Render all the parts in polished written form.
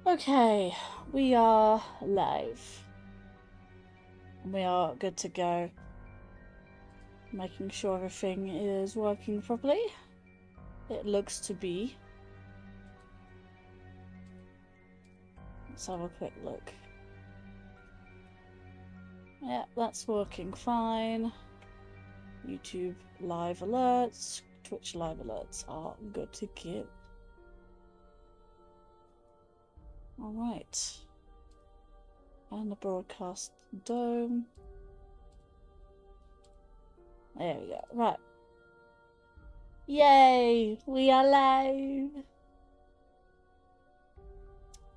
Okay, we are live. We are good to go. Making sure everything is working properly. It looks to be. Let's have a quick look. Yeah, that's working fine. YouTube live alerts, Twitch live alerts are good to go. Alright. And the broadcast dome. There we go. Right. Yay! We are live!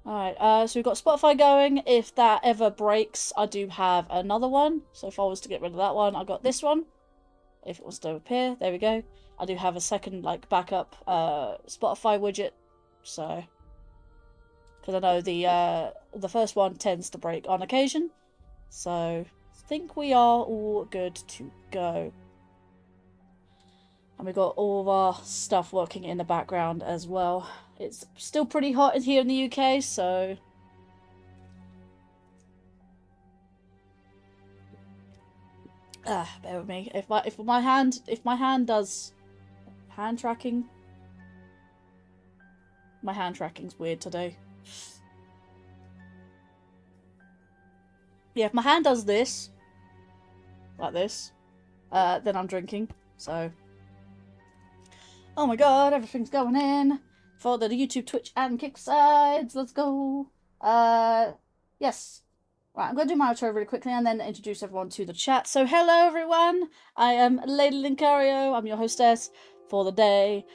Alright, so we've got Spotify going. If that ever breaks, I do have another one. So if I was to get rid of that one, I got this one. If it was to appear, there we go. I do have a second, like, backup Spotify widget. So, because I know the first one tends to break on occasion. So, I think we are all good to go. And we've got all of our stuff working in the background as well. It's still pretty hot in here in the UK, so... bear with me. If my hand does hand tracking. My hand tracking's weird today. Yeah, if my hand does this, like this, then I'm drinking. So, oh my god, everything's going in for the YouTube, Twitch, and Kick sides. Let's go. Yes. Right, I'm going to do my outro really quickly and then introduce everyone to the chat. So, hello everyone. I am Lady Linkario. I'm your hostess for the day.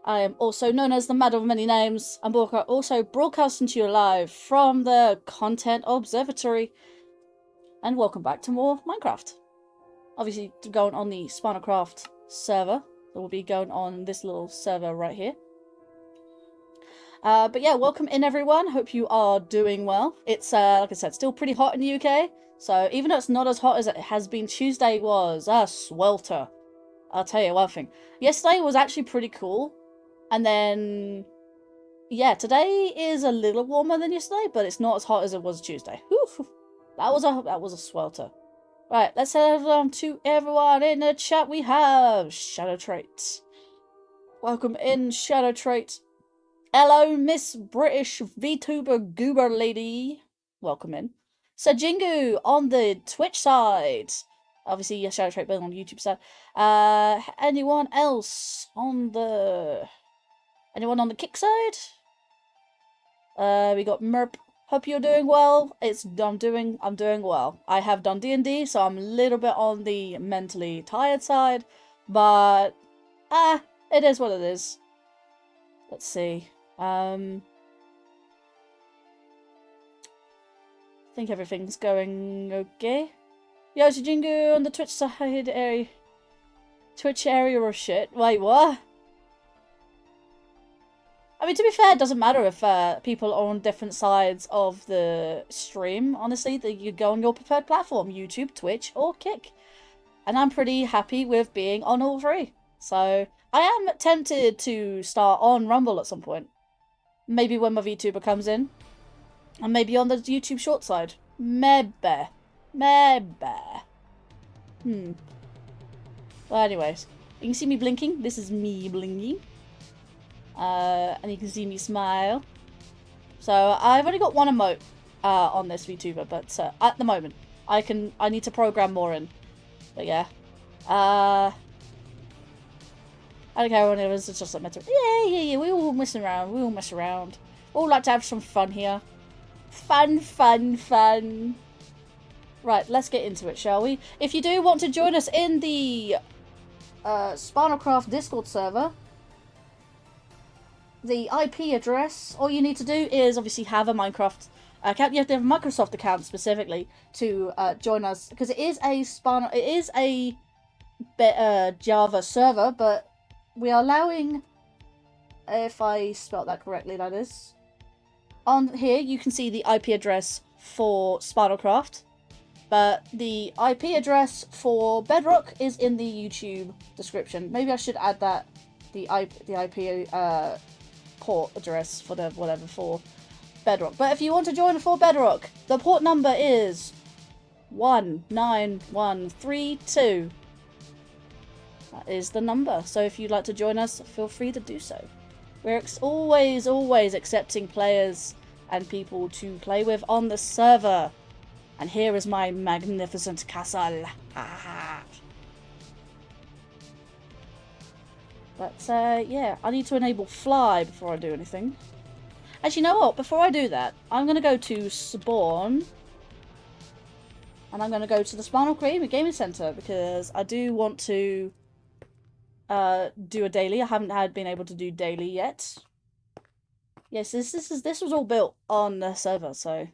I am also known as the Madam of Many Names. I'm also broadcasting to you live from the Content Observatory. And welcome back to more Minecraft. Obviously, going on the Spinalcraft server. That will be going on this little server right here. But yeah, welcome in everyone. Hope you are doing well. It's, like I said, still pretty hot in the UK. So even though it's not as hot as it has been, Tuesday was a swelter. I'll tell you one thing. Yesterday was actually pretty cool. And then, yeah, today is a little warmer than yesterday, but it's not as hot as it was Tuesday. Whew. That was a swelter. Right, let's head on to everyone in the chat. We have Shadow Trait. Welcome in, Shadow Trait. Hello, Miss British VTuber Goober Lady. Welcome in. Sajingu on the Twitch side. Obviously, yes, Shadow Trait, but on the YouTube side. Anyone else on the... Anyone on the Kick side? We got Merp. Hope you're doing well. I'm doing well. I have done D&D, so I'm a little bit on the mentally tired side, but it is what it is. Let's see. I think everything's going okay. Yo, Jingu on the Twitch side area. Twitch area or shit. Wait, what? I mean, to be fair, it doesn't matter if people are on different sides of the stream. Honestly, you go on your preferred platform, YouTube, Twitch, or Kick. And I'm pretty happy with being on all three. So, I am tempted to start on Rumble at some point. Maybe when my VTuber comes in. And maybe on the YouTube short side. Maybe. Well, anyways. You can see me blinking. This is me blinking. And you can see me smile. So I've only got one emote on this VTuber, but at the moment I need to program more in. But yeah, I don't care when it was. It's just like yeah. We all mess around. We all mess around. We all like to have some fun here. Fun. Right, let's get into it, shall we? If you do want to join us in the Spinalcraft Discord server. The IP address, all you need to do is obviously have a Minecraft account. You have to have a Microsoft account specifically to join us, because it is a Java server, but we are allowing, if I spelled that correctly, that is. On here, you can see the IP address for Spinalcraft, but the IP address for Bedrock is in the YouTube description. Maybe I should add that, the IP port address for the whatever for Bedrock. But if you want to join for Bedrock, the port number is 19132. That is the number. So if you'd like to join us, feel free to do so. We're always accepting players and people to play with on the server. And here is my magnificent castle. But yeah, I need to enable fly before I do anything. Actually, you know what? Before I do that, I'm going to go to spawn. And I'm going to go to the Spinalcraft Gaming Center because I do want to do a daily. I haven't been able to do daily yet. Yes, this was all built on the server, so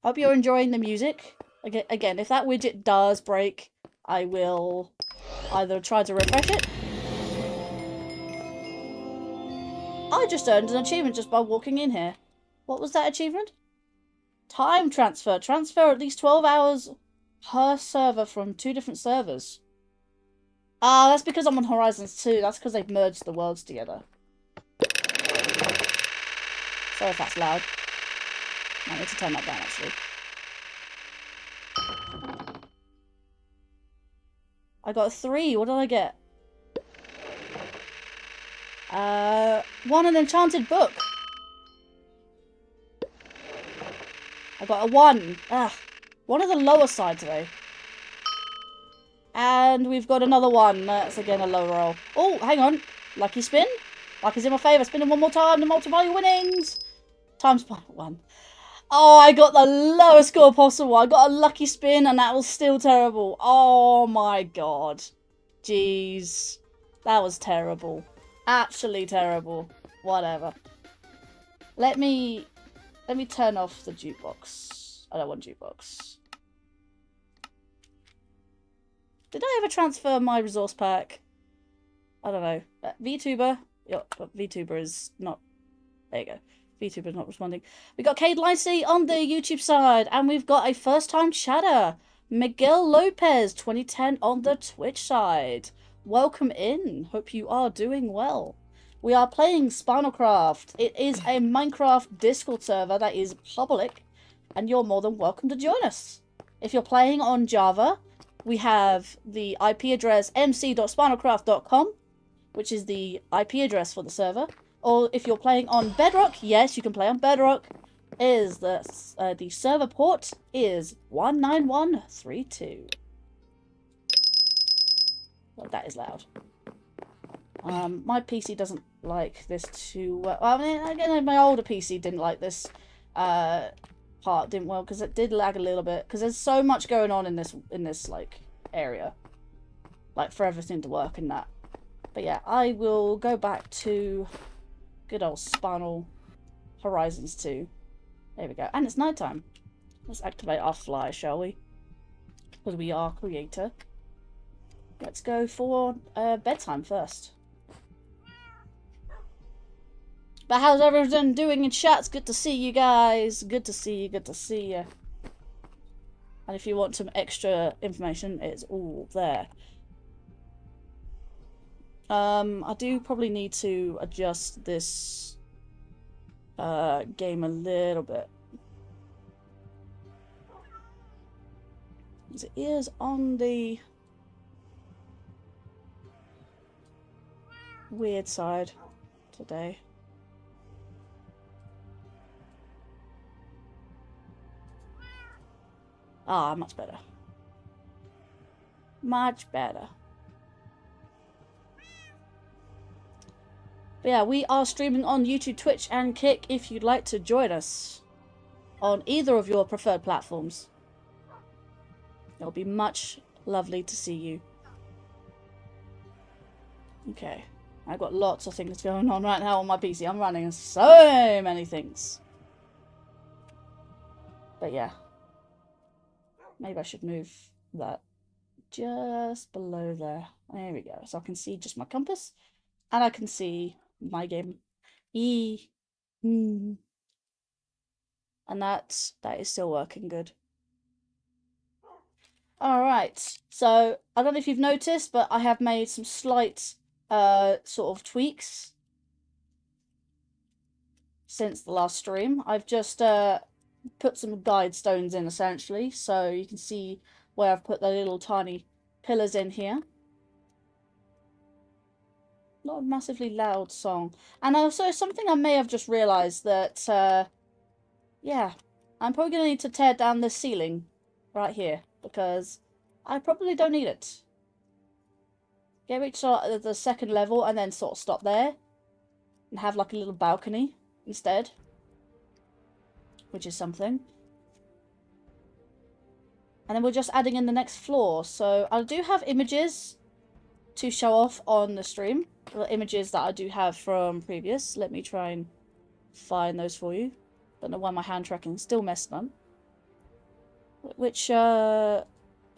hope you're enjoying the music. Again, if that widget does break, I will either try to refresh it. I just earned an achievement just by walking in here. What was that achievement? Time transfer. Transfer at least 12 hours per server from 2 different servers. Ah, that's because I'm on Horizons 2. That's because they've merged the worlds together. Sorry if that's loud. I need to turn that down, actually. I got a 3. What did I get? Won an enchanted book. I got a 1. One of the lower side today. And we've got another 1. That's again a low roll. Oh, hang on. Lucky spin. Luck is in my favour. Spinning one more time. The multi-value winnings. Times by 1. Oh, I got the lowest score possible. I got a lucky spin and that was still terrible. Oh my god. Jeez. That was terrible. Absolutely terrible. Whatever. Let me turn off the jukebox. I don't want jukebox. Did I ever transfer my resource pack? I don't know. VTuber. Yep, but VTuber is not... There you go. VTuber's not responding. We got Cade Lacey on the YouTube side. And we've got a first-time chatter. Miguel Lopez, 2010 on the Twitch side. Welcome in. Hope you are doing well. We are playing Spinalcraft. It is a Minecraft Discord server that is public. And you're more than welcome to join us. If you're playing on Java... We have the IP address mc.spinalcraft.com, which is the IP address for the server. Or if you're playing on Bedrock, yes, you can play on Bedrock. The server port is 19132. Well, that is loud. My PC doesn't like this too well. I mean, again, my older PC didn't like this part didn't well because it did lag a little bit because there's so much going on in this like area, like for everything to work and that. But yeah, I will go back to good old Spinal Horizons 2. There we go, and it's nighttime. Let's activate our fly, shall we? Because we are creator. Let's go for bedtime first. But how's everyone doing in chat? It's good to see you guys. Good to see you. Good to see you. And if you want some extra information, it's all there. I do probably need to adjust this game a little bit. Because it is on the weird side today. Ah, much better. Much better. But yeah, we are streaming on YouTube, Twitch, and Kick if you'd like to join us on either of your preferred platforms. It'll be much lovely to see you. Okay, I've got lots of things going on right now on my PC. I'm running so many things. But yeah. Maybe I should move that just below there. There we go. So I can see just my compass. And I can see my game. And that is still working good. Alright. So, I don't know if you've noticed, but I have made some slight sort of tweaks since the last stream. I've just put some guide stones in, essentially, so you can see where I've put the little tiny pillars in here. Not a massively loud song. And also, something I may have just realised that, yeah, I'm probably going to need to tear down this ceiling right here, because I probably don't need it. Get reach the second level and then sort of stop there. And have like a little balcony instead. Which is something. And then we're just adding in the next floor. So I do have images to show off on the stream. The images that I do have from previous. Let me try and find those for you. Don't know why my hand tracking is still messed up. Which, so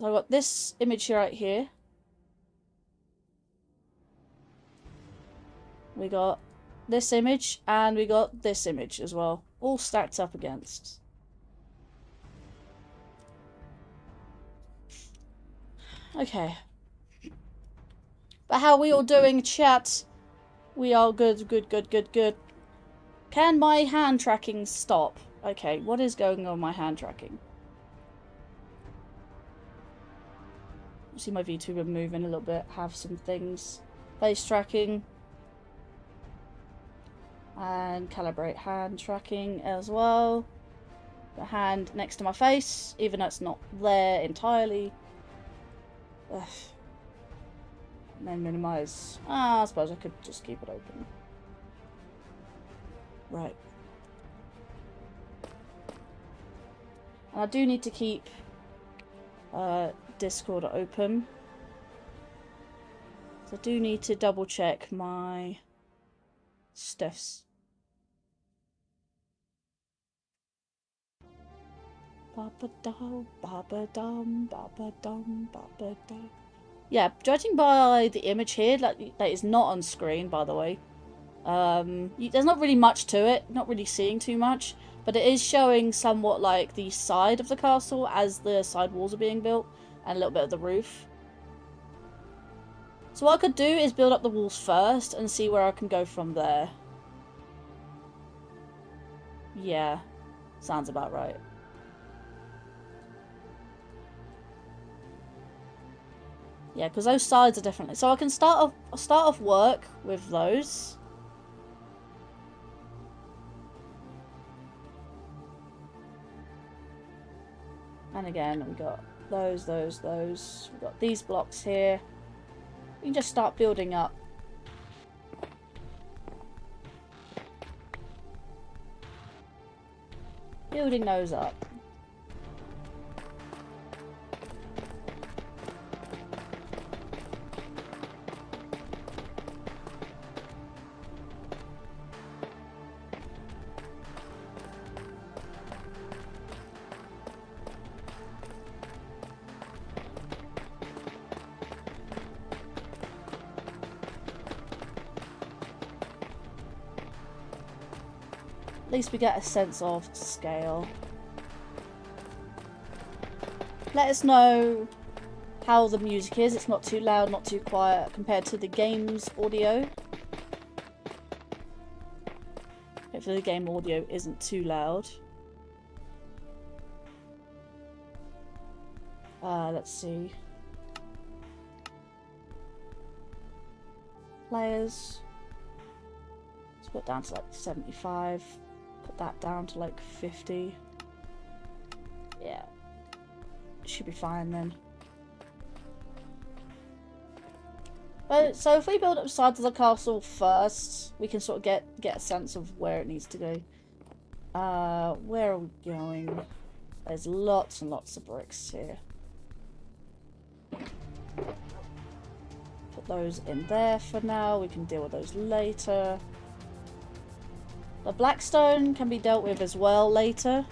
I've got this image right here. We got this image, and we got this image as well. All stacked up against. Okay. But how are we all doing, chat? We are good, good, good, good, good. Can my hand tracking stop? Okay, what is going on with my hand tracking? See my VTuber moving a little bit, have some things. Face tracking. And calibrate hand tracking as well. The hand next to my face, even though it's not there entirely. Ugh. And then minimize. I suppose I could just keep it open. Right. And I do need to keep Discord open. So I do need to double check my stuffs. Yeah, judging by the image here, like that is not on screen, by the way. There's not really much to it, not really seeing too much, but it is showing somewhat like the side of the castle as the side walls are being built, and a little bit of the roof. So what I could do is build up the walls first and see where I can go from there. Yeah, sounds about right. Yeah, because those sides are differently. So I can start off work with those. And again, we got those. We've got these blocks here. We can just start building up. Building those up. At least we get a sense of scale. Let us know how the music is. It's not too loud, not too quiet compared to the game's audio. Hopefully the game audio isn't too loud. Let's see. Players. Let's put it down to like 75. Put that down to like 50. Yeah. Should be fine then. So if we build up sides of the castle first, we can sort of get a sense of where it needs to go. Where are we going? There's lots and lots of bricks here. Put those in there for now. We can deal with those later. The blackstone can be dealt with as well later.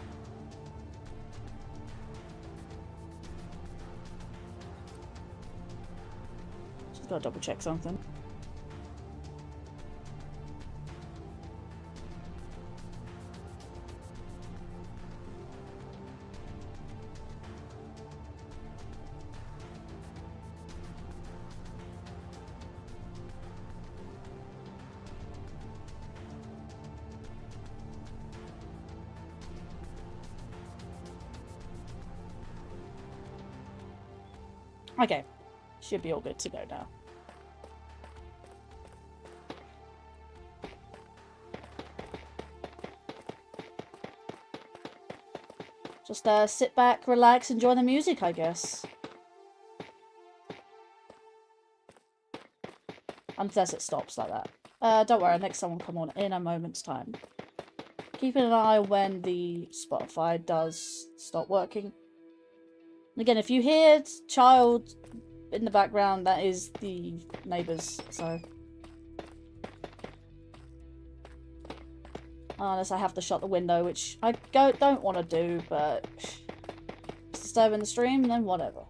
Just gotta double check something. Okay. Should be all good to go now. Just sit back, relax, enjoy the music, I guess. Unless it stops like that. Don't worry, next one will come on in a moment's time. Keeping an eye when the Spotify does stop working. Again, if you hear child in the background, that is the neighbours, so. Unless I have to shut the window, which I don't want to do, but if it's disturbing the stream, then whatever.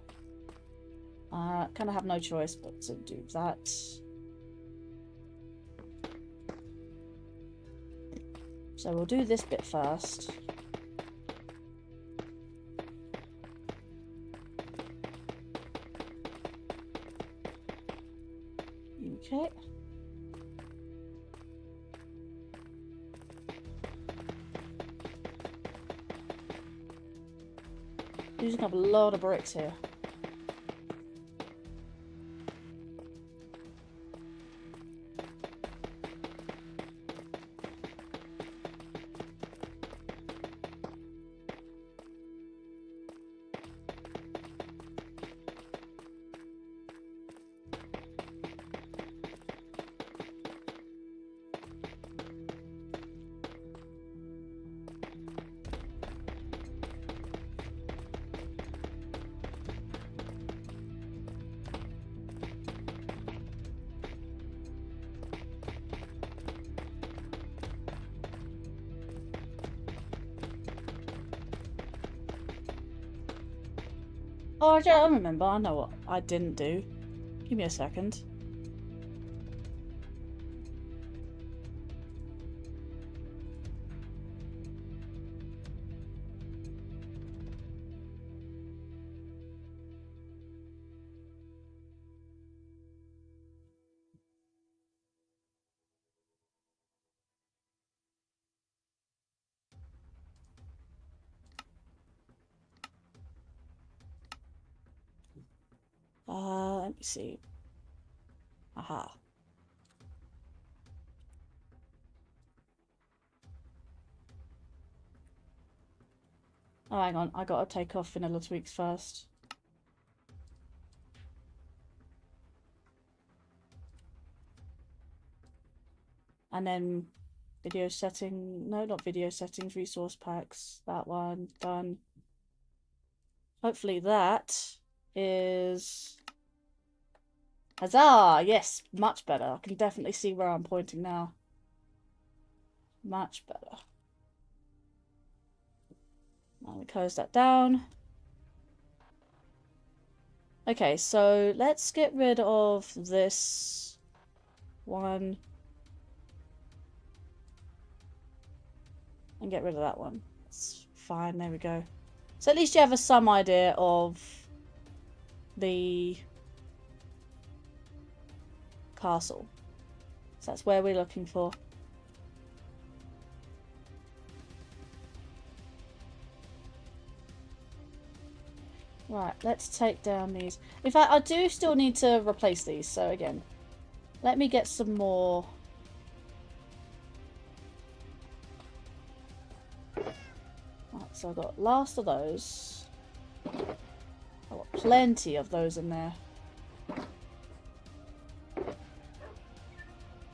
Kind of have no choice but to do that. So we'll do this bit first. Okay. Using up a lot of bricks here. Oh, I don't remember. I know what I didn't do. Give me a second. Let me see. Aha. Oh, hang on. I gotta take off vanilla tweaks first. And then video setting. No, not video settings. Resource packs. That one. Done. Hopefully that is... Huzzah! Yes, much better. I can definitely see where I'm pointing now. Much better. Now we close that down. Okay, so let's get rid of this one. And get rid of that one. That's fine, there we go. So at least you have some idea of the castle. So that's where we're looking for. Right, let's take down these. In fact, I do still need to replace these. So again, let me get some more. Right, so I've got last of those. I've got plenty of those in there.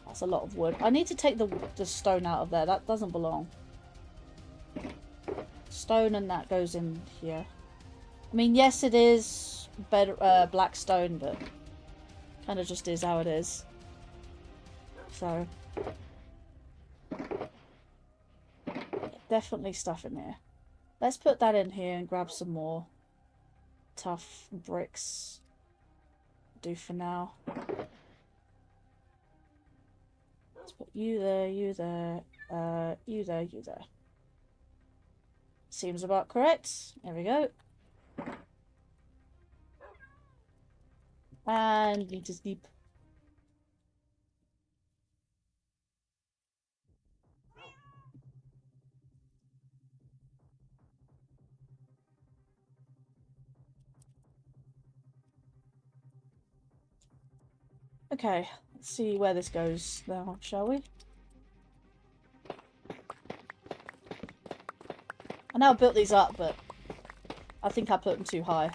That's a lot of wood. I need to take the stone out of there. That doesn't belong. Stone and that goes in here. I mean, yes, it is black stone, but kind of just is how it is. So, definitely stuff in here. Let's put that in here and grab some more tough bricks. Do for now. Let's put you there, you there, you there, you there. Seems about correct. There we go. And need to sleep. Okay, let's see where this goes now, shall we? I know I built these up, but I think I put them too high.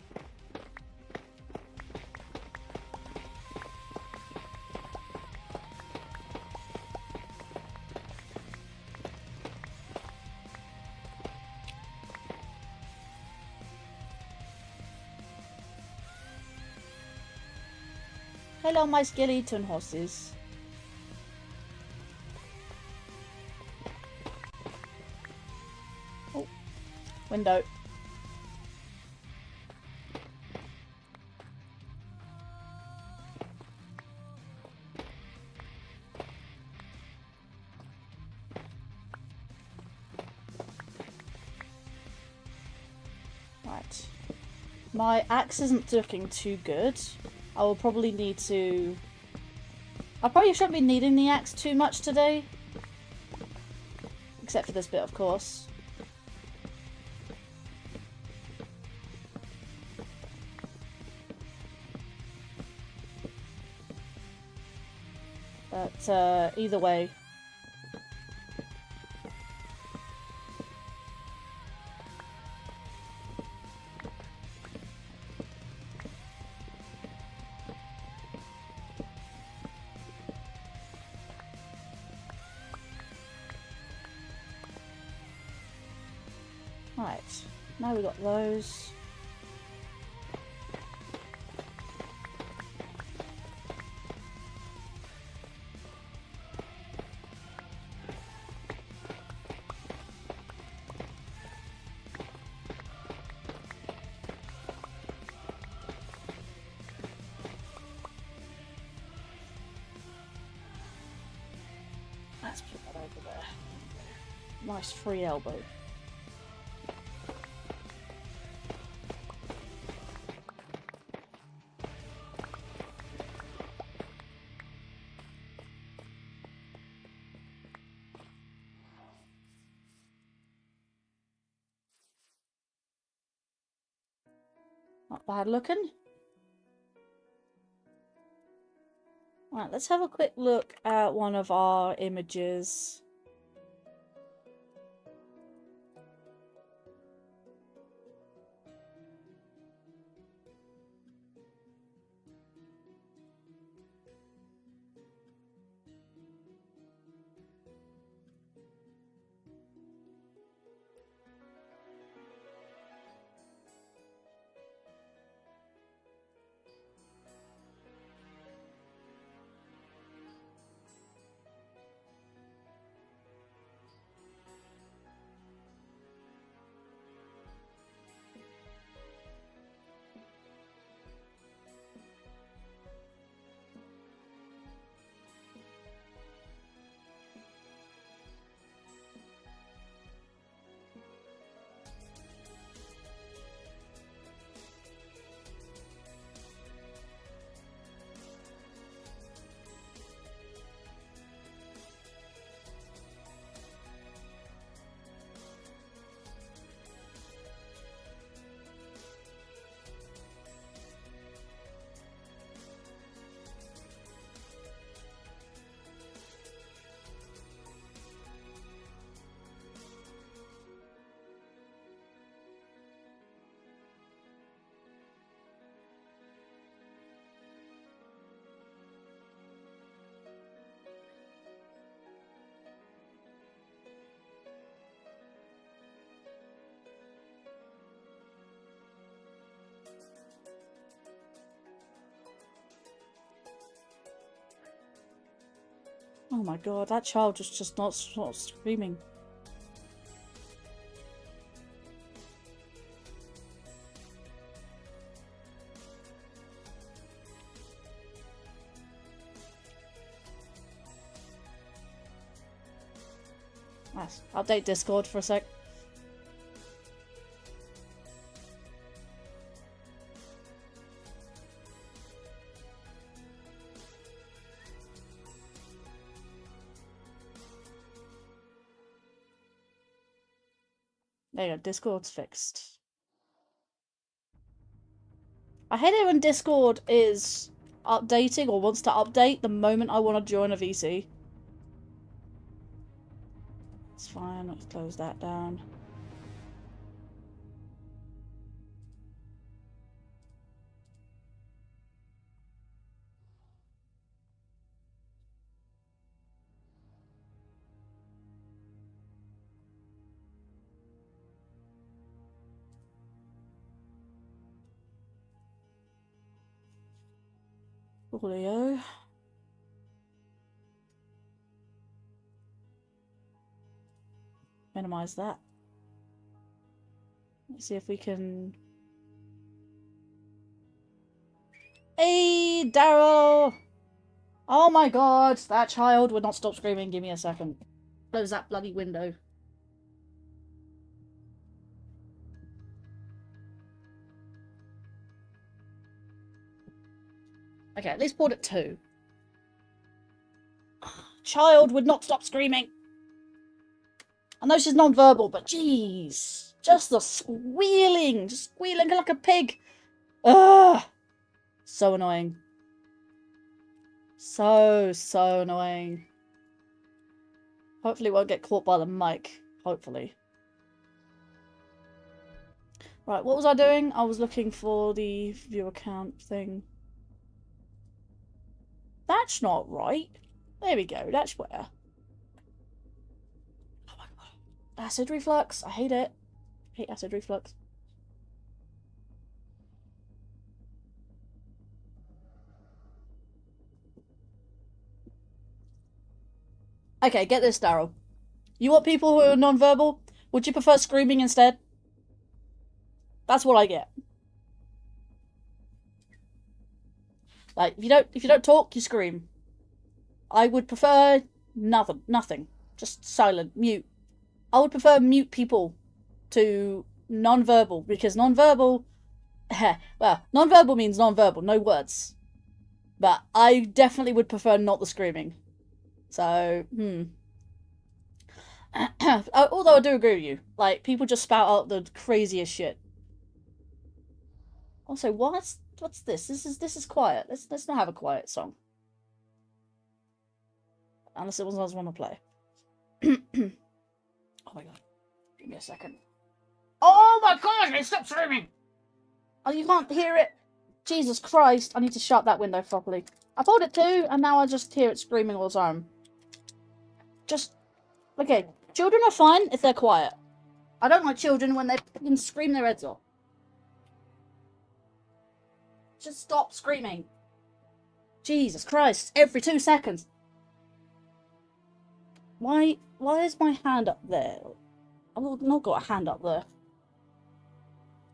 Hello, my skeleton horses. Oh, window. Right. My axe isn't looking too good. I will probably need to... I probably shouldn't be needing the axe too much today. Except for this bit, of course. But, either way. Right, now we got those. Let's put that over there. Nice free elbow. Not bad looking. Right, let's have a quick look at one of our images. Oh my god, that child just not screaming. Nice. Update Discord for a sec. There you go, Discord's fixed. I hate it when Discord is updating or wants to update the moment I want to join a VC. It's fine, let's close that down. Audio. Minimize that. Let's see if we can... Hey, Daryl! Oh my god, that child would not stop screaming. Give me a second. Close that bloody window. Okay, at least port at 2. Child would not stop screaming. I know she's non-verbal, but jeez. Just the squealing. Just squealing like a pig. Ugh. So annoying. So annoying. Hopefully it won't get caught by the mic. Hopefully. Right, what was I doing? I was looking for the view account thing. That's not right. There we go, that's where. Oh my god. Acid reflux, I hate it. I hate acid reflux. Okay, get this, Daryl. You want people who are non-verbal? Would you prefer screaming instead? That's what I get. Like, if you don't talk, you scream. I would prefer nothing. Just silent, mute. I would prefer mute people to non-verbal, because non-verbal... well, non-verbal means non-verbal, no words. But I definitely would prefer not the screaming. So, although I do agree with you. Like, people just spout out the craziest shit. Also, what's this? This is quiet. Let's not have a quiet song. Unless it was I want to play. Oh my god. Give me a second. Oh my god, stop screaming! Oh, you can't hear it? Jesus Christ, I need to shut that window properly. I pulled it too, and now I just hear it screaming all the time. Just... Okay, children are fine if they're quiet. I don't like children when they can scream their heads off. Just stop screaming. Jesus Christ, every 2 seconds. Why is my hand up there? I've not got a hand up there.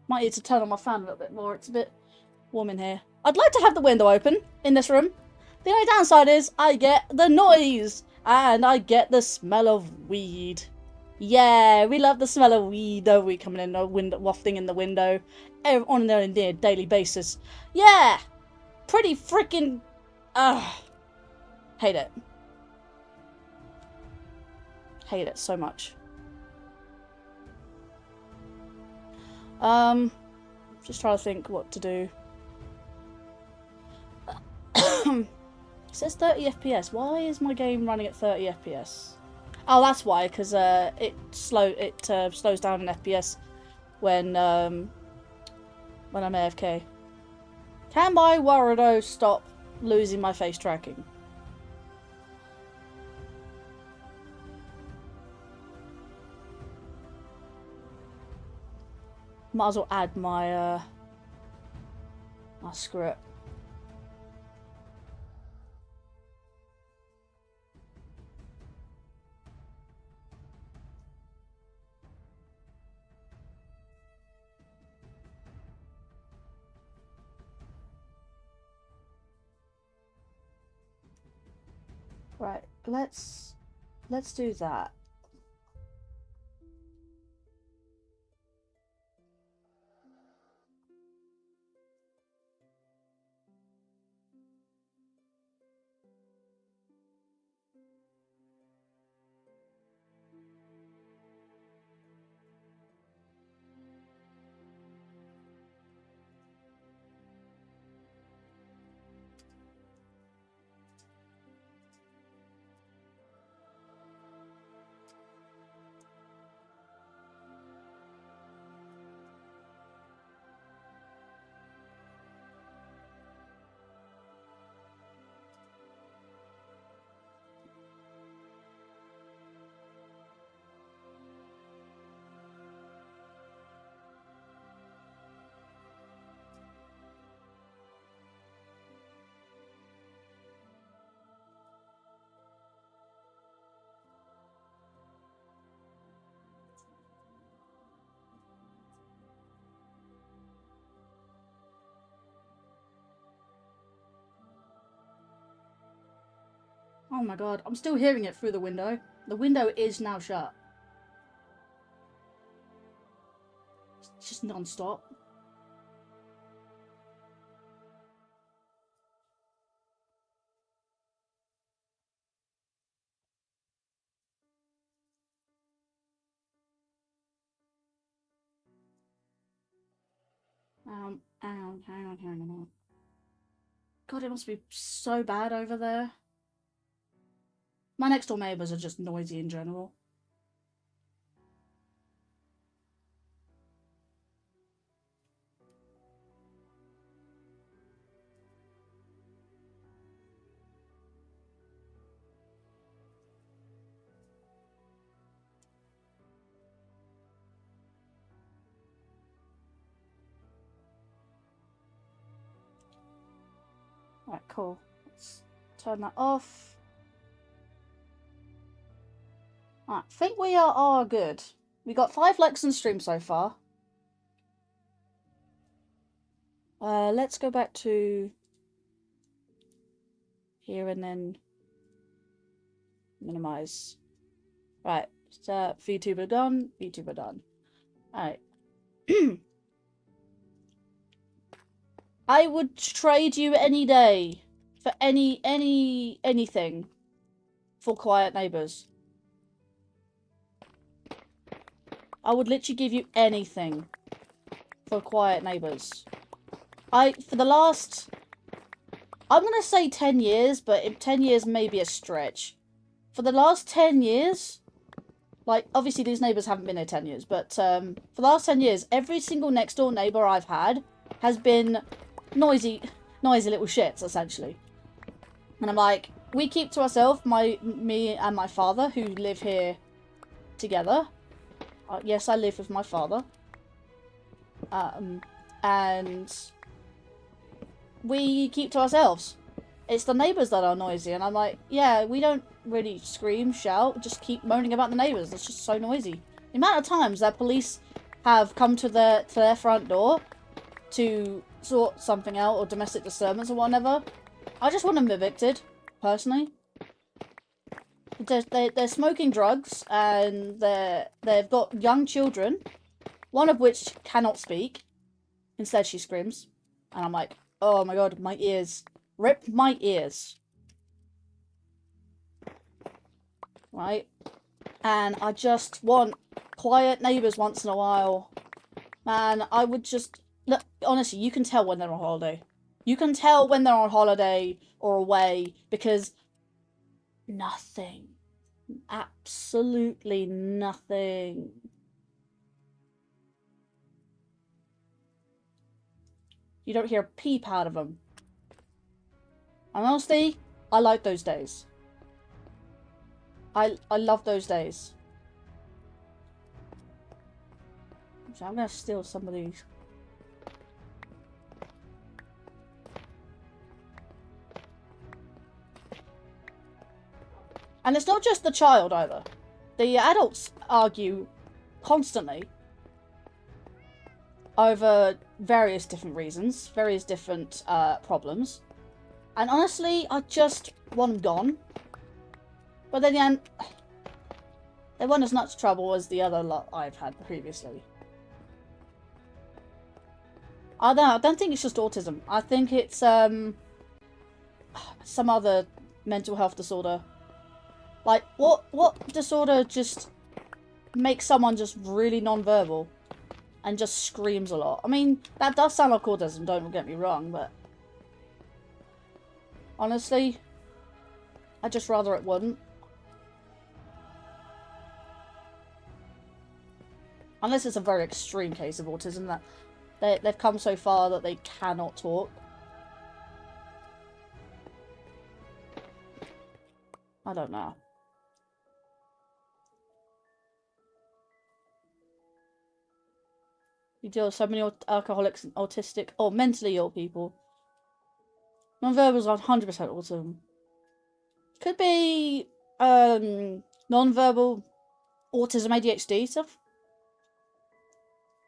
Might need to turn on my fan a little bit more. It's a bit warm in here. I'd like to have the window open in this room. The only downside is I get the noise and I get the smell of weed. Yeah, we love the smell of weed, don't we? Coming in the window, wafting in the window on a near daily basis. Yeah, pretty freaking. Hate it. Hate it so much. Just trying to think what to do. It says 30 FPS. Why is my game running at 30 FPS? Oh, that's why, because it slows down in FPS when I'm AFK. Can my Warado stop losing my face tracking? Might as well add my my script. Right, let's do that. Oh my god, I'm still hearing it through the window. The window is now shut. It's just non-stop. Hang on. God, it must be so bad over there. My next door neighbours are just noisy in general. Right, cool. Let's turn that off. Alright, I think we are good. We got 5 likes on stream so far. Let's go back to here and then minimize. Right, so VTuber done, VTuber done. Alright. I would trade you any day for anything for quiet neighbors. I would literally give you anything for quiet neighbors. For the last, I'm going to say 10 years, but 10 years may be a stretch. For the last 10 years, like, obviously these neighbors haven't been here 10 years, but for the last 10 years, every single next door neighbor I've had has been noisy little shits, essentially. And I'm like, we keep to ourselves, me and my father, who live here together. Yes, I live with my father. And we keep to ourselves. It's the neighbours that are noisy, and I'm like, yeah, we don't really scream, shout, just keep moaning about the neighbours. It's just so noisy. The amount of times that police have come to their front door to sort something out, or domestic disturbance or whatever, I just want them evicted, personally. They're smoking drugs, and they've got young children, one of which cannot speak. Instead, she screams, and I'm like, oh my god, my ears. Rip my ears. Right? And I just want quiet neighbours once in a while. Man, I would just... Look, honestly, you can tell when they're on holiday. You can tell when they're on holiday or away, because nothing. Absolutely nothing. You don't hear a peep out of them. And honestly, I like those days. I love those days. So I'm gonna steal some of these. And it's not just the child either. The adults argue constantly over various different reasons, various different problems. And honestly, I just want them gone. But then again, they weren't as much trouble as the other lot I've had previously. I don't think it's just autism. I think it's some other mental health disorder. Like, what disorder just makes someone just really non-verbal and just screams a lot? I mean, that does sound like autism, don't get me wrong, but honestly, I'd just rather it wouldn't. Unless it's a very extreme case of autism that they've come so far that they cannot talk. I don't know. You deal with so many alcoholics and autistic or mentally ill people. Non-verbals are 100% autism. Could be non-verbal autism, ADHD stuff.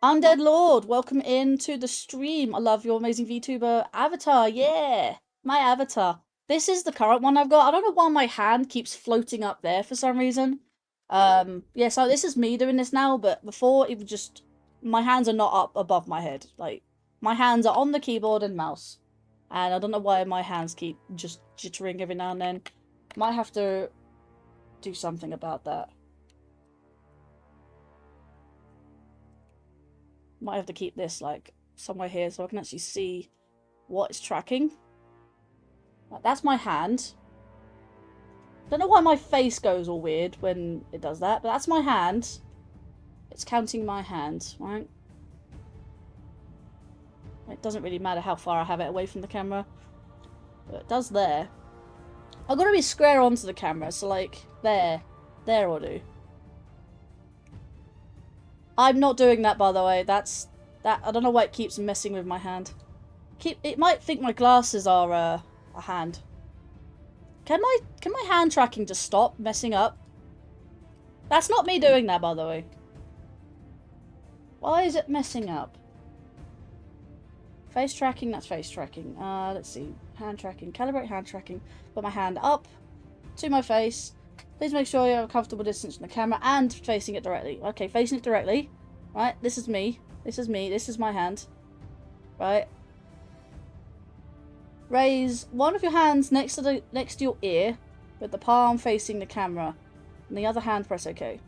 Undead Lord, welcome into the stream. I love your amazing VTuber avatar. Yeah, my avatar. This is the current one I've got. I don't know why my hand keeps floating up there for some reason. Yeah, so this is me doing this now, but before it was just... My hands are not up above my head. Like, my hands are on the keyboard and mouse. And I don't know why my hands keep just jittering every now and then. Might have to do something about that. Might have to keep this, like, somewhere here so I can actually see what it's tracking. Like, that's my hand. Don't know why my face goes all weird when it does that, but that's my hand. It's counting my hand, right? It doesn't really matter how far I have it away from the camera. But it does there. I've got to be square onto the camera, so like, there. There will do. I'm not doing that, by the way. That I don't know why it keeps messing with my hand. It might think my glasses are a hand. Can my hand tracking just stop messing up? That's not me doing that, by the way. Why is it messing up? Face tracking, that's face tracking. Let's see. Hand tracking. Calibrate hand tracking. Put my hand up to my face. Please make sure you have a comfortable distance from the camera and facing it directly. Okay, facing it directly. Right, this is me. This is me. This is my hand. Right. Raise one of your hands next to your ear with the palm facing the camera. And the other hand press OK.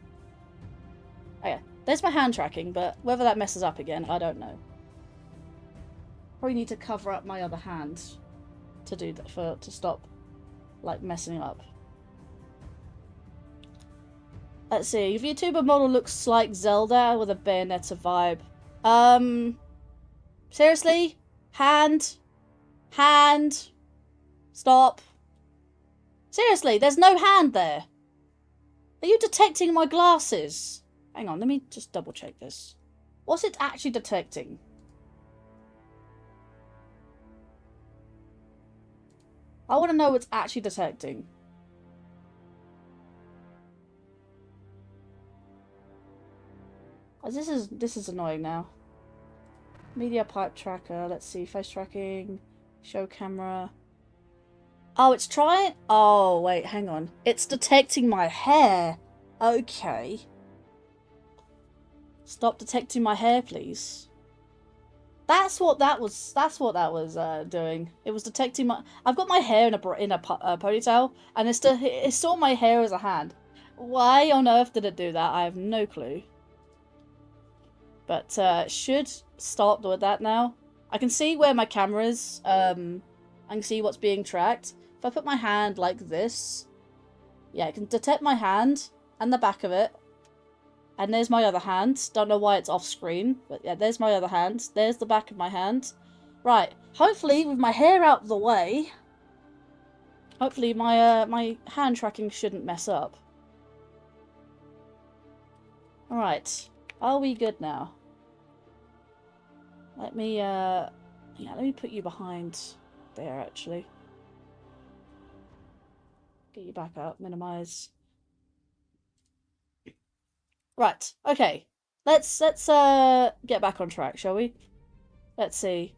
Oh yeah. There's my hand tracking, but whether that messes up again, I don't know. Probably need to cover up my other hand to do that to stop like messing up. Let's see. Your VTuber model looks like Zelda with a Bayonetta vibe. Seriously? Hand? Stop. Seriously, there's no hand there. Are you detecting my glasses? Hang on, let me just double check this. What's it actually detecting? I want to know what's actually detecting. Oh, this is annoying now. Media pipe tracker. Let's see. Face tracking. Show camera. Oh, it's trying... Oh, wait, hang on. It's detecting my hair. Okay. Stop detecting my hair, please. That's what that was doing. It was detecting my... I've got my hair in a ponytail, and it saw my hair as a hand. Why on earth did it do that? I have no clue. But should stop with that now. I can see where my camera is. I can see what's being tracked. If I put my hand like this, yeah, it can detect my hand and the back of it. And there's my other hand. Don't know why it's off screen, but yeah, there's my other hand. There's the back of my hand. Right. Hopefully, with my hair out of the way, hopefully my hand tracking shouldn't mess up. All right. Are we good now? Let me let me put you behind there actually. Get you back up, minimize. Right, okay. Let's get back on track, shall we? Let's see.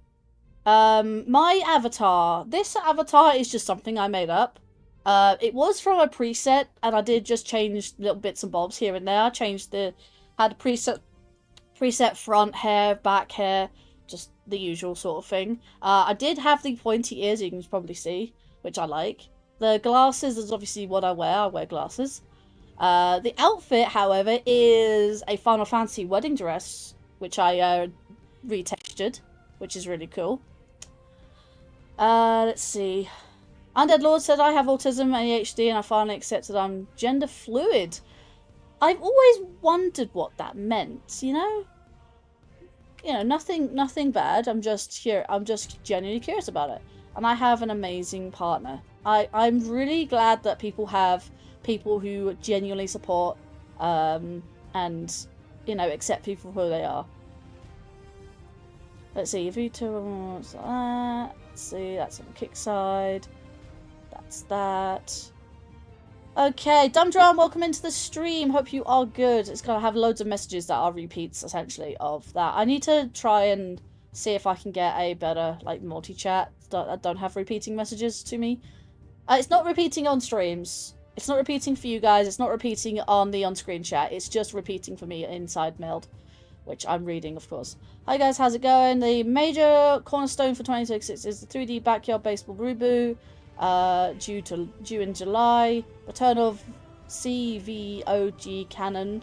My avatar. This avatar is just something I made up. It was from a preset, and I did just change little bits and bobs here and there. I changed had a preset front hair, back hair, just the usual sort of thing. I did have the pointy ears, you can probably see, which I like. The glasses is obviously what I wear. I wear glasses. The outfit, however, is a Final Fantasy wedding dress, which I retextured, which is really cool. Let's see. Undead Lord said I have autism, ADHD, and I finally accepted I'm gender fluid. I've always wondered what that meant, you know? You know, nothing bad. I'm just genuinely curious about it. And I have an amazing partner. I'm really glad that people have people who genuinely support and, you know, accept people for who they are. Let's see, V2, that. Let's see, that's on the kick side. That's that. Okay, Dumb Drum, welcome into the stream. Hope you are good. It's gonna have loads of messages that are repeats, essentially, of that. I need to try and see if I can get a better, like, multi-chat that don't have repeating messages to me. It's not repeating on streams. It's not repeating for you guys. It's not repeating on the on-screen chat. It's just repeating for me inside Meld, which I'm reading, of course. Hi guys, how's it going? The major cornerstone for 2026 is the 3D Backyard Baseball reboot, due in July. Return of CVOG canon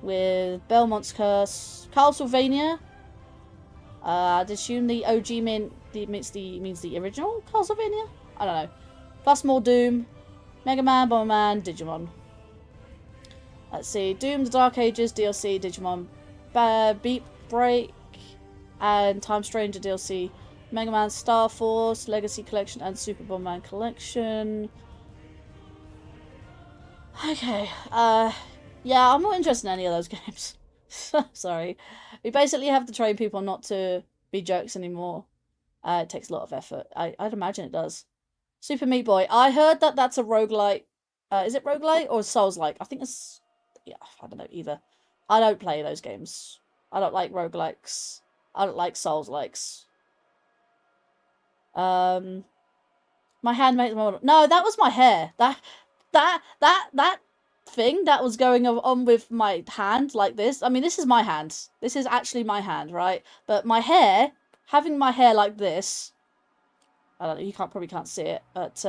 with Belmont's Curse, Castlevania. I'd assume the OG means the original Castlevania. I don't know. Plus more Doom, Mega Man, Bomberman, Digimon. Let's see, Doom: The Dark Ages DLC, Digimon, Beat Break, and Time Stranger DLC, Mega Man Star Force Legacy Collection, and Super Bomberman Collection. Okay, yeah, I'm not interested in any of those games. Sorry. We basically have to train people not to be jerks anymore. It takes a lot of effort. I'd imagine it does. Super Meat Boy. I heard that that's a roguelite. Is it roguelite or Souls-like? I think it's... Yeah, I don't know either. I don't play those games. I don't like roguelikes. I don't like Souls-likes. My hand makes my... No, that was my hair. That thing that was going on with my hand like this. I mean, this is my hand. This is actually my hand, right? But my hair, having my hair like this... I don't know, you probably can't see it, but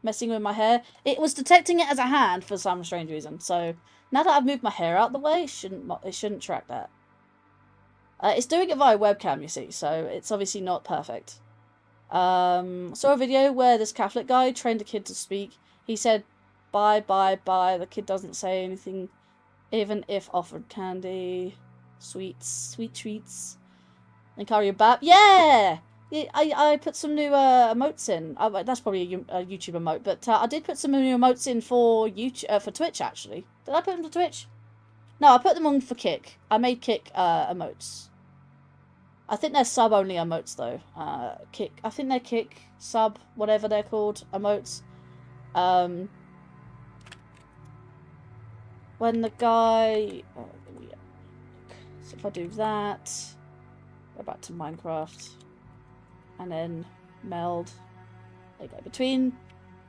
messing with my hair, it was detecting it as a hand for some strange reason. So now that I've moved my hair out the way, it shouldn't track that. It's doing it via webcam, you see, so it's obviously not perfect. Saw a video where this Catholic guy trained a kid to speak. He said, bye, bye, bye. The kid doesn't say anything, even if offered candy. Sweets, sweet treats. Linkario Bap. Yeah! I put some new emotes in. That's probably a YouTube emote, but I did put some new emotes in for YouTube, for Twitch, actually. Did I put them to Twitch? No, I put them on for Kick. I made Kick emotes. I think they're sub-only emotes, though. Kick. I think they're Kick, sub, whatever they're called, emotes. When the guy... Oh, so if I do that... Go back to Minecraft. And then Meld. There you go. Between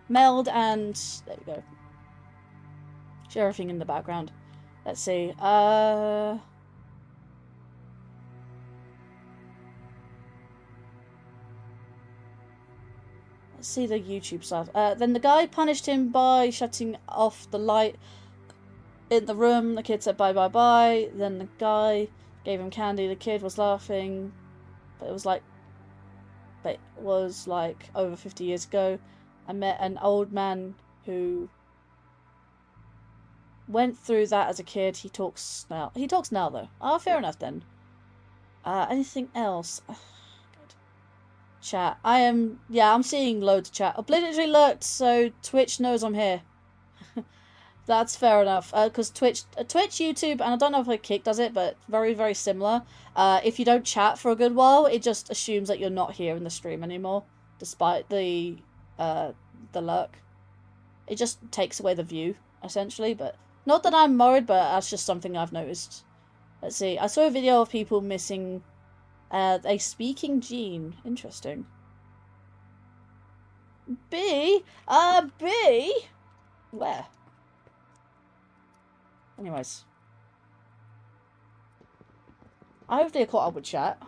Meld and... There we go. Show everything in the background. Let's see. Let's see the YouTube stuff. Then the guy punished him by shutting off the light in the room. The kid said bye bye bye. Then the guy gave him candy. The kid was laughing. But it was like over 50 years ago. I met an old man who went through that as a kid. He talks now. He talks now, though. Oh, fair enough, then. Anything else? Good. Chat. I'm seeing loads of chat. Obligatory alert, so Twitch knows I'm here. That's fair enough. Because Twitch, YouTube, and I don't know if like Kick does it, but very, very similar. If you don't chat for a good while, it just assumes that you're not here in the stream anymore, despite the lurk. It just takes away the view, essentially. But not that I'm worried, but that's just something I've noticed. Let's see. I saw a video of people missing a speaking gene. Interesting. B? Where? Anyways. I hope they caught up with chat.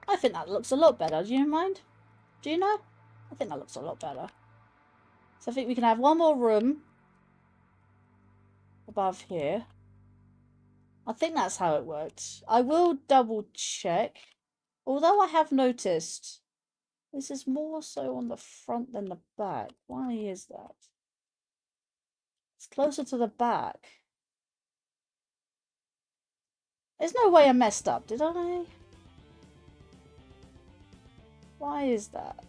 I think that looks a lot better. Do you mind? Do you know? I think that looks a lot better. So I think we can have one more room above here. I think that's how it works. I will double check. Although I have noticed this is more so on the front than the back. Why is that? It's closer to the back. There's no way I messed up, did I? Why is that?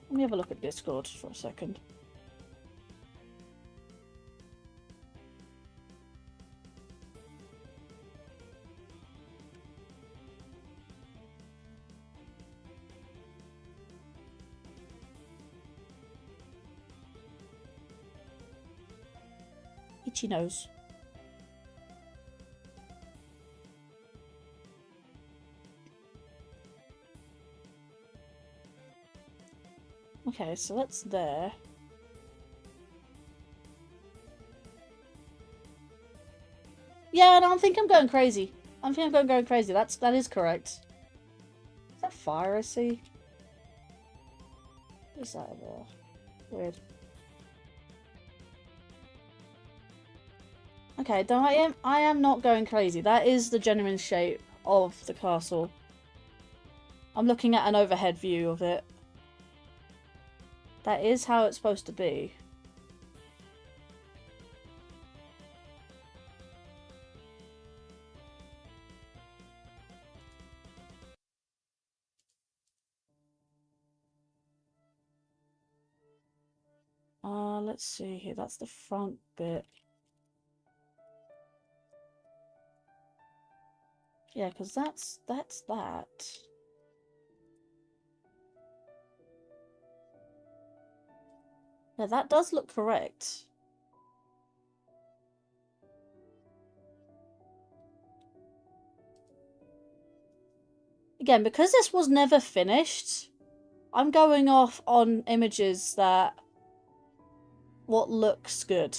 Let me have a look at Discord for a second. Itchy nose. Okay, so that's there. Yeah, no, I think I'm going crazy. I think I'm going crazy. That is correct. Is that fire I see? What is that over there? Weird. Okay, no, I am not going crazy. That is the genuine shape of the castle. I'm looking at an overhead view of it. That is how it's supposed to be. Let's see here. That's the front bit. Yeah, because that's that. Yeah, that does look correct. Again, because this was never finished, I'm going off on images that what looks good.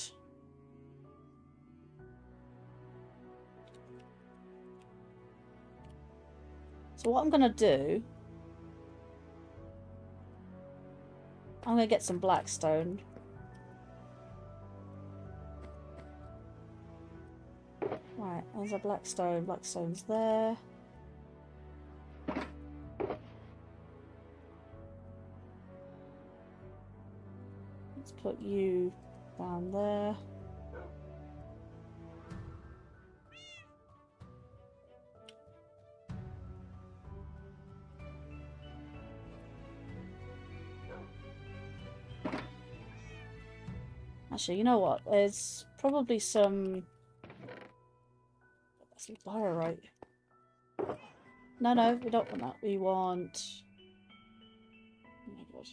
So what I'm gonna do, I'm gonna get some blackstone. Right, there's a blackstone. Blackstone's there. Let's put you down there. Actually, you know what? There's probably some... That's diorite. No, no, we don't want that. We want... Oh my god.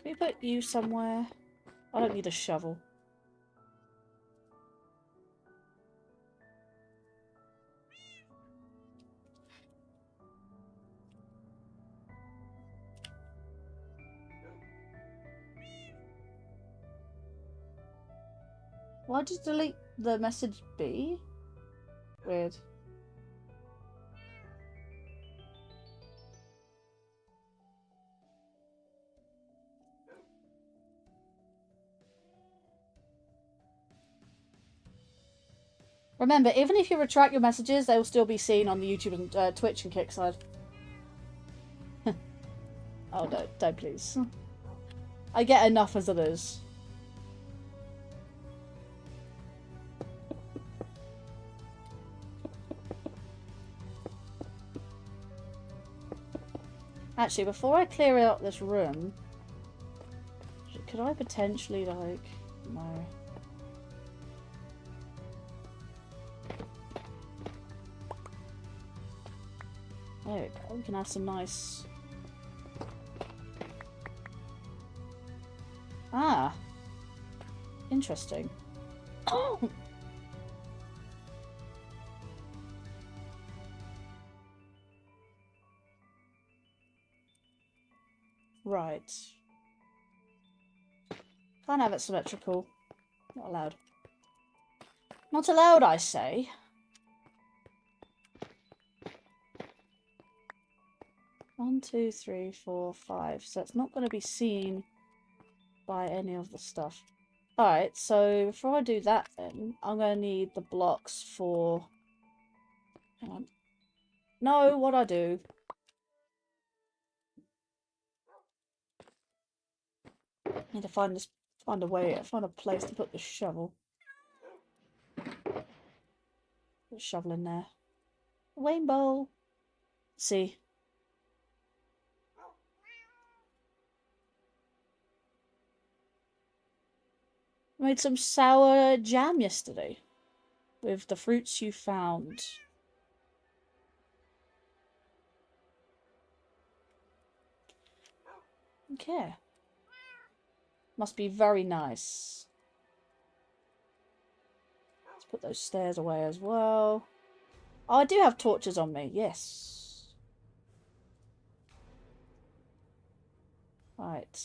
Can we put you somewhere? I don't need a shovel. Why did you delete the message B? Weird. Remember, even if you retract your messages, they will still be seen on the YouTube and Twitch and Kick side. Oh, don't please. I get enough as it is. Actually, before I clear out this room, could I potentially, like... No. There we go. We can have some nice... Ah! Interesting. Oh! Right. Can't have it symmetrical. Not allowed. Not allowed, I say. One, two, three, four, five. So it's not going to be seen by any of the stuff. Alright, so before I do that then, I'm going to need the blocks for... Hang on. No, what I do? I need to find a way, find a place to put the shovel. Put a shovel in there. Rainbow! See. I made some sour jam yesterday with the fruits you found. Okay. Must be very nice. put those stairs away as well. Oh, I do have torches on me. Yes. Right.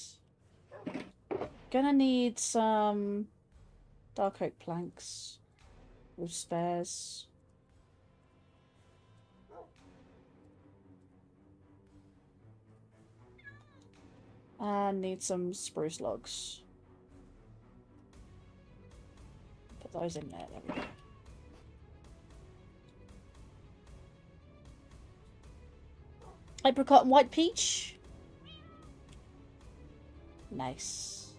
Gonna need some dark oak planks with spares. And need some spruce logs. Put those in there. There we go. Apricot and white peach. Nice.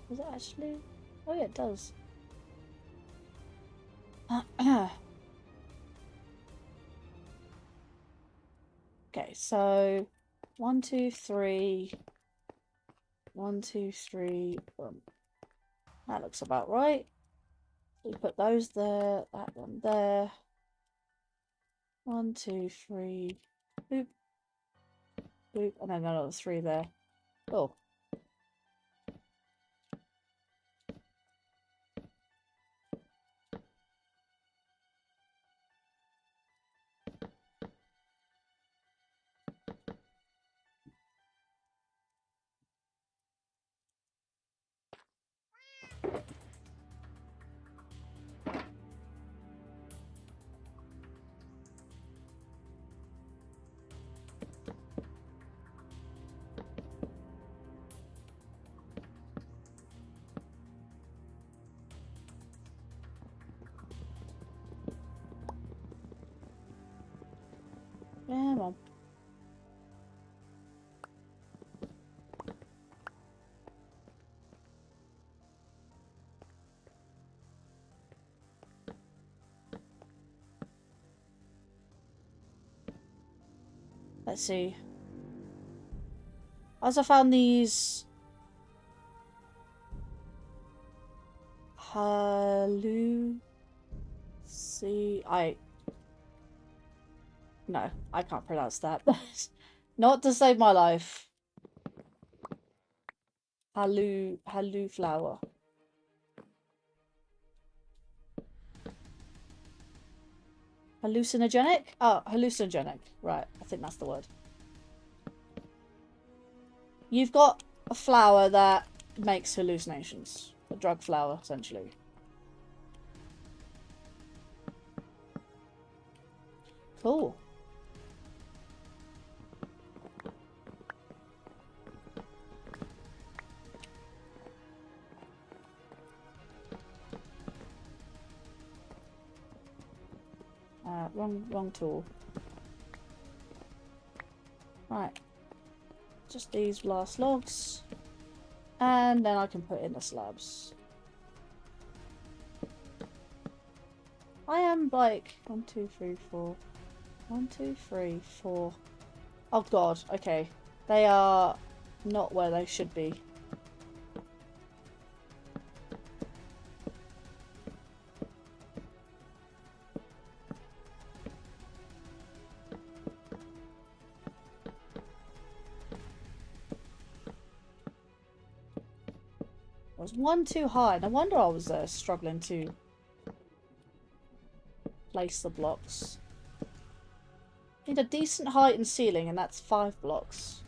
Does it actually? Oh yeah, it does. Okay, so 1, 2, 3. 1, 2, 3. Boom. That looks about right. We put those there. That one there. 1, 2, 3. Boop. Boop. And then another 3 there. Oh. Come on. Let's see. I also found these No, I can't pronounce that. Not to save my life. Halu flower. Hallucinogenic? Oh, hallucinogenic. Right, I think that's the word. You've got a flower that makes hallucinations. A drug flower, essentially. Cool. Wrong tool. Right. Just these last logs. And then I can put in the slabs. I am like 1, 2, 3, 4. 1, 2, 3, 4. Oh god, okay. They are not where they should be. I was 1 too high. No wonder I was struggling to place the blocks. Need a decent height and ceiling, and that's 5 blocks.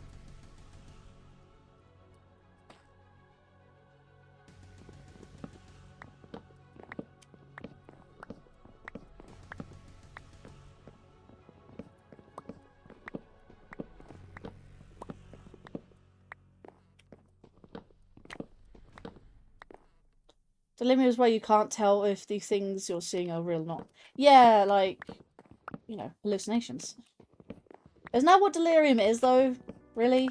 Delirium is where you can't tell if the things you're seeing are real or not. Yeah, like, you know, hallucinations. Isn't that what delirium is, though? Really?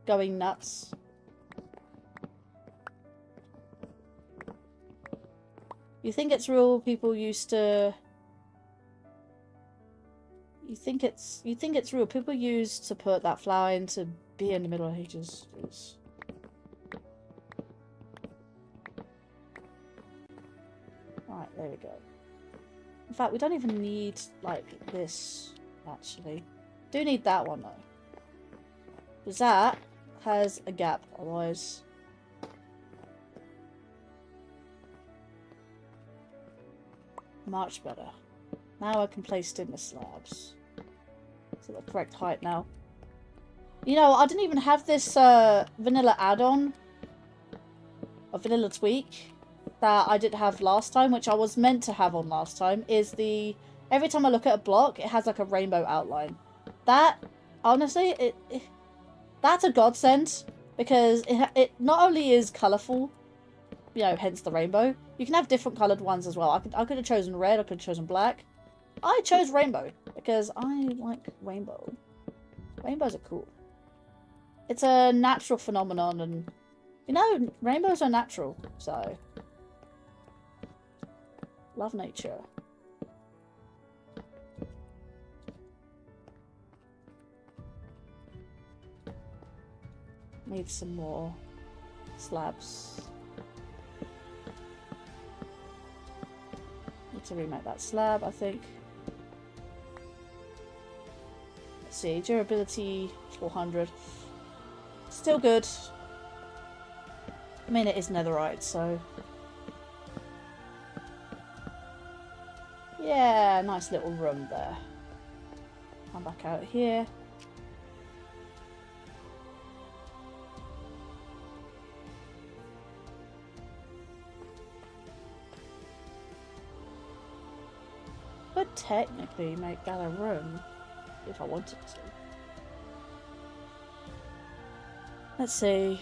Going nuts. You think it's real? People used to... You think it's real? People used to put that flower into beer in the Middle Ages. Right, there we go. In fact, we don't even need, like, this, actually. Do need that one, though. Because that has a gap, otherwise. Much better. Now I can place timber slabs. It's at the correct height now. You know, I didn't even have this vanilla add-on. A vanilla tweak that I did have last time, which I was meant to have on last time, is the... Every time I look at a block, it has like a rainbow outline. That, honestly, that's a godsend. Because it not only is colourful, you know, hence the rainbow. You can have different coloured ones as well. I could have chosen red, I could have chosen black. I chose rainbow because I like rainbow. Rainbows are cool. It's a natural phenomenon, and you know, rainbows are natural, so love nature. Need some more slabs. Need to remake that slab, I think. Let's see, durability 400. Still good. I mean, it is netherite, so yeah, nice little room there. Come back out here. Could technically make that a room if I wanted to. Let's see.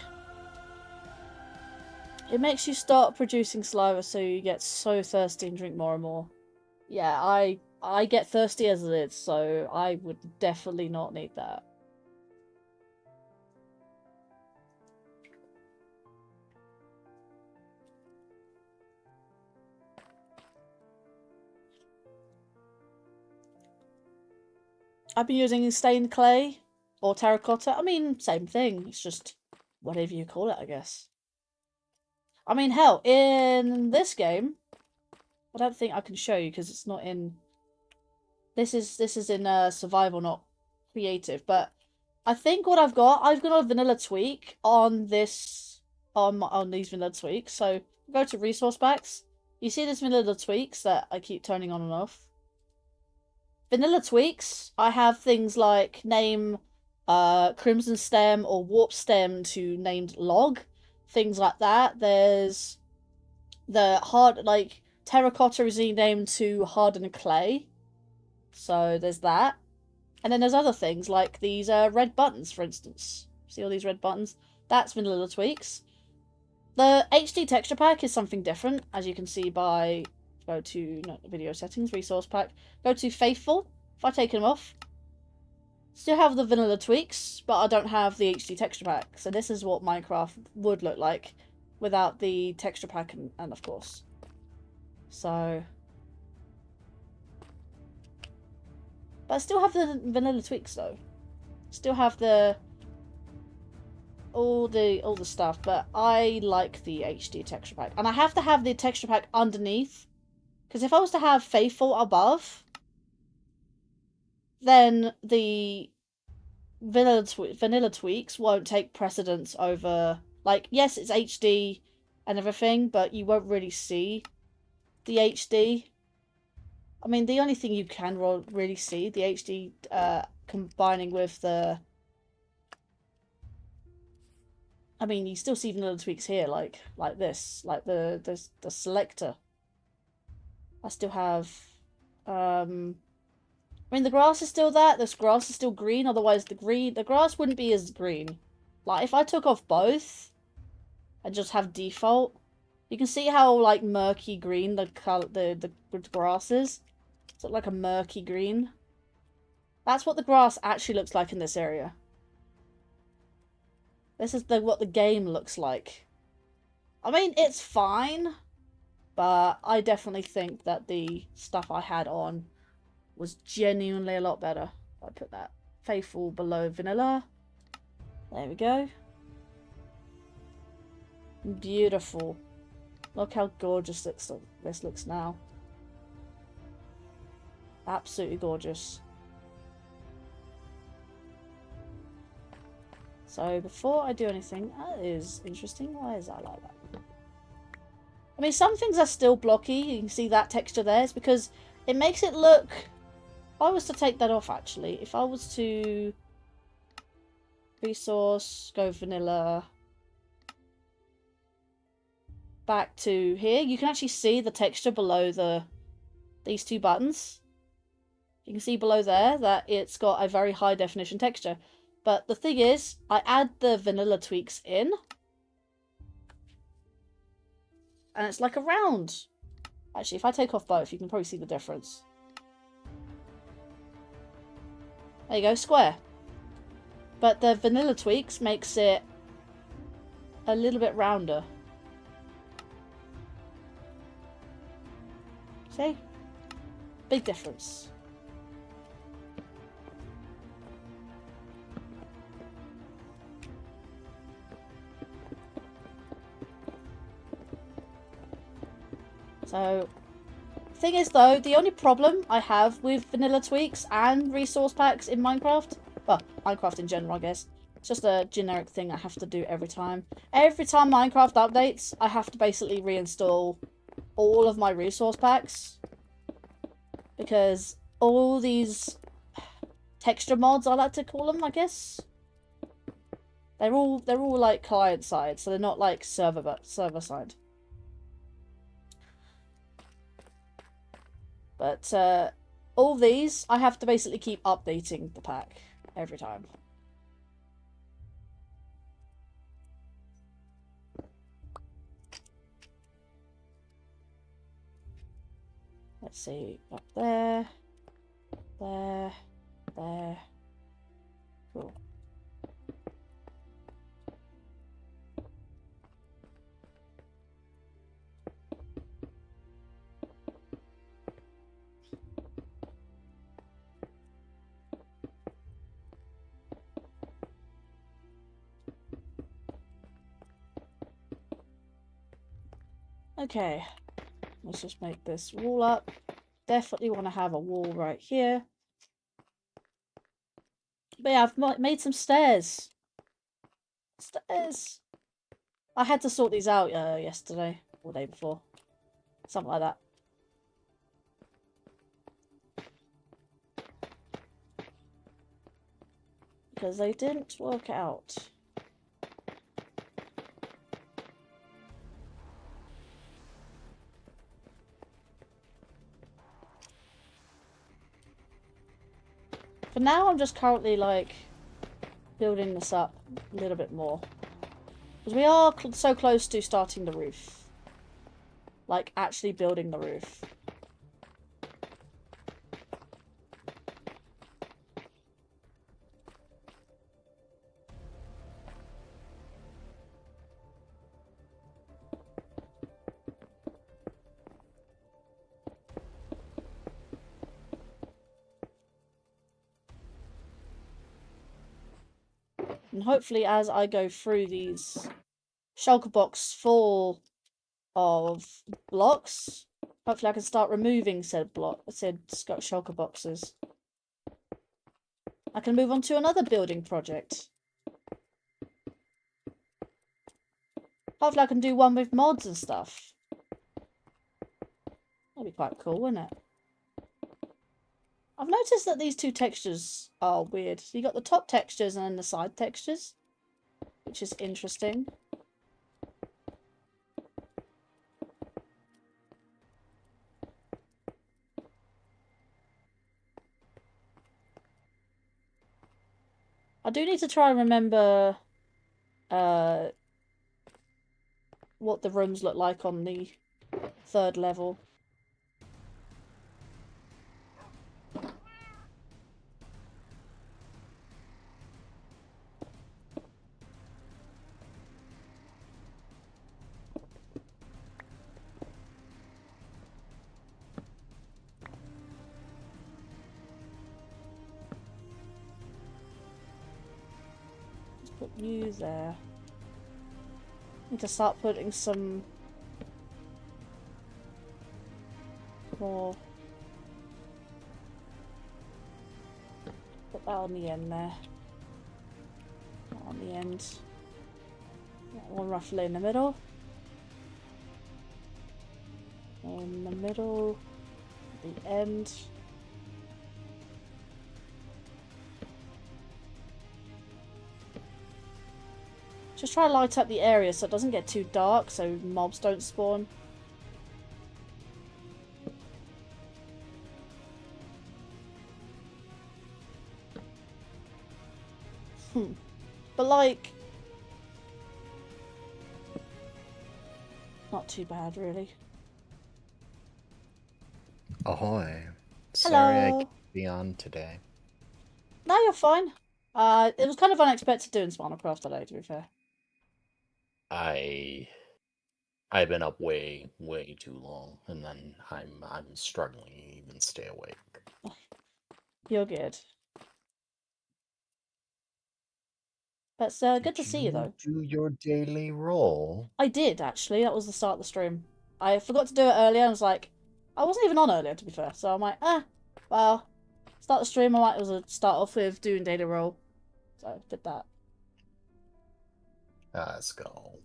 It makes you start producing saliva, so you get so thirsty and drink more and more. Yeah, I get thirsty as it is, so I would definitely not need that. I've been using stained clay or terracotta. I mean, same thing. It's just whatever you call it, I guess. I mean, hell, in this game, I don't think I can show you because it's not in. This is in survival, not creative. But I think what I've got a vanilla tweak on this on these vanilla tweaks. So go to resource packs. You see this vanilla tweaks that I keep turning on and off. Vanilla tweaks, I have things like name Crimson Stem or Warp Stem to named log. Things like that. There's the hard, like, terracotta is renamed to hardened clay. So there's that. And then there's other things like these red buttons, for instance. See all these red buttons? That's vanilla tweaks. The HD texture pack is something different, as you can see by... Go to video settings, resource pack. Go to faithful. If I take them off, still have the vanilla tweaks, but I don't have the HD texture pack. So this is what Minecraft would look like without the texture pack and of course. So, but I still have the vanilla tweaks though. Still have the all the stuff, but I like the HD texture pack, and I have to have the texture pack underneath. Because if I was to have Faithful above, then the vanilla tweaks won't take precedence over... Like, yes, it's HD and everything, but you won't really see the HD. I mean, the only thing you can really see, the HD combining with the... I mean, you still see vanilla tweaks here, like this, like the selector. I still have, I mean, the grass is still that. This grass is still green. Otherwise, the grass wouldn't be as green. Like, if I took off both and just have default, you can see how, like, murky green the grass is. It's like a murky green. That's what the grass actually looks like in this area. This is what the game looks like. I mean, it's fine. But I definitely think that the stuff I had on was genuinely a lot better. I put that faithful below vanilla. There we go. Beautiful. Look how gorgeous this looks now. Absolutely gorgeous. So before I do anything, that is interesting. Why is that like that? I mean, some things are still blocky. You can see that texture there. It's because it makes it look... If I was to take that off, actually, if I was to resource, go vanilla, back to here, you can actually see the texture below these two buttons. You can see below there that it's got a very high definition texture. But the thing is, I add the vanilla tweaks in, and it's like a round. Actually, if I take off both, you can probably see the difference. There you go, square. But the vanilla tweaks makes it a little bit rounder. See? Big difference. So, thing is though, the only problem I have with vanilla tweaks and resource packs in Minecraft, well, Minecraft in general, I guess, it's just a generic thing I have to do every time. Every time Minecraft updates, I have to basically reinstall all of my resource packs, because all these texture mods, I like to call them, I guess, they're all like client side, so they're not like server side. But all these, I have to basically keep updating the pack every time. Let's see, up there, there, there. Cool. Okay, let's just make this wall up. Definitely want to have a wall right here. But yeah, I've made some stairs. Stairs. I had to sort these out yesterday or the day before. Something like that. Because they didn't work out. For now, I'm just currently, like, building this up a little bit more. Because we are so close to starting the roof. Like, actually building the roof. And hopefully as I go through these shulker box full of blocks, hopefully I can start removing said shulker boxes. I can move on to another building project. Hopefully I can do one with mods and stuff. That'd be quite cool, wouldn't it? I've noticed that these two textures are weird. So you got the top textures and then the side textures, which is interesting. I do need to try and remember what the rooms look like on the 3rd level. Put you there. Need to start putting some more. Put that on the end there. on the end. One roughly in the middle. In the middle, the end. Just try to light up the area so it doesn't get too dark, so mobs don't spawn. But like, not too bad really. Ahoy. Hello. Sorry I can't be on today. No, you're fine. It was kind of unexpected doing Spinalcraft today, to be fair. I've been up way too long, and then I'm struggling to even stay awake. You're good. But it's good to see you, though. Do your daily roll. I did, actually. That was the start of the stream. I forgot to do it earlier. I was like, I wasn't even on earlier, to be fair. So I'm like, well, start the stream. I might as well start off with doing daily roll. So I did that. Let's go.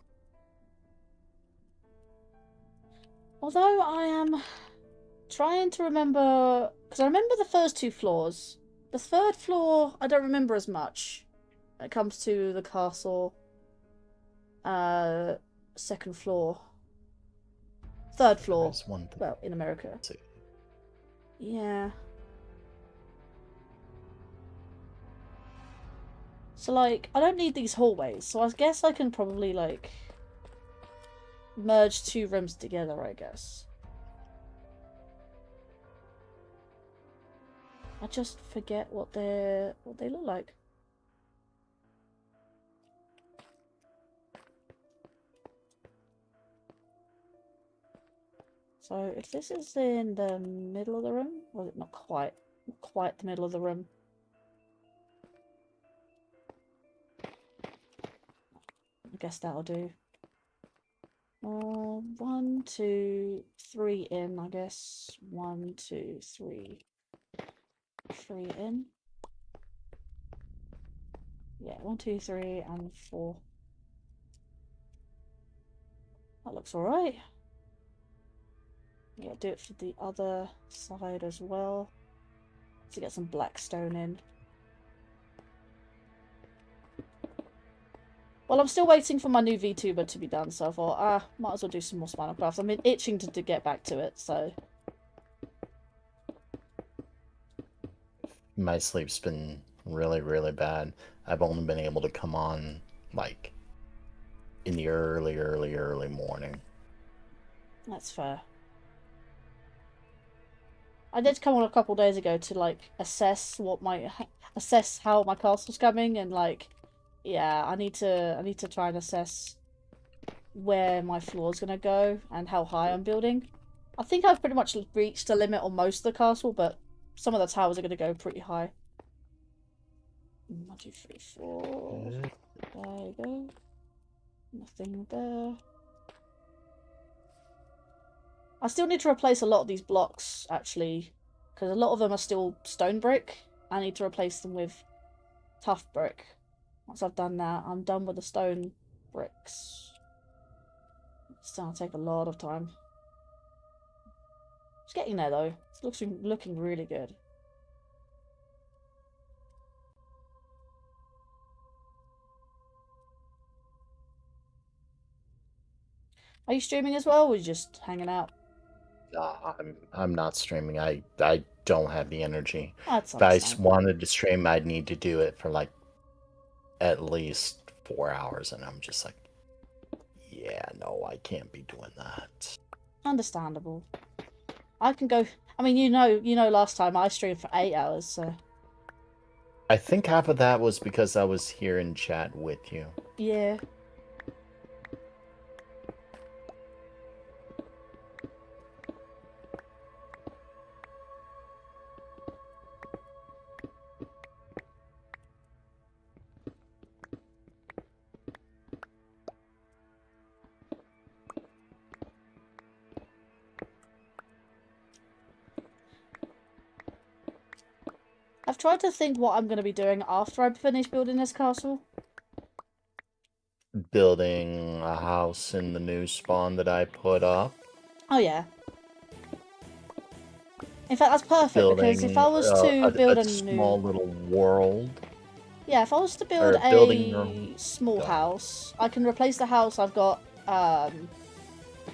Although I am trying to remember, because I remember the first two floors. The third floor, I don't remember as much. When it comes to the castle. Second floor. Third floor. There's one thing. Well, in America. Yeah. So, like, I don't need these hallways, so I guess I can probably, like, merge two rooms together, I guess. I just forget what they look like. So if this is in the middle of the room, or is it not quite the middle of the room? I guess that'll do. 1, 2, 3 in, I guess. 1, 2, 3. 3 in. Yeah, 1, 2, 3, and 4. That looks alright. Yeah, do it for the other side as well. To get some black stone in. Well, I'm still waiting for my new VTuber to be done, so I thought, might as well do some more Spinalcraft. I've been itching to get back to it, so... My sleep's been really bad. I've only been able to come on, like, in the early morning. That's fair. I did come on a couple days ago to, like, assess how my castle's coming, and, like, yeah, I need to try and assess where my floor's gonna go and how high I'm building. I think I've pretty much reached the limit on most of the castle, but some of the towers are gonna go pretty high. 1, 2, 3, 4. There you go. Nothing there. I still need to replace a lot of these blocks, actually, because a lot of them are still stone brick. I need to replace them with tough brick. Once I've done that, I'm done with the stone bricks. It's gonna take a lot of time. It's getting there, though. It's looking really good. Are you streaming as well, or are you just hanging out? I'm not streaming. I don't have the energy. That's if I wanted to stream, I'd need to do it for like at least 4 hours, and I'm just like, yeah, no, I can't be doing that. Understandable. I can go. I mean, you know, last time I streamed for 8 hours, so. I think half of that was because I was here in chat with you. Yeah. I've tried to think what I'm going to be doing after I finish building this castle. building a house in the new spawn that I put up. Oh yeah. In fact, that's perfect because if Building I was to build a small new, little world. yeah, if I was to build building your a small God. house, I can replace the house I've got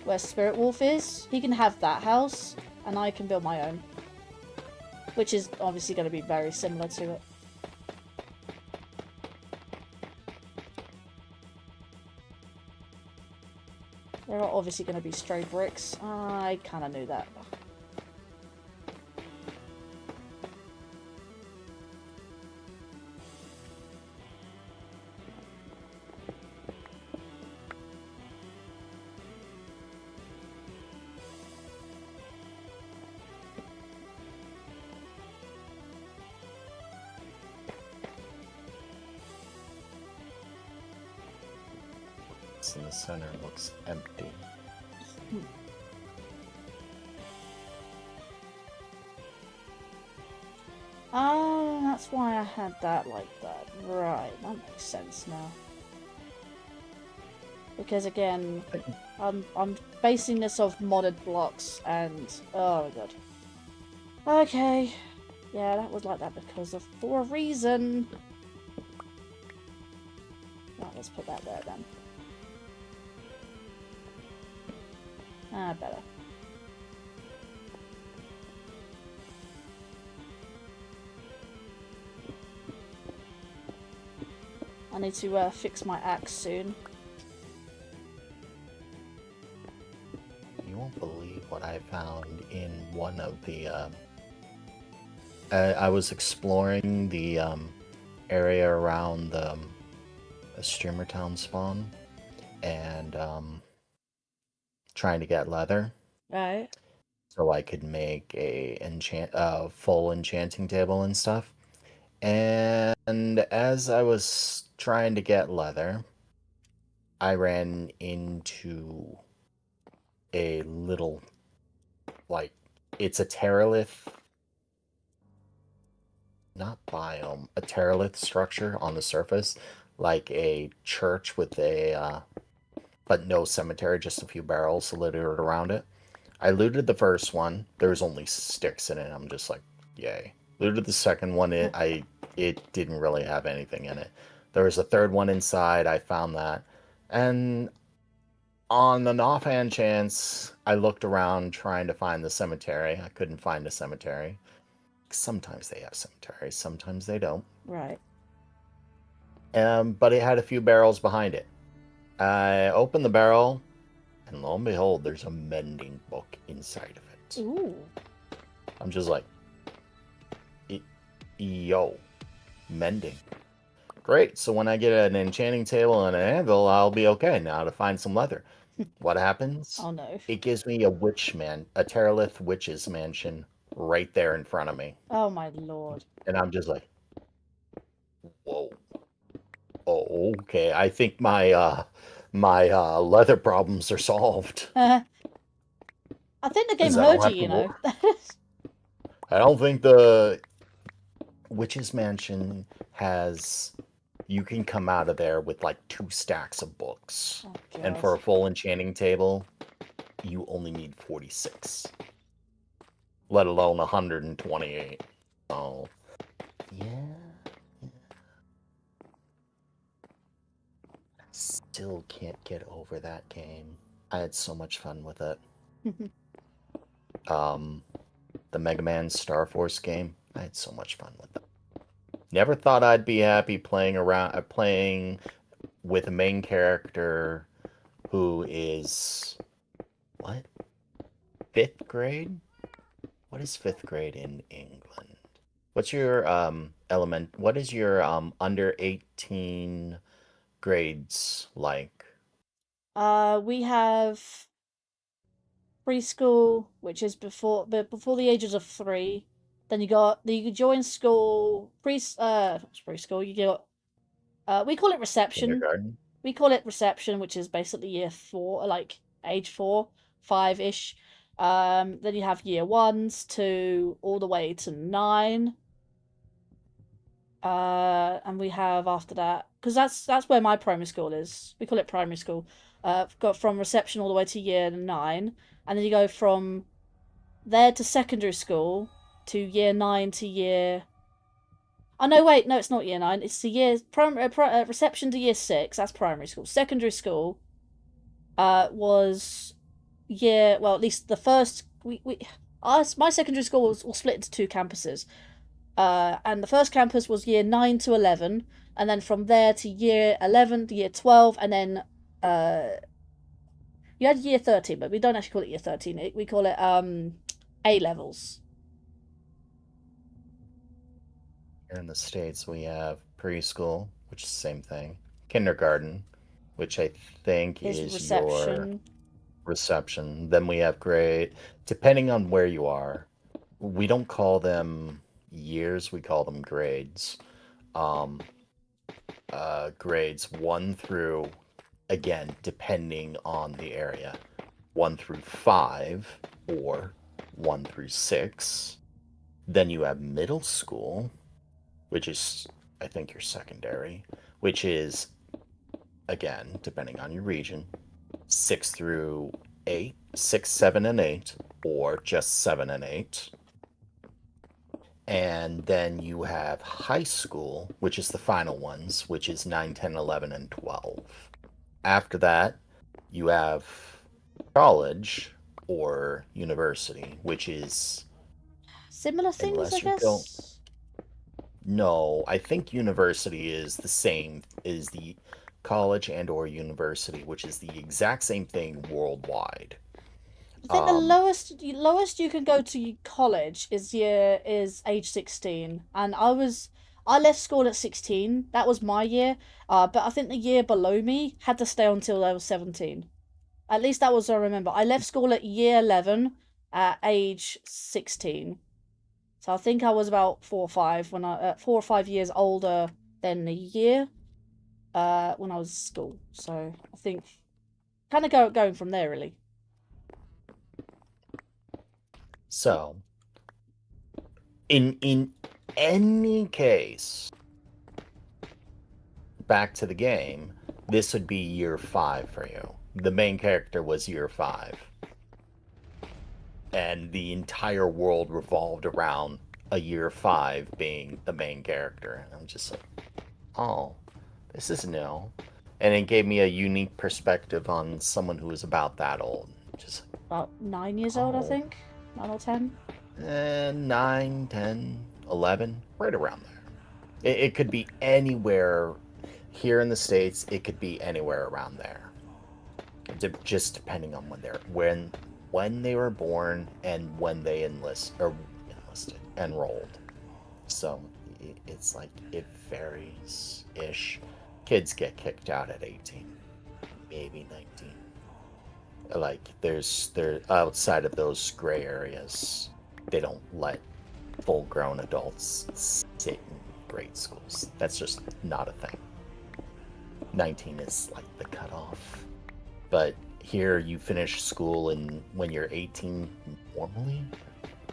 where Spirit Wolf is. He can have that house, and I can build my own, which is obviously going to be very similar to it. There are obviously going to be stray bricks. I kind of knew that. In the center looks empty. Oh, that's why I had that like that. Right, that makes sense now. Because again, I'm basing this off modded blocks and oh my god. Okay. Yeah, that was like that for a reason. Right, let's put that there then. Ah, better. I need to fix my axe soon. You won't believe what I found in one of the. I was exploring the area around the Streamer Town spawn, and trying to get leather. Right. So I could make a full enchanting table and stuff. And as I was trying to get leather, I ran into a little, like, it's a terralith, not biome, a terralith structure on the surface, like a church with a, but no cemetery, just a few barrels littered around it. I looted the first one. There was only sticks in it. I'm just like, yay. Looted the second one. It didn't really have anything in it. There was a third one inside. I found that. And on an offhand chance, I looked around trying to find the cemetery. I couldn't find a cemetery. Sometimes they have cemeteries. Sometimes they don't. Right. But it had a few barrels behind it. I opened the barrel. And lo and behold, there's a mending book inside of it. Ooh. I'm just like, yo, mending. Great. So when I get an enchanting table and an anvil, I'll be okay now to find some leather. What happens? Oh no. It gives me a Terralith witch's mansion right there in front of me. Oh my lord. And I'm just like, whoa. Oh, okay. I think my leather problems are solved. I think the game heard you, you know. I don't think the Witch's Mansion has... You can come out of there with like 2 stacks of books. Oh, and for a full enchanting table, you only need 46. Let alone 128. Oh. Yeah. Still can't get over that game. I had so much fun with it. The Mega Man Star Force game, I had so much fun with it. Never thought I'd be happy playing with a main character who is what? 5th grade? What is 5th grade in England? What's your what is your under 18 grades like? We have preschool, which is before the ages of 3. Then you join school preschool. You got we call it reception. Kindergarten. We call it reception, which is basically year 4, like age 4, 5-ish. Then you have year 1s to all the way to 9. And we have after that because that's where my primary school is. We call it primary school. Got from reception all the way to year 9, and then you go from there to secondary school to year 9 to year. Oh no, wait, no, it's not year 9. It's the year reception to year 6. That's primary school. Secondary school, was well, at least the first my secondary school was split into 2 campuses. And the first campus was year 9 to 11, and then from there to year 11 to year 12, and then you had year 13, but we don't actually call it year 13. We call it A levels. Here in the States, we have preschool, which is the same thing. Kindergarten, which I think is your Reception. reception. Then we have grade, depending on where you are. We don't call them years, we call them grades. Grades 1 through, again, depending on the area, 1 through 5 or 1 through 6. Then you have middle school, which is, I think, your secondary, which is, again, depending on your region, 6 through 8, 6, 7, and 8, or just 7 and 8. And then you have high school, which is the final ones, which is 9, 10, 11, and 12. After that, you have college or university, which is Similar things, unless I you guess. go. No, I think university is the same as the college and or university, which is the exact same thing worldwide. I think the lowest you can go to college is age 16, and I left school at 16. That was my year. But I think the year below me had to stay until I was 17. At least that was what I remember. I left school at year 11 at age 16. So I think I was about 4 or 5 years older than the year when I was at school. So I think kind of going from there really. So, in any case, back to the game, this would be year 5 for you. The main character was year 5. And the entire world revolved around a year 5 being the main character. And I'm just like, oh, this is new. And it gave me a unique perspective on someone who was about that old. Just About 9 years old, I oh. think. 9 or 10. 9, 10, 11, right around there. It could be anywhere here in the States. It could be anywhere around there, just depending on when they were born and when they enlisted, enrolled. So it's like it varies ish. Kids get kicked out at 18, maybe 19. Like they're outside of those gray areas, they don't let full-grown adults sit in grade schools. That's just not a thing. 19 is like the cutoff. But here you finish school and when you're 18 normally,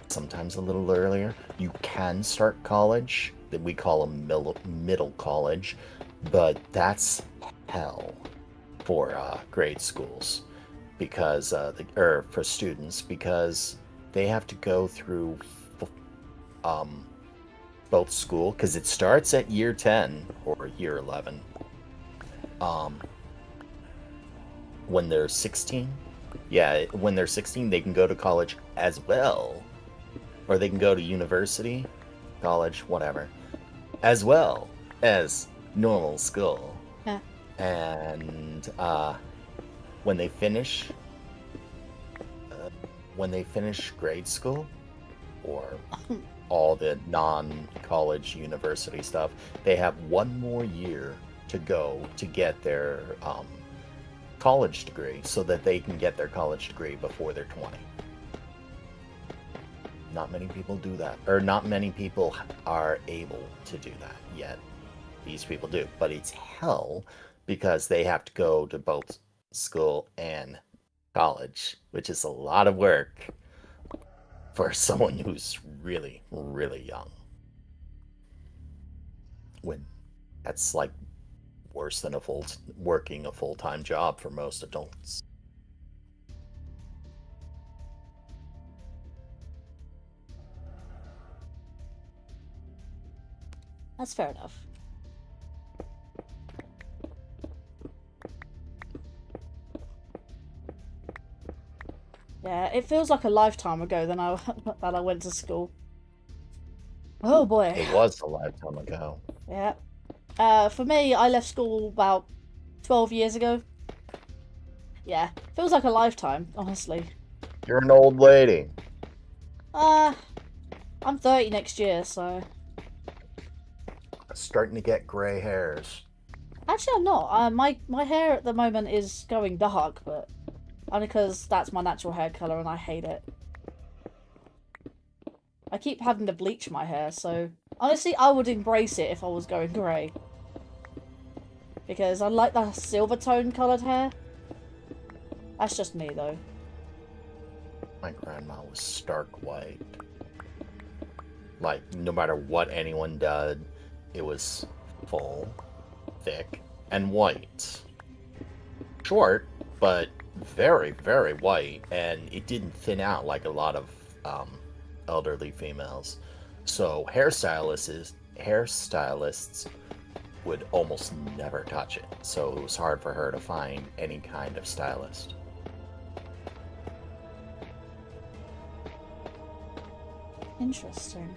sometimes a little earlier, you can start college. That we call them middle college, but that's hell for grade schools. Because for students, because they have to go through both school, because it starts at year 10 or year 11 when they're 16. Yeah, when they're 16 they can go to college as well, or they can go to university, college, whatever, as well as normal school. Yeah. And when they finish grade school, or all the non-college university stuff, they have 1 more year to go to get their college degree, so that they can get their college degree before they're 20. Not many people do that, or not many people are able to do that yet. These people do, but it's hell because they have to go to both school and college, which is a lot of work for someone who's really, really young. When that's like worse than working a full-time job for most adults. That's fair enough. Yeah, it feels like a lifetime ago that I went to school. Oh boy. It was a lifetime ago. Yeah. For me, I left school about 12 years ago. Yeah, feels like a lifetime, honestly. You're an old lady. I'm 30 next year, so... Starting to get gray hairs. Actually, I'm not. My hair at the moment is going dark, but only because that's my natural hair colour and I hate it. I keep having to bleach my hair, so... Honestly, I would embrace it if I was going grey. Because I like the silver tone coloured hair. That's just me, though. My grandma was stark white. Like, no matter what anyone did, it was full, thick, and white. Short, but very, very white, and it didn't thin out like a lot of elderly females. So hairstylists would almost never touch it. So it was hard for her to find any kind of stylist. Interesting.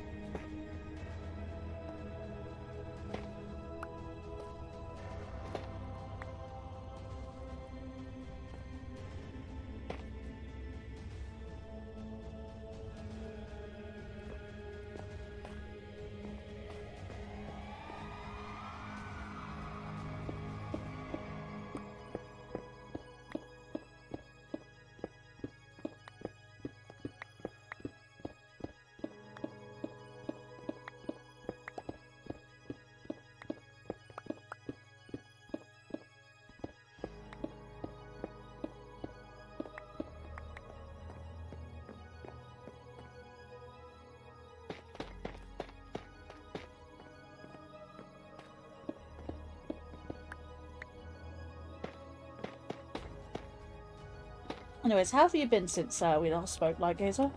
Anyways, how have you been since we last spoke, like Gazer?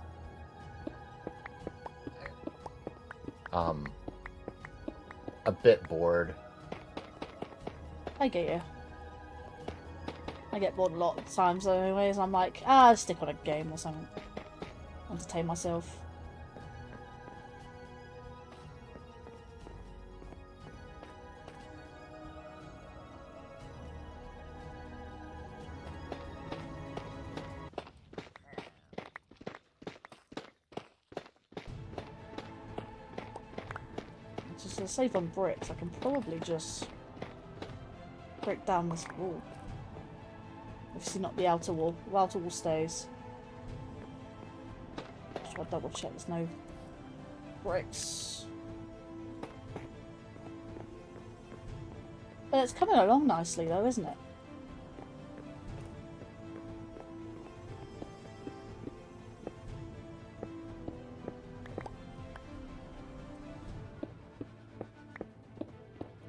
A bit bored. I get you. I get bored a lot of times, though, anyways. I'm like, I'll stick on a game or something. Entertain myself. Just to save on bricks, I can probably just break down this wall. Obviously not the outer wall. The outer wall stays. Just try to double check there's no bricks. But it's coming along nicely though, isn't it?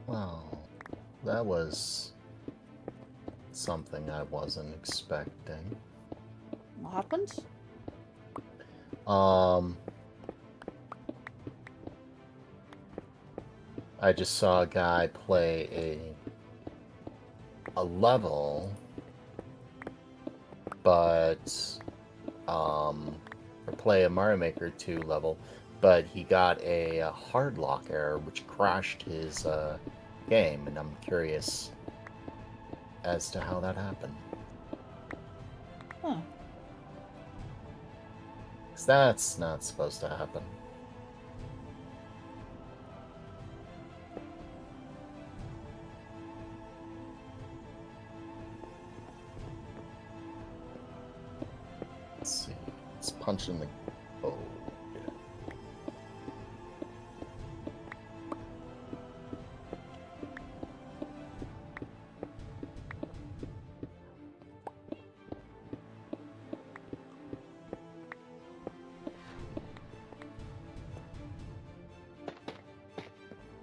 Well, that was something I wasn't expecting. What happened? I just saw a guy play a level, but or play a Mario Maker 2 level, but he got a hard lock error which crashed his game, and I'm curious as to how that happened. Huh. 'Cause that's not supposed to happen. Let's see. Let's punch in the code.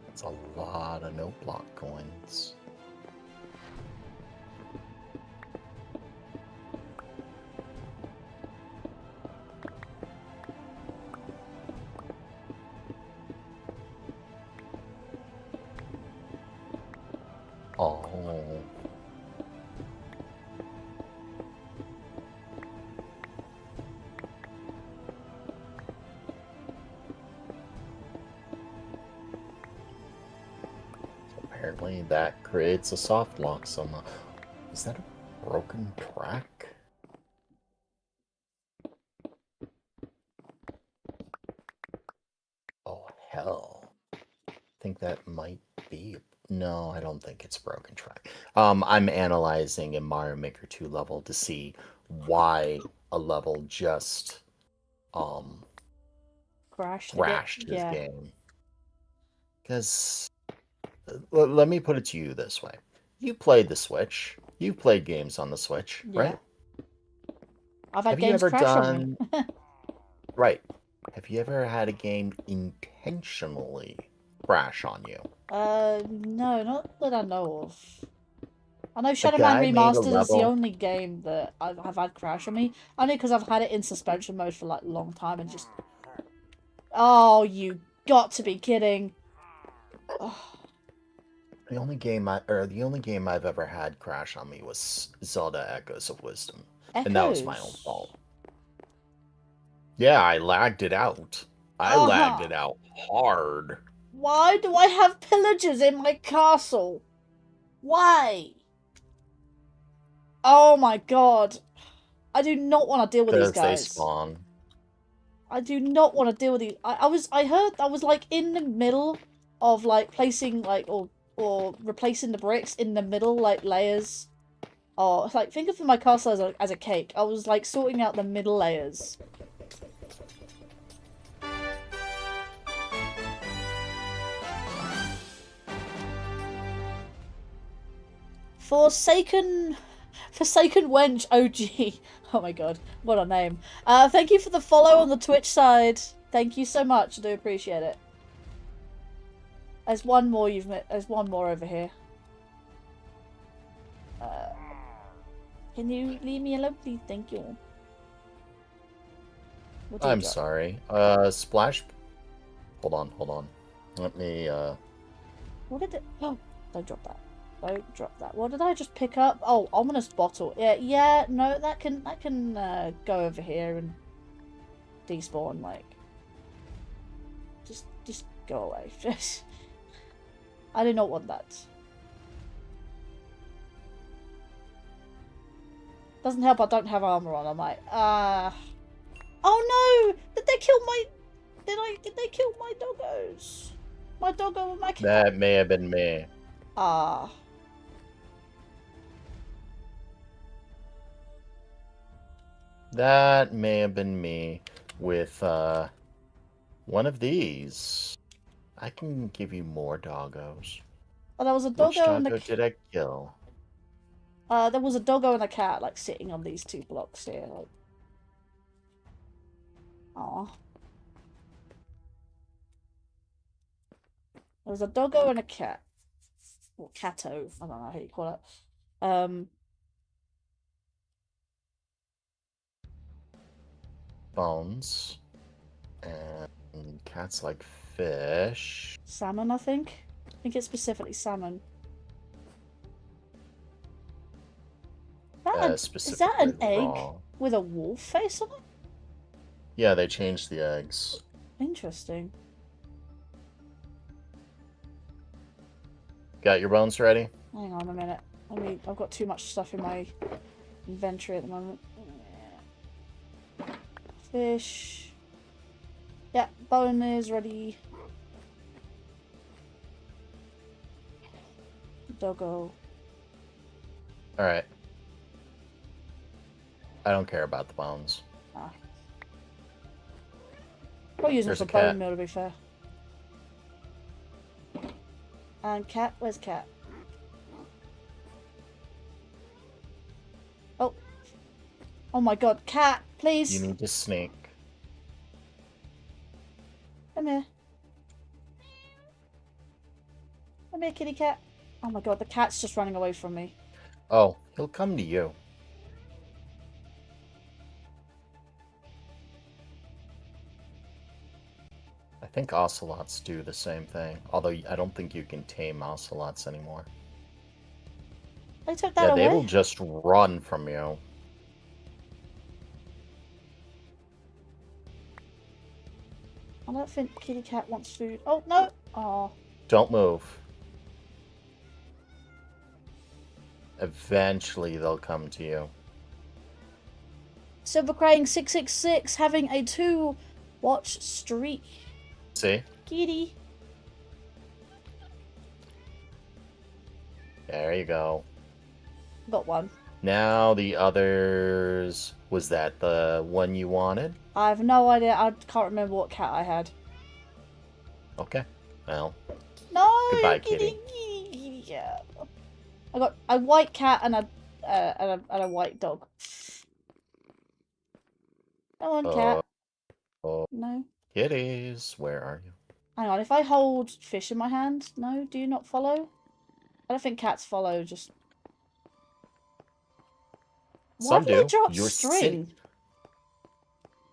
That's a lot of note block coins. Oh. Apparently that creates a soft lock somehow. Is that a broken track? Oh, hell. I think that might be... No, I don't think it's a broken track. I'm analyzing in Mario Maker 2 level to see why a level just Crashed again. crashed his Yeah. game. Because let me put it to you this way. You played the Switch. You played games on the Switch, Yeah. right? I've had Have you games ever crash on me. Right. Have you ever had a game intentionally crash on you? No, not that I know of. I know A Shadow Man guy made a Remastered is the level. only game that I've had crash on me. Only because I've had it in suspension mode for like a long time and just... Oh, you got to be kidding. Oh, The only game I've ever had crash on me was Zelda Echoes of Wisdom, and that was my own Echoes. fault. Yeah, I lagged it out. I lagged Uh-huh. it out hard. Why do I have pillagers in my castle? Why? Oh my god. I do not want to deal with these Because they guys. spawn. I do not want to deal with these. I heard I was like in the middle of like placing like or replacing the bricks in the middle like layers. Or like think of my castle as a cake. I was like sorting out the middle layers. Forsaken Wench OG. Oh my god, what a name. Thank you for the follow on the Twitch side. Thank you so much. I do appreciate it. There's one more there's one more over here. Can you leave me alone, please? Thank you. I'm sorry. Splash. Hold on. Let me. What did it? Oh, don't drop that. Don't drop that. What did I just pick up? Oh, ominous bottle. Yeah. No, that can go over here and despawn. Like, just go away. I do not want that. Doesn't help. I don't have armor on. I'm like, oh no! Did they kill my? Did they kill my doggos? My doggo and my cat. That may have been me. Ah. That may have been me with one of these. I can give you more doggos. Oh, there was a Which doggo and a doggo did I kill? there was a doggo and a cat like sitting on these 2 blocks here. Like, aw. There was a doggo and a cat. Or catto. I don't know how you call it. Bones. And cats like fish. Salmon, I think. I think it's specifically salmon. Is that an egg raw. with a wolf face on it? Yeah, they changed the eggs. Interesting. Got your bones ready? Hang on a minute. I've got too much stuff in my inventory at the moment. Fish. Yeah, bone is ready. Doggo. Alright. I don't care about the bones. Ah. I'll use them There's for a cat. bone meal to be fair. And cat? Where's cat? Oh. Oh my god, cat, please. You need to sneak. Come here. Come here, kitty cat. Oh my god, the cat's just running away from me. Oh, he'll come to you. I think ocelots do the same thing. Although I don't think you can tame ocelots anymore. They took that Yeah, away. they will just run from you. I don't think kitty cat wants food. Oh, no! Oh. Don't move. Eventually, they'll come to you. Silver Crane 666 having a 2-watch streak. See? Kitty. There you go. Got one. Now the others... Was that the one you wanted? I have no idea. I can't remember what cat I had. Okay. Well, No! goodbye, kitty. Kitty cat. I got a white cat and a white dog. Come on, cat. Oh, No. kitties, where are you? Hang on, if I hold fish in my hand, no, do you not follow? I don't think cats follow, just... Some Why do they do. drop You're string?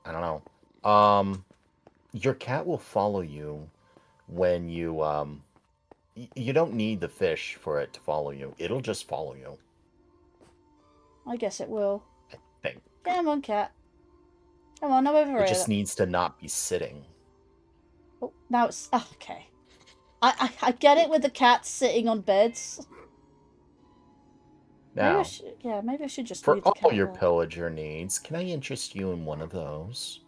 I don't know. Your cat will follow you when you, you don't need the fish for it to follow you. It'll just follow you. I guess it will. I think. Come on, cat. Come on, I'm over here. It just needs to not be sitting. Oh, now it's... Oh, okay. I get it with the cats sitting on beds. Now, Maybe I should just for leave the all cat your there. pillager needs, can I interest you in one of those?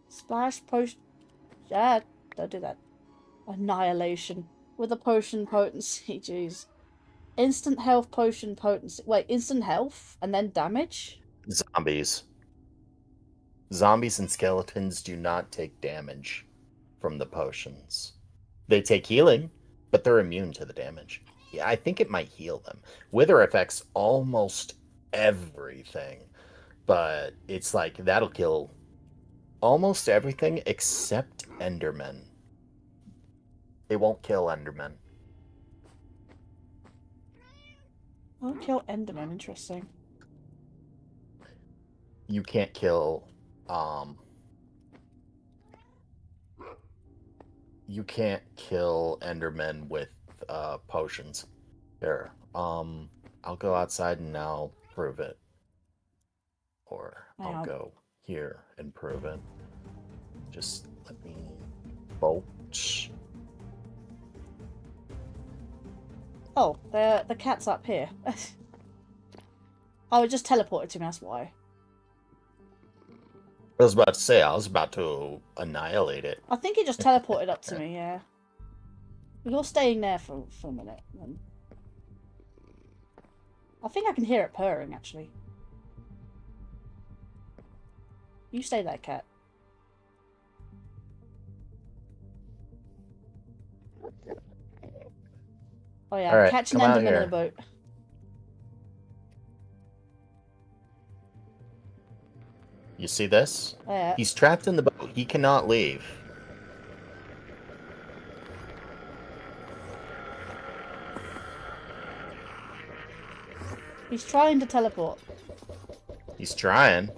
Splash potion... Yeah, don't do that. Annihilation. With a potion potency, jeez. Instant health potion potency. Wait, instant health and then damage? Zombies. Zombies and skeletons do not take damage from the potions. They take healing, but they're immune to the damage. Yeah, I think it might heal them. Wither affects almost everything, but it's like that'll kill almost everything except Endermen. It won't kill Endermen. Won't kill Enderman, interesting. You can't kill, you can't kill Endermen with, potions. Here, I'll go outside and I'll prove it. Or Hang I'll on. go here and prove it. Just let me bolt. Oh, the cat's up here. Oh, it just teleported to me, that's why. I was about to say, I was about to annihilate it. I think it just teleported up to me, yeah. You're staying there for a minute. Then. I think I can hear it purring, actually. You stay there, cat. Oh yeah, Alright, catch an come out Enderman in here. a boat. You see this? Yeah. He's trapped in the boat. He cannot leave. He's trying to teleport. He's trying.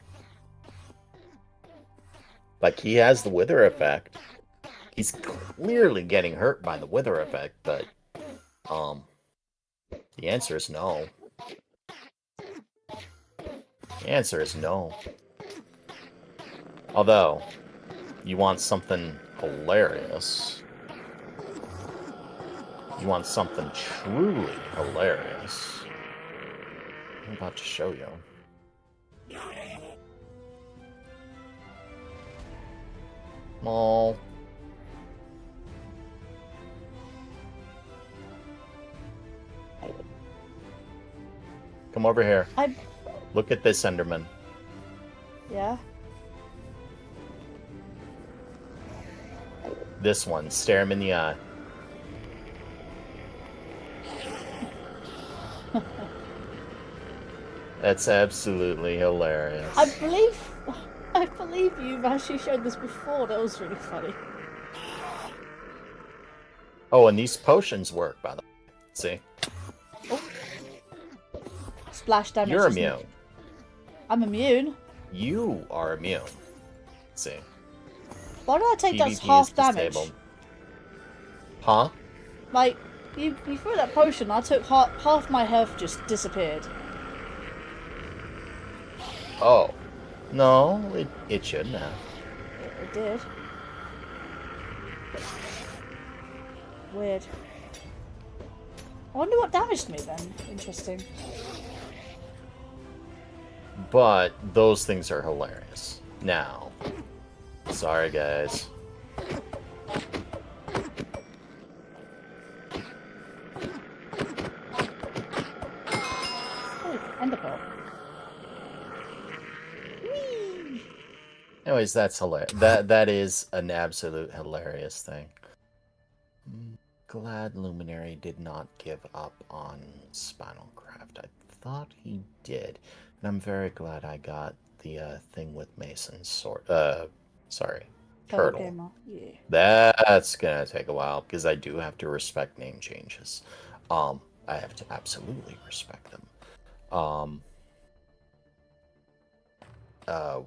Like, he has the wither effect. He's clearly getting hurt by the wither effect, but, the answer is no. The answer is no. Although, you want something hilarious. You want something truly hilarious. I'm about to show you. Mall. Come over here. Look at this Enderman. Yeah. This one. Stare him in the eye. That's absolutely hilarious. I believe you've actually showed this before. That was really funny. Oh, and these potions work, by the way. See? Oh. Splash damage. You're immune. I'm immune. You are immune. See? Why did I take that PvP half is damage? disabled. Huh? Like, You threw that potion, I took half my health just disappeared. Oh. No, it shouldn't have. It did. Weird. I wonder what damaged me then. Interesting. But those things are hilarious. Now, sorry guys. Oh, ender pearl. Whee! Anyways, that's hilarious. That is an absolute hilarious thing. Glad Luminary did not give up on Spinalcraft. I thought he did. And I'm very glad I got the thing with Mason's sword. Sorry. Turtle. Gamer. Yeah. That's gonna take a while because I do have to respect name changes. I have to absolutely respect them.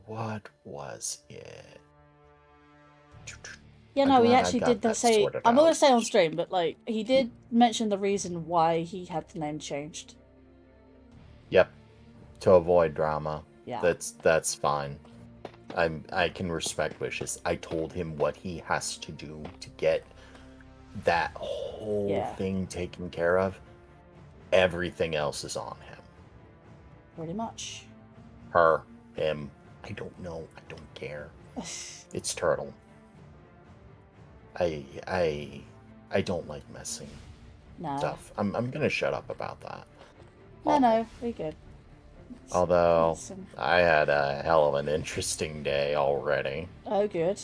What was it? Yeah, no, he actually did say. I'm not gonna say on stream, but like he did mention the reason why he had the name changed. Yep, to avoid drama. Yeah, that's fine. I can respect wishes. I told him what he has to do to get that whole thing taken care of. Everything else is on him. Pretty much. Her, him. I don't know. I don't care. It's Turtle. I don't like messing stuff. I'm gonna shut up about that. No, we're good. Although I had a hell of an interesting day already. Oh, good.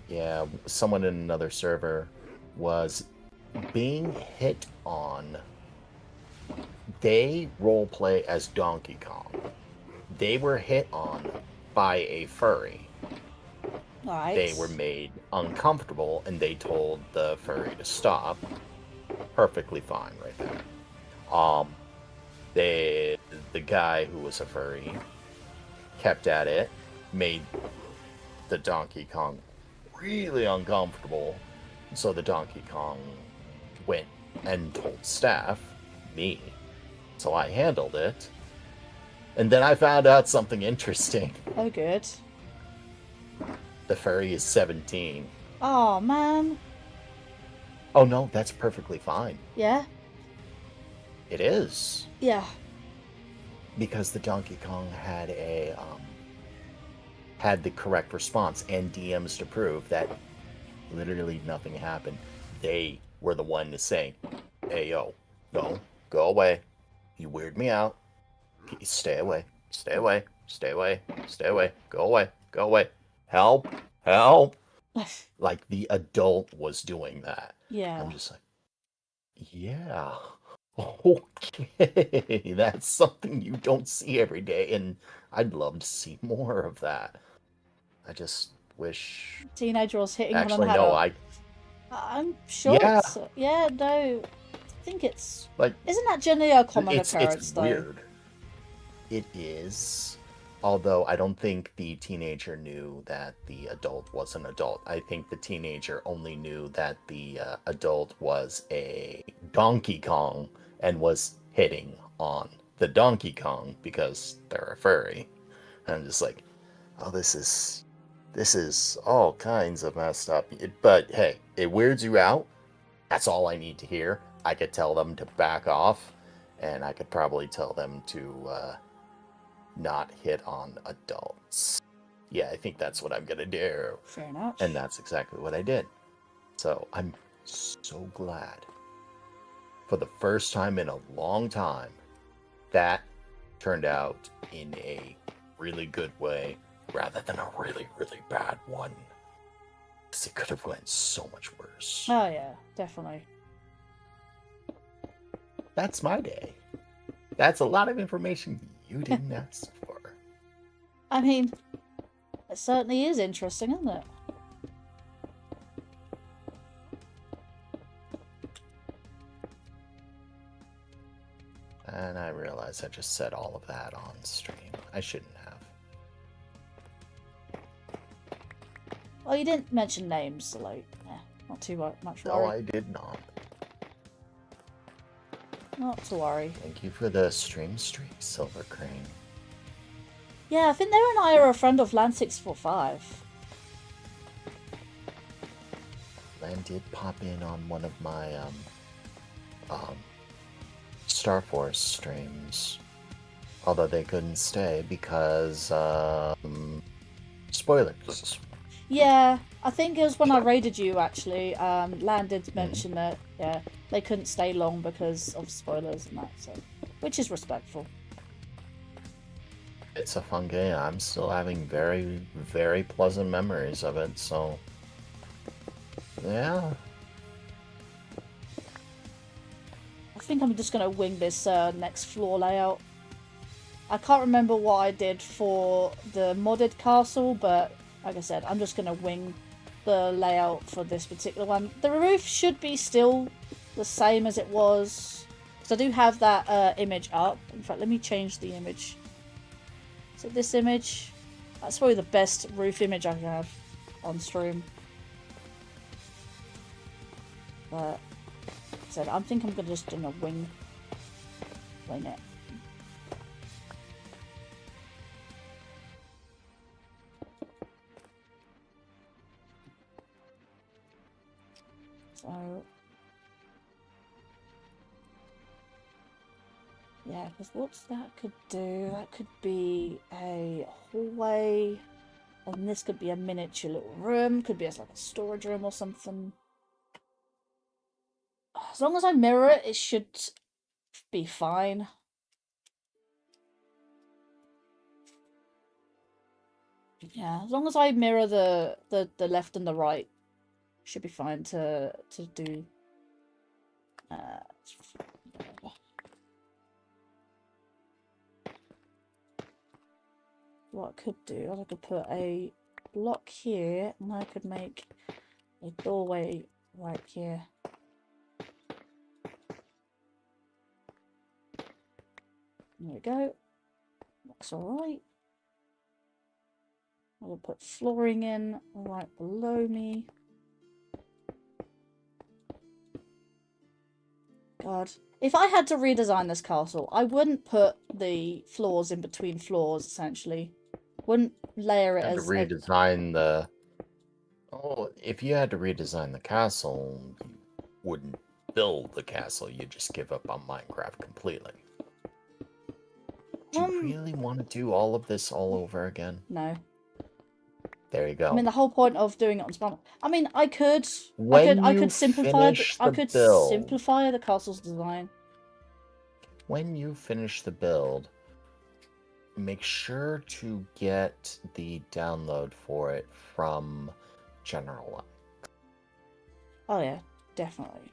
Yeah, someone in another server was being hit on. They roleplay as Donkey Kong. They were hit on by a furry. Right. They were made uncomfortable, and they told the furry to stop. Perfectly fine right there. The guy who was a furry kept at it, made the Donkey Kong really uncomfortable. So the Donkey Kong went and told staff, me. So I handled it. And then I found out something interesting. Oh, good. The furry is 17. Oh, man. Oh, no, that's perfectly fine. Yeah? It is. Yeah. Because the Donkey Kong had had the correct response and DMs to prove that literally nothing happened. They were the one to say, hey, yo, no, go away. You weird me out. Stay away. Stay away. Stay away. Stay away. Go away. Go away. Help. Help. Like the adult was doing that. Yeah. I'm just like, yeah. Okay. That's something you don't see every day, and I'd love to see more of that. I just wish... Teenager was hitting Actually, on no, I'm sure it's... Yeah, no. I think it's... Like, isn't that generally a common occurrence, it's though? Weird. It is. Although I don't think the teenager knew that the adult was an adult. I think the teenager only knew that the adult was a Donkey Kong and was hitting on the Donkey Kong because they're a furry. And I'm just like, oh, this is all kinds of messed up. But hey, it weirds you out. That's all I need to hear. I could tell them to back off, and I could probably tell them to not hit on adults. Yeah, I think that's what I'm gonna do. Fair enough. And that's exactly what I did. So I'm so glad. For the first time in a long time, that turned out in a really good way rather than a really, really bad one. Because it could have went so much worse. Oh yeah, definitely. That's my day. That's a lot of information you didn't ask for. I mean, it certainly is interesting, isn't it? And I realize I just said all of that on stream. I shouldn't have. Well, you didn't mention names, so like, not too much No, worry. I did not. Not to worry. Thank you for the stream streak, Silver Crane. Yeah, I think they and I are a friend of Land645. Lan did pop in on one of my Star Force streams, although they couldn't stay because spoilers. Yeah, I think it was when I raided you actually. Land did mention that yeah they couldn't stay long because of spoilers and that, so which is respectful. It's a fun game. I'm still having very, very pleasant memories of it, so yeah. I think I'm just gonna wing this next floor layout. I can't remember what I did for the modded castle, but like I said, I'm just gonna wing the layout for this particular one. The roof should be still the same as it was, because I do have that image up. In fact, let me change the image. So this image, that's probably the best roof image I can have on stream. But like I said, I think I'm just gonna wing it. So yeah, because what's that could do? That could be a hallway, and this could be a miniature little room. Could be as like a storage room or something. As long as I mirror it, it should be fine. Yeah, as long as I mirror the left and the right, should be fine to do. What I could do is I could put a block here, and I could make a doorway right here. There we go. Looks alright. I'll put flooring in right below me. God. If I had to redesign this castle, I wouldn't put the floors in between floors, essentially. Wouldn't layer it as... To redesign the... Oh, if you had to redesign the castle, you wouldn't build the castle. You'd just give up on Minecraft completely. Do you really want to do all of this all over again? No. There you go. I mean, the whole point of doing it on Spinal... I mean, I could simplify the castle's design. When you finish the build, make sure to get the download for it from General. Oh yeah, definitely.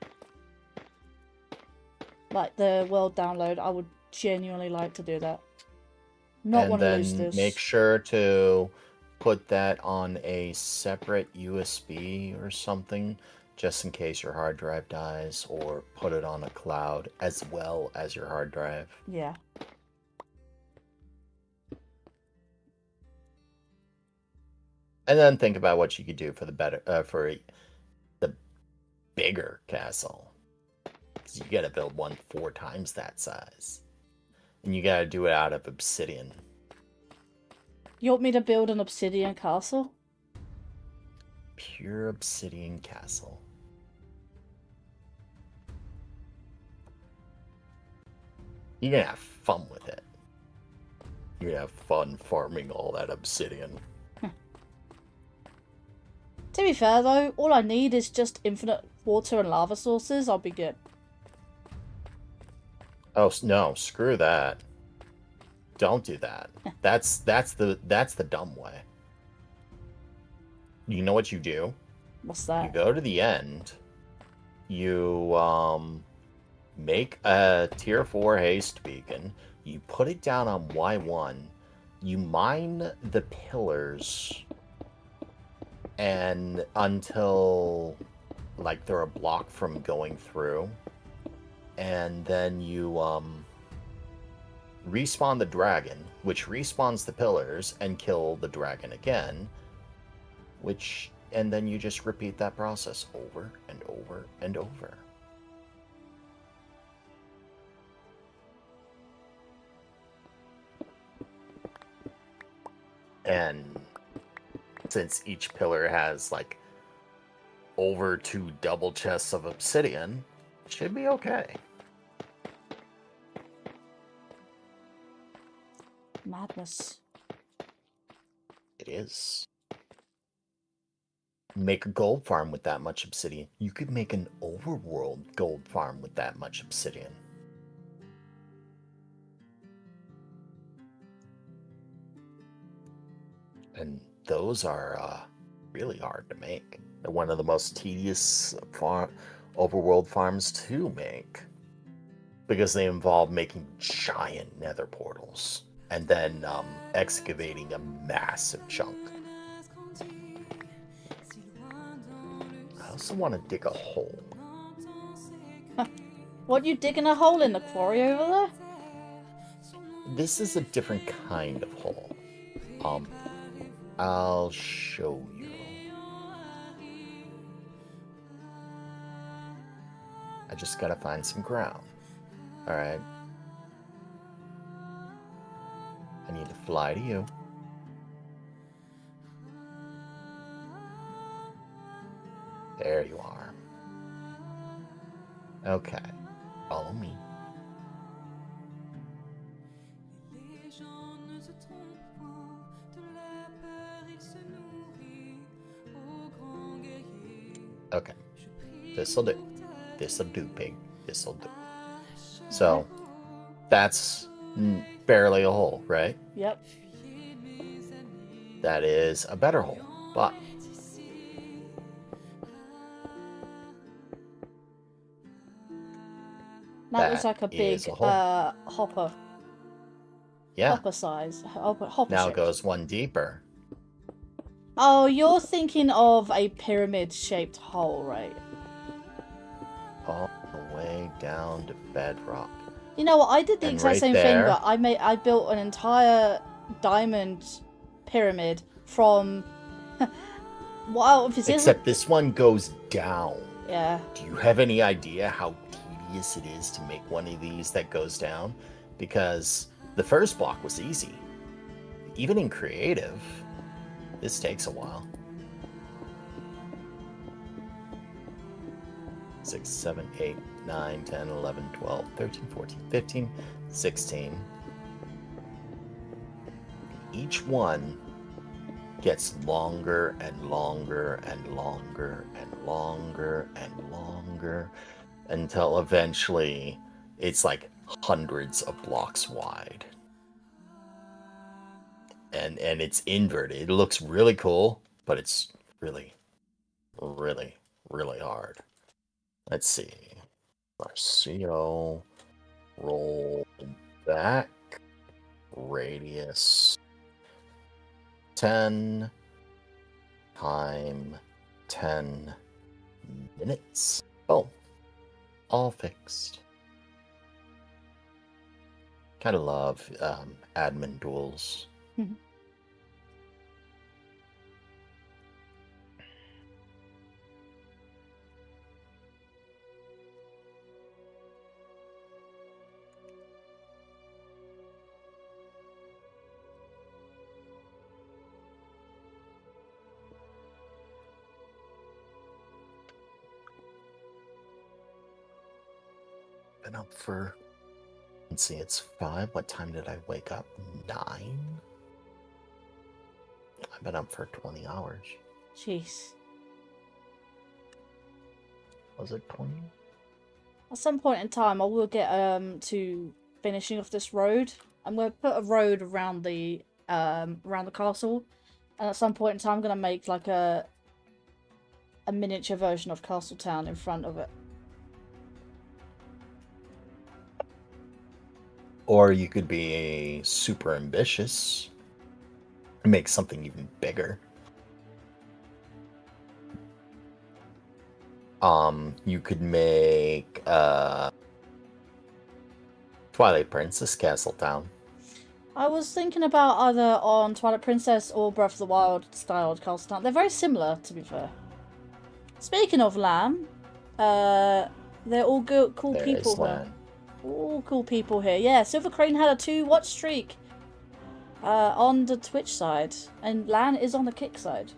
Like the world download, I would genuinely like to do that. Not want to lose this. Make sure to put that on a separate USB or something, just in case your hard drive dies, or put it on a cloud as well as your hard drive. Yeah. And then think about what you could do for the bigger castle. Because you gotta build one 4 times that size. And you gotta do it out of obsidian. You want me to build an obsidian castle? Pure obsidian castle. You're gonna have fun with it. You're gonna have fun farming all that obsidian. To be fair though, all I need is just infinite water and lava sources. I'll be good. Oh no, screw that. Don't do that. That's the dumb way. You know what you do? What's that? You go to the end. You make a tier 4 haste beacon. You put it down on Y1. You mine the pillars and until like they're a block from going through. And then you respawn the dragon, which respawns the pillars, and kill the dragon again, and then you just repeat that process over and over and over. And since each pillar has like over 2 double chests of obsidian, should be okay. Madness. It is. Make a gold farm with that much obsidian. You could make an overworld gold farm with that much obsidian. And those are really hard to make. They're one of the most tedious overworld farms to make. Because they involve making giant nether portals. And then excavating a massive chunk. I also want to dig a hole. What, you digging a hole in the quarry over there? This is a different kind of hole. I'll show you. I just gotta find some ground. Alright. I need to fly to you. There you are. Okay. Follow me. Okay. This'll do. This'll do, pig. This'll do. So, that's barely a hole, right? Yep. That is a better hole, but That was like a big hopper. Yeah. Hopper size. Hopper Now shape. it goes one deeper. Oh, you're thinking of a pyramid-shaped hole, right? All the way down to bedrock. You know what? I did the And exact right same there- thing, but I built an entire diamond pyramid from. Wow, if it's Except this one goes down. yeah. Do you have any idea how tedious it is to make one of these that goes down? Because the first block was easy. Even in creative, this takes a while. 6, 7, 8, 9, 10, 11, 12, 13, 14, 15, 16. Each one gets longer and longer and longer and longer and longer until eventually it's like hundreds of blocks wide. And it's inverted. It looks really cool, but it's really, really, really hard. Let's see. Marcio, roll back, radius 10 time 10 minutes. Oh, all fixed. Kind of love admin duels. Been up for, let's see, it's 5. What time did I wake up? 9? I've been up for 20 hours. Jeez. Was it 20? At some point in time, I will get to finishing off this road. I'm going to put a road around the castle, and at some point in time, I'm going to make like a miniature version of Castle Town in front of it. Or you could be super ambitious and make something even bigger. You could make Twilight Princess Castle Town. I was thinking about either on Twilight Princess or Breath of the Wild styled Castle Town. They're very similar, to be fair. Speaking of Lamb, they're all good, cool There people is here. Lamb. All cool people here. Yeah, Silver Crane had a 2 watch streak. On the Twitch side, and Lan is on the Kick side.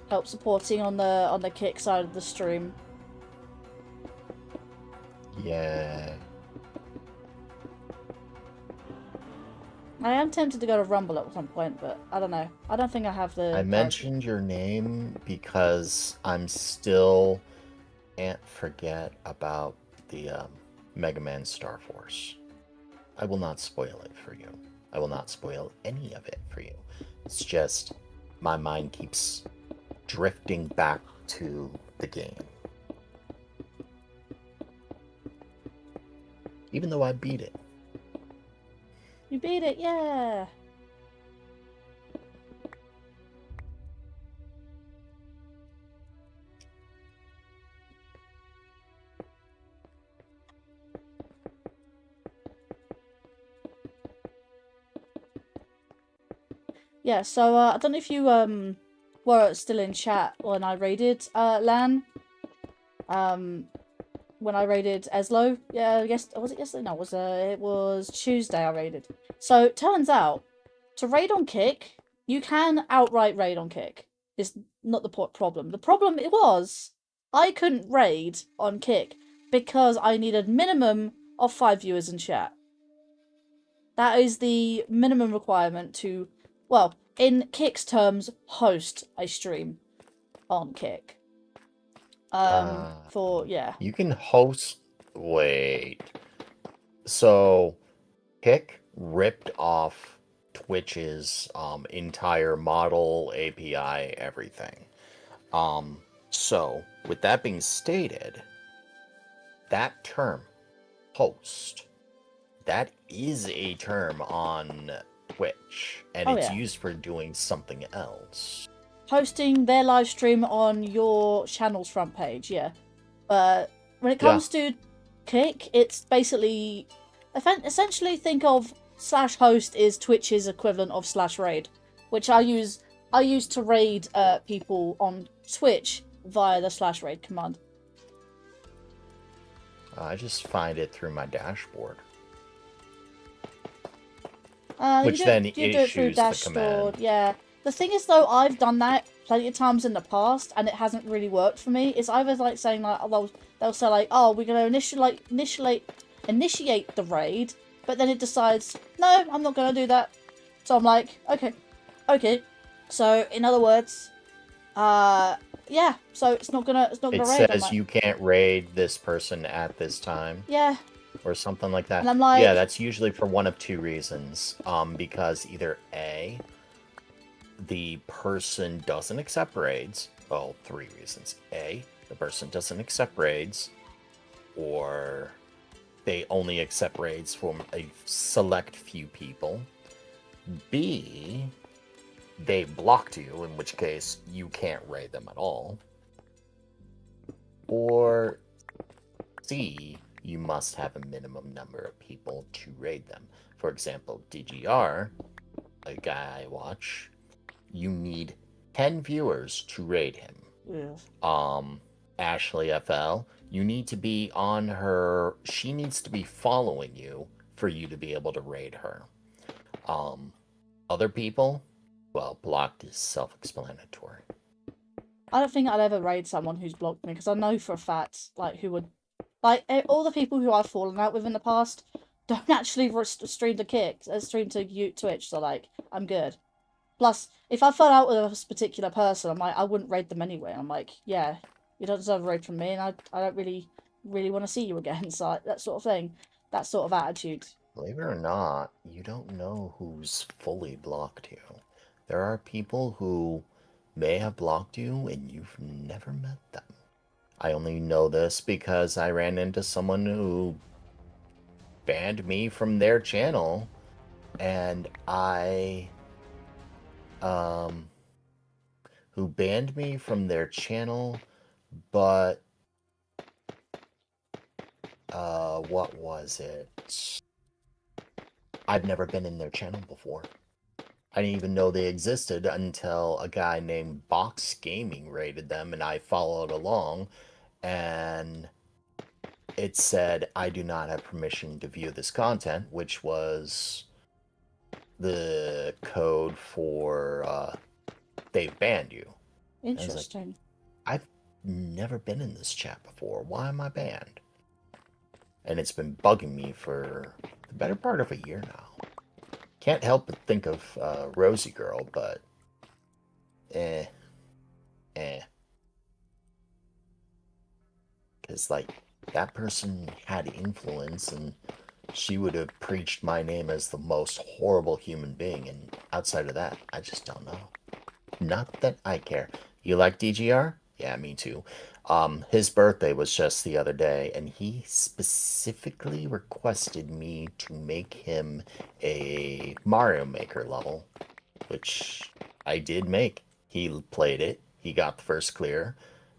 Help supporting on the Kick side of the stream. Yeah. I am tempted to go to Rumble at some point, but I don't know. I don't think I have the... I mentioned your name because I'm still can't forget about the Mega Man Star Force. I will not spoil it for you. I will not spoil any of it for you. It's just my mind keeps drifting back to the game. Even though I beat it. You beat it, yeah! Yeah, so I don't know if you were still in chat when I raided Lan. When I raided Eslo. Yeah, yes, was it yesterday? No, it was Tuesday I raided. So turns out, to raid on Kick, you can outright raid on Kick. It's not the problem. The problem it was, I couldn't raid on Kick because I needed minimum of 5 viewers in chat. That is the minimum requirement to, well, in Kick's terms, host a stream on Kick. Yeah. You can host... Wait. So, Kick ripped off Twitch's entire model, API, everything. So, with that being stated, that term, host, that is a term on Twitch, and it's used for doing something else. Hosting their live stream on your channel's front page, yeah. But when it comes to Kick, it's basically... Essentially think of /host is Twitch's equivalent of /raid, which I use to raid people on Twitch via the /raid command. I just find it through my dashboard. Which then issues the command. Yeah. The thing is, though, I've done that plenty of times in the past, and it hasn't really worked for me. It's either like saying like, they'll say like, oh, we're gonna initiate the raid, but then it decides, no, I'm not gonna do that. So I'm like, okay. So in other words, yeah. So it's not gonna raid. It says you can't raid this person at this time. Yeah. Or something like that. And I'm like, yeah, that's usually for one of two reasons. Because either A, the person doesn't accept raids. Well, three reasons. A, the person doesn't accept raids, or they only accept raids from a select few people. B, they blocked you, in which case you can't raid them at all. Or C, you must have a minimum number of people to raid them. For example, DGR, a guy I watch, you need 10 viewers to raid him. Yeah. Ashley FL, you need to be on her... She needs to be following you for you to be able to raid her. Other people, well, blocked is self-explanatory. I don't think I'd ever raid someone who's blocked me, because I know for a fact, like, who would... Like, all the people who I've fallen out with in the past don't actually stream to Twitch, so, like, I'm good. Plus, if I fell out with a particular person, I'm like, I wouldn't raid them anyway. I'm like, yeah, you don't deserve a raid from me, and I don't really want to see you again, so that sort of thing. That sort of attitude. Believe it or not, you don't know who's fully blocked you. There are people who may have blocked you, and you've never met them. I only know this because I ran into someone who banned me from their channel, and who banned me from their channel, but what was it? I've never been in their channel before. I didn't even know they existed until a guy named Box Gaming raided them, and I followed along, and it said, I do not have permission to view this content, which was the code for they've banned you. Interesting. I've never been in this chat before. Why am I banned? And it's been bugging me for the better part of a year now. Can't help but think of Rosie Girl, but eh. Because, like, that person had influence, and she would have preached my name as the most horrible human being, and outside of that, I just don't know. Not that I care. You like DGR? Yeah, me too. His birthday was just the other day, and he specifically requested me to make him a Mario Maker level, which I did make. He played it. He got the first clear,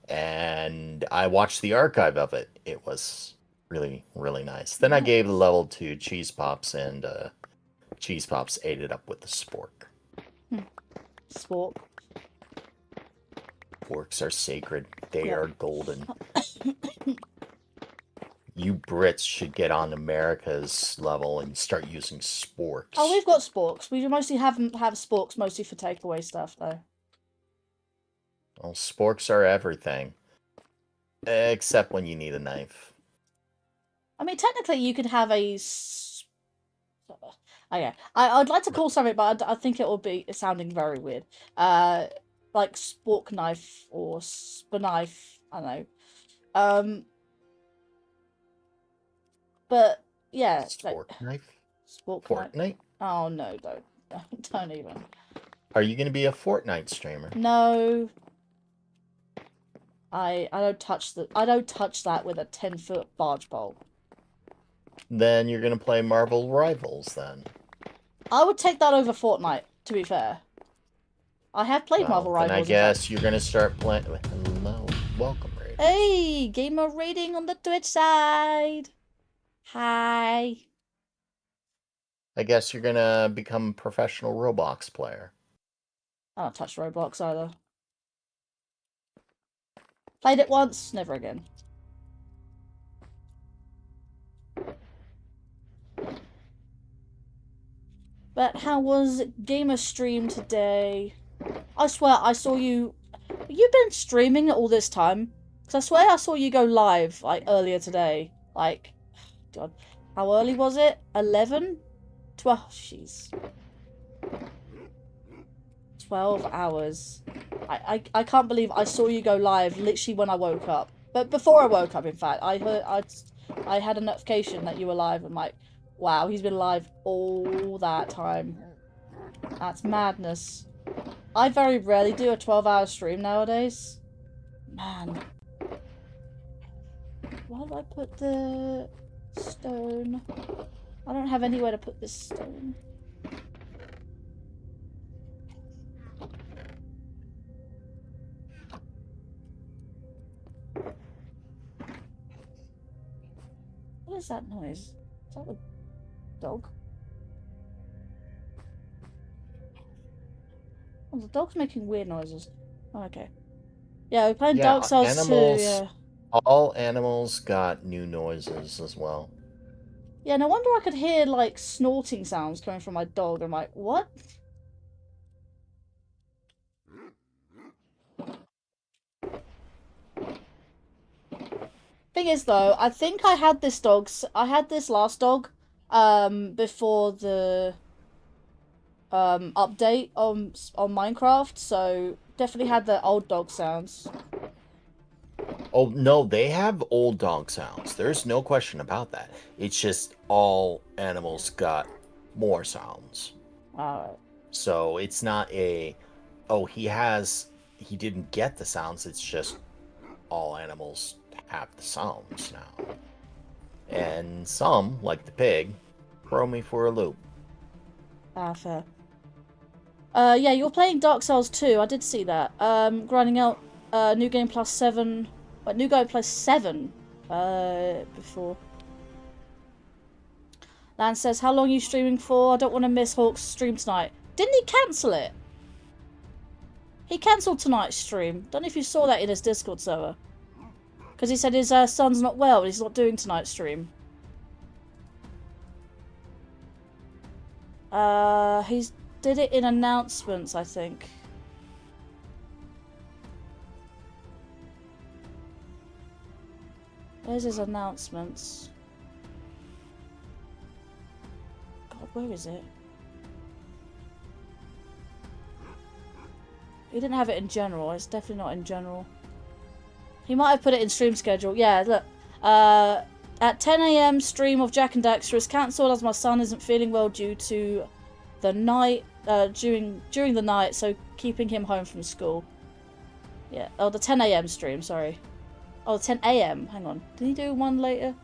and I watched the archive of it. It was really, really nice. Then I gave the level to Cheese Pops, and Cheese Pops ate it up with the spork. Spork. Sporks are sacred. They are golden. You Brits should get on America's level and start using sporks. Oh, we've got sporks. We mostly have sporks mostly for takeaway stuff, though. Well, sporks are everything. Except when you need a knife. I mean, technically, you could have a... Okay, I'd like to call something, but I think it will be sounding very weird. Like spork knife or knife. I don't know. But yeah, Spork knife. Spork Fortnite. knife. Oh no! Don't even. Are you going to be a Fortnite streamer? No. I don't touch that with a 10-foot barge pole. Then you're going to play Marvel Rivals then. I would take that over Fortnite, to be fair. I have played Marvel Rivals. Then I guess you're going to start playing... Hello. Welcome, Raiders. Hey! Gamer rating on the Twitch side! Hi! I guess you're going to become a professional Roblox player. I don't touch Roblox either. Played it once, never again. But how was Gamer Stream today? I swear I saw you... You've been streaming all this time? Because I swear I saw you go live, like, earlier today. Like, God. How early was it? 11? 12? Jeez. 12 hours. I can't believe I saw you go live literally when I woke up. But before I woke up, in fact. I had a notification that you were live. I'm like, wow, he's been live all that time. That's madness. I very rarely do a 12-hour stream nowadays. Man. Why did I put the stone? I don't have anywhere to put this stone. What is that noise? Is that the dog? Oh, the dog's making weird noises. Oh, okay. Yeah, we're playing Dark Souls 2, yeah. All animals got new noises as well. Yeah, no wonder I could hear, like, snorting sounds coming from my dog. I'm like, what? Thing is, though, I think I had this last dog, before the, update on Minecraft, so definitely had the old dog sounds. Oh, no, they have old dog sounds. There's no question about that. It's just all animals got more sounds. Alright. So it's not a, oh, he didn't get the sounds. It's just all animals have the sounds now. And some, like the pig, throw me for a loop. Ah, fair. Yeah, you're playing Dark Souls 2. I did see that. Grinding out New Game Plus 7. But New Game Plus 7 before. Lance says, how long are you streaming for? I don't want to miss Hawk's stream tonight. Didn't he cancel it? He cancelled tonight's stream. Don't know if you saw that in his Discord server. Because he said his son's not well and he's not doing tonight's stream. He's did it in announcements, I think. There's his announcements. God, where is it? He didn't have it in general. It's definitely not in general. He might have put it in stream schedule. Yeah, look. At 10 AM, stream of Jak and Daxter is cancelled as my son isn't feeling well due to the night, during the night, so keeping him home from school. Yeah. Oh, the 10 AM stream, sorry. Oh, 10 AM. Hang on. Did he do one later?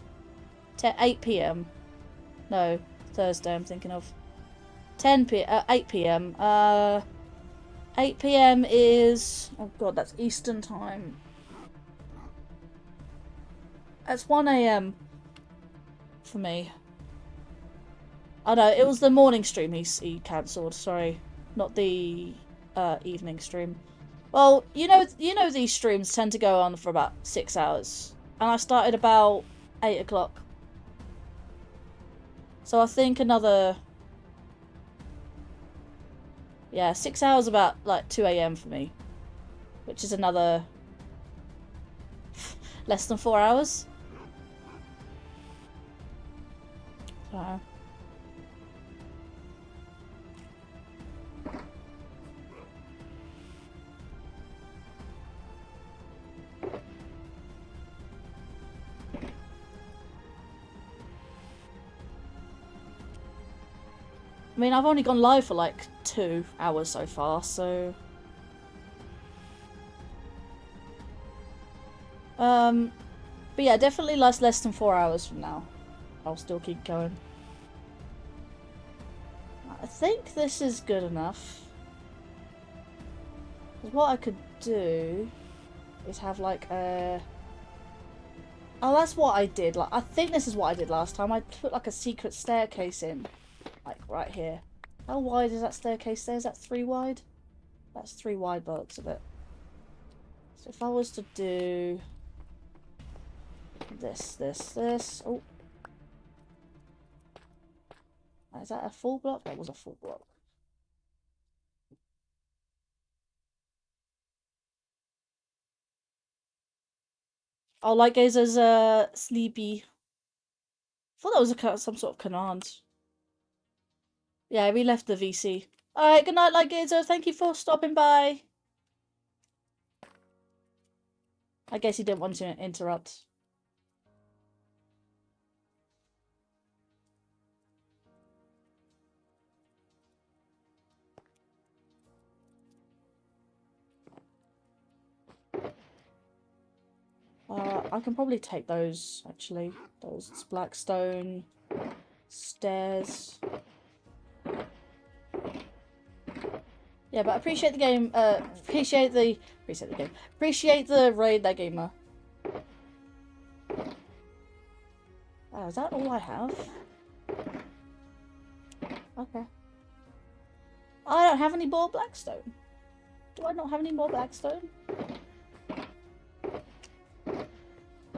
8 PM. No, Thursday I'm thinking of. 8 PM. 8 PM is... Oh god, that's Eastern time. That's 1 AM for me. Oh no, it was the morning stream he cancelled, sorry. Not the evening stream. Well, you know these streams tend to go on for about 6 hours. And I started about 8 o'clock. So I think another... Yeah, 6 hours about like 2 AM for me. Which is another... less than 4 hours. So... I mean, I've only gone live for like 2 hours so far, so... But yeah, definitely less than 4 hours from now. I'll still keep going. I think this is good enough. 'Cause what I could do is have like a... Oh, that's what I did. Like, I think this is what I did last time. I put like a secret staircase in. Like right here. How wide is that staircase there? Is that 3 wide? That's 3 wide by the looks of it. So if I was to do this. Oh. Is that a full block? That was a full block. Oh, Light Gazer's sleepy. I thought that was some sort of command. Yeah, we left the VC. Alright, good night, Light Gazer. Thank you for stopping by. I guess he didn't want to interrupt. I can probably take those, actually. Those Blackstone stairs. Yeah, but I appreciate the game. Appreciate the raid, that gamer. Oh, is that all I have? Okay. I don't have any more Blackstone. Do I not have any more Blackstone?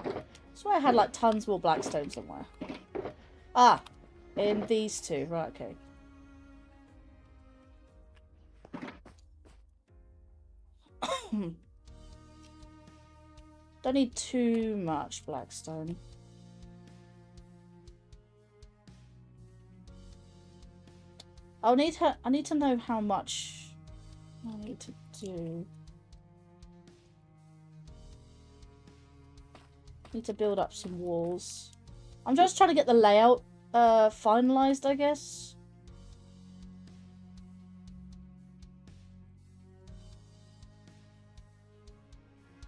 I swear I had like tons more Blackstone somewhere. Ah, in these two. Right, okay. Don't need too much Blackstone. I need to know how much I need to do. Need to build up some walls. I'm just trying to get the layout finalized, I guess.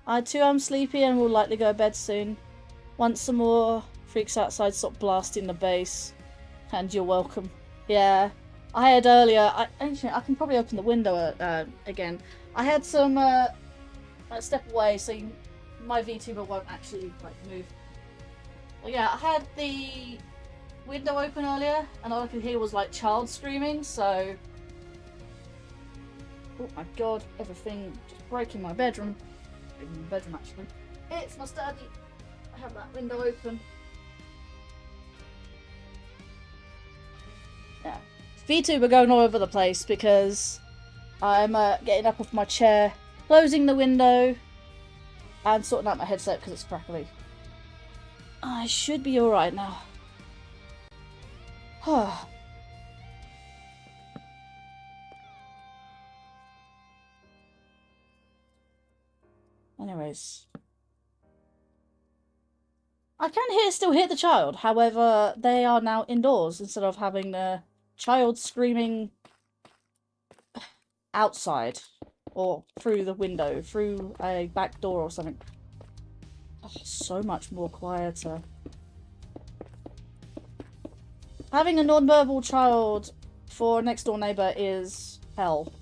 I too am sleepy and will likely go to bed soon. Once some more freaks outside stop blasting the bass. And you're welcome. Yeah. I had earlier, actually I can probably open the window again. I had some step away so my VTuber won't actually like move. Well, yeah, I had the window open earlier and all I could hear was like child screaming, so... Oh my god, everything just breaking my bedroom. In my bedroom actually. It's my study. I have that window open. Yeah, VTuber going all over the place because I'm getting up off my chair, closing the window, and sorting out my headset because it's crackly. I should be alright now. Anyways. I can still hear the child, however, they are now indoors instead of having the child screaming outside or through the window, through a back door or something. Oh, so much more quieter. Having a non-verbal child for a next door neighbour is hell.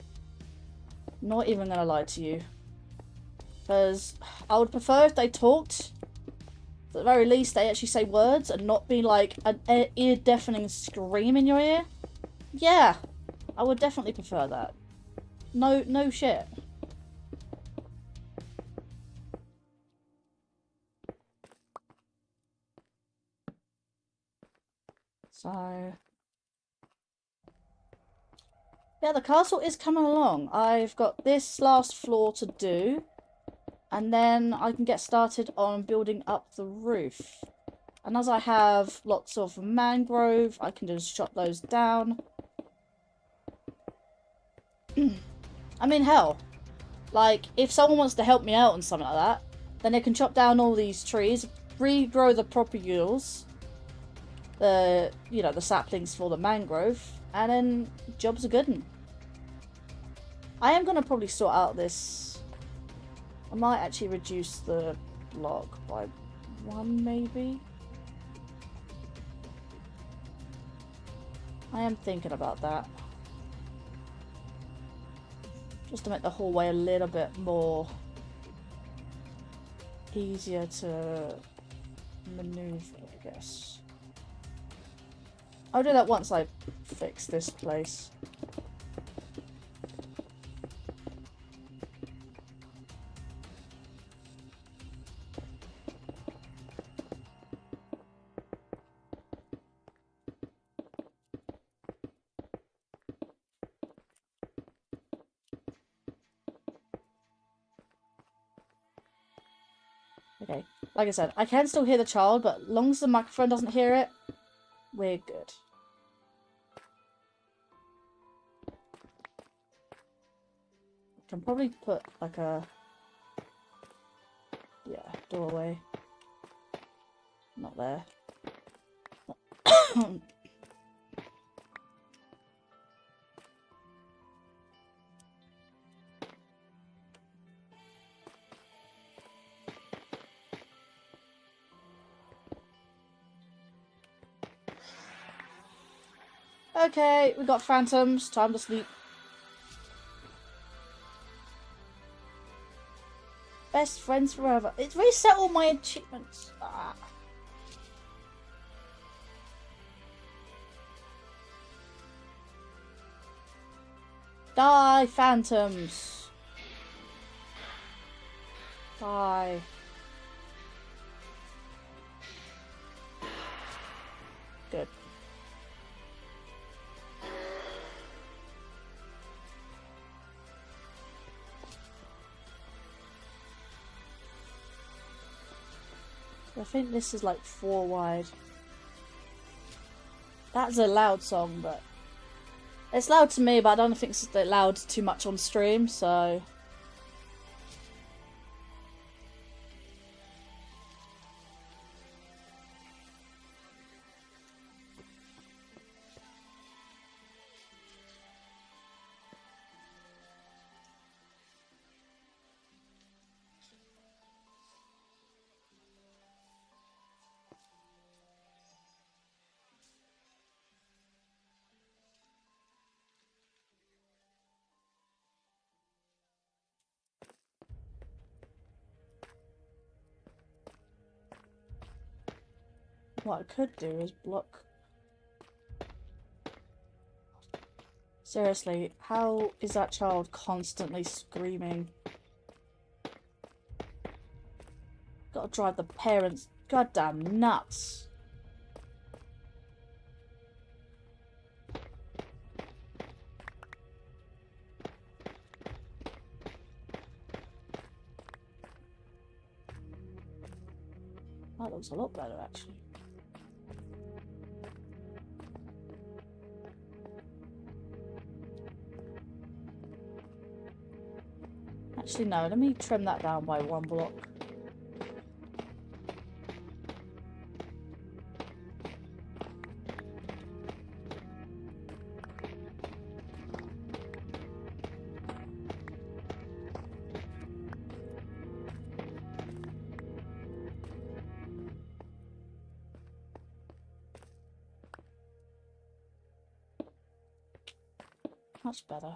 Not even gonna lie to you. Because I would prefer if they talked. At the very least, they actually say words and not be like an ear-deafening scream in your ear. Yeah, I would definitely prefer that. No shit. So... yeah, the castle is coming along. I've got this last floor to do. And then I can get started on building up the roof. And as I have lots of mangrove, I can just chop those down. I mean, hell. Like, if someone wants to help me out on something like that, then they can chop down all these trees, regrow the propagules, the saplings for the mangrove, and then jobs are good 'un. I am going to probably sort out this... I might actually reduce the block by 1, maybe. I am thinking about that. Just to make the hallway a little bit more easier to maneuver, I guess. I'll do that once I fix this place. Okay, like I said, I can still hear the child, but as long as the microphone doesn't hear it, we're good. I can probably put like a... yeah, doorway. Not there. Okay, we got phantoms. Time to sleep. Best friends forever. It's reset all my achievements. Ah. Die, phantoms. Die. Good. I think this is like 4 wide. That's a loud song, but it's loud to me, but I don't think it's loud too much on stream, so... what I could do is block... Seriously, how is that child constantly screaming? Gotta drive the parents goddamn nuts. That looks a lot better, actually. Actually, no, let me trim that down by 1 block. Much better.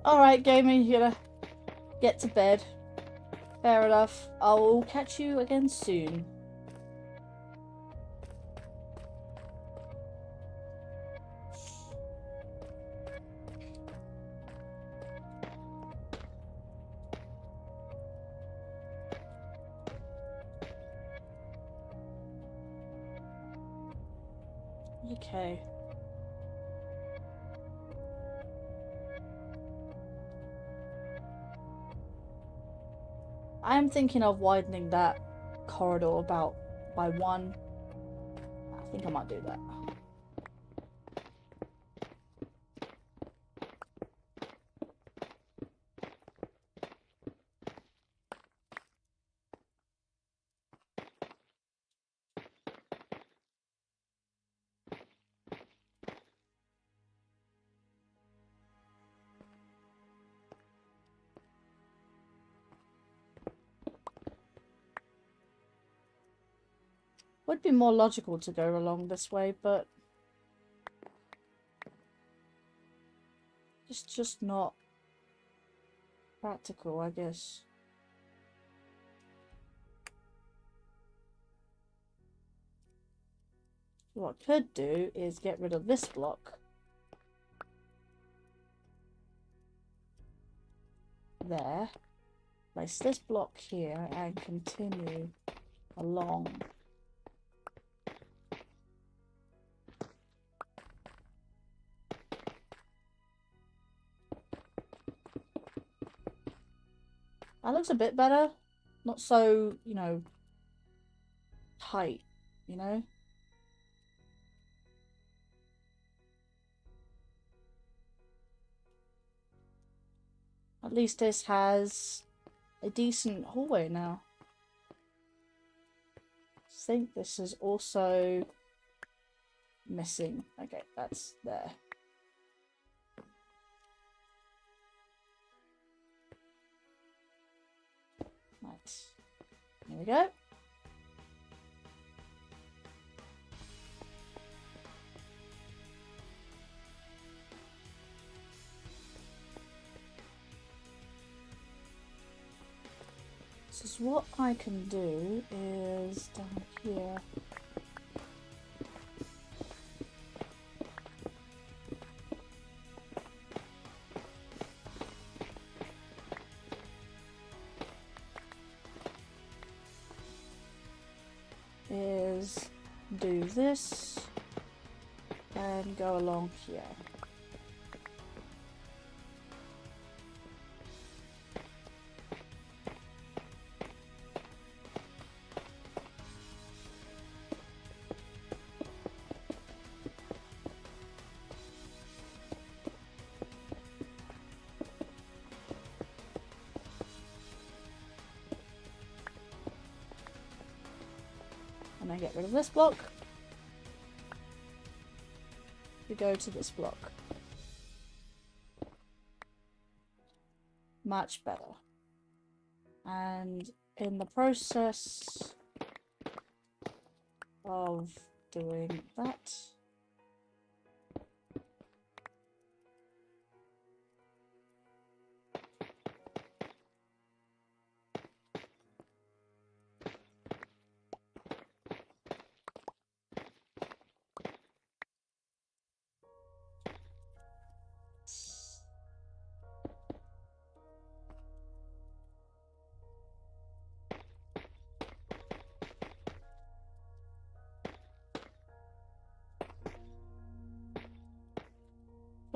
Alright, gaming, you're gonna get to bed. Fair enough. I'll catch you again soon. Okay. I'm thinking of widening that corridor about by 1. I think I might do that. Would be more logical to go along this way, but it's just not practical, I guess. What I could do is get rid of this block. There. Place this block here and continue along. That looks a bit better. Not so, you know, tight, you know? At least this has a decent hallway now. I think this is also missing. Okay, that's there. Right. Here we go. This is what I can do is down here. Is do this and go along here. And then get rid of this block. We go to this block. Much better. And in the process of doing that,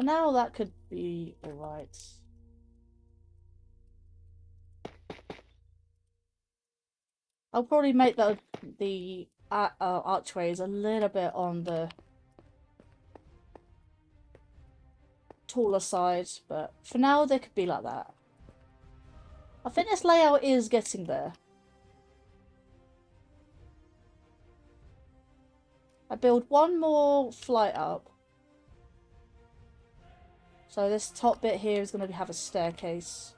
For now, that could be alright. I'll probably make the archways a little bit on the taller side, but for now they could be like that. I think this layout is getting there. I build one more flight up. So this top bit here is going to have a staircase.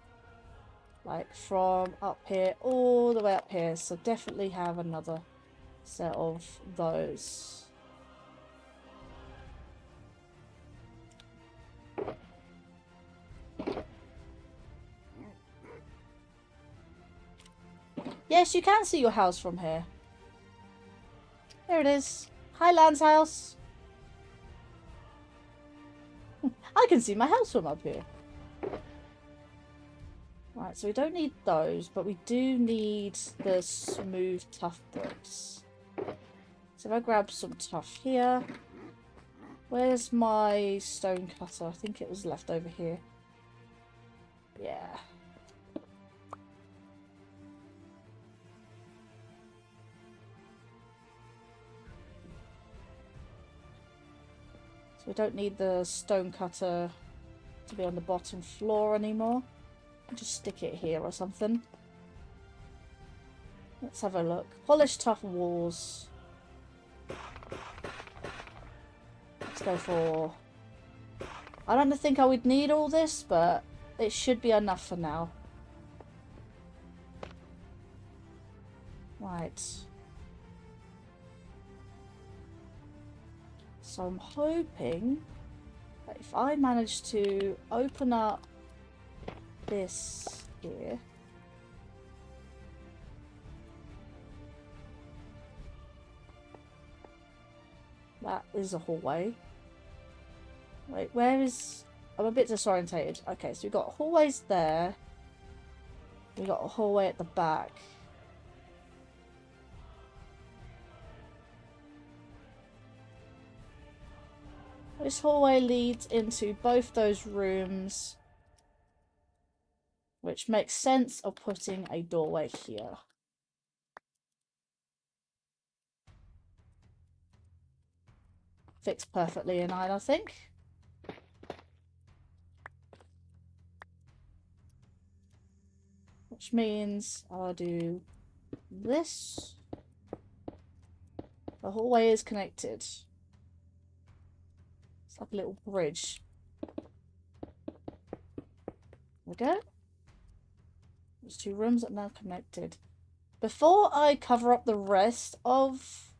Like from up here all the way up here. So definitely have another set of those. Yes, you can see your house from here. There it is. Hi, Lan's house. I can see my house from up here. Right, so we don't need those, but we do need the smooth, tough bricks. So if I grab some tough here. Where's my stone cutter? I think it was left over here. Yeah. So we don't need the stone cutter to be on the bottom floor anymore. I'll just stick it here or something. Let's have a look. Polished tough walls. Let's go for... I don't think I would need all this, but it should be enough for now. Right. So I'm hoping that if I manage to open up this here. That is a hallway. Wait, where is... I'm a bit disorientated. Okay, so we've got hallways there. We've got a hallway at the back. This hallway leads into both those rooms, which makes sense of putting a doorway here. Fits perfectly in line, I think. Which means I'll do this. The hallway is connected. It's like a little bridge. There we go. There's two rooms that are now connected. Before I cover up the rest of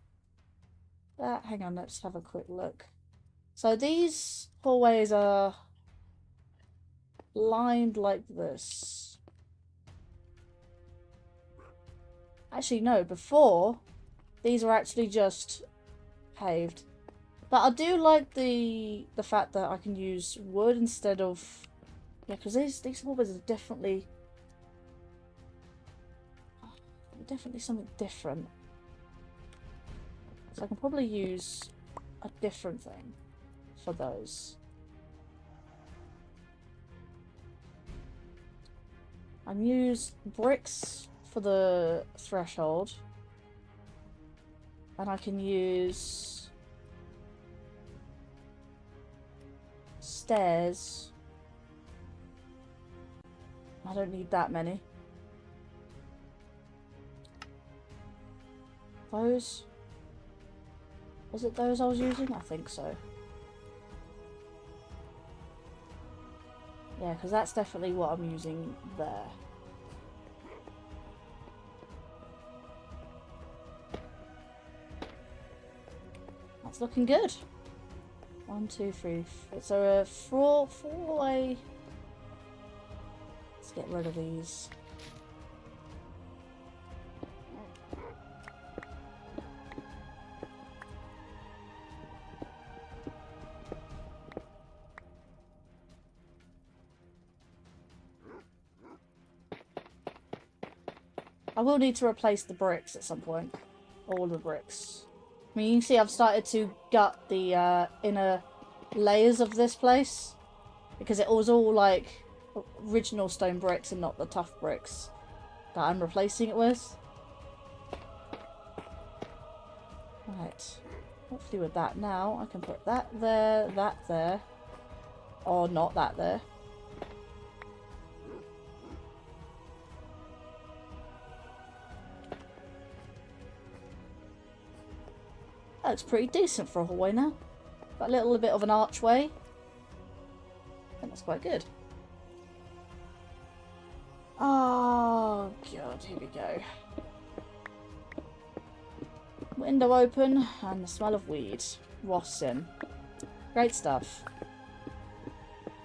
that, hang on, let's have a quick look. So these hallways are lined like this. Actually, no, before these were actually just paved. But I do like the fact that I can use wood instead of... Yeah, because these hallways are definitely something different. So I can probably use a different thing for those. I can use bricks for the threshold. And I can use stairs. I don't need that many. Those? Was it those I was using? I think so. Yeah, because that's definitely what I'm using there. That's looking good. 1, 2, 3. So a four-way. Let's get rid of these. I will need to replace the bricks at some point. All the bricks. I mean, you can see I've started to gut the inner layers of this place. Because it was all like original stone bricks and not the tough bricks that I'm replacing it with. Right. Hopefully with that now, I can put that there. Or not that there. That looks pretty decent for a hallway now. Got a little bit of an archway. I think that's quite good. Oh god, here we go. Window open and the smell of weed. Rossin. Great stuff.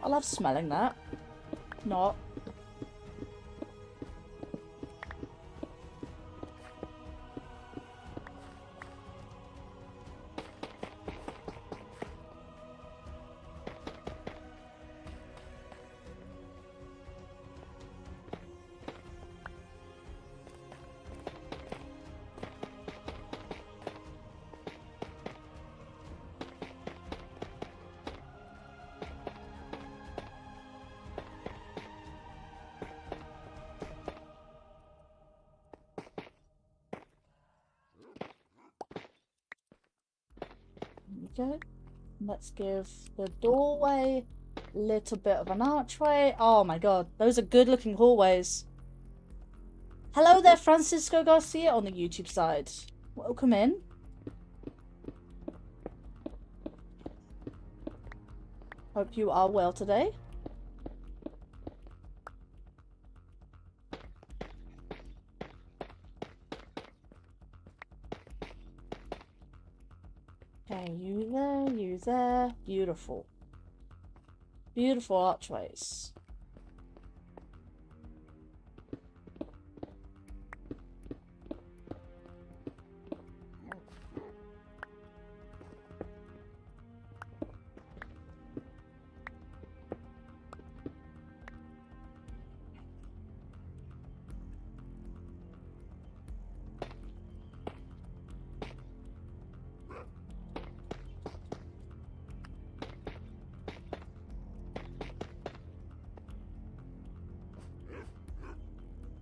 I love smelling that. Not. Go. Let's give the doorway a little bit of an archway. Oh my god, those are good looking hallways. Hello there, Francisco Garcia on the YouTube side. Welcome in. Hope you are well today. Okay, you there. Beautiful. Beautiful archways.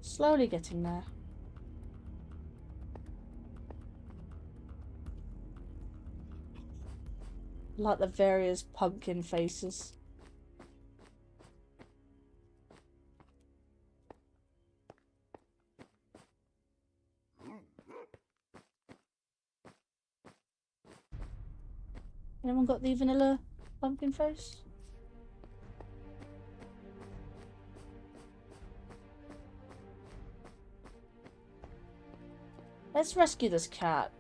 Slowly getting there. Like the various pumpkin faces. Anyone got the vanilla pumpkin face? Let's rescue this cat.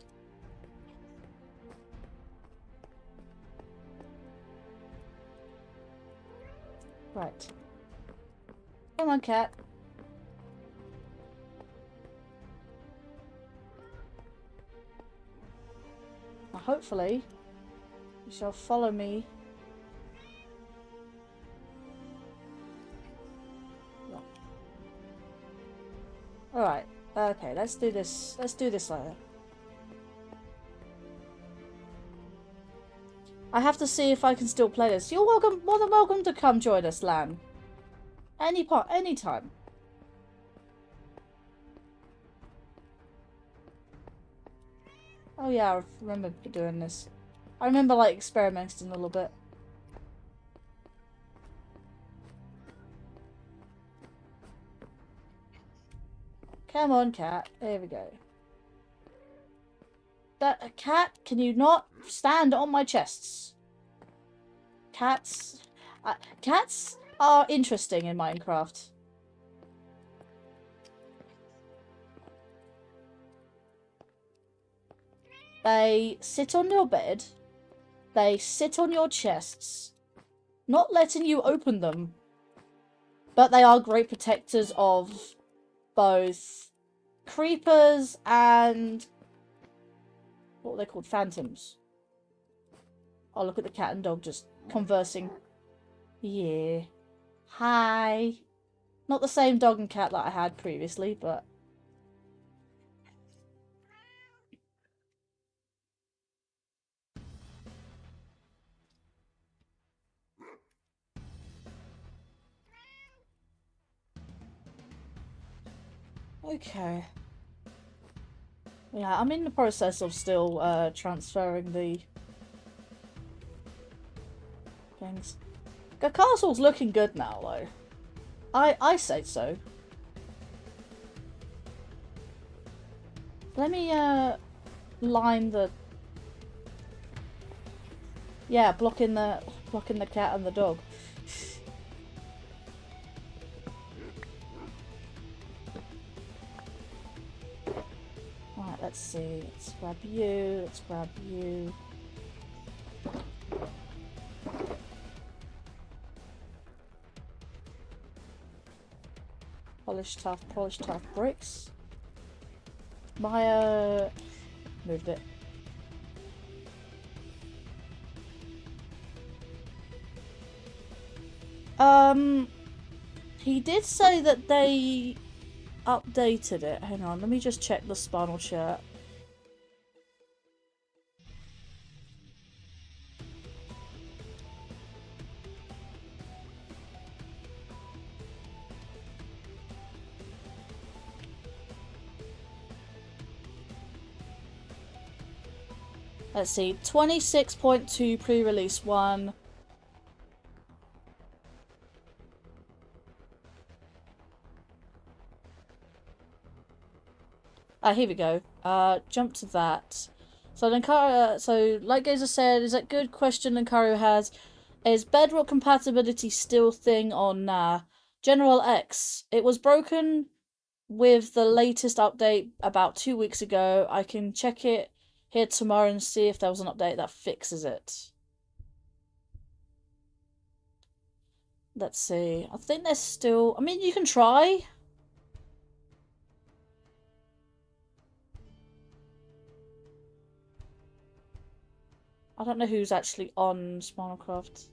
Right. Come on, cat. Now, hopefully, you shall follow me. No. Alright. Okay, let's do this. Let's do this later. I have to see if I can still play this. You're welcome, more than welcome to come join us, Lan. Anytime. Oh yeah, I remember doing this. I remember like experimenting a little bit. Come on, cat. There we go. That cat, can you not stand on my chests? Cats are interesting in Minecraft. They sit on your bed. They sit on your chests, not letting you open them. But they are great protectors of both creepers and what are they called? Phantoms. Oh, look at the cat and dog just conversing. Yeah. Hi. Not the same dog and cat that I had previously, but... Okay. Yeah, I'm in the process of still transferring the things. The castle's looking good now, though. I say so. Let me line the blocking the cat and the dog. Right, let's see. Let's grab you. Let's grab you. Polished tough bricks. Maya moved it. He did say that they updated it. Hang on, let me just check the spinal chat. Let's see, 26.2 pre-release 1. Here we go. Jump to that. So Linkario, so like Gazer said, is that good question Linkario has? Is Bedrock compatibility still thing or nah? General X. It was broken with the latest update about 2 weeks ago. I can check it here tomorrow and see if there was an update that fixes it. Let's see. I think there's still... I mean, you can try. I don't know who's actually on Spinalcraft.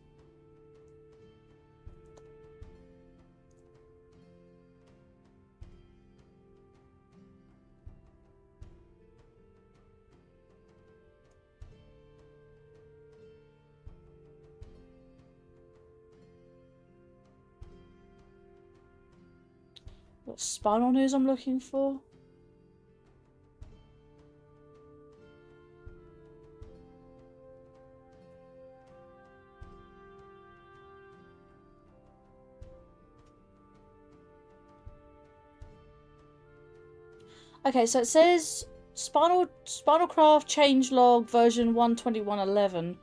What Spinal news I'm looking for? Okay, so it says Spinalcraft changelog version 121.11.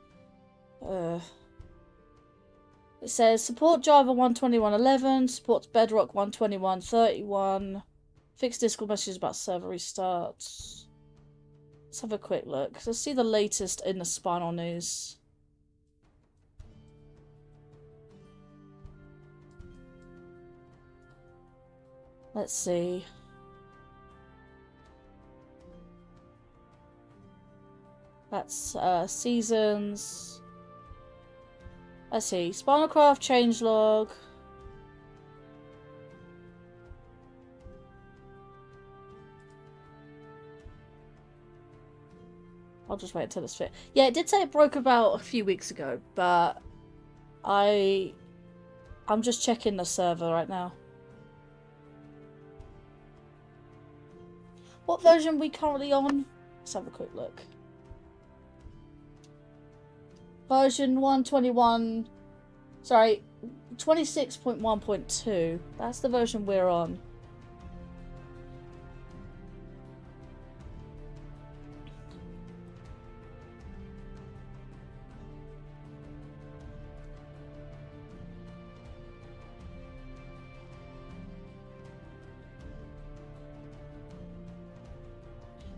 It says support Java 121.11, supports Bedrock 121.31. Fixed Discord messages about server restarts. Let's have a quick look. Let's see the latest in the Spinal news. Let's see. That's seasons. Let's see. Spinalcraft changelog. I'll just wait until it's fit. Yeah, it did say it broke about a few weeks ago, but I'm just checking the server right now. What version are we currently on? Let's have a quick look. Version 121, sorry, 26.1.2. That's the version we're on.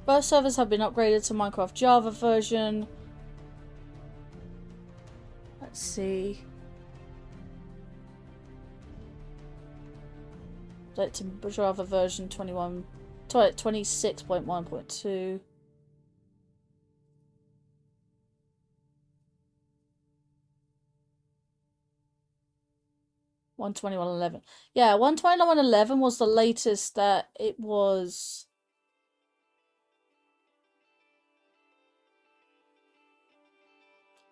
Both servers have been upgraded to Minecraft Java version. Let's see. Update to Java version 26.1.2. .121.11. Yeah, 121.11 was the latest that it was.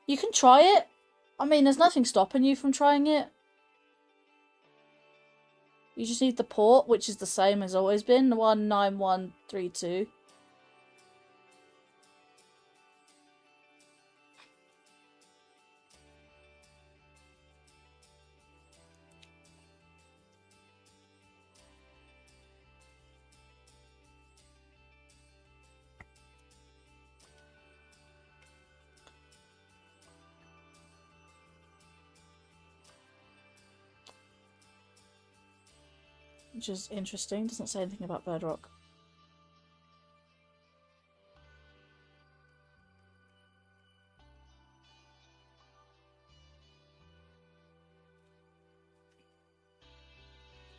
You can try it. I mean, there's nothing stopping you from trying it. You just need the port, which is the same as always been, 19132. Which is interesting, doesn't say anything about Bedrock.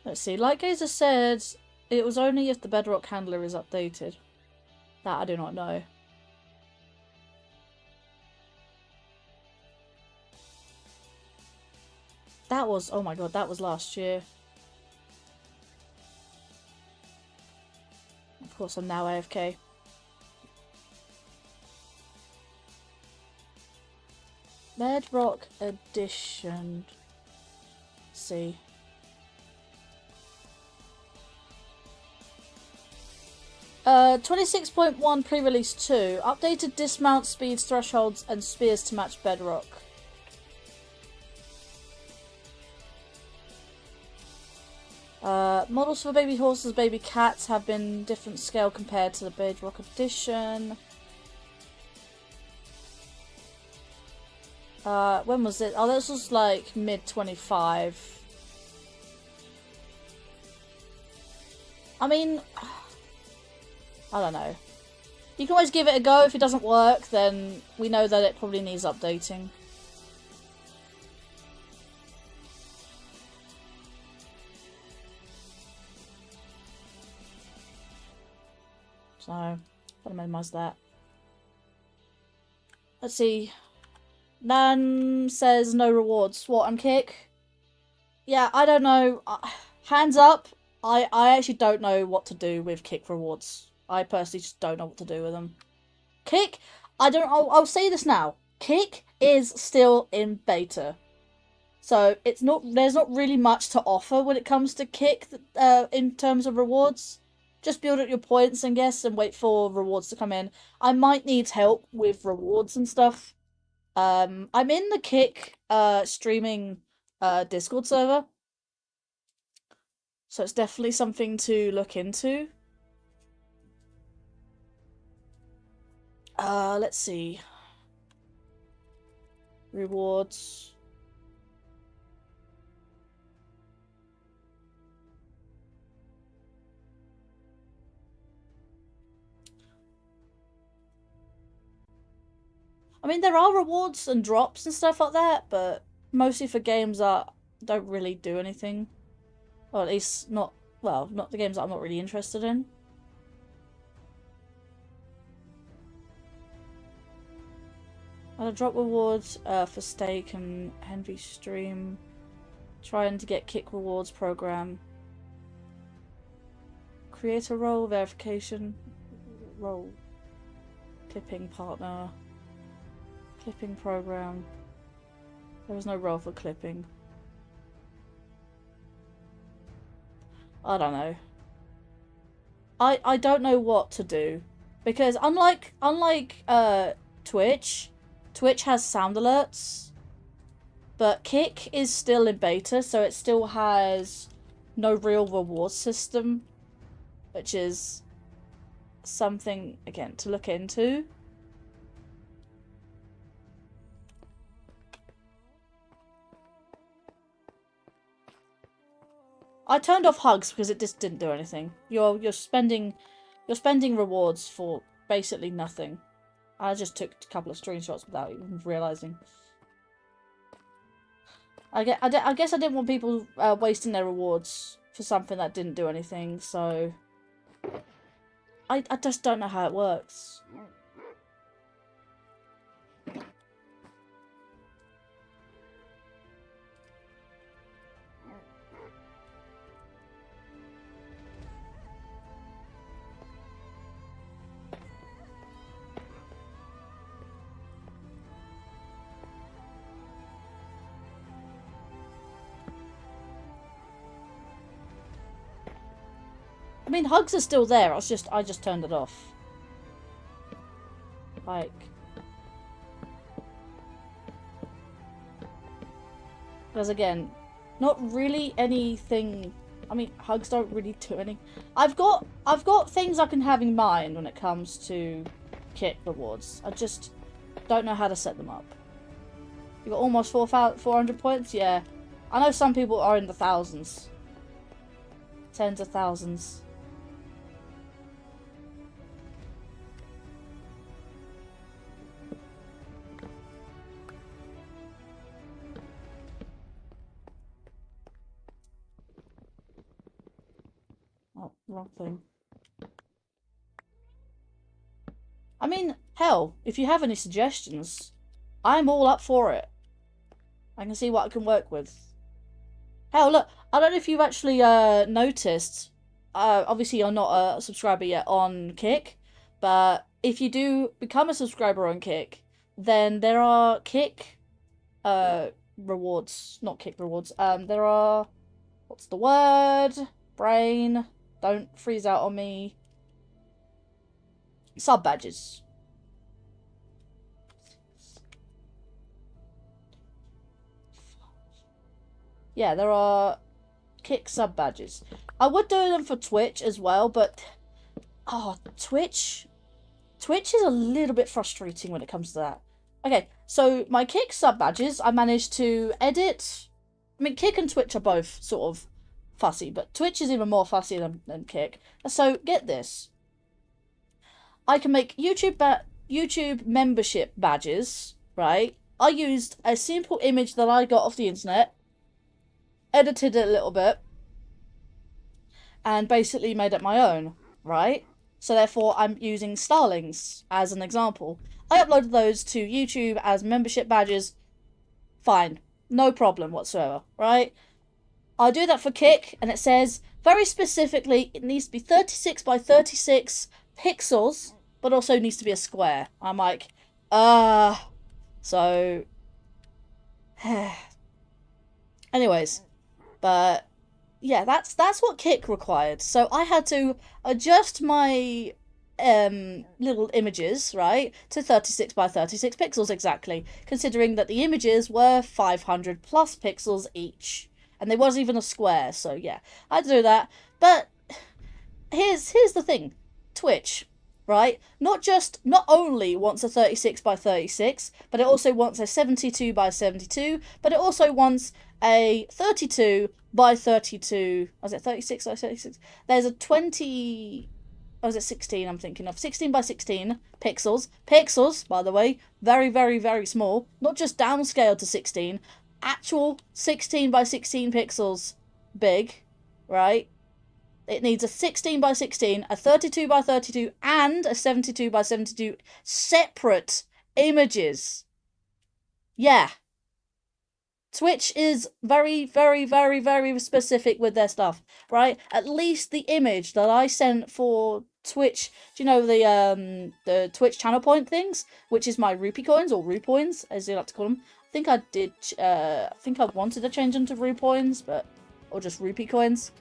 Let's see, like Gazer said, it was only if the Bedrock handler is updated. That I do not know. That was, oh my god, that was last year. Of course, I'm now AFK. Bedrock Edition. Let's see. Uh, 26.1 pre-release 2. Updated dismount speeds, thresholds, and spears to match Bedrock. Models for baby horses, baby cats have been different scale compared to the Bedrock Edition. When was it? Oh, this was like mid-25. I mean, I don't know. You can always give it a go. If it doesn't work, then we know that it probably needs updating. So, gotta minimize that. Let's see. Nan says no rewards. What, on Kick? Yeah, I don't know. Hands up. I actually don't know what to do with Kick rewards. I personally just don't know what to do with them. Kick, I'll say this now. Kick is still in beta. So there's not really much to offer when it comes to Kick in terms of rewards. Just build up your points and wait for rewards to come in. I might need help with rewards and stuff. I'm in the Kick streaming Discord server. So it's definitely something to look into. Let's see. Rewards. I mean, there are rewards and drops and stuff like that, but mostly for games that don't really do anything. Or at least not the games that I'm not really interested in. I'll drop rewards for Steak and Henry Stream. Trying to get Kick rewards program. Create a role, verification, role, clipping partner, clipping program. There is no role for clipping. I don't know. I don't know what to do, because unlike Twitch has sound alerts, but Kick is still in beta, so it still has no real reward system, which is something again to look into. I turned off hugs because it just didn't do anything. You're spending rewards for basically nothing. I just took a couple of screenshots without even realizing. I guess I didn't want people wasting their rewards for something that didn't do anything, so I just don't know how it works. mean, hugs are still there. I just turned it off. Like... Because again, not really anything... I mean, hugs don't really do anything. I've got things I can have in mind when it comes to kit rewards. I just don't know how to set them up. You got almost 400 points? Yeah. I know some people are in the thousands. Tens of thousands. Oh, wrong thing. I mean, hell, if you have any suggestions, I'm all up for it. I can see what I can work with. Hell, look, I don't know if you've actually noticed. Obviously, you're not a subscriber yet on Kick, but if you do become a subscriber on Kick, then there are Kick rewards. Not Kick rewards. There are... What's the word? Brain. Don't freeze out on me. Sub badges. Yeah, there are Kick sub badges. I would do them for Twitch as well, but oh, Twitch is a little bit frustrating when it comes to that. Okay, so my Kick sub badges, I managed to edit. I mean, Kick and Twitch are both sort of fussy, but Twitch is even more fussy than Kick. So get this. I can make YouTube membership badges, right? I used a simple image that I got off the internet, edited it a little bit, and basically made it my own, right? So therefore, I'm using Starlings as an example. I uploaded those to YouTube as membership badges. Fine. No problem whatsoever, right? I do that for Kick, and it says, very specifically, it needs to be 36 by 36 pixels, but also needs to be a square. I'm like, so... Anyways, but... yeah, that's what Kick required. So I had to adjust my little images, right, to 36 by 36 pixels exactly, considering that the images were 500 plus pixels each. And there wasn't even a square, so yeah, I had to do that. But here's the thing. Twitch, right, not only wants a 36 by 36, but it also wants a 72 by 72, but it also wants a 32 by 32, was it 36 by 36? There's a 20, or was it 16 I'm thinking of? 16 by 16 pixels. Pixels, by the way, very, very, very small. Not just downscaled to 16. Actual 16 by 16 pixels big, right? It needs a 16 by 16, a 32 by 32, and a 72 by 72 separate images. Yeah. Twitch is very, very, very, very specific with their stuff, right? At least the image that I sent for Twitch, do you know the Twitch channel point things, which is my rupee coins, or rupoins, as you like to call them. I think I did, I think I wanted to change them to rupoins, but, or just rupee coins.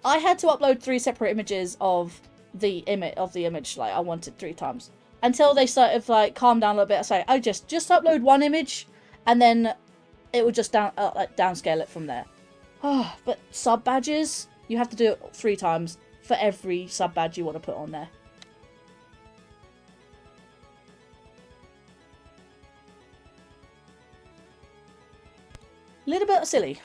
I had to upload 3 separate images of the image, like I wanted 3 times. Until they sort of like calm down a little bit, I say, oh, just upload 1 image, and then it would just downscale it from there. Oh, but sub badges, you have to do it 3 times for every sub badge you want to put on there. Little bit silly.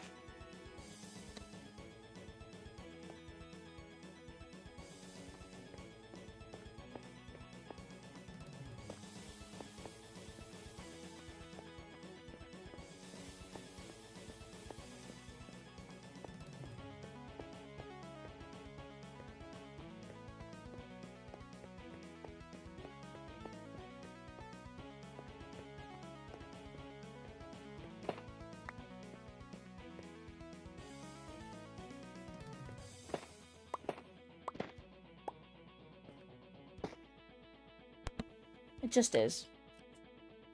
It just is.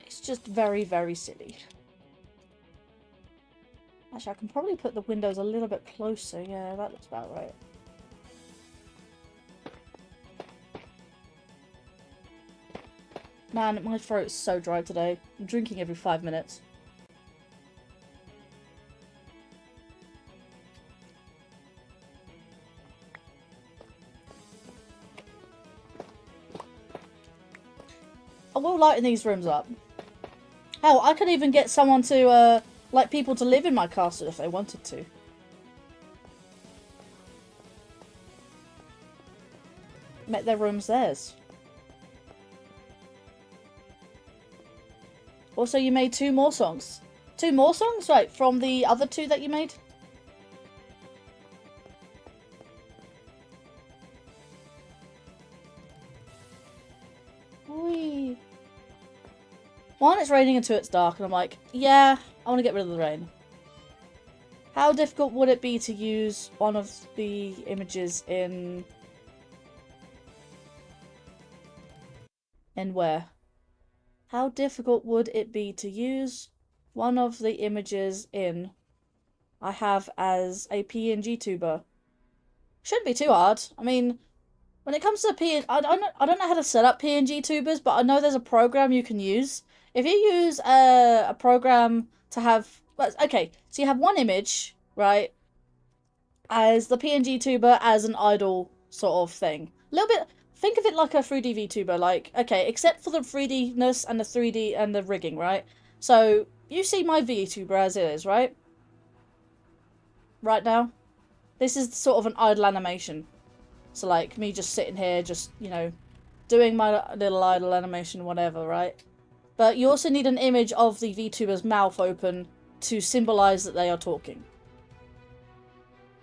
It's just very, very silly. Actually, I can probably put the windows a little bit closer. Yeah, that looks about right. Man, my throat's so dry today. I'm drinking every 5 minutes. I will lighten these rooms up. Hell, I could even get someone to, like, people to live in my castle if they wanted to. Make their rooms theirs. Also, you made 2 more songs. 2 more songs? Right, from the other 2 that you made? Whee. 1, it's raining and 2, it's dark, and I'm like, yeah, I want to get rid of the rain. How difficult would it be to use one of the images in... And where? How difficult would it be to use one of the images in I have as a PNG tuber? Shouldn't be too hard. I mean, when it comes to I don't know how to set up PNG tubers, but I know there's a program you can use. If you use a program to have... Okay, so you have one image, right, as the PNG tuber as an idle sort of thing. A little bit... Think of it like a 3D VTuber, like, okay, except for the 3D-ness and the 3D and the rigging, right? So, you see my VTuber as it is, right? Right now? This is sort of an idle animation. So, like, me just sitting here, just, you know, doing my little idle animation, whatever, right? But you also need an image of the VTuber's mouth open to symbolize that they are talking.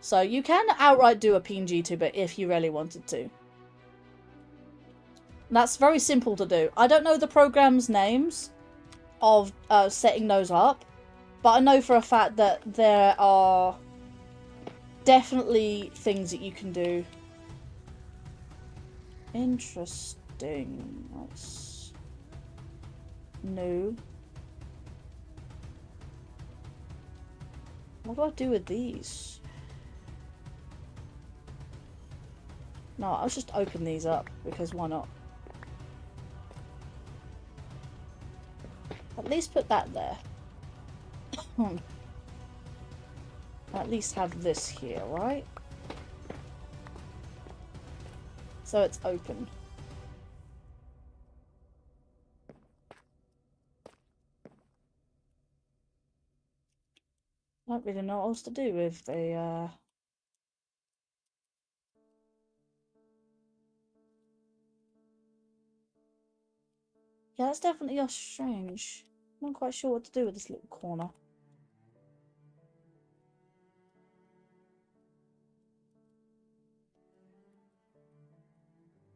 So, you can outright do a PNG tuber if you really wanted to. That's very simple to do. I don't know the program's names of setting those up, but I know for a fact that there are definitely things that you can do. Interesting. That's new. What do I do with these? No, I'll just open these up because why not? At least put that there. At least have this here, right? So it's open. I don't really know what else to do with the Yeah, that's definitely strange. I'm not quite sure what to do with this little corner.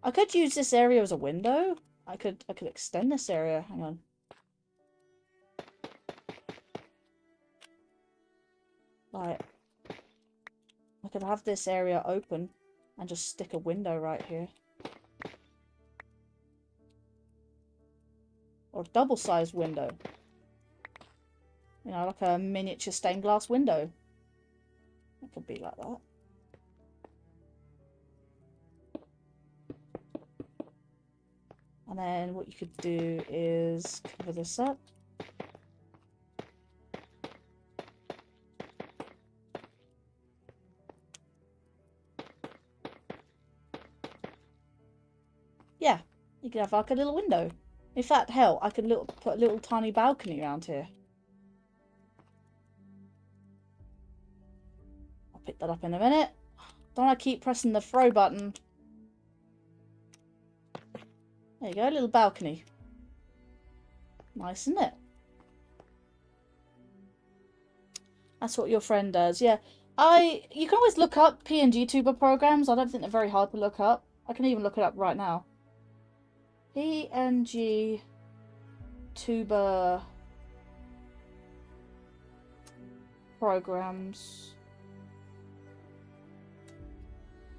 I could use this area as a window. I could extend this area. Hang on. Right. I could have this area open and just stick a window right here. Or a double-sized window. You know, like a miniature stained glass window. It could be like that. And then what you could do is cover this up. Yeah, you could have like a little window. In fact, hell, I could put a little tiny balcony around here. I'll pick that up in a minute. Don't I keep pressing the throw button? There you go, a little balcony. Nice, isn't it? That's what your friend does, yeah. You can always look up PNG tuber programs. I don't think they're very hard to look up. I can even look it up right now. PNG tuber programs.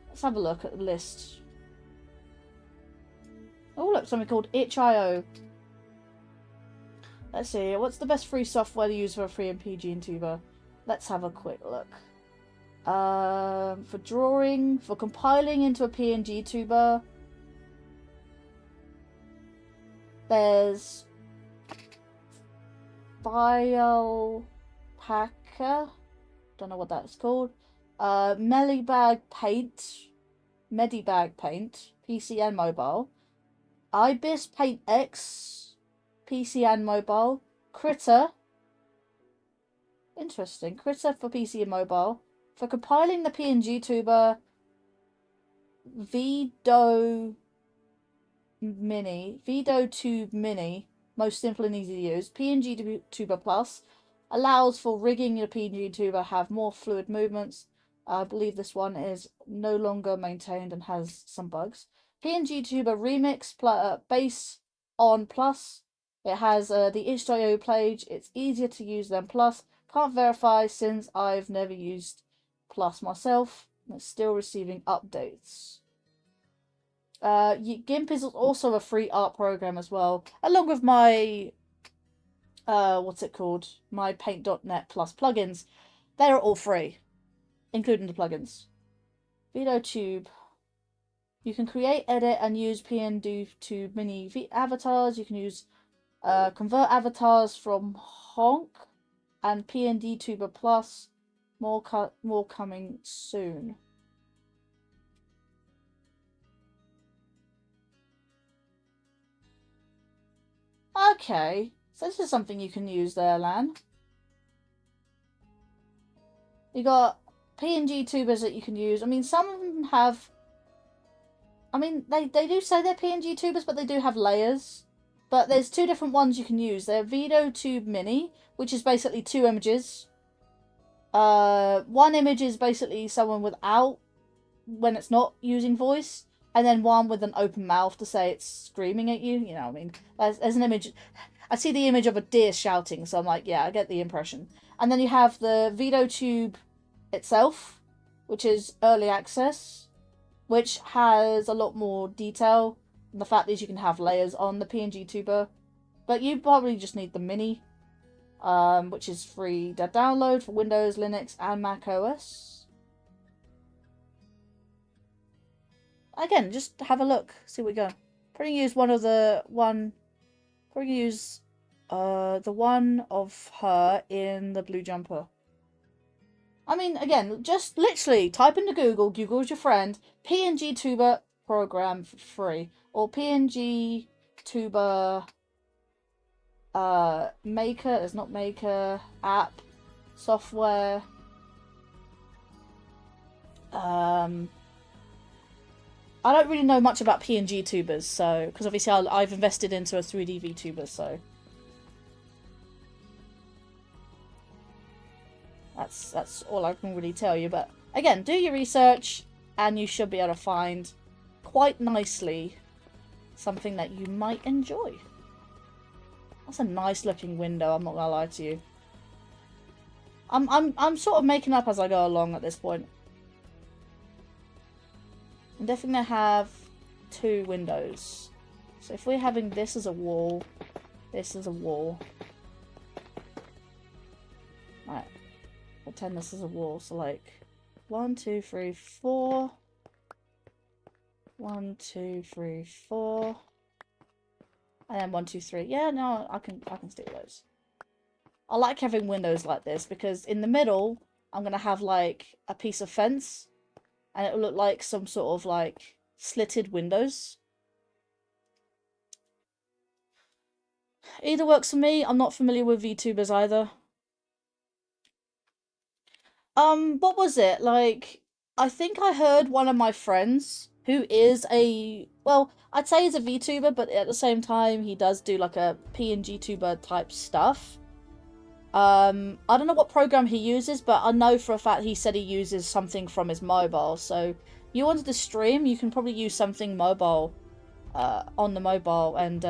Let's have a look at the list. Oh, look, something called itch.io. Let's see, what's the best free software to use for a free MPG and tuber? Let's have a quick look. For drawing, for compiling into a PNG tuber. There's Biopacker. Don't know what that's called. Medibag Paint, PC and mobile. Ibis Paint X, PC and mobile. Critter. Interesting. Critter for PC and mobile. For compiling the PNG tuber, Vido Tube Mini, most simple and easy to use. PNG Tuber Plus allows for rigging your PNG tuber have more fluid movements. I believe this one is no longer maintained and has some bugs. PNG Tuber Remix Base on Plus. It has the itch.io page. It's easier to use than Plus. Can't verify since I've never used Plus myself. It's still receiving updates. GIMP is also a free art program as well, along with my what's it called? My Paint.net Plus plugins. They're all free, including the plugins. VideoTube. You can create, edit, and use PNG Tube Mini avatars. You can use convert avatars from Honk and PNG Tuber Plus. More coming soon. Okay, so this is something you can use there, Lan. You got PNG tubers that you can use. I mean, some of them have... I mean, they do say they're PNG tubers, but they do have layers. But there's two different ones you can use. They're VideoTube Mini, which is basically two images. One image is basically someone without, when it's not using voice. And then one with an open mouth to say it's screaming at you. You know what I mean? There's an image. I see the image of a deer shouting, so I'm like, yeah, I get the impression. And then you have the VideoTube itself, which is early access, which has a lot more detail. And the fact is you can have layers on the PNG tuber. But you probably just need the mini, which is free to download for Windows, Linux, and Mac OS. Again, just have a look, see what we got. Probably use the one of her in the blue jumper. I mean, again, just literally type into Google, Google's your friend, PNG Tuber program for free. Or PNG Tuber maker, there's not maker, app, software. I don't really know much about PNG tubers, so because obviously I've invested into a 3D VTuber, so that's all I can really tell you. But again, do your research, and you should be able to find quite nicely something that you might enjoy. That's a nice looking window. I'm not gonna lie to you. I'm sort of making up as I go along at this point. I'm definitely going to have two windows. So if we're having this as a wall, this as a wall. Right. Pretend this is a wall. So like 1, 2, 3, 4. 1, 2, 3, 4. And then 1, 2, 3. Yeah, no, I can stick those. I like having windows like this because in the middle, I'm going to have like a piece of fence. And it will look like some sort of like slitted windows. Either works for me. I'm not familiar with VTubers either. What was it? Like, I think I heard one of my friends who is well, I'd say he's a VTuber, but at the same time he does do like a PNG tuber type stuff. I don't know what program he uses, but I know for a fact he said he uses something from his mobile. So you wanted to stream, you can probably use something mobile, on the mobile, and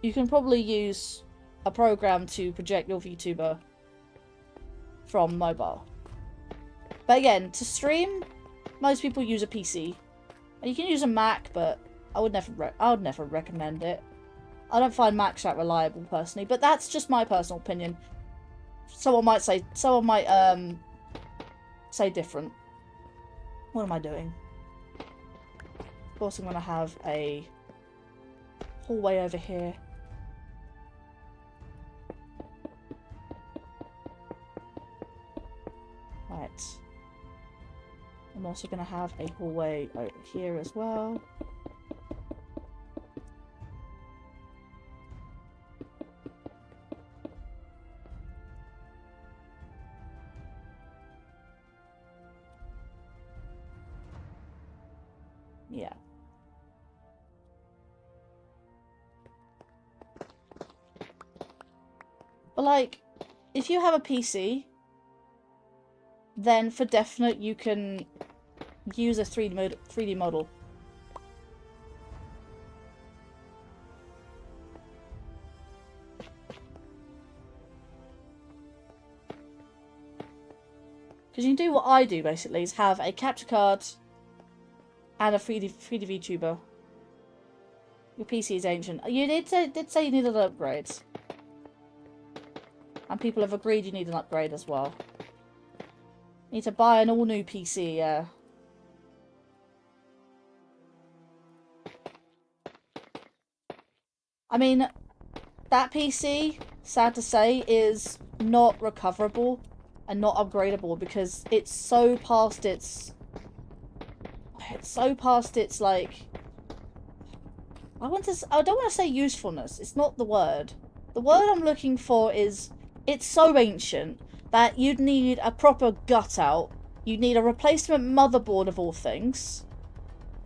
you can probably use a program to project your VTuber from mobile. But again, to stream, most people use a PC. And you can use a Mac, but I would never recommend it. I don't find Macs that reliable personally, but that's just my personal opinion. Someone might say different. What am I doing? course I'm going to have a hallway over here. Right. I'm also going to have a hallway over here as well. Yeah. But like, if you have a PC, then for definite you can use a 3D model. Because you can do what I do, basically, is have a capture card and a 3D VTuber. Your PC is ancient. You did say you needed an upgrade. And people have agreed you need an upgrade as well. You need to buy an all-new PC, yeah. I mean, that PC, sad to say, is not recoverable and not upgradable because it's so past its... It's so past its, like... I don't want to say usefulness. It's not the word. The word I'm looking for is... It's so ancient that you'd need a proper gut out. You'd need a replacement motherboard of all things.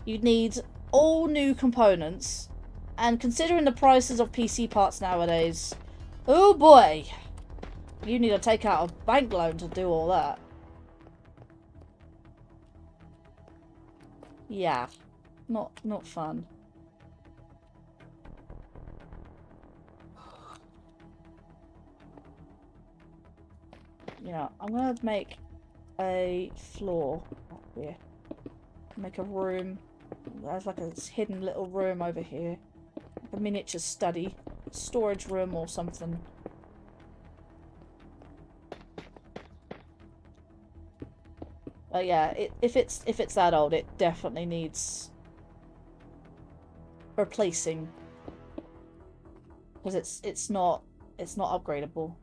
You'd need all new components. And considering the prices of PC parts nowadays, oh boy, you need to take out a bank loan to do all that. Yeah, not fun. Yeah, I'm gonna make a floor up here. Make a room. There's like a hidden little room over here. Like a miniature study. Storage room or something. But yeah, if it's that old, it definitely needs replacing. Because it's not upgradable.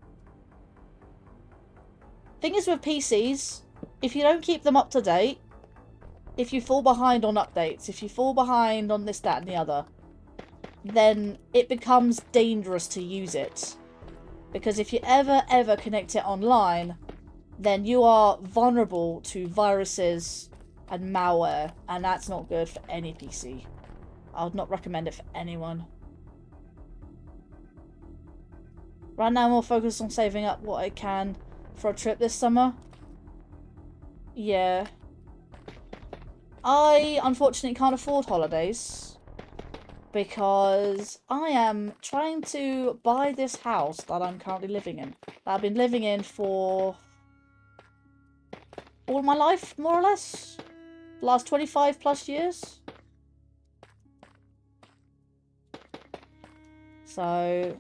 Thing is with PCs, if you don't keep them up to date, if you fall behind on updates, if you fall behind on this, that, and the other, then it becomes dangerous to use it. Because if you ever connect it online, then you are vulnerable to viruses and malware, and that's not good for any PC. I would not recommend it for anyone. Right now I'm more focused on saving up what I can for a trip this summer. Yeah. I unfortunately can't afford holidays because I am trying to buy this house that I'm currently living in. That I've been living in for all my life, more or less. The last 25 plus years. So,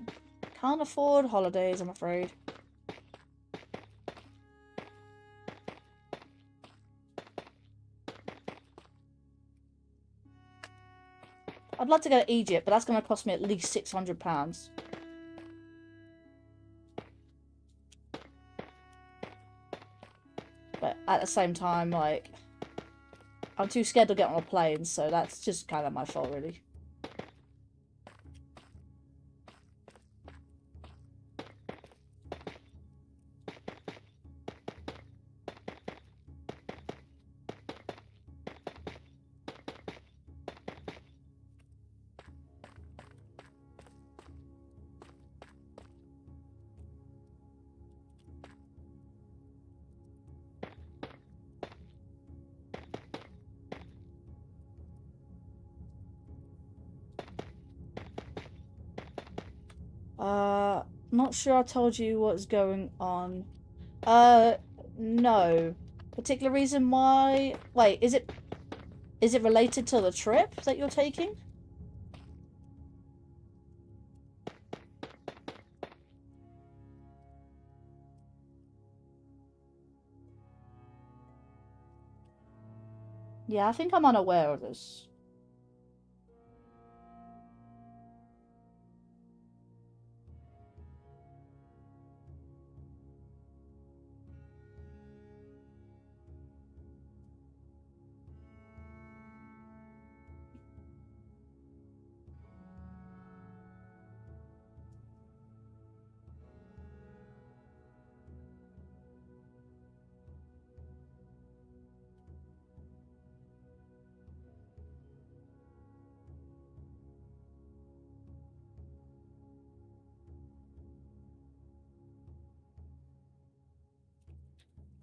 can't afford holidays, I'm afraid. I'd love to go to Egypt, but that's going to cost me at least £600. But at the same time, like, I'm too scared to get on a plane, so that's just kind of my fault, really. Not sure I told you what's going on. No. Particular reason why... Wait, is it related to the trip that you're taking? Yeah, I think I'm unaware of this.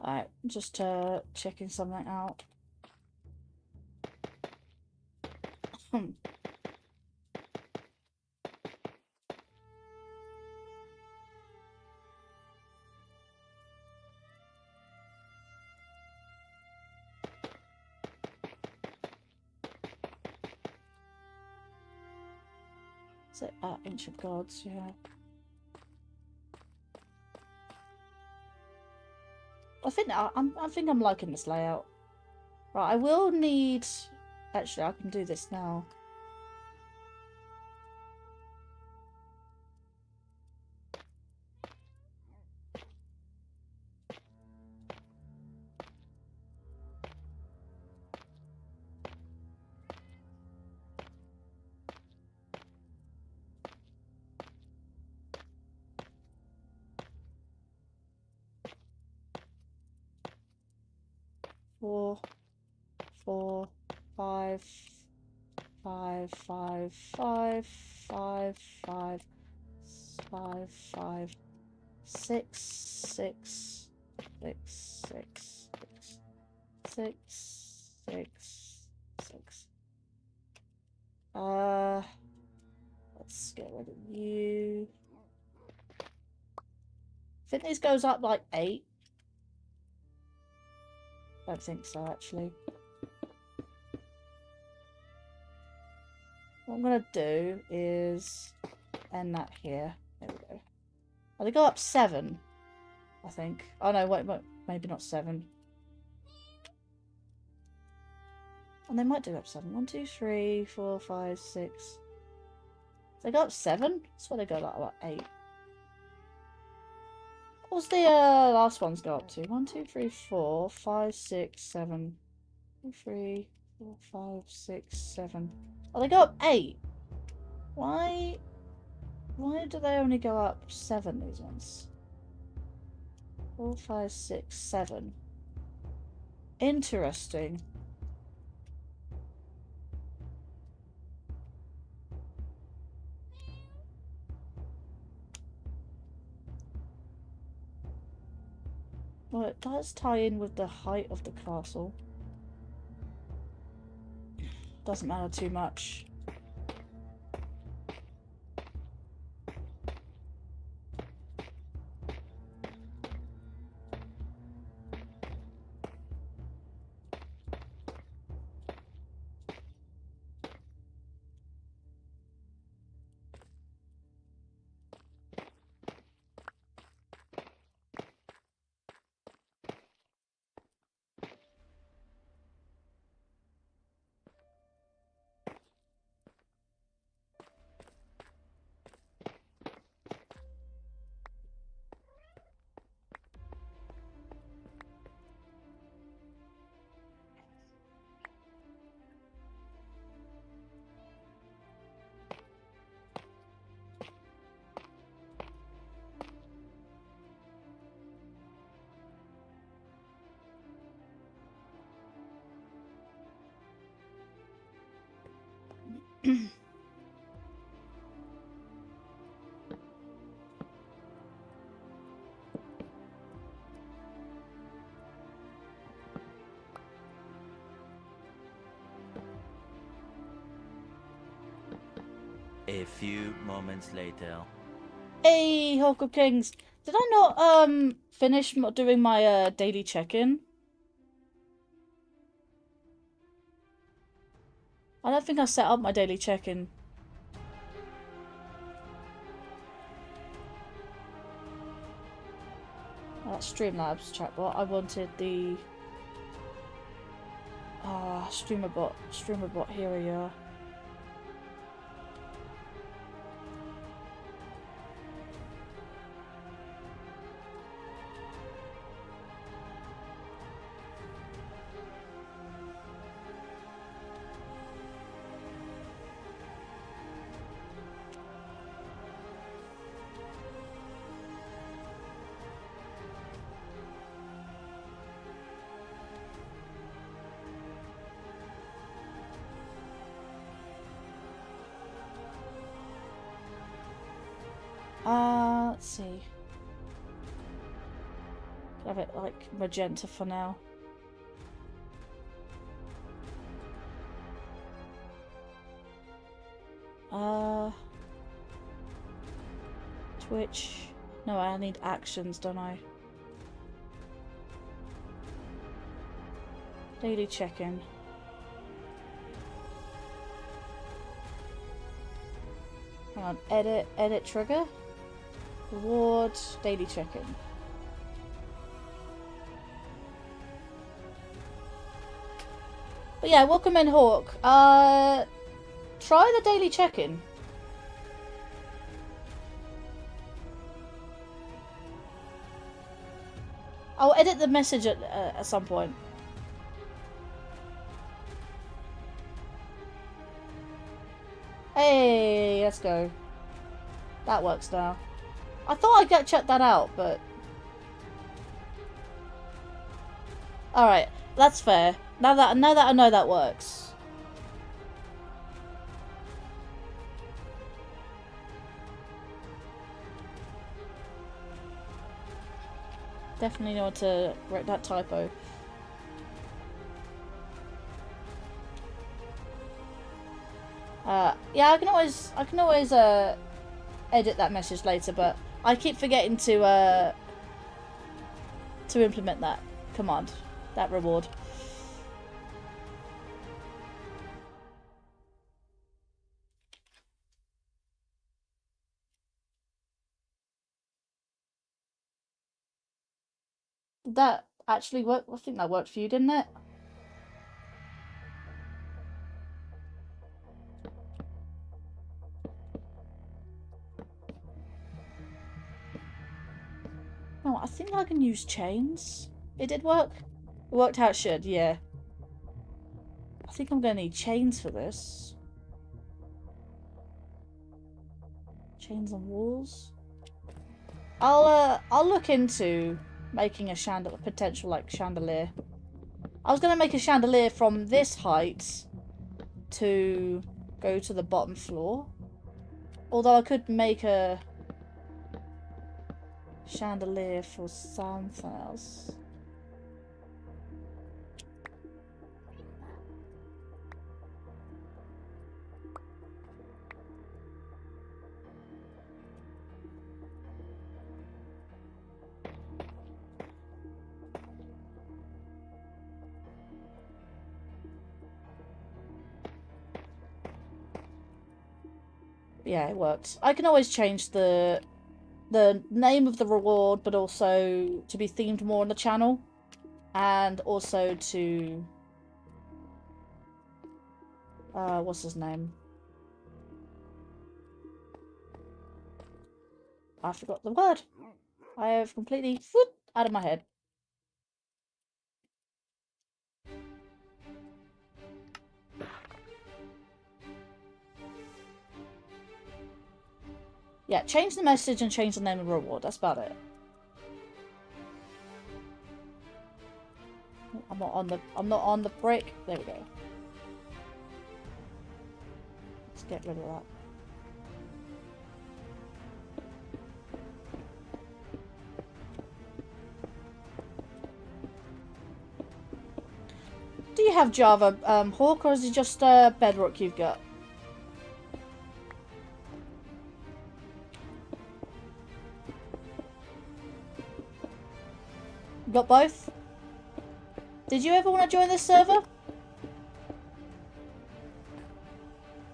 Alright, just checking something out. Is it Ancient Gods? Yeah. I think I'm liking this layout. Right, I will need. Actually, I can do this now. Four, 5, 5, 5, 5, 5, 5, 5, 5, 6, 6, 6, 6, 6, 6, 6. Let's get rid of you. I think this goes up like 8. I don't think so, actually. What I'm gonna do is end that here. There we go. Oh, they go up 7, I think. Oh no, wait, maybe not 7. And they might do up 7. 1, 2, 3, 4, 5, 6. They go up 7? That's why they go like what, 8. What was the last ones go up to? 1, 2, 3, 4, 5, 6, 7. 2, 3, 4, 5, 6, 7. Oh, they go up 8. Why do they only go up 7, these ones? 4, 5, 6, 7. Interesting. Well, it does tie in with the height of the castle. Doesn't matter too much. A few moments later. Hey, Hulk of Kings! Did I not finish doing my daily check-in? I don't think I set up my daily check-in. Streamlabs chatbot. I wanted the streamerbot. Here we are. Let's see. Have it like magenta for now. Twitch. No, I need actions, don't I? Daily check-in. Hang on, edit trigger. Reward, daily check-in. But yeah, welcome in, Hawk. Try the daily check-in. I'll edit the message at some point. Hey, let's go. That works now. I thought I'd check that out, but... Alright, that's fair. Now that I know that works. Definitely know how to correct that typo. Yeah, I can always edit that message later, but I keep forgetting to implement that command, that reward. That actually worked. I think that worked for you, didn't it? No, I think I can use chains. It did work. It worked how it should, yeah. I think I'm gonna need chains for this. Chains on walls. I'll look into making a chandelier, potential like chandelier. I was gonna make a chandelier from this height to go to the bottom floor. Although I could make a chandelier for something else. Yeah, it works. I can always change the name of the reward, but also to be themed more on the channel, and also to what's his name? I forgot the word. I have completely out of my head. Yeah, change the message and change the name of the reward. That's about it. I'm not on the brick. There we go. Let's get rid of that. Do you have Java, Hawk, or is it just Bedrock you've got? Got both? Did you ever want to join this server?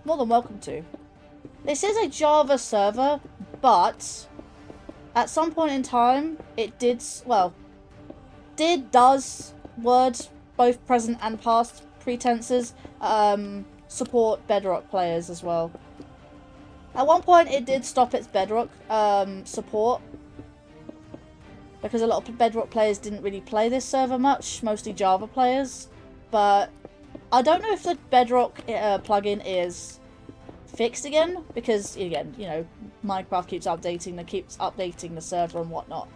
More than welcome to. This is a Java server, but at some point in time, it does words, both present and past pretenses, support Bedrock players as well. At one point, it did stop its Bedrock support, because a lot of Bedrock players didn't really play this server much, mostly Java players. But I don't know if the Bedrock plugin is fixed again, because again, you know, Minecraft keeps updating the server and whatnot.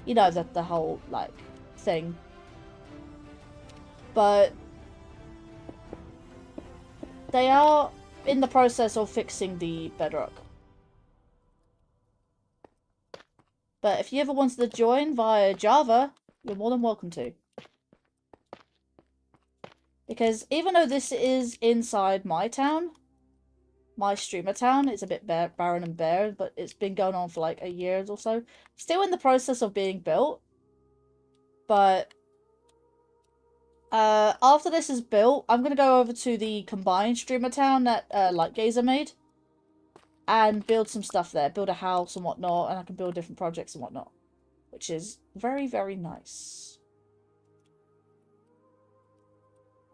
You know, the whole like thing. But they are in the process of fixing the Bedrock. But if you ever wanted to join via Java, You're more than welcome to. Because even though this is inside my town, my streamer town, it's a bit barren and bare, but it's been going on for like a year or so. Still in the process of being built. But after this is built, I'm going to go over to the combined streamer town that Lightgazer made. And build some stuff there. Build a house and whatnot. And I can build different projects and whatnot. Which is very, very nice.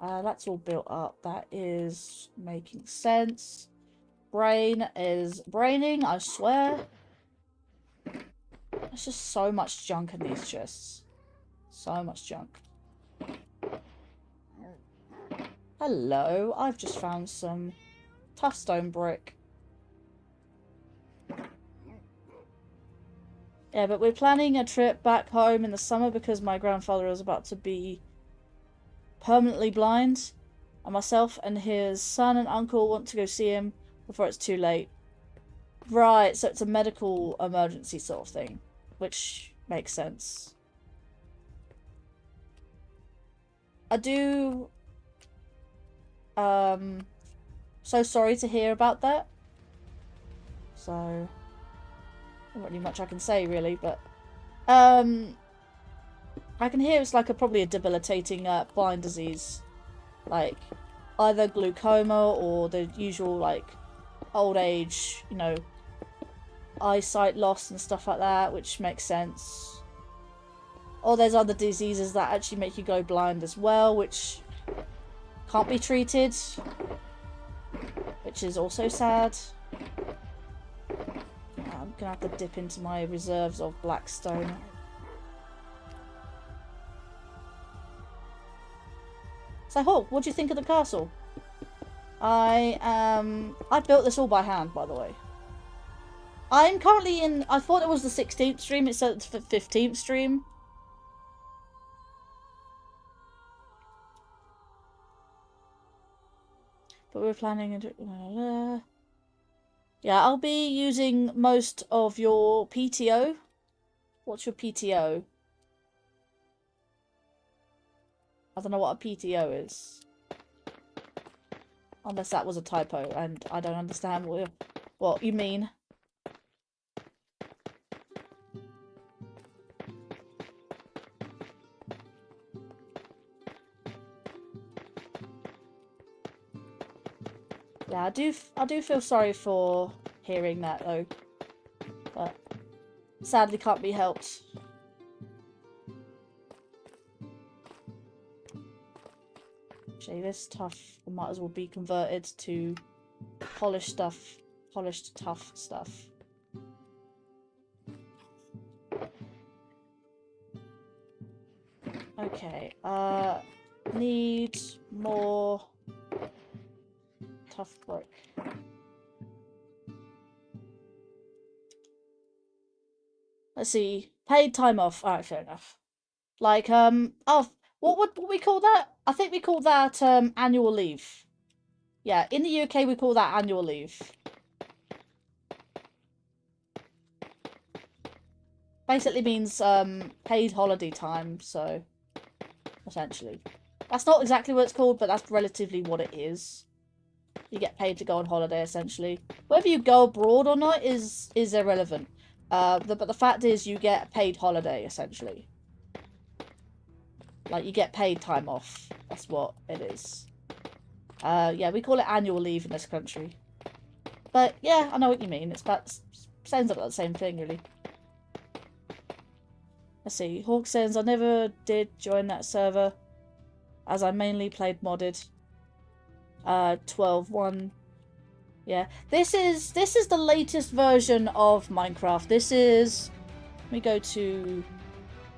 That's all built up. That is making sense. Brain is braining, I swear. There's just so much junk in these chests. So much junk. Hello, I've just found some tough stone brick. Yeah, but we're planning a trip back home in the summer because my grandfather is about to be permanently blind. And myself and his son and uncle want to go see him before it's too late. Right, so it's a medical emergency sort of thing. Which makes sense. I do... so sorry to hear about that. So... not really much I can say, really, but... I can hear it's like probably a debilitating blind disease. Like, either glaucoma or the usual, like, old age, you know, eyesight loss and stuff like that, which makes sense. Or there's other diseases that actually make you go blind as well, which can't be treated. Which is also sad. I'm gonna have to dip into my reserves of blackstone. So, Hawk, what do you think of the castle? I built this all by hand, by the way. I'm currently in... I thought it was the 16th stream. It said it's the 15th stream. But we're planning... yeah, I'll be using most of your PTO. What's your PTO? I don't know what a PTO is. Unless that was a typo and I don't understand what you mean. Yeah, I do feel sorry for hearing that though. But sadly can't be helped. Actually, this tough might as well be converted to polished stuff. Polished tough stuff. Okay, need more tough brick. Let's see. Paid time off. Alright, fair enough. Like, oh, what would we call that? I think we call that, annual leave. Yeah, in the UK we call that annual leave. Basically means, paid holiday time, so... essentially. That's not exactly what it's called, but that's relatively what it is. You get paid to go on holiday, essentially. Whether you go abroad or not is irrelevant. But the fact is you get a paid holiday, essentially. Like, you get paid time off. That's what it is. Yeah, we call it annual leave in this country. But, yeah, I know what you mean. It's about... sounds like the same thing, really. Let's see. Hawk says, I never did join that server, as I mainly played modded. 12.1. Yeah. This is the latest version of Minecraft. This is... let me go to...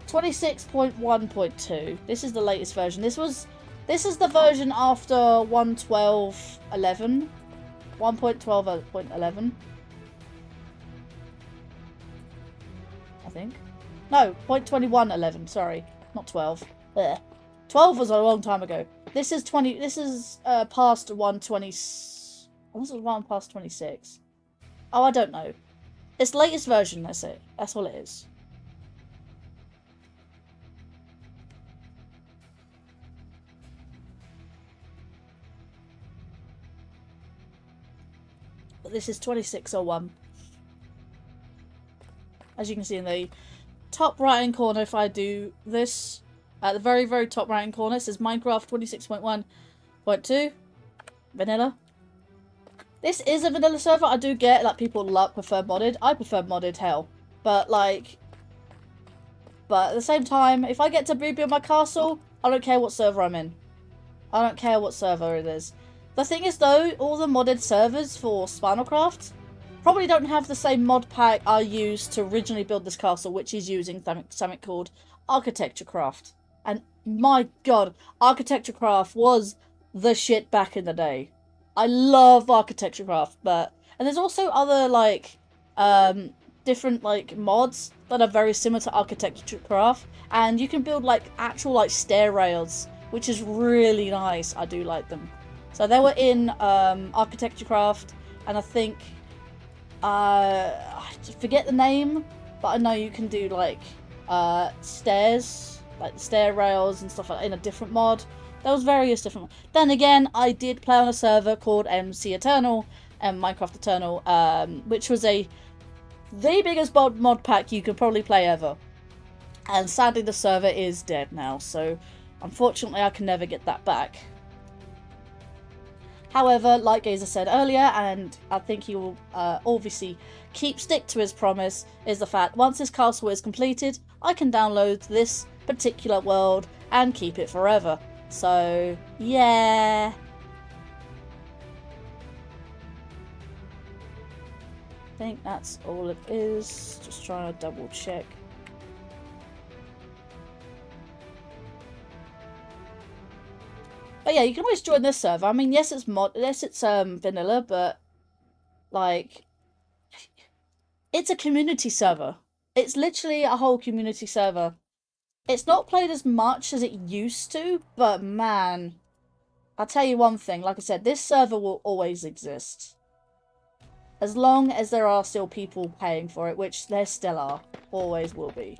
26.1.2. This is the latest version. This is the version after 1.12.11. 1.12.11. I think. No, 0.21.11, sorry. Not 12. There. 12 was a long time ago. This is 20, this is past 120, this is one past 26. Oh, I don't know. It's the latest version, that's it. That's all it is. This is 2601. As you can see in the top right hand corner, if I do this, at the very, very top right hand corner, it says Minecraft 26.1.2 vanilla. This is a vanilla server. I do get that people prefer modded. I prefer modded, hell. But like, at the same time, if I get to rebuild my castle, I don't care what server I'm in. I don't care what server it is. The thing is though, all the modded servers for Spinalcraft probably don't have the same mod pack I used to originally build this castle, which is using something called Architecture Craft. And my god, Architecture Craft was the shit back in the day. I love Architecture Craft, and there's also other like different like mods that are very similar to Architecture Craft, and you can build like actual like stair rails, which is really nice. I do like them. So they were in Architecture Craft, and I think I forget the name, but I know you can do like stairs, like the stair rails and stuff like that in a different mod. There was various different. Then again, I did play on a server called MC Eternal and Minecraft Eternal, which was the biggest mod pack you could probably play ever. And sadly, the server is dead now, so unfortunately, I can never get that back. However, like Gazer said earlier, and I think he will obviously stick to his promise, is the fact once this castle is completed, I can download this particular world and keep it forever. So, yeah. I think that's all it is. Just trying to double check. But yeah, you can always join this server. I mean, yes, it's vanilla, but like, it's a community server. It's literally a whole community server. It's not played as much as it used to, but man, I'll tell you one thing. Like I said, this server will always exist. As long as there are still people paying for it, which there still are. Always will be.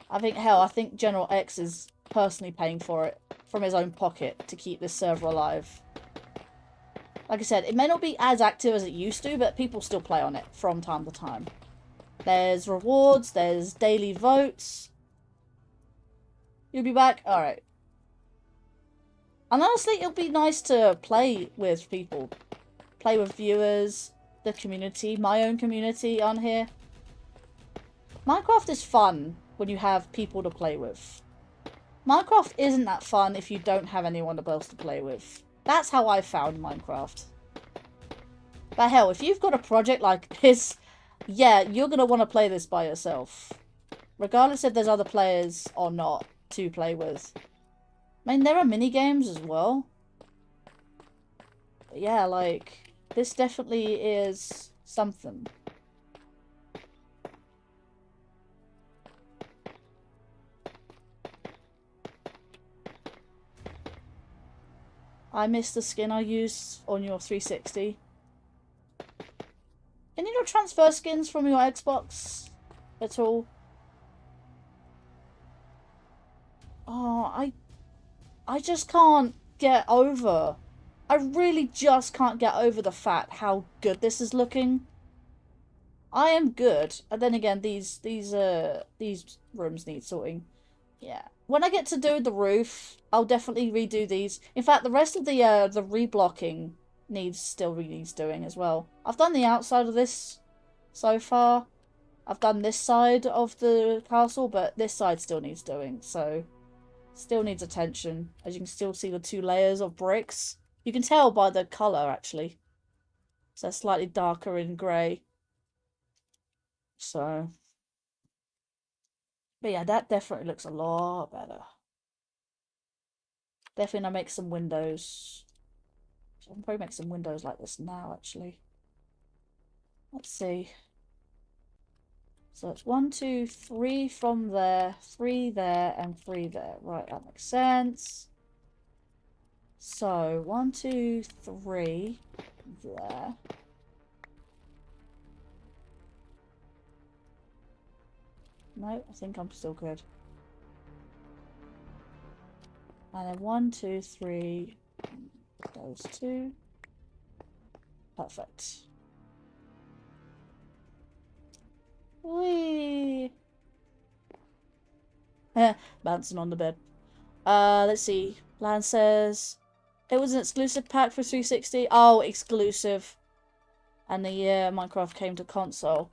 I think General X is personally paying for it from his own pocket to keep this server alive. Like I said, it may not be as active as it used to, but people still play on it from time to time. There's rewards, there's daily votes. You'll be back? Alright. And honestly, it'll be nice to play with people. Play with viewers, the community, my own community on here. Minecraft is fun when you have people to play with. Minecraft isn't that fun if you don't have anyone else to play with. That's how I found Minecraft. But hell, if you've got a project like this, yeah, you're going to want to play this by yourself. Regardless if there's other players or not to play with. I mean, there are mini games as well. But yeah, like, this definitely is something. I miss the skin I used on your 360. Can you not transfer skins from your Xbox at all? Oh, I just can't get over. I really just can't get over the fact how good this is looking. I am good, and then again, these rooms need sorting. Yeah, when I get to do the roof, I'll definitely redo these. In fact, the rest of the reblocking still needs doing as well. I've done the outside of this so far. I've done this side of the castle, but this side still needs doing, so still needs attention. As you can still see the 2 layers of bricks. You can tell by the colour, actually. So they're slightly darker in grey. So, but yeah, that definitely looks a lot better. Definitely gonna make some windows. I can probably make some windows like this now, actually. Let's see. So it's 1, 2, 3 from there, 3 there, and 3 there. Right, that makes sense. So 1, 2, 3 there. No, I think I'm still good. And then 1, 2, 3, those 2. Perfect. Whee! Bouncing on the bed. Let's see. Lan says it was an exclusive pack for 360. Oh, exclusive. And the year Minecraft came to console.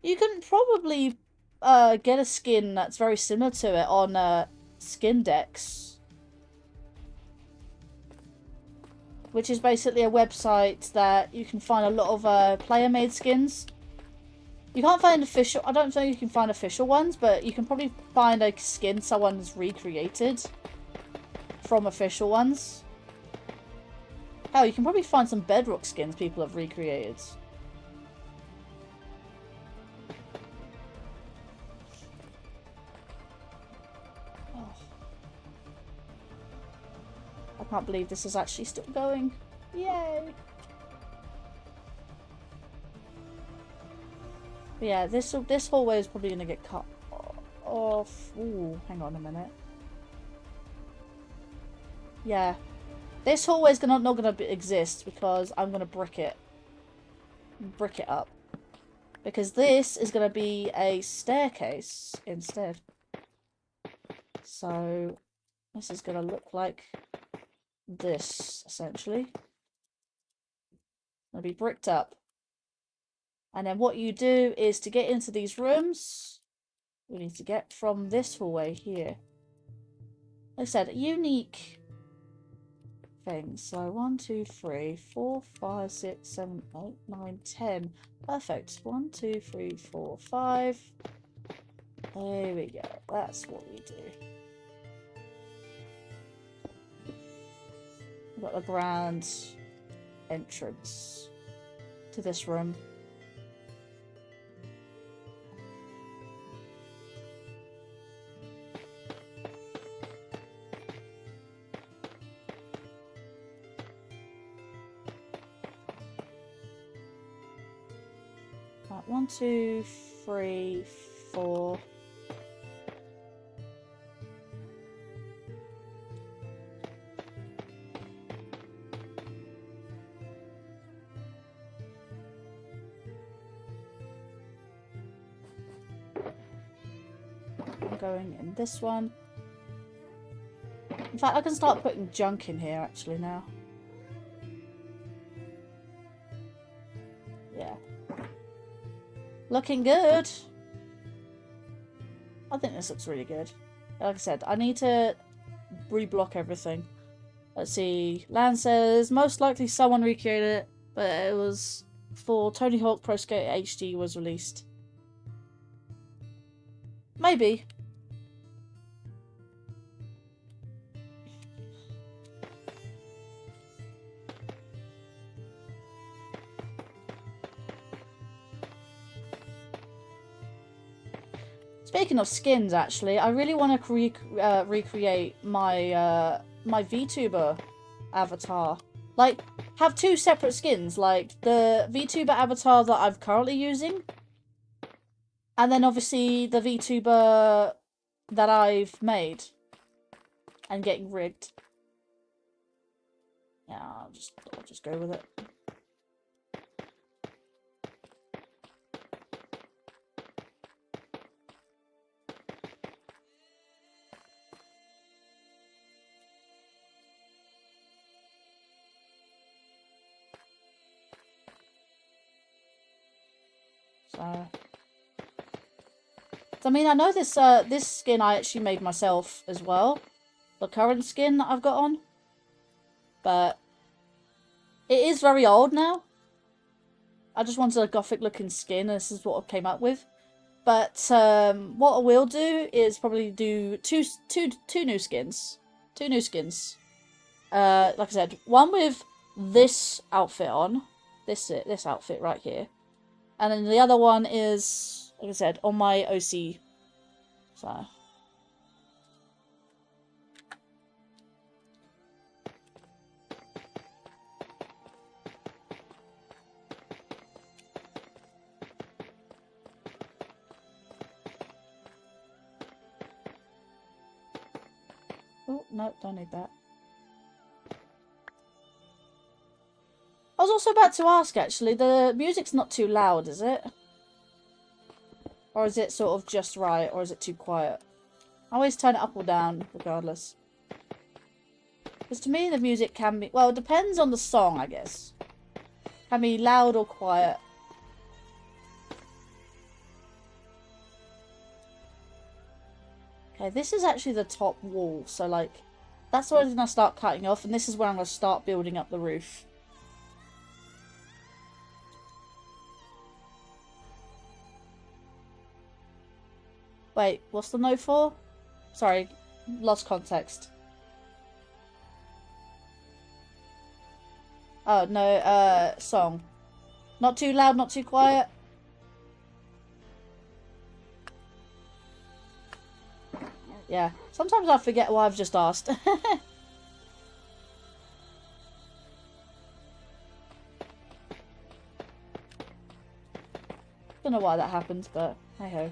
You can probably get a skin that's very similar to it on Skin Decks, which is basically a website that you can find a lot of player-made skins. You can't find official. I don't think you can find official ones, but you can probably find a skin someone's recreated from official ones. Hell, you can probably find some Bedrock skins people have recreated. Oh. I can't believe this is actually still going. Yay! But yeah, this hallway is probably gonna get cut off. Ooh, hang on a minute. Yeah, this hallway is not gonna exist because I'm gonna brick it up, because this is gonna be a staircase instead. So this is gonna look like this essentially. It'll be bricked up. And then what you do is to get into these rooms, we need to get from this hallway here. Like I said, unique things. So 1, 2, 3, 4, 5, 6, 7, 8, 9, 10. Perfect. 1, 2, 3, 4, 5. There we go. That's what we do. We've got a grand entrance to this room. Right, 1, 2, 3, 4. I'm going in this one. In fact, I can start putting junk in here actually now. Yeah. Looking good. I think this looks really good. Like I said, I need to reblock everything. Let's see. Lan says, most likely someone recreated it, but it was for Tony Hawk Pro Skater HD was released. Maybe. Speaking of skins, actually, I really want to recreate my my VTuber avatar. Like, have two separate skins, like the VTuber avatar that I'm currently using, and then obviously the VTuber that I've made and getting rigged. Yeah, I'll just go with it. So I mean, I know this this skin I actually made myself as well, the current skin that I've got on, but it is very old now. I just wanted a gothic looking skin, and this is what I came up with. But what I will do is probably do two new skins. Two new skins. Like I said, one with this outfit on, this outfit right here. And then the other one is, like I said, on my OC. So. Oh, no, don't need that. was also about to ask, actually, the music's not too loud, is it? Or is it sort of just right, or is it too quiet? I always turn it up or down, regardless. Because to me, the music can be... Well, it depends on the song, I guess. Can be loud or quiet. Okay, this is actually the top wall, so, like... That's where I'm going to start cutting off, and this is where I'm going to start building up the roof. Wait, what's the no for? Sorry, lost context. Oh, no, song. Not too loud, not too quiet. Yeah, sometimes I forget what I've just asked. Don't know why that happens, but hey ho.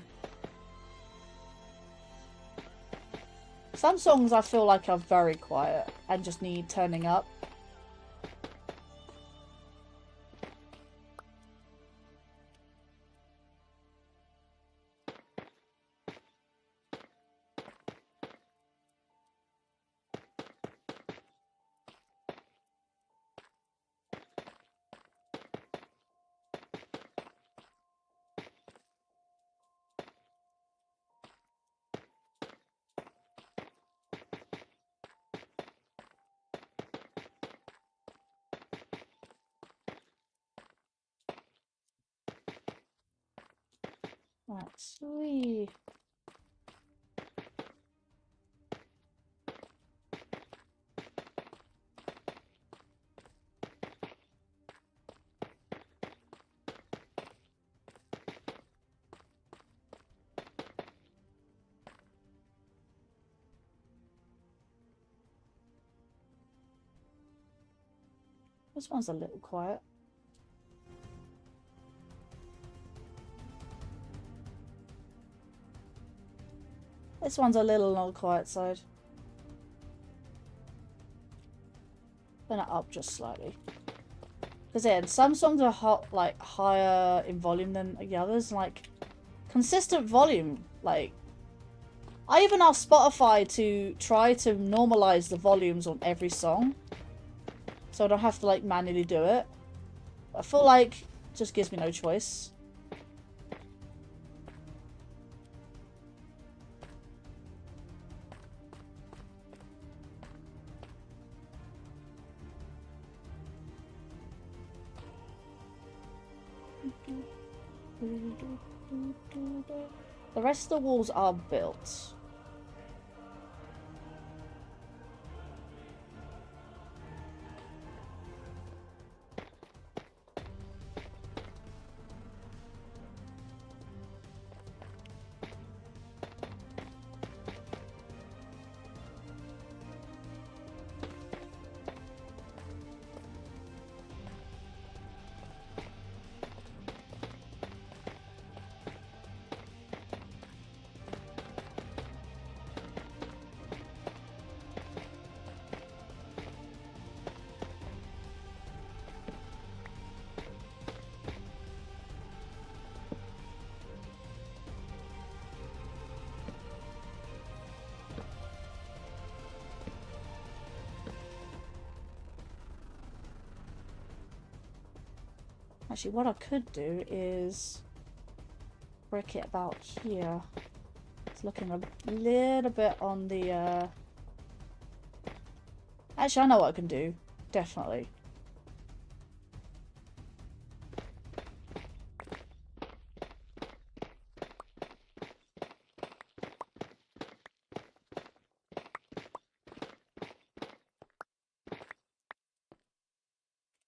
Some songs I feel like are very quiet and just need turning up. Right, sweet. This one's a little quiet. This one's a little on the quiet side. Turn it up just slightly. Because then some songs are hot, like higher in volume than the others. Like consistent volume. Like I even asked Spotify to try to normalize the volumes on every song, so I don't have to like manually do it. I feel like it just gives me no choice. The rest of the walls are built. Actually, what I could do is brick it about here. It's looking a little bit on the, Actually, I know what I can do. Definitely.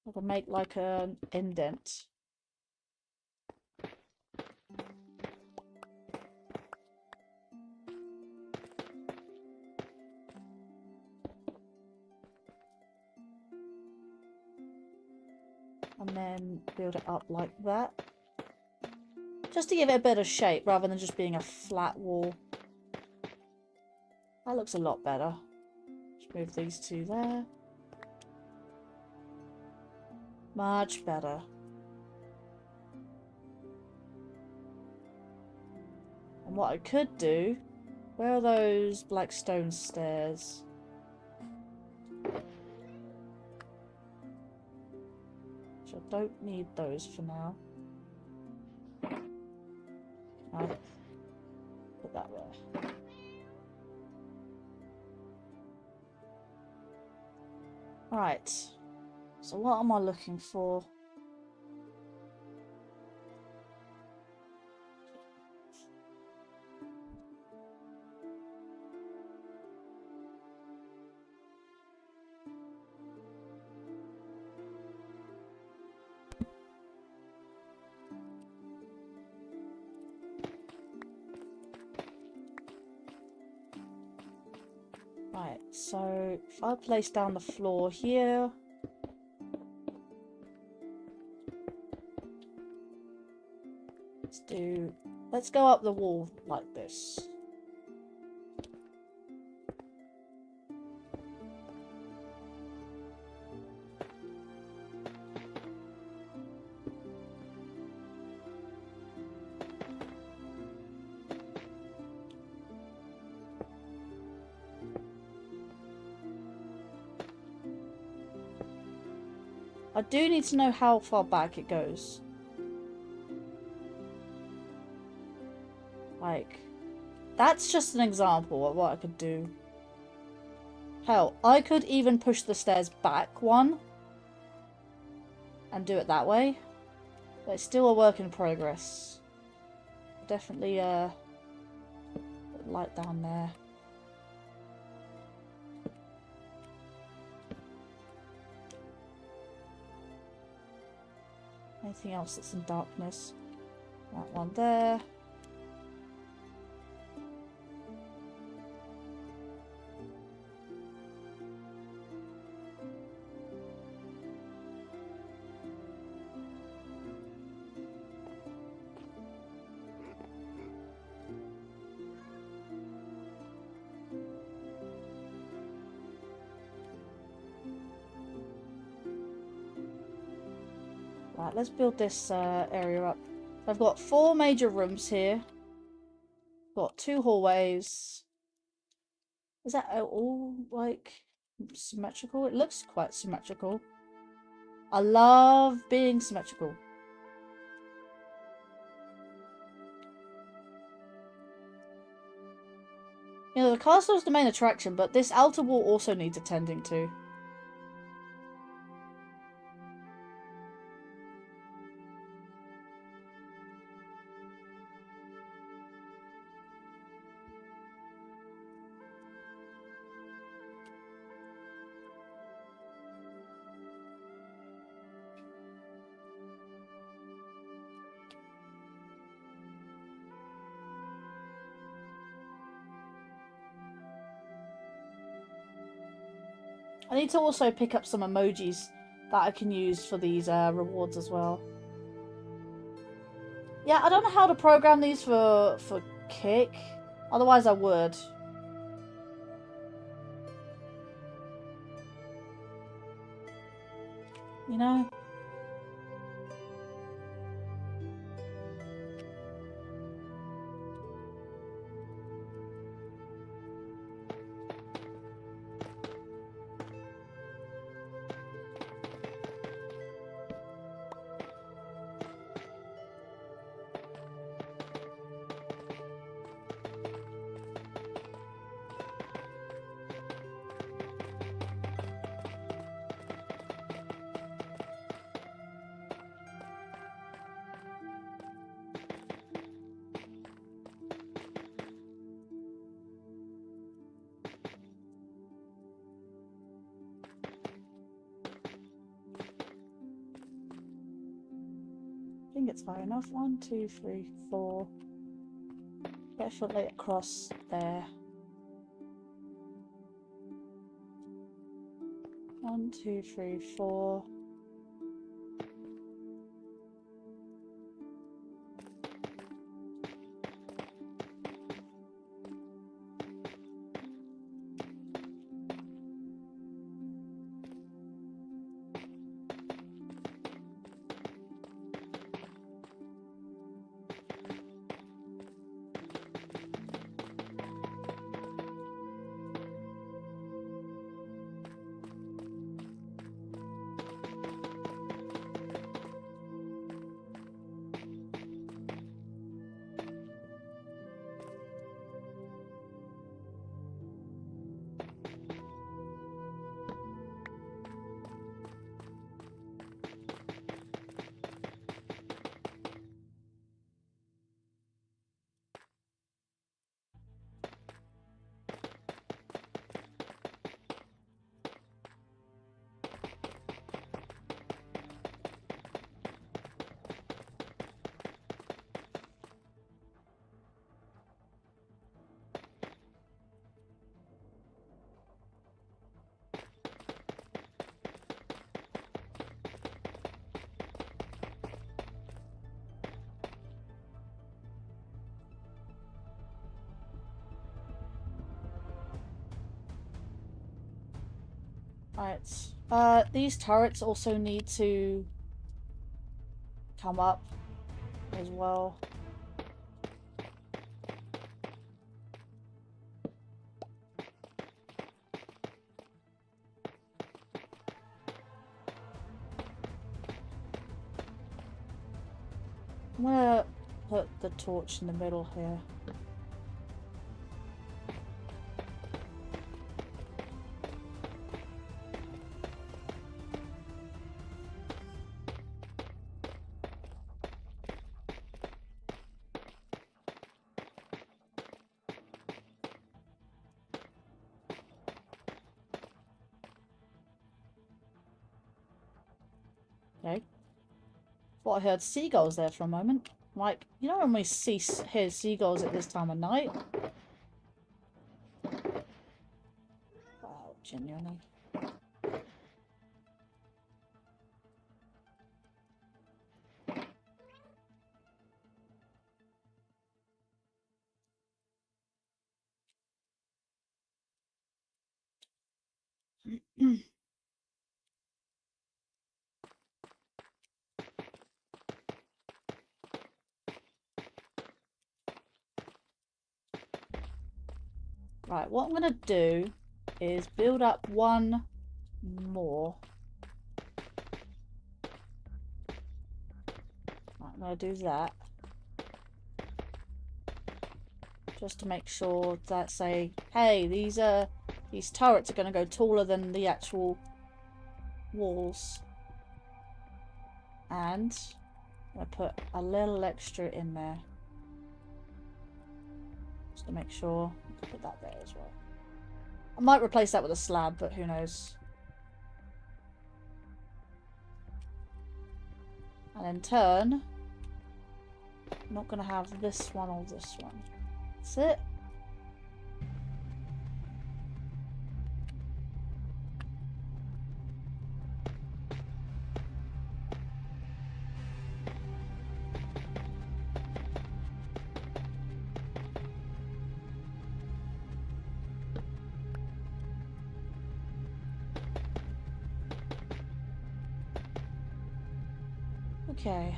I can make like an indent. And then build it up like that. Just to give it a bit of shape rather than just being a flat wall. That looks a lot better. Just move these two there. Much better. And what I could do... Where are those black stone stairs? Which I don't need those for now. I'll put that there. Right. So what am I looking for? Right, so if I place down the floor here, let's go up the wall like this. I do need to know how far back it goes. Like, that's just an example of what I could do. Hell, I could even push the stairs back one and do it that way. But it's still a work in progress. Definitely put light down there. Anything else that's in darkness? That one there. Right, let's build this area up. I've got 4 major rooms here. Got 2 hallways. Is that all, like, symmetrical? It looks quite symmetrical. I love being symmetrical. You know, the castle is the main attraction, but this outer wall also needs attending to. I need to also pick up some emojis that I can use for these rewards as well. Yeah, I don't know how to program these for Kick. Otherwise I would. You know? I think it's far enough. 1, 2, 3, 4. Definitely across there. 1, 2, 3, 4. Right. These turrets also need to come up as well. I'm gonna put the torch in the middle here. Okay. Thought I heard seagulls there for a moment. Like, you know when we hear seagulls at this time of night? Wow, genuinely. Right, what I'm going to do is build up one more. Right, I'm going to do that. Just to make sure that say, hey, these turrets are going to go taller than the actual walls. And I'm going to put a little extra in there. Just to make sure. Put that there as well. I might replace that with a slab, but who knows. And in turn, I'm not going to have this one or this one. That's it. Okay.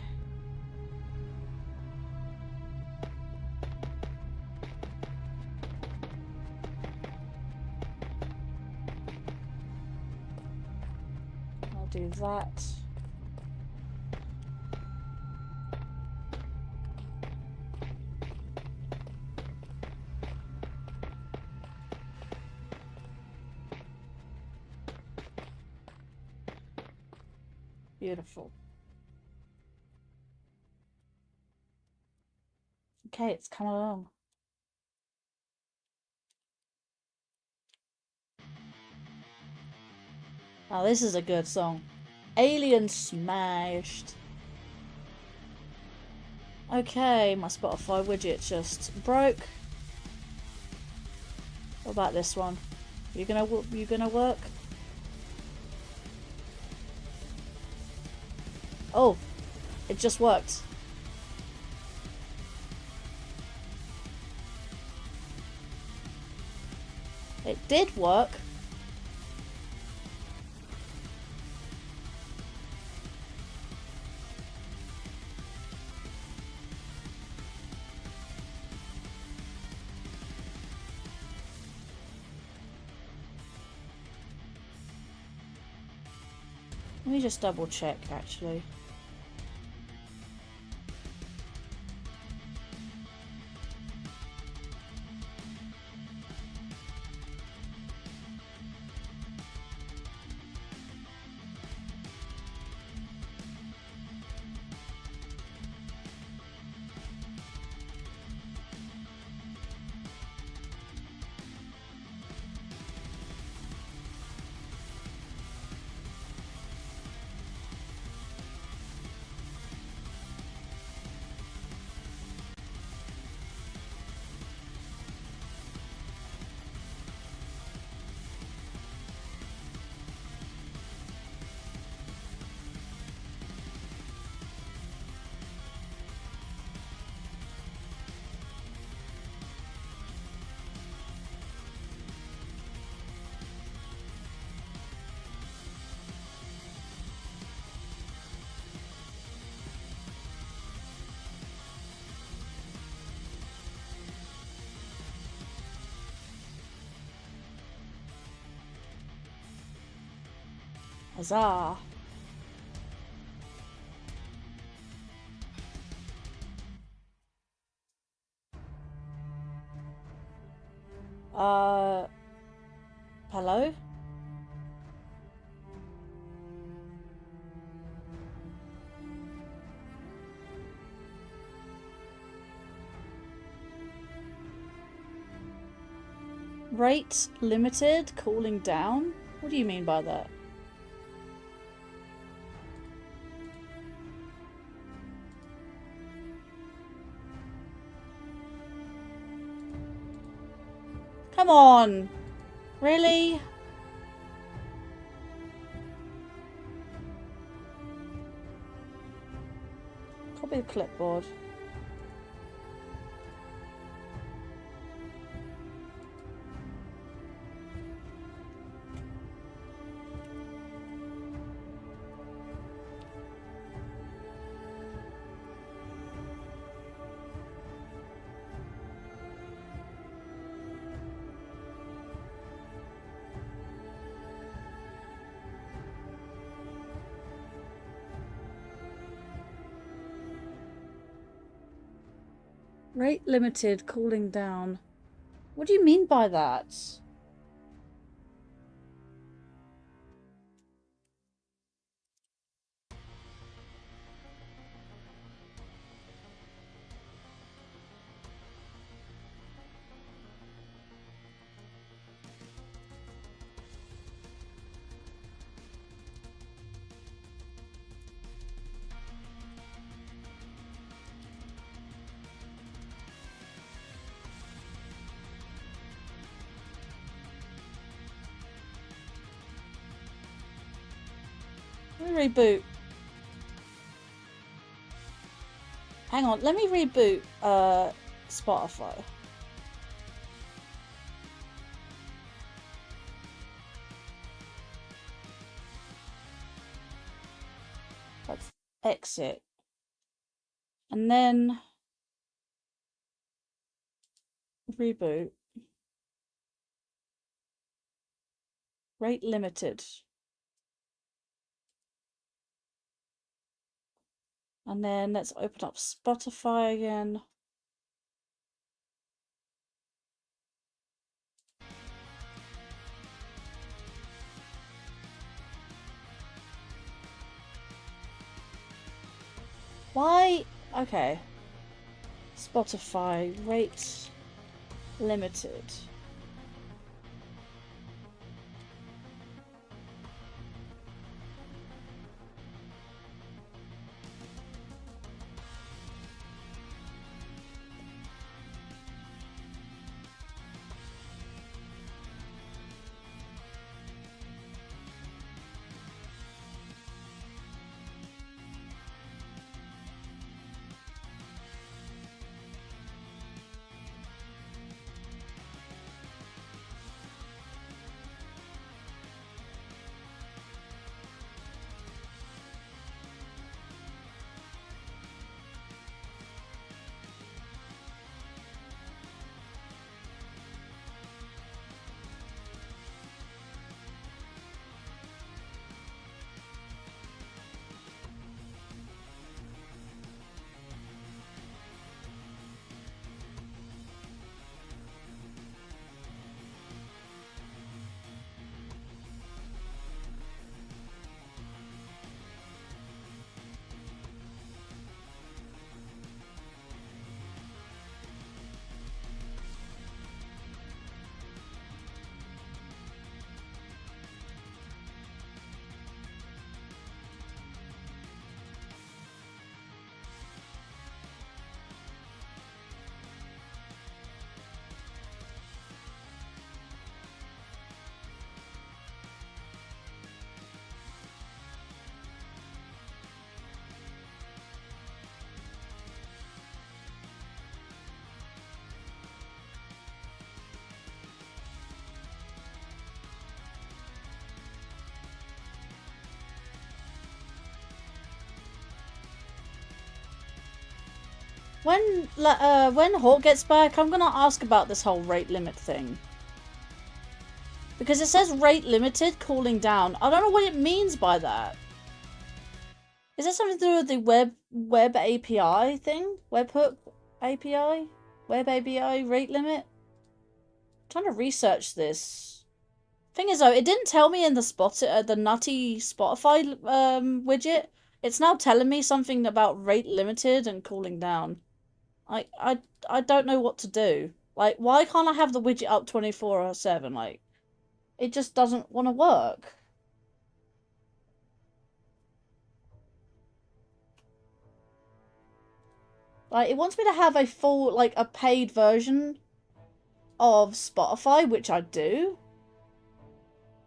I'll do that. Beautiful. Okay, it's coming along. Oh, this is a good song. Alien Smashed. Okay, my Spotify widget just broke. What about this one? You gonna work? Oh, it just worked. It did work. Let me just double check actually. Huzzah. Hello? Rate limited, cooling down? What do you mean by that? Come on! Really? Copy the clipboard. Rate limited, cooling down. What do you mean by that? Let me reboot. Hang on, let me reboot Spotify. Let's exit. And then reboot. Rate limited. And then let's open up Spotify again. Why? Okay. Spotify, rate limited. When Hawk gets back, I'm gonna ask about this whole rate limit thing. Because it says rate limited, cooling down. I don't know what it means by that. Is that something to do with the web API thing? Webhook API? Web API rate limit? I'm trying to research this. Thing is though, it didn't tell me in the nutty Spotify widget. It's now telling me something about rate limited and cooling down. I don't know what to do. Like, why can't I have the widget up 24/7? Like, it just doesn't want to work. Like, it wants me to have a full, like, a paid version of Spotify, which I do.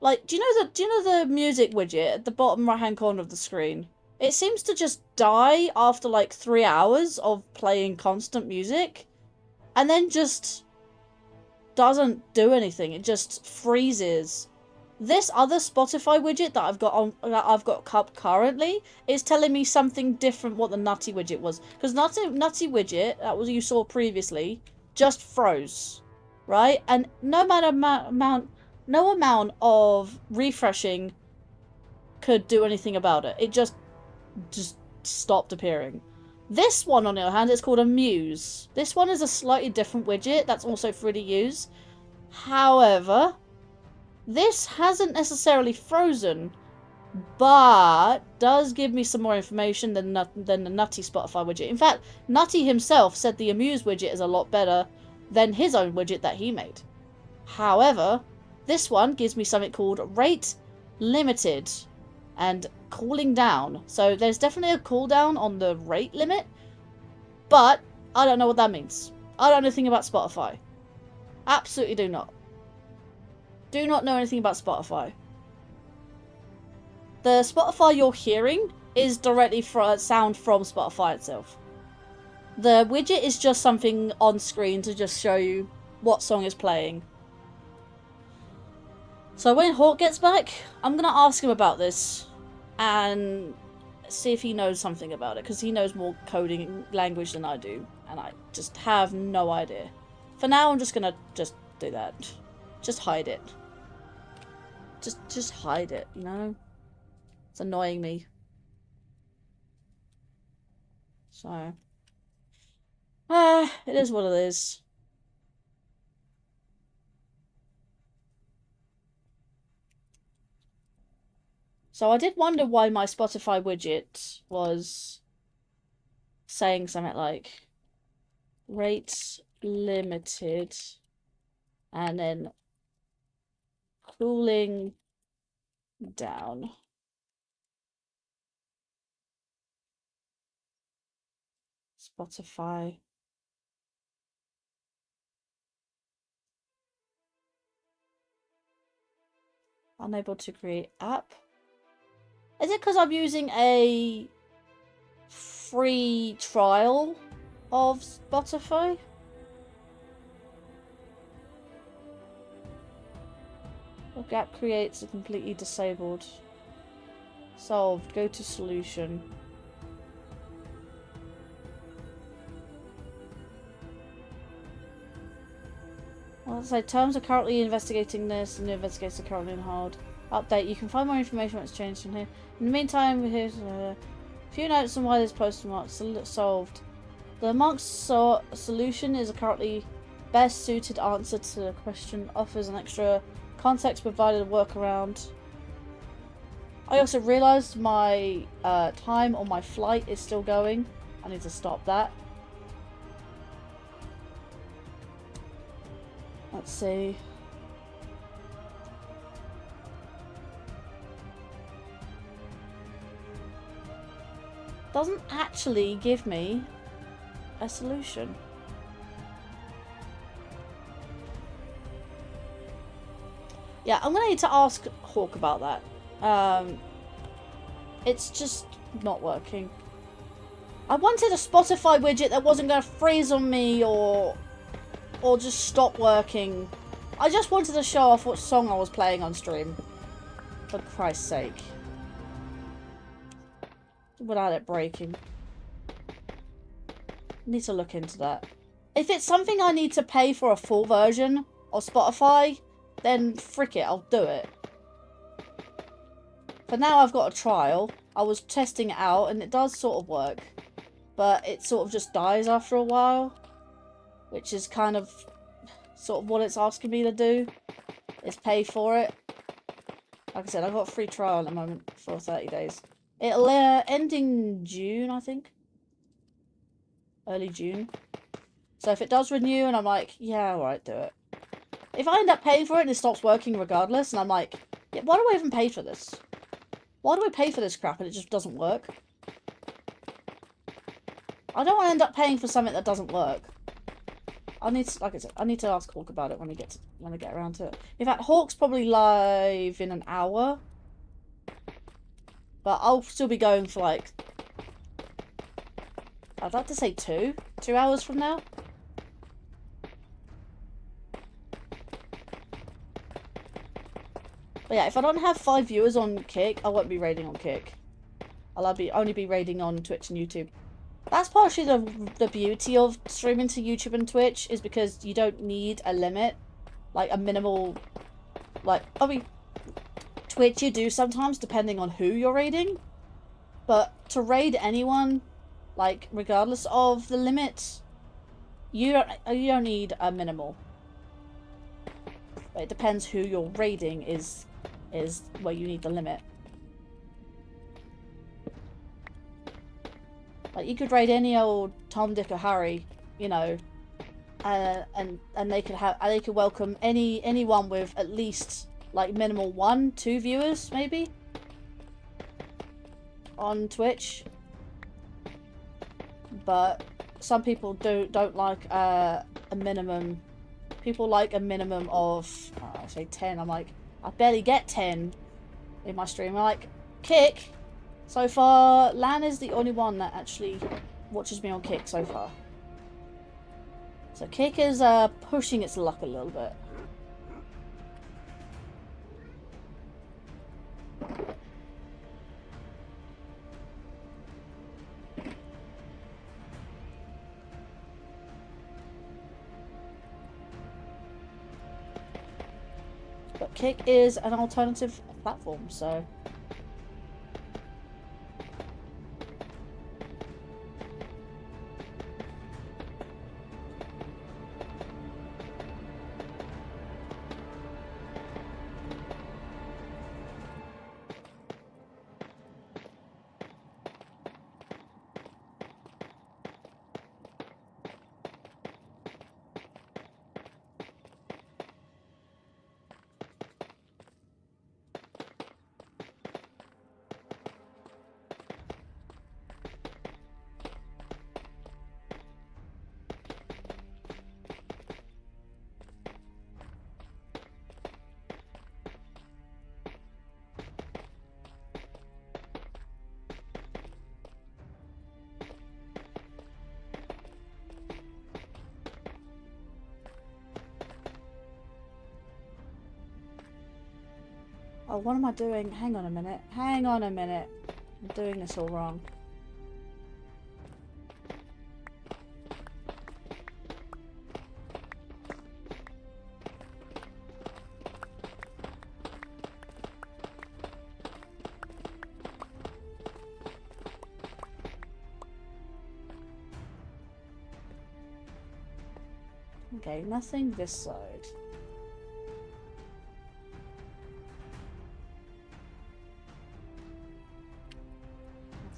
Like, do you know the music widget at the bottom right-hand corner of the screen? It seems to just die after, like, 3 hours of playing constant music. And then just doesn't do anything. It just freezes. This other Spotify widget that I've got up currently is telling me something different what the nutty widget was. Because nutty widget, that was you saw previously, just froze. Right? And no amount of refreshing could do anything about it. It just stopped appearing. This one, on the other hand, is called a Muse. This one is a slightly different widget that's also free to use. However, this hasn't necessarily frozen, but does give me some more information than the nutty Spotify widget. In fact, Nutty himself said the Amuse widget is a lot better than his own widget that he made. However, this one gives me something called rate limited and cooling down. So there's definitely a cooldown on the rate limit, but I don't know what that means. I don't know anything about Spotify. Absolutely do not. Do not know anything about Spotify. The Spotify you're hearing is directly sound from Spotify itself. The widget is just something on screen to just show you what song is playing. So when Hawk gets back, I'm going to ask him about this and see if he knows something about it, because he knows more coding language than I do, and I just have no idea. For now, I'm just going to just do that. Just hide it. Just hide it, you know? It's annoying me. So, it is what it is. So I did wonder why my Spotify widget was saying something like rate limited and then cooling down. Spotify. Unable to create app. Is it because I'm using a free trial of Spotify? The gap creates a completely disabled. Solved. Go to solution. Well, so terms are currently investigating this, and the investigators are currently on hold. Update. You can find more information when it's changed from here. In the meantime, here's a few notes on why this post mark solved. The monk's solution is a currently best suited answer to the question, offers an extra context provided a workaround. I also realised my time on my flight is still going. I need to stop that. Let's see. Doesn't actually give me a solution. Yeah, I'm gonna need to ask Hawk about that. It's just not working. I wanted a Spotify widget that wasn't gonna freeze on me or just stop working. I just wanted to show off what song I was playing on stream. For Christ's sake. Without it breaking. Need to look into that. If it's something I need to pay for a full version of Spotify, then frick it, I'll do it. For now, I've got a trial. I was testing it out, and it does sort of work. But it sort of just dies after a while. Which is kind of sort of what it's asking me to do. Is pay for it. Like I said, I've got a free trial at the moment for 30 days. It'll end in June, I think. Early June. So if it does renew and I'm like, yeah, alright, do it. If I end up paying for it and it stops working regardless, and I'm like, yeah, why do I even pay for this? Why do I pay for this crap and it just doesn't work? I don't want to end up paying for something that doesn't work. I need to, like I said, I need to ask Hawk about it when I get around to it. In fact, Hawk's probably live in an hour. But I'll still be going for like, I'd like to say 2 hours from now. But yeah, if I don't have 5 viewers on Kick, I won't be raiding on Kick. I'll only be raiding on Twitch and YouTube. That's partially the beauty of streaming to YouTube and Twitch, is because you don't need a limit. Like a minimal, like, I mean, Twitch you do sometimes depending on who you're raiding. But to raid anyone, like, regardless of the limit, you don't need a minimal. But it depends who you're raiding is where you need the limit. Like, you could raid any old Tom, Dick, or Harry, you know, and they could welcome anyone with at least like minimal 1-2 viewers maybe on Twitch. But some people don't like a minimum. People like a minimum of I say 10. I'm like, I barely get 10 in my stream. I'm like, Kick. So far, Lan is the only one that actually watches me on Kick so far. So Kick is pushing its luck a little bit. But Kick is an alternative platform, so... Oh, what am I doing? Hang on a minute. Hang on a minute. I'm doing this all wrong. Okay, nothing this side.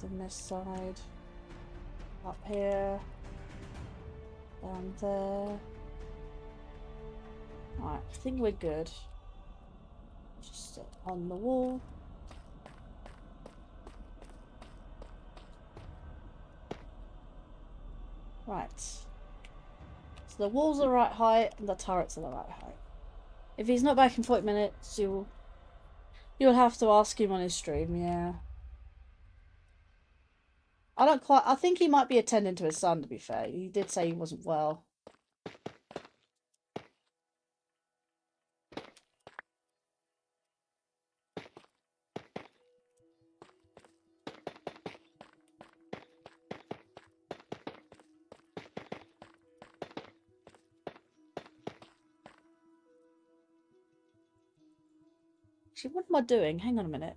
Nothing this side. Up here. Down there. Alright, I think we're good. Just on the wall. Right. So the walls are the right height and the turrets are the right height. If he's not back in 40 minutes, you'll have to ask him on his stream, yeah. I think he might be attending to his son, to be fair. He did say he wasn't well. Actually, what am I doing? Hang on a minute.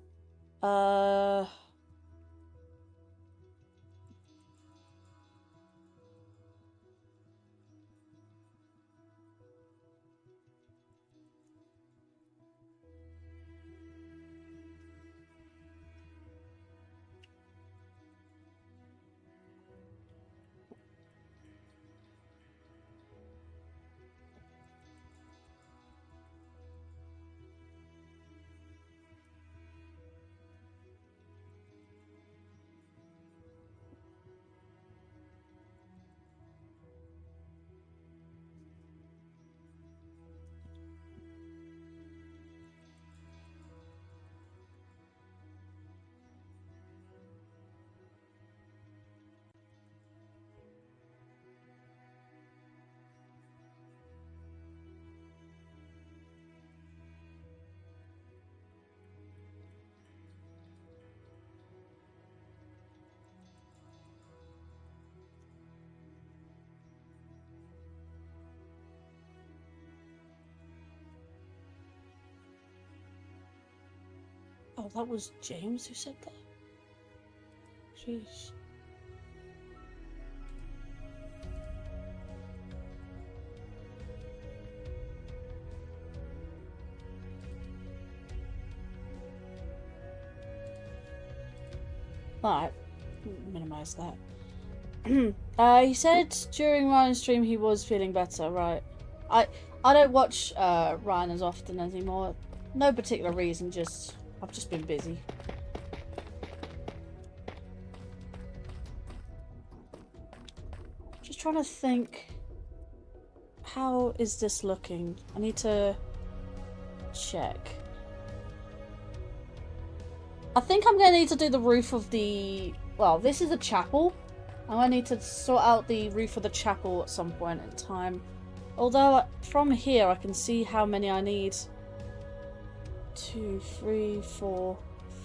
Oh, that was James who said that? Jeez. Alright, minimize that. He said during Ryan's stream he was feeling better, right? I don't watch Ryan as often anymore. No particular reason, just I've just been busy. Just trying to think, how is this looking? I need to check. I think I'm going to need to do the roof of the... Well, this is a chapel. I'm going to need to sort out the roof of the chapel at some point in time. Although, from here, I can see how many I need. 2, 3, 4,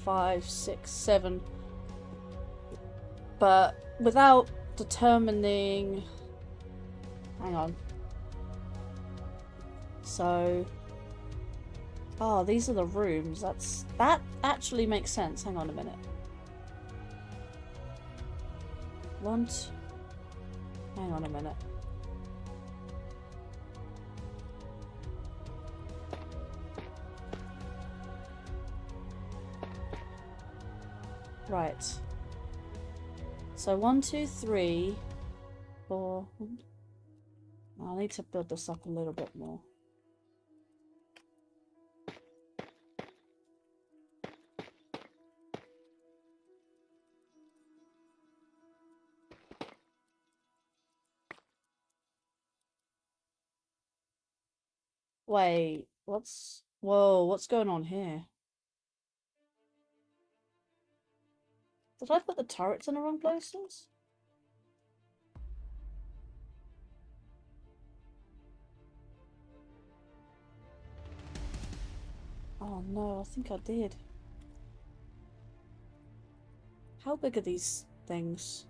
5, 6, 7. But without determining... Hang on. So... Oh, these are the rooms. That actually makes sense. Hang on a minute. Hang on a minute. Right. So 1, 2, 3, 4. I need to build this up a little bit more. Wait, whoa, what's going on here? Did I put the turrets in the wrong places? Oh no, I think I did. How big are these things?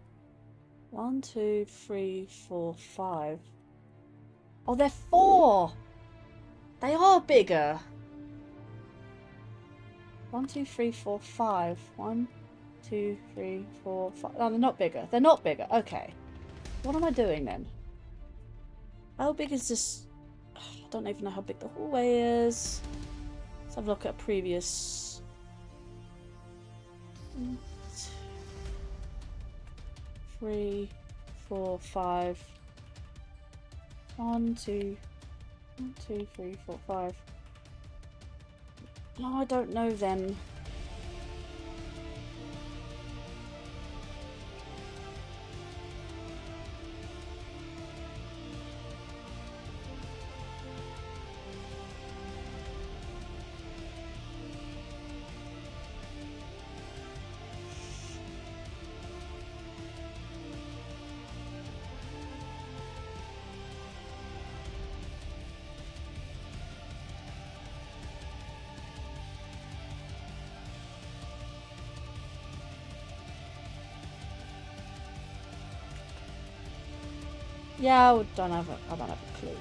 1, 2, 3, 4, 5. Oh, they're 4! They are bigger. 1, 2, 3, 4, 5. 1, 2, 3, 4, 5. No, they're not bigger. They're not bigger. Okay. What am I doing then? How big is this? I don't even know how big the hallway is. Let's have a look at previous. 3, 4, 5. 1, 2, 1, 2, 3, 4, 5. No, I don't know then. Yeah, I don't have a clue.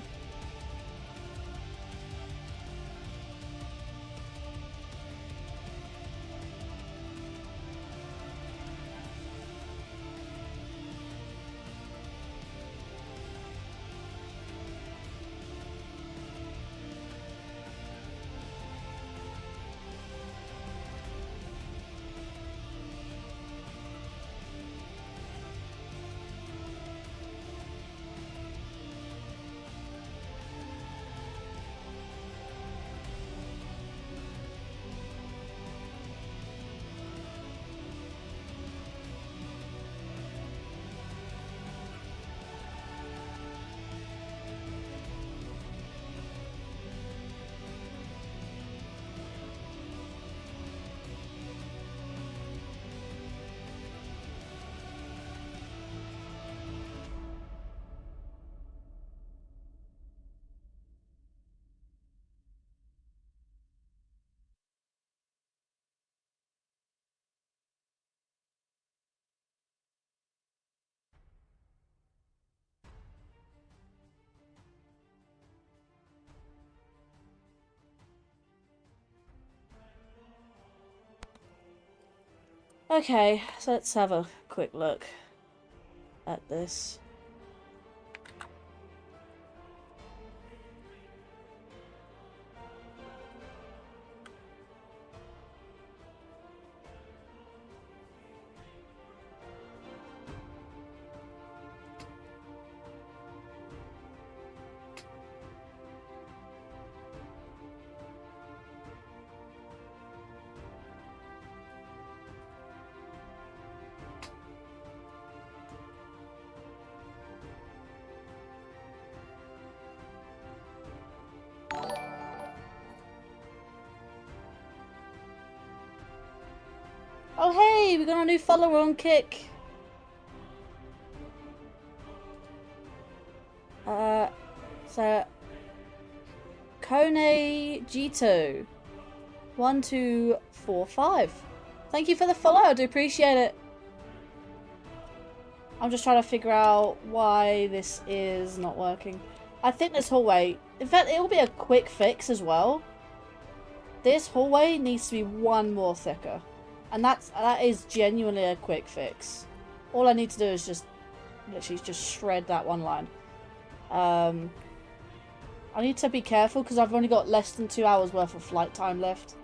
Okay, so let's have a quick look at this. Oh hey, we got a new follower on Kick. So Kone Jito 1245. Thank you for the follow, I do appreciate it. I'm just trying to figure out why this is not working. I think this hallway, in fact it'll be a quick fix as well. This hallway needs to be one more thicker. And that is genuinely a quick fix. All I need to do is just literally just shred that one line. I need to be careful because I've only got less than 2 hours worth of flight time left.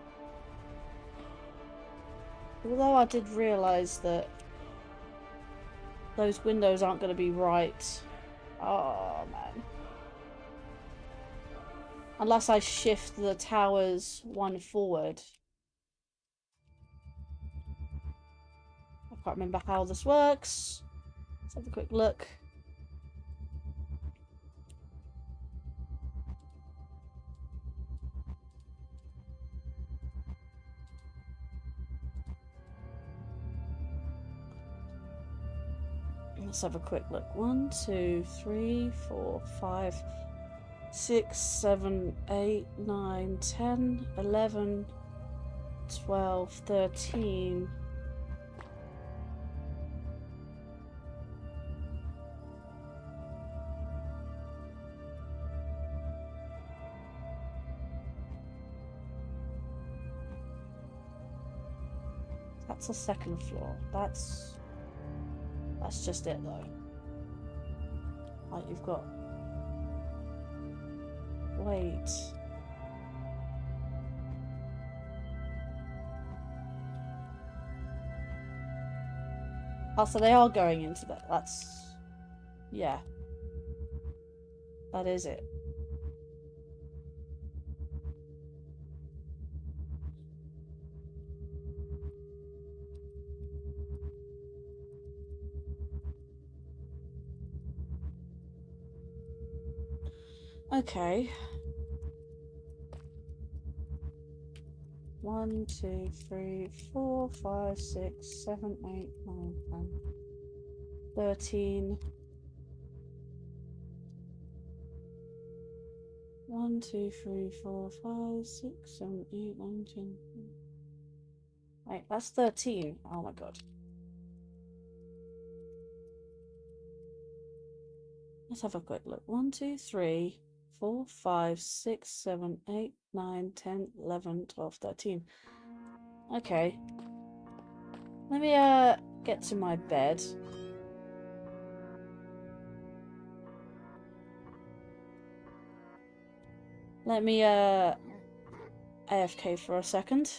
Although I did realise that those windows aren't going to be right. Oh man. Unless I shift the towers one forward. I can't remember how this works. Let's have a quick look. Let's have a quick look. 1, 2, 3, 4, 5, 6, 7, 8, 9, 10, 11, 12, 13. That's the second floor. That's just it though. Like you've got... Wait. Oh, so they are going into that. That's... Yeah. That is it. Okay. 1, 2, 3, 4, 5, 6, 7, 8, 9, 10, 13. 1, 2, 3, 4, 5, 6, 7, 8, 9, 10. Wait, that's 13. Oh my god. Let's have a quick look. 1, 2, 3, 4, 5, 6, 7, 8, 9, 10, 11, 12, 13. Okay. Let me get to my bed. Let me AFK for a second.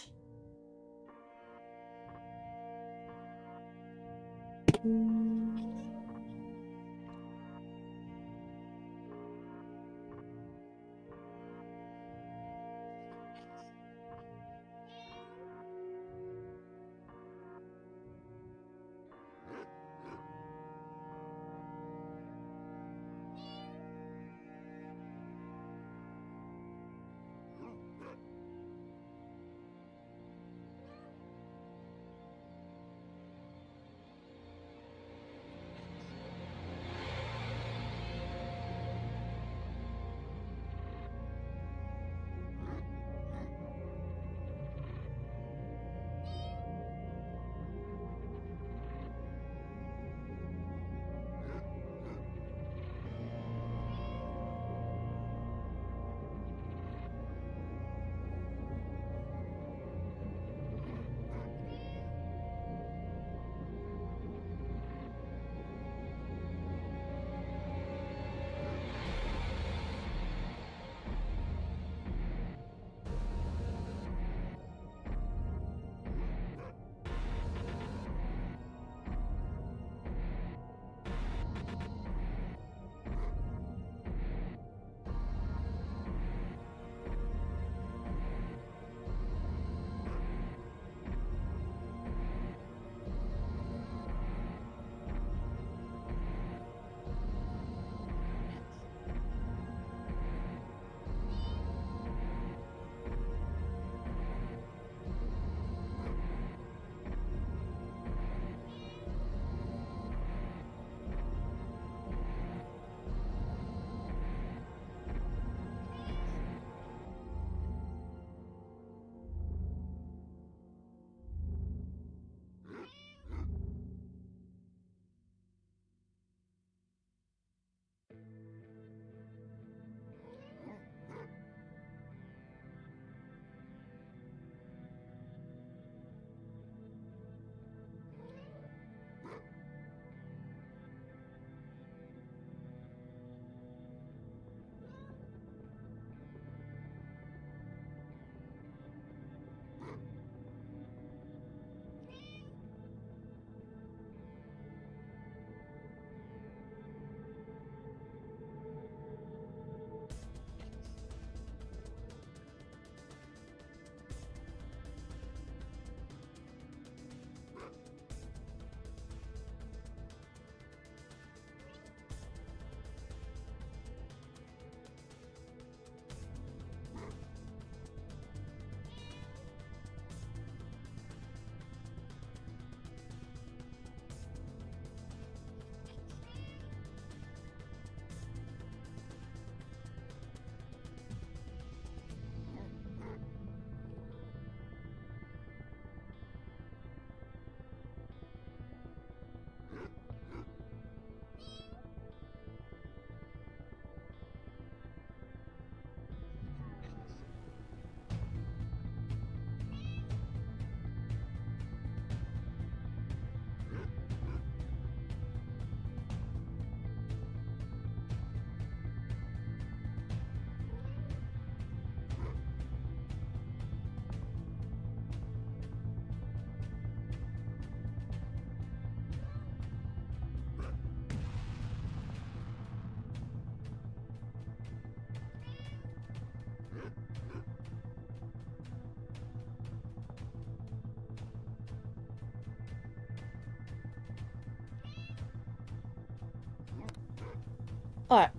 Alright,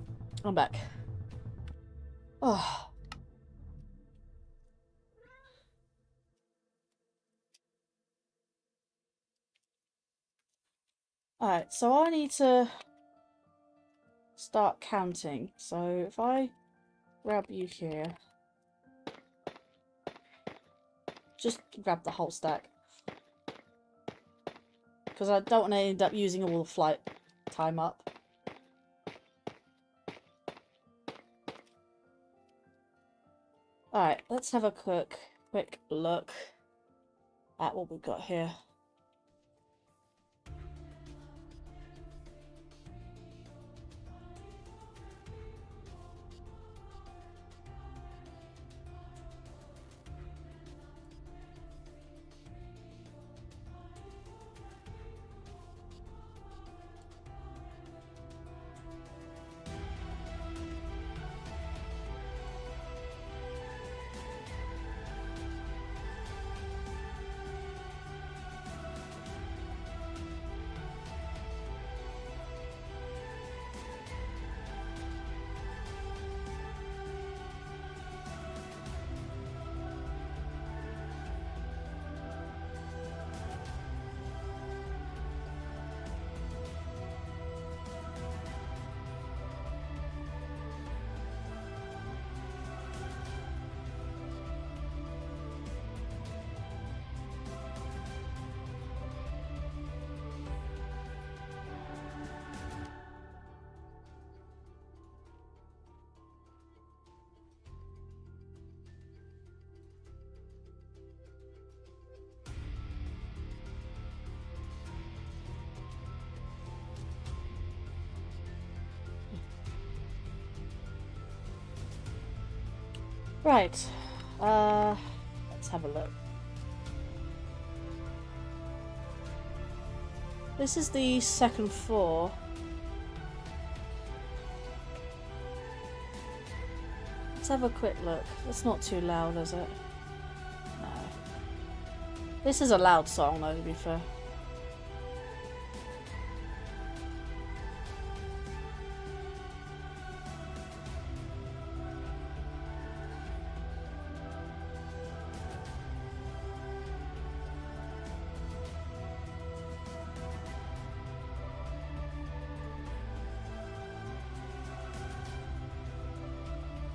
I'm back. Oh. Alright, so I need to start counting. So if I grab you here, just grab the whole stack. Because I don't want to end up using all the flight time up. Alright, let's have a quick look at what we've got here. Right, let's have a look. This is the second floor. Let's have a quick look. It's not too loud, is it? No. This is a loud song, though, to be fair.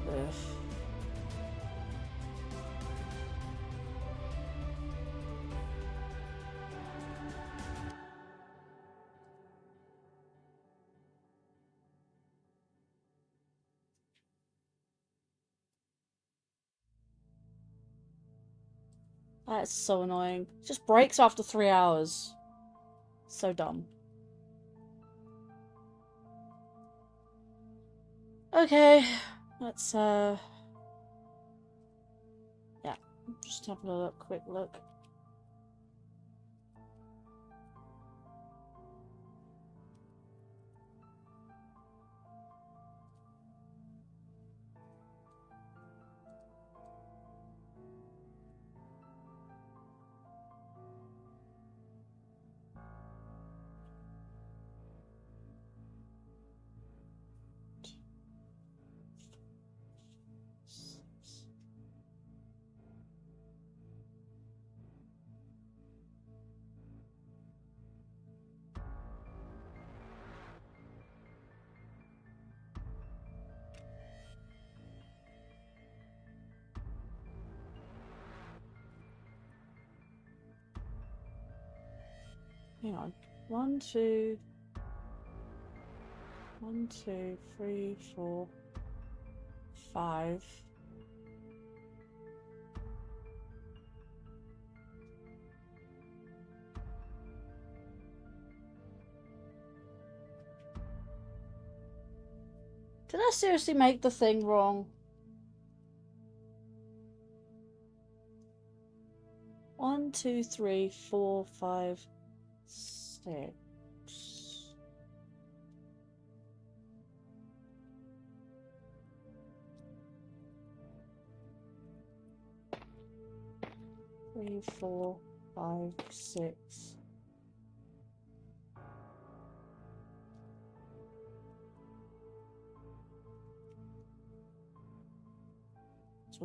Ugh. That's so annoying. It just breaks after 3 hours. So dumb. Okay, let's yeah, just have a quick look. Hang on. 1, 2, 1, 2, 3, 4, 5. Did I seriously make the thing wrong? 1, 2, 3, 4, 5, 6. 3, 4, 5, 6.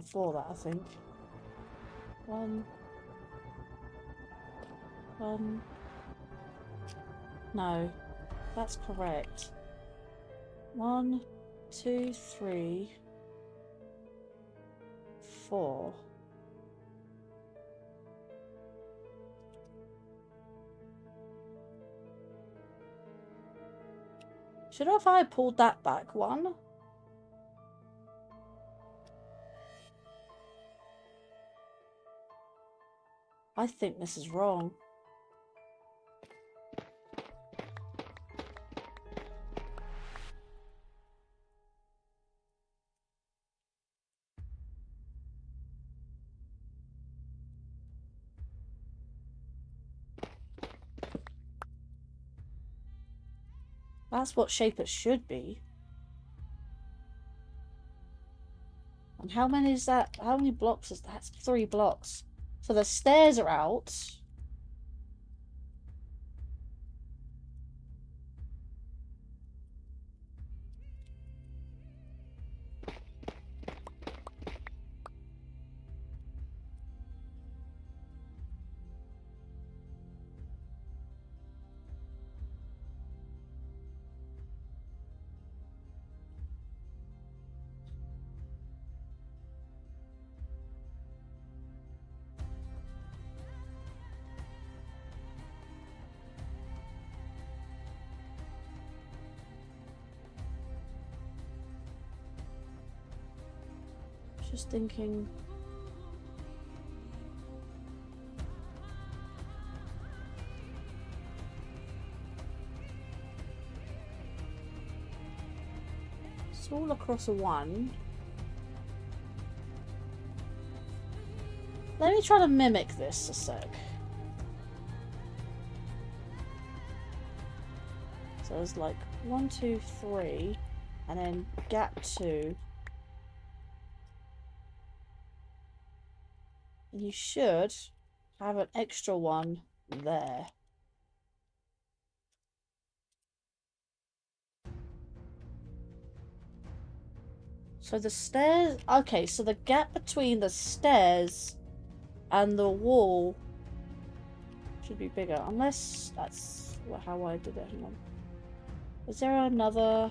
before that, I think. No, that's correct. 1, 2, 3, 4. Should have I pulled that back one? I think this is wrong. That's what shape it should be. And how many is that? How many blocks is that? That's 3 blocks. So the stairs are out. Just thinking. It's all across a 1. Let me try to mimic this a sec. So there's like 1, 2, 3, and then gap 2. And you should have an extra 1 there. So the stairs... Okay, so the gap between the stairs and the wall should be bigger. Unless that's how I did it. Hang on. Is there another...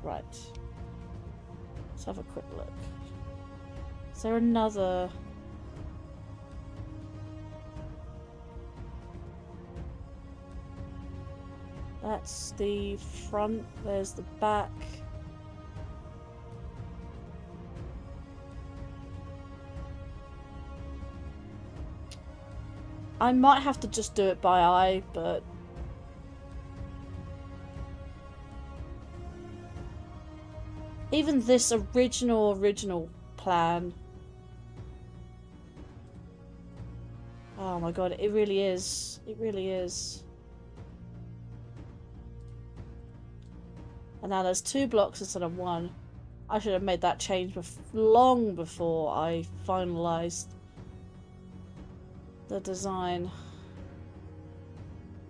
Right. Let's have a quick look. Is there another... That's the front, there's the back. I might have to just do it by eye, but... Even this original plan. Oh my god, it really is. It really is. And now there's 2 blocks instead of 1. I should have made that change long before I finalised the design.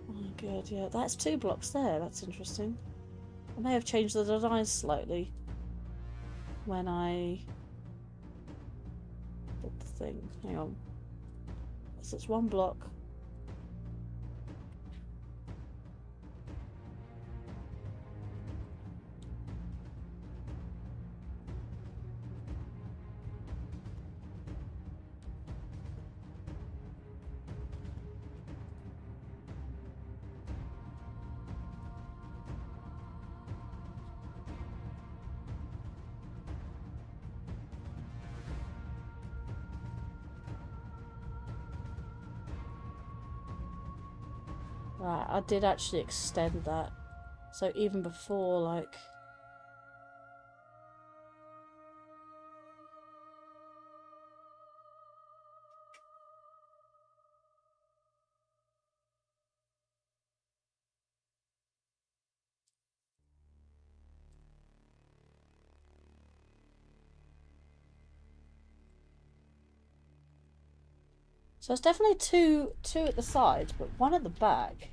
Oh god, yeah, that's 2 blocks there. That's interesting. I may have changed the design slightly when I did the thing. Hang on. So it's 1 block. Right, I did actually extend that. So even before, like... So it's definitely two at the side, but one at the back.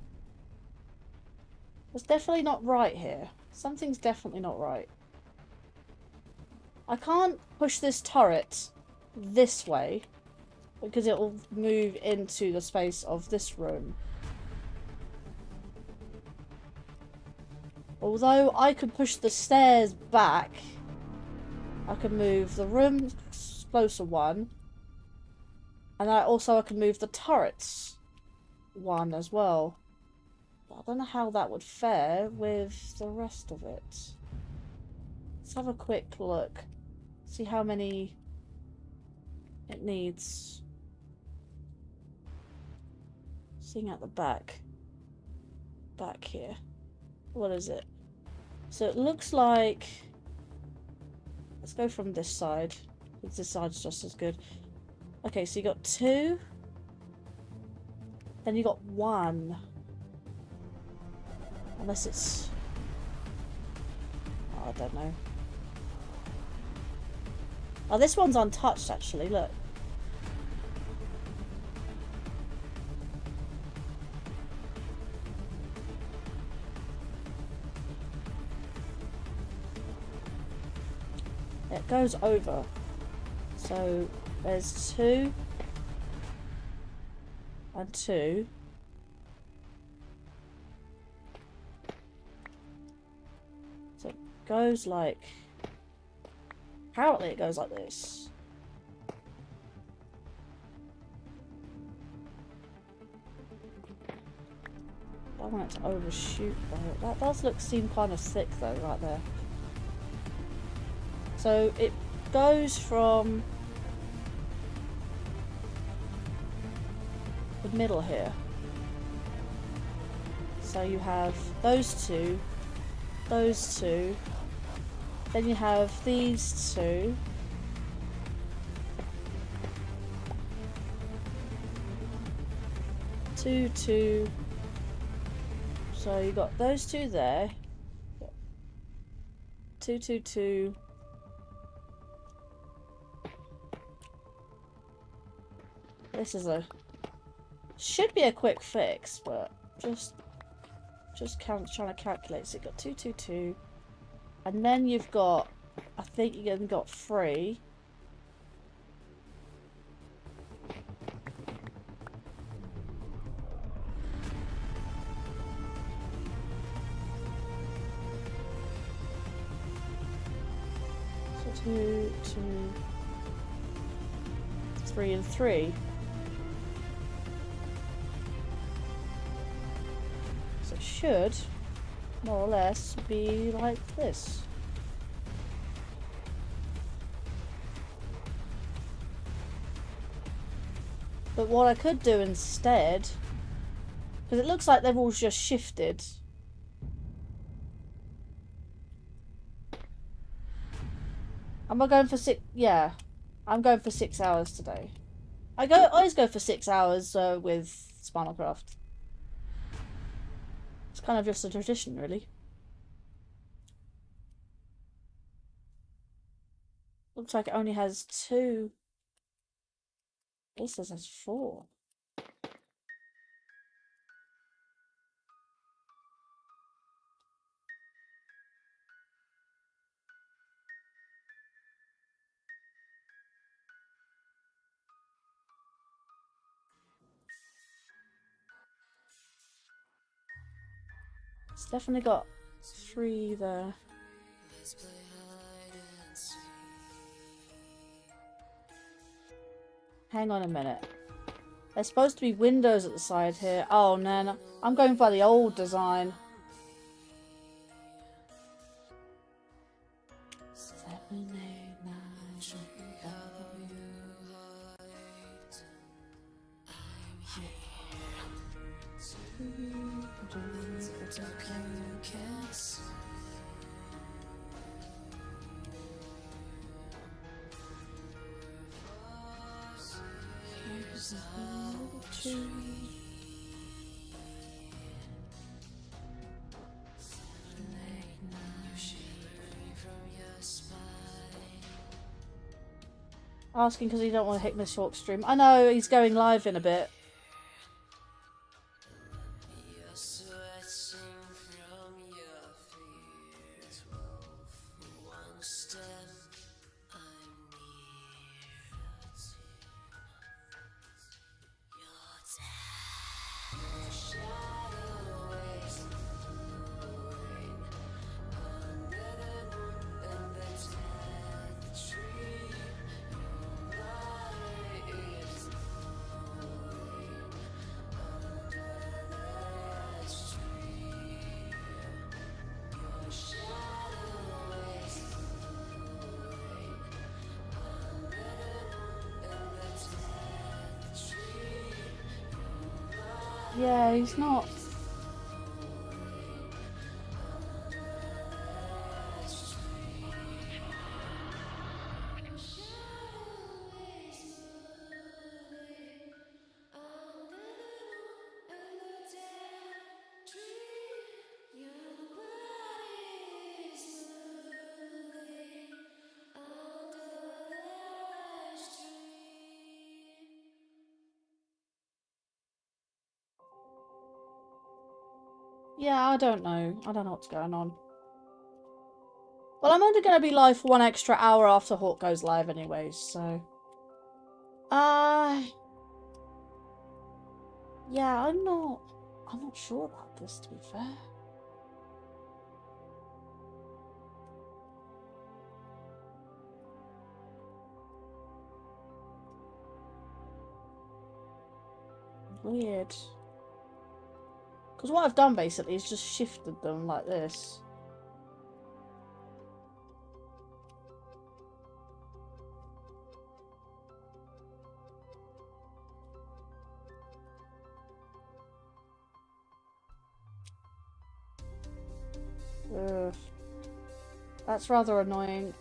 It's definitely not right here. Something's definitely not right. I can't push this turret this way because it will move into the space of this room. Although I could push the stairs back, I can move the room closer one, and I can move the turrets one as well. But I don't know how that would fare with the rest of it. Let's have a quick look. See how many it needs. Seeing at the back. Back here. What is it? So it looks like... Let's go from this side. Because this side's just as good. Okay, so you got 2. Then you got 1. Unless it's... Oh, I don't know. Oh, this one's untouched, actually. Look. It goes over. So there's 2 and 2. So it goes like... Apparently it goes like this. I don't want it to overshoot though. That does seem kind of thick though, right there. So it goes from the middle here. So you have those 2, those 2, then you have these 2. Two, 2. So you got those 2 there. 2, 2, 2. This is should be a quick fix, but just trying to calculate. So you got 2, 2, 2, and then you've got, I think you then got 3. So 2, 2, 3, and 3. So it should more or less be like this. But what I could do instead, because it looks like they've all just shifted. Am I going for 6? Yeah, I'm going for 6 hours today. I always go for 6 hours with Spinalcraft. It's kind of just a tradition, really. Looks like it only has 2. This says has 4. It's definitely got 3 there. Hang on a minute. There's supposed to be windows at the side here. Oh, no. I'm going by the old design. 7, 8, 9, 10. Asking because you don't want to hit miss Hawk stream. I know, he's going live in a bit. Yeah, he's not. Yeah, I don't know. I don't know what's going on. Well, I'm only going to be live for 1 extra hour after Hawk goes live anyways, so... Yeah, I'm not sure about this, to be fair. Weird. Because what I've done, basically, is just shifted them like this. Ugh. That's rather annoying.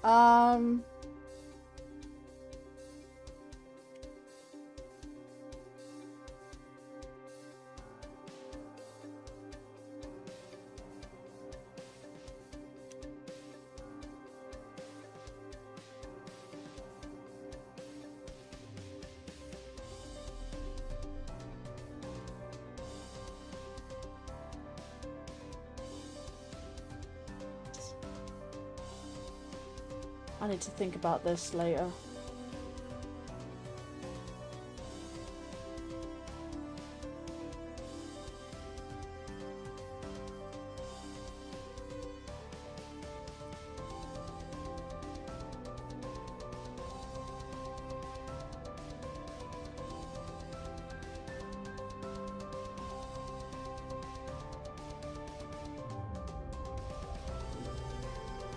I need to think about this later.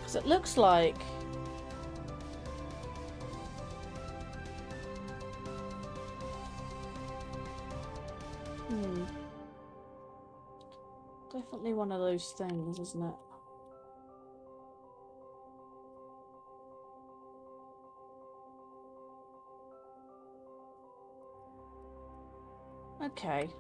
Because it looks like... Definitely one of those things, isn't it? Okay.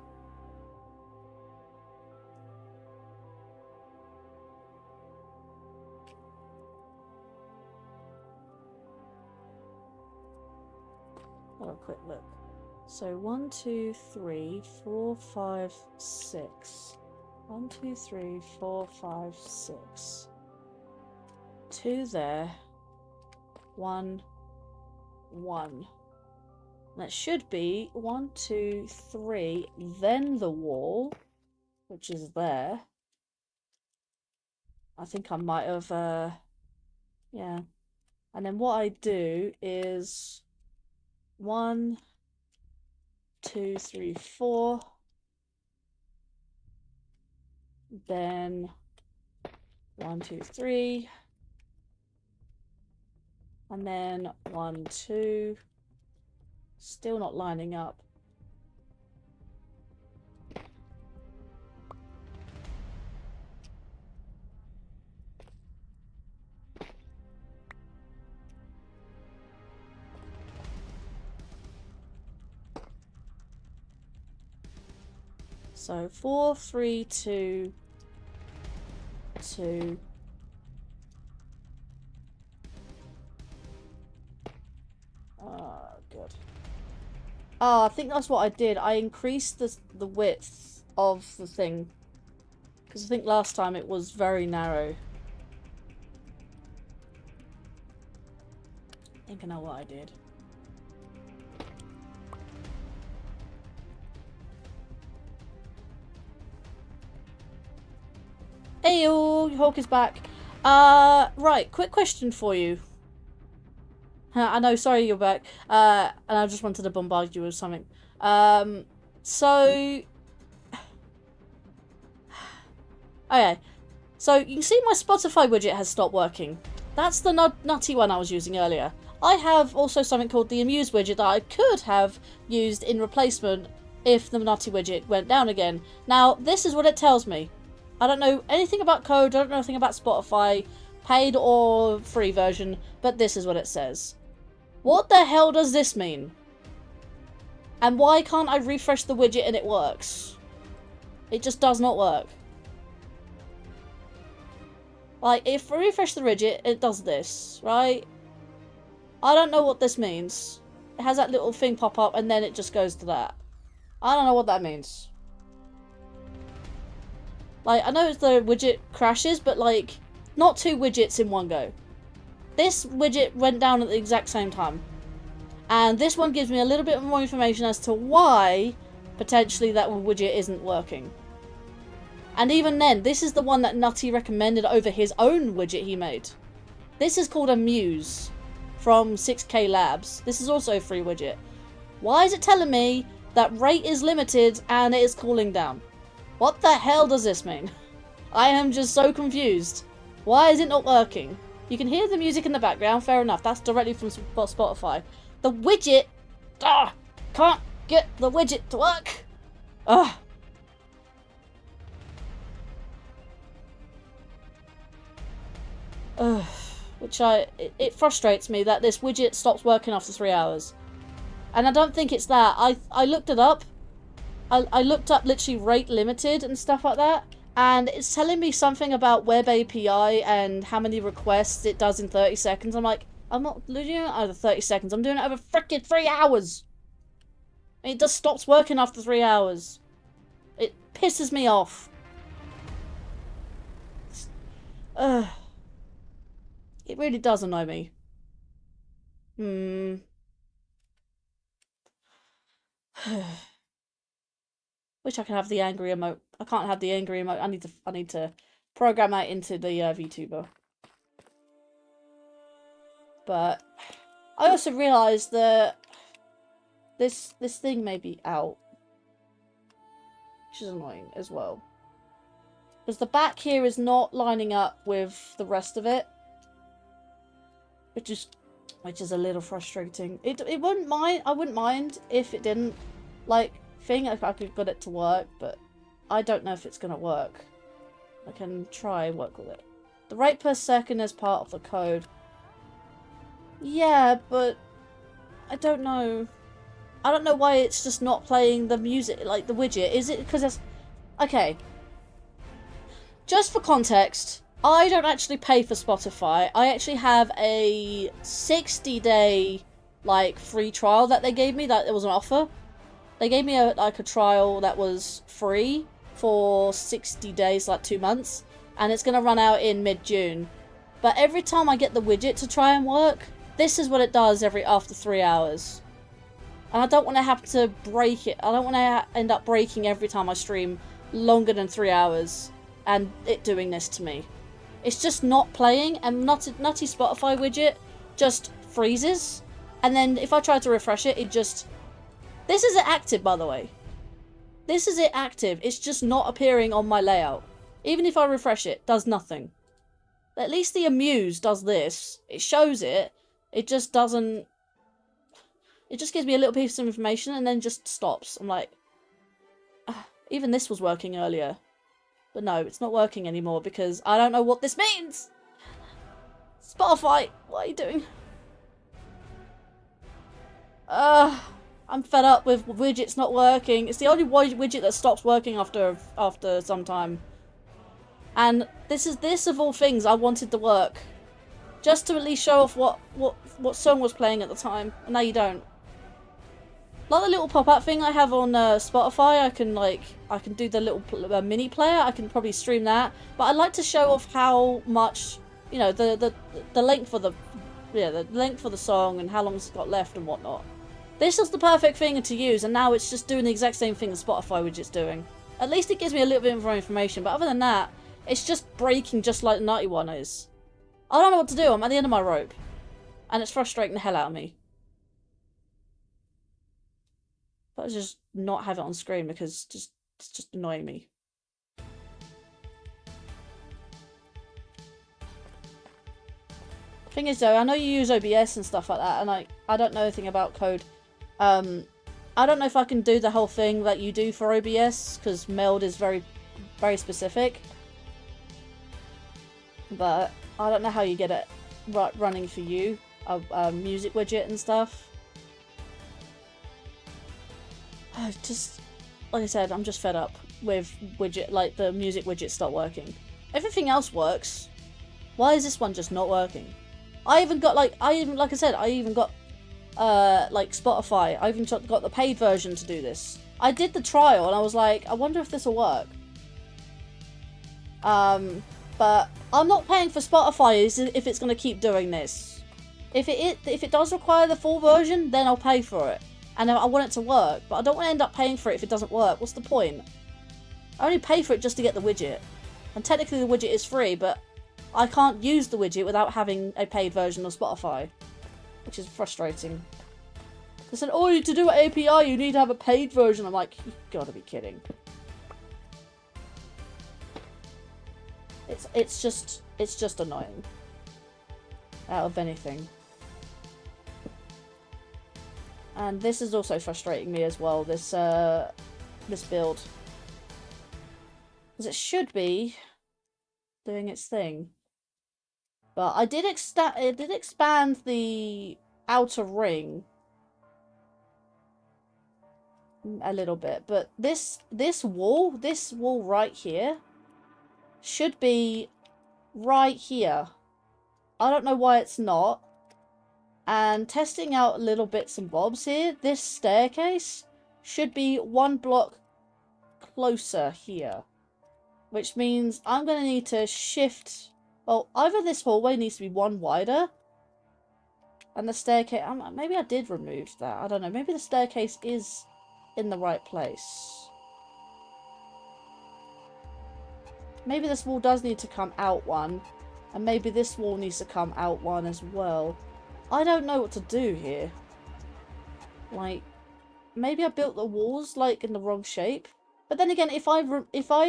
Have a quick look. So 1, 2, 3, 4, 5, 6. 1, 2, 3, 4, 5, 6. 2 there. 1, 1. That should be 1, 2, 3, then the wall, which is there. I think I might have, yeah. And then what I do is 1, 2, 3, 4. Then 1, 2, 3. And then 1, 2. Still not lining up. So 4, 3, 2, 2. Oh, I think that's what I did. I increased the width of the thing. Because I think last time it was very narrow. I think I know what I did. Heyo, Hawk is back. Right, quick question for you. I know, sorry you're back. And I just wanted to bombard you with something. So... Okay. So, you can see my Spotify widget has stopped working. That's the nutty one I was using earlier. I have also something called the Amuse widget that I could have used in replacement if the nutty widget went down again. Now, this is what it tells me. I don't know anything about code, I don't know anything about Spotify, paid or free version, but this is what it says. What the hell does this mean? And why can't I refresh the widget and it works? It just does not work. Like, if I refresh the widget, it does this, right? I don't know what this means. It has that little thing pop up and then it just goes to that. I don't know what that means. Like, I know the widget crashes, but like, not two widgets in one go. This widget went down at the exact same time. And this one gives me a little bit more information as to why, potentially, that widget isn't working. And even then, this is the one that Nutty recommended over his own widget he made. This is called Amuse from 6K Labs. This is also a free widget. Why is it telling me that rate is limited and it is cooling down? What the hell does this mean? I am just so confused. Why is it not working? You can hear the music in the background, fair enough. That's directly from Spotify. The widget... can't get the widget to work. Which it frustrates me that this widget stops working after 3 hours. And I don't think it's that. I looked it up. I looked up literally rate limited and stuff like that, and it's telling me something about web API and how many requests it does in 30 seconds. I'm like, I'm not doing it over 30 seconds, I'm doing it over frickin' 3 hours! And it just stops working after 3 hours. It pisses me off. It really does annoy me. Wish I could have the angry emote. I can't have the angry emote. I need to program that into the VTuber. But I also realised that this thing may be out, which is annoying as well. Because the back here is not lining up with the rest of it, which is a little frustrating. It wouldn't mind. I wouldn't mind if it didn't. Like, I could get it to work, but I don't know if it's gonna work. I can try and work with it. The rate per second is part of the code. Yeah, but I don't know. I don't know why it's just not playing the music, like the widget. Is it because it's... Okay. Just for context, I don't actually pay for Spotify. I actually have a 60-day, like, free trial that they gave me. That it was an offer. They gave me a trial that was free for 60 days, like 2 months, and it's going to run out in mid-June. But every time I get the widget to try and work, this is what it does after 3 hours. And I don't want to have to break it. I don't want to end up breaking every time I stream longer than 3 hours and it doing this to me. It's just not playing, and Nutty Spotify widget just freezes, and then if I try to refresh it, it just... This is it active, by the way. This is it active. It's just not appearing on my layout. Even if I refresh it, does nothing. At least the Amuse does this. It shows it. It just doesn't... It just gives me a little piece of information and then just stops. I'm like... Even this was working earlier. But no, it's not working anymore because I don't know what this means! Spotify, what are you doing? I'm fed up with widgets not working. It's the only widget that stops working after some time. And this of all things I wanted to work. Just to at least show off what song was playing at the time. And now you don't. Like the little pop-up thing I have on Spotify, I can do the little mini player. I can probably stream that, but I like to show off how much, you know, the length for the length for the song and how long it's got left and whatnot. This is the perfect thing to use, and now it's just doing the exact same thing the Spotify widget's doing. At least it gives me a little bit more information, but other than that, it's just breaking just like the Nutty one is. I don't know what to do. I'm at the end of my rope, and it's frustrating the hell out of me. But I just not have it on screen because it's just annoying me. Thing is though, I know you use OBS and stuff like that, and I don't know anything about code. I don't know if I can do the whole thing that you do for OBS, because Meld is very, very specific. But I don't know how you get it running for you, a music widget and stuff. I just, like I said, I'm just fed up with the music widget stop working. Everything else works. Why is this one just not working? I even got like I even got like Spotify. I even got the paid version to do this. I did the trial and I was like, I wonder if this will work. But I'm not paying for Spotify if it's going to keep doing this. If it does require the full version, then I'll pay for it. And I want it to work, but I don't want to end up paying for it if it doesn't work. What's the point? I only pay for it just to get the widget. And technically the widget is free, but I can't use the widget without having a paid version of Spotify. Which is frustrating. They said, oh, to do an API you need to have a paid version. I'm like, you gotta be kidding. It's just annoying. Out of anything. And this is also frustrating me as well, this build. Because it should be doing its thing. But I did expand the outer ring a little bit, but this wall right here should be right here. I don't know why it's not. And testing out little bits and bobs here, this staircase should be one block closer here. Which means I'm going to need to shift... Well, either this hallway needs to be one wider. And the staircase... maybe I did remove that. I don't know. Maybe the staircase is in the right place. Maybe this wall does need to come out one. And maybe this wall needs to come out one as well. I don't know what to do here. Like, maybe I built the walls, like, in the wrong shape. But then again, if I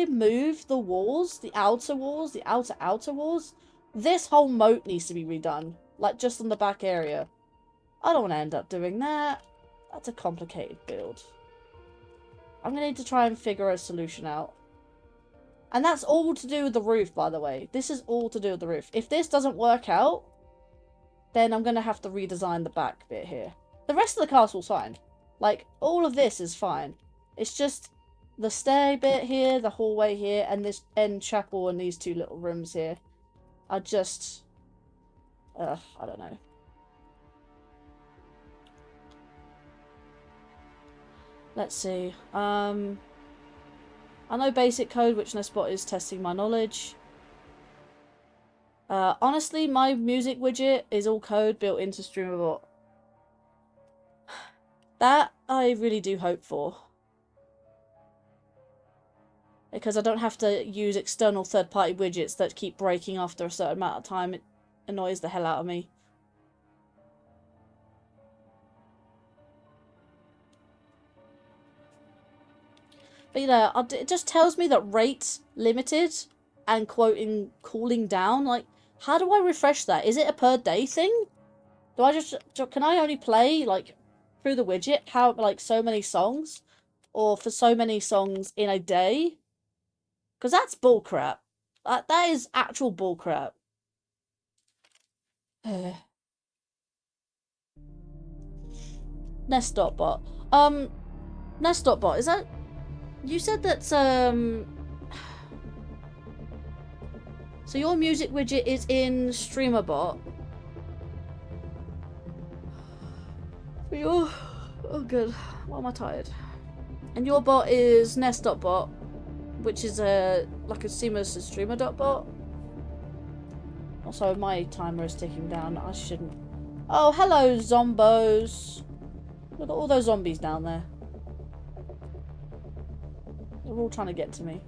move the walls, the outer walls, the outer walls, this whole moat needs to be redone. Like, just on the back area. I don't want to end up doing that. That's a complicated build. I'm going to need to try and figure a solution out. And that's all to do with the roof, by the way. This is all to do with the roof. If this doesn't work out, then I'm going to have to redesign the back bit here. The rest of the castle's fine. Like, all of this is fine. It's just the stair bit here, the hallway here, and this end chapel and these two little rooms here are just... I don't know. Let's see. I know basic code, which Nightbot is testing my knowledge. Honestly, my music widget is all code built into Streamabot. That I really do hope for. Because I don't have to use external third-party widgets that keep breaking after a certain amount of time. It annoys the hell out of me. But you know, it just tells me that rate limited and quoting cooling down. Like, how do I refresh that? Is it a per day thing? Do I can I only play, like, through the widget, like, so many songs? Or for so many songs in a day? Because that's bullcrap. That is actual bullcrap. Nest.bot. Nest.bot, is that... You said that, So your music widget is in Streamabot. Oh, good. Why am I tired? And your bot is Nest.bot, which is like a seamless streamer.bot. Also, my timer is ticking down. I shouldn't. Oh, hello, zombos. Look at all those zombies down there. They're all trying to get to me.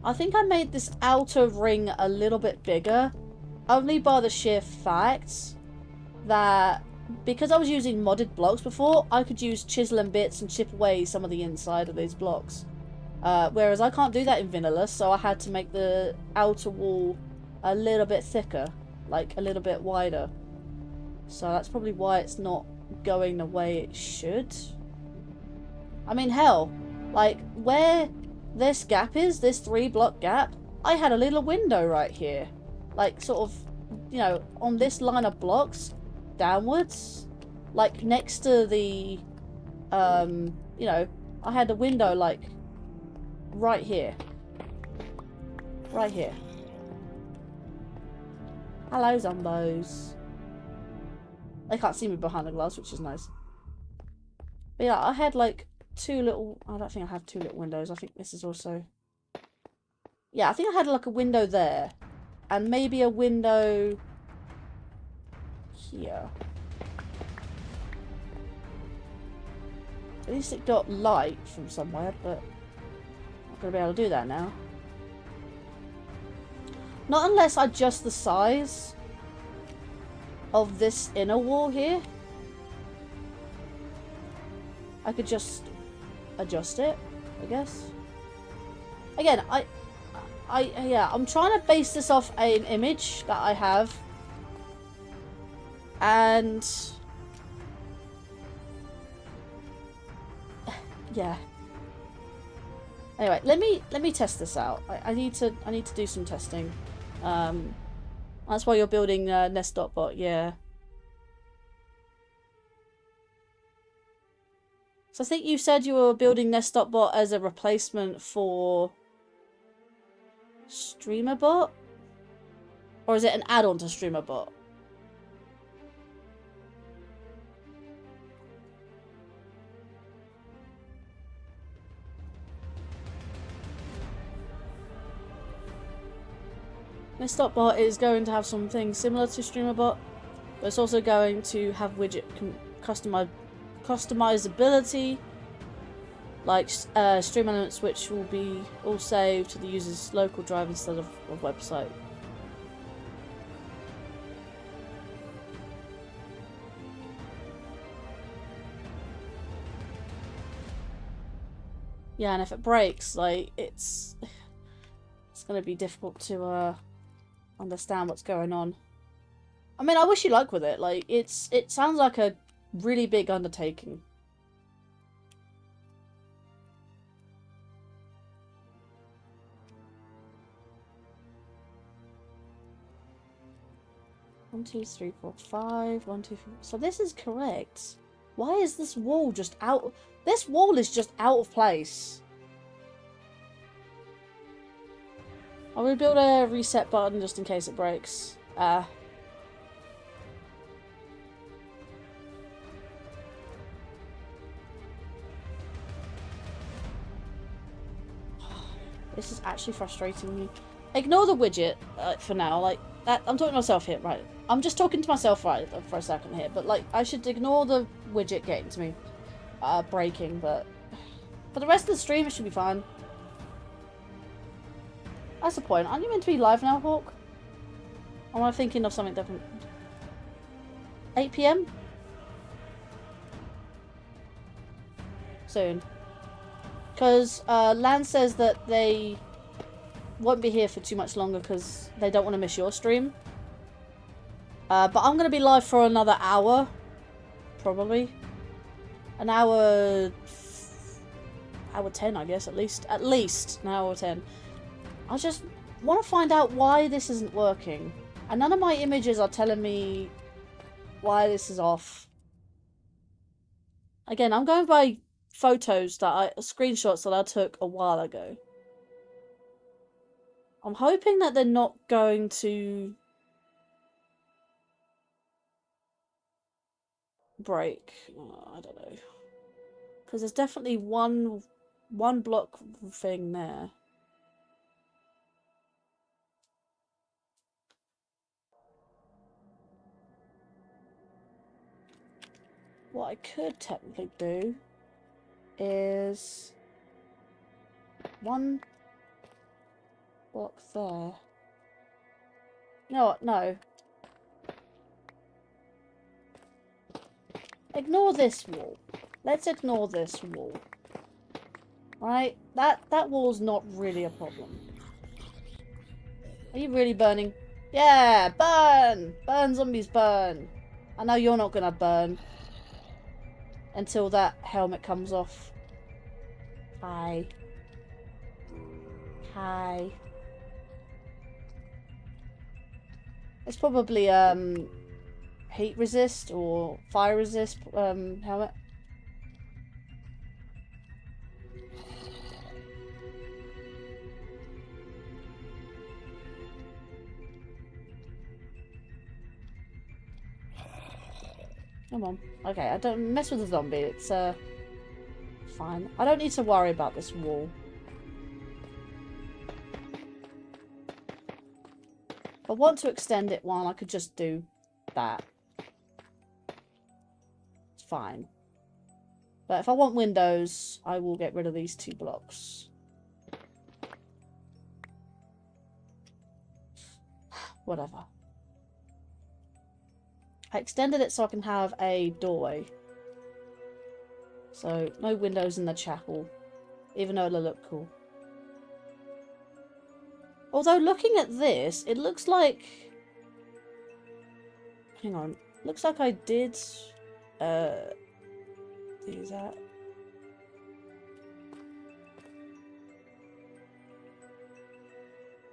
I think I made this outer ring a little bit bigger, only by the sheer fact that because I was using modded blocks before, I could use chisel and bits and chip away some of the inside of these blocks. Whereas I can't do that in vanilla, so I had to make the outer wall a little bit thicker, like a little bit wider. So that's probably why it's not going the way it should. I mean, hell, like where this gap is, this 3-block gap, I had a little window right here. Like sort of, you know, on this line of blocks, downwards, like next to the, you know, I had a window like right here. Right here. Hello, zombos. They can't see me behind the glass, which is nice. But yeah, I had like 2 little... I don't think I have 2 little windows. I think this is also... Yeah, I think I had like a window there. And maybe a window... here. At least it got light from somewhere, but... I'm not going to be able to do that now. Not unless I adjust the size of this inner wall here. I could just adjust it, I guess. Again, yeah, I'm trying to base this off an image that I have. And yeah. Anyway, let me test this out. I need to do some testing. That's why you're building Nest.bot, yeah. So I think you said you were building Nest.bot as a replacement for StreamerBot? Or is it an add-on to StreamerBot? Nest.bot is going to have something similar to StreamerBot, but it's also going to have widget customizability, like stream elements which will be all saved to the user's local drive instead of a website. Yeah, and if it breaks, like it's going to be difficult to understand what's going on. I mean, I wish you luck with it. Like it sounds like a really big undertaking. One, 2, 3, 4, 5. 1, 2, 3. So this is correct. Why is this wall just out? This wall is just out of place. I will build a reset button just in case it breaks. This is actually frustrating me. Ignore the widget for now. Like that, I'm talking to myself here, right? I'm just talking to myself right for a second here. But like, I should ignore the widget getting to me, breaking. But for the rest of the stream, it should be fine. That's the point. Aren't you meant to be live now, Hawk? Or am I thinking of something different? 8 PM? Soon. Because Lan says that they won't be here for too much longer because they don't want to miss your stream. But I'm going to be live for another hour. Probably. An hour... Hour 10, I guess, at least. At least an hour 10. I just want to find out why this isn't working. And none of my images are telling me why this is off. Again, I'm going by photos that screenshots that I took a while ago. I'm hoping that they're not going to break? I don't know. Because there's definitely one block thing there. What I could technically do is one block there. No, no. Ignore this wall. Let's ignore this wall. Right? That wall's not really a problem. Are you really burning? Yeah, burn! Burn, zombies, burn. I know you're not gonna burn. Until that helmet comes off. Hi. Hi. It's probably, heat resist or fire resist, helmet. Come on. Okay, I don't mess with the zombie. It's, fine. I don't need to worry about this wall. If I want to extend it one, I could just do that. It's fine. But if I want windows, I will get rid of these 2 blocks. Whatever. I extended it so I can have a doorway. So, no windows in the chapel. Even though it'll look cool. Although, looking at this, it looks like... Hang on. Looks like I did... do that.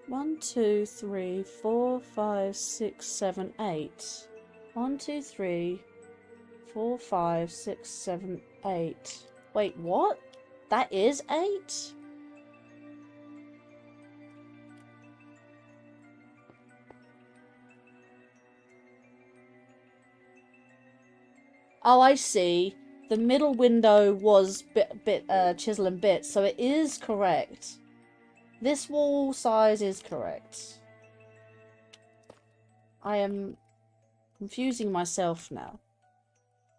One, 2, 3, 4, 5, 6, 7, 8. 1, 2, 3, 4, 5, 6, 7, 8. Wait, what? That is 8? Oh, I see. The middle window was bit chisel and bit, so it is correct. This wall size is correct. I am confusing myself now.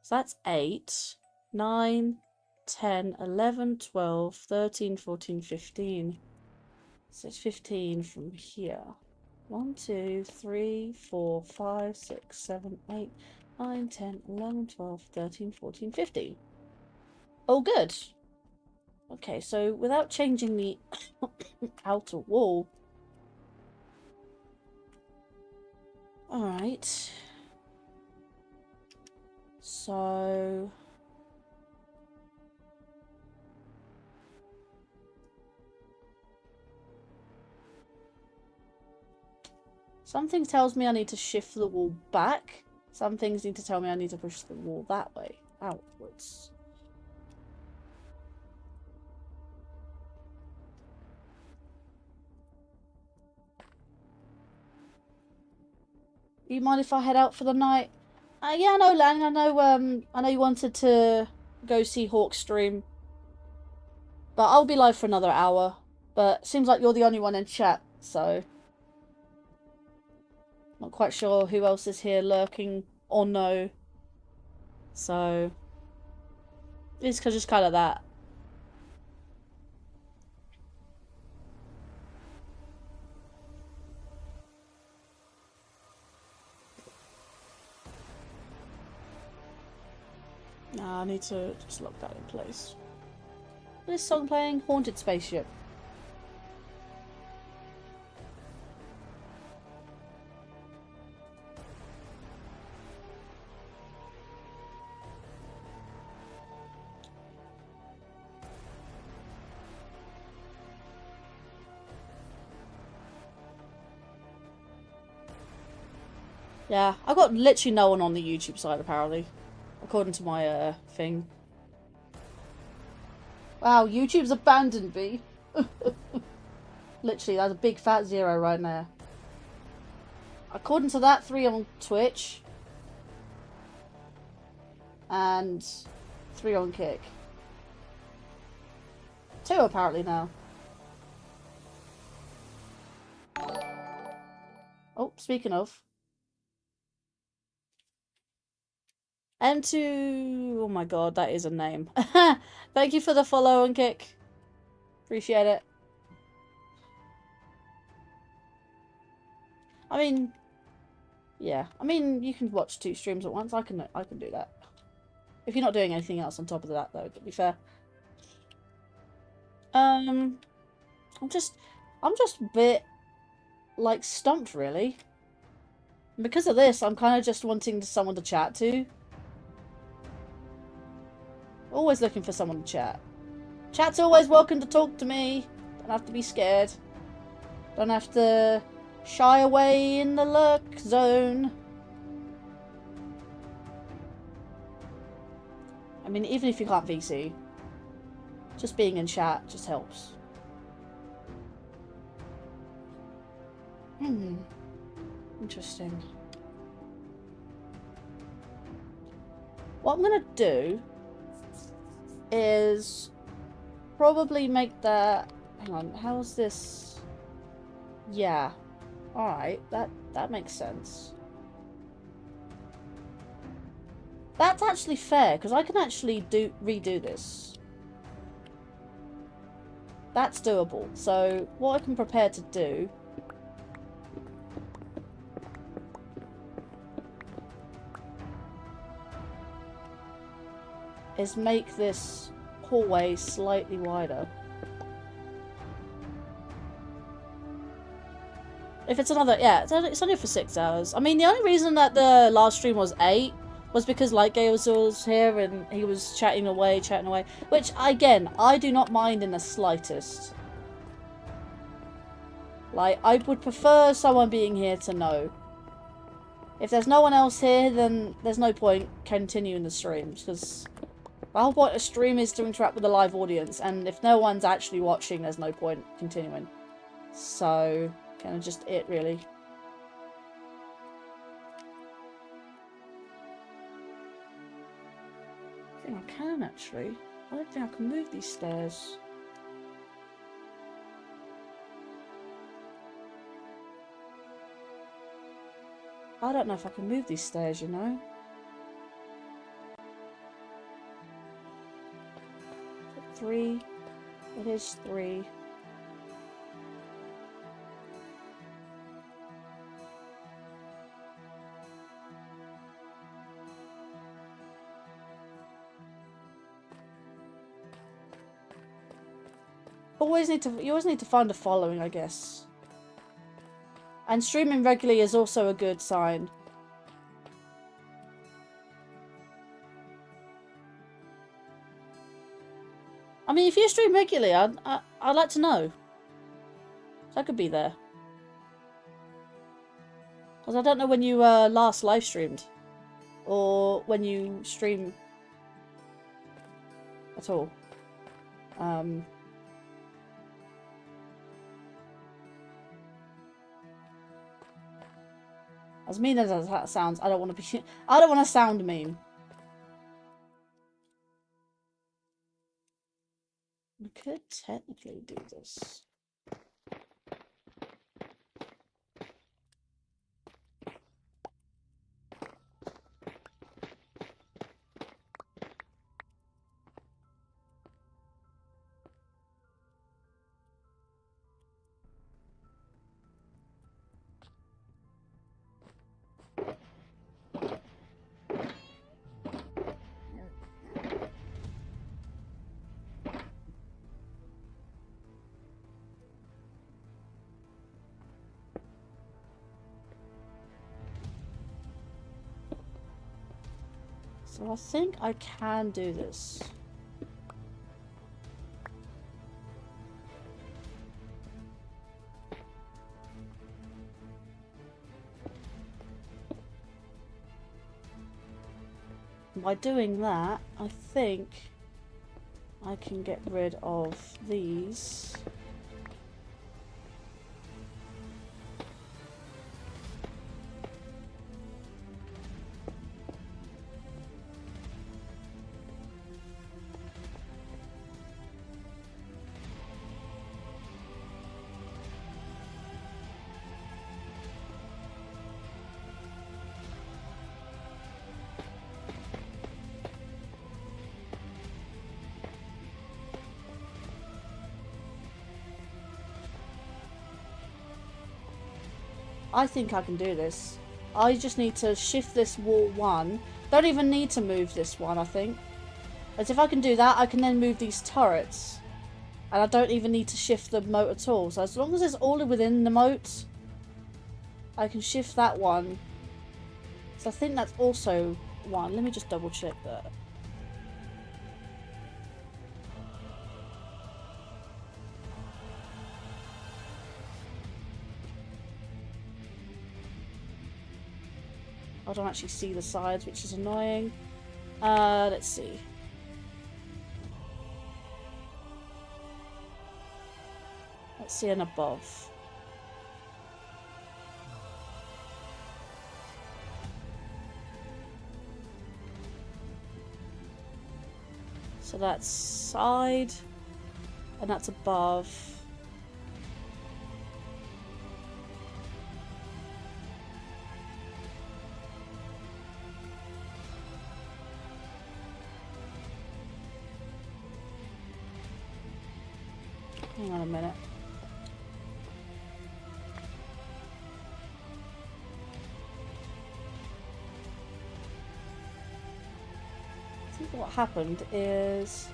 So that's 8, 9, 10, 11, 12, 13, 14, 15. So it's 15 from here. 1, 2, 3, 4, 5, 6, 7, 8, 9, 10, 11, 12, 13, 14, 15. Oh, good. Okay, so without changing the outer wall. Alright. So... something tells me I need to shift the wall back. Some things need to tell me I need to push the wall that way, outwards. Do you mind if I head out for the night? Yeah, I know, Lang. I know you wanted to go see Hawk's stream. But I'll be live for another hour. But seems like you're the only one in chat, so... not quite sure who else is here lurking or no. So... it's just kind of that. Nah, I need to just lock that in place. What is this song playing? Haunted Spaceship. Yeah, I've got literally no one on the YouTube side apparently. According to my thing. Wow, YouTube's abandoned me. Literally, that's a big fat 0 right there. According to that, 3 on Twitch. And 3 on kick. 2 apparently now. Oh, speaking of. M2... Oh my god, that is a name. Thank you for the follow and kick. Appreciate it. I mean... Yeah. I mean, you can watch 2 streams at once. I can do that. If you're not doing anything else on top of that, though, to be fair. I'm just a bit, like, stumped, really. And because of this, I'm kind of just wanting someone to chat to. Always looking for someone to chat. Chat's always welcome to talk to me. Don't have to be scared. Don't have to shy away in the lurk zone. I mean, even if you can't VC, just being in chat just helps. Interesting. What I'm gonna do is probably make that... Hang on, how's this? Yeah. Alright, that makes sense. That's actually fair, because I can actually redo this. That's doable. So, what I can prepare to do is make this hallway slightly wider. If it's another... Yeah, it's only for 6 hours. I mean, the only reason that the last stream was 8 was because Lightgate was here and he was chatting away. Which, again, I do not mind in the slightest. Like, I would prefer someone being here to know. If there's no one else here, then there's no point continuing the streams, because the whole point of stream is to interact with the live audience, and if no one's actually watching, there's no point continuing. So, kind of just it, really. I think I can, actually. I don't think I can move these stairs. I don't know if I can move these stairs, you know? 3. It is 3. You always need to find a following, I guess. And streaming regularly is also a good sign. I mean, if you stream regularly, I'd like to know. So I could be there. Because I don't know when you last live streamed. Or when you stream at all. As mean as that sounds, I don't want to sound mean. We could technically do this. So I think I can do this. By doing that, I think I can get rid of these. I think I can do this. I just need to shift this wall 1. Don't even need to move this one, I think. As if I can do that, I can then move these turrets. And I don't even need to shift the moat at all. So as long as it's all within the moat, I can shift that one. So I think that's also 1. Let me just double check that. I don't actually see the sides, which is annoying. Let's see. Let's see an above. So that's side, and that's above. Hang on a minute. I think what happened is...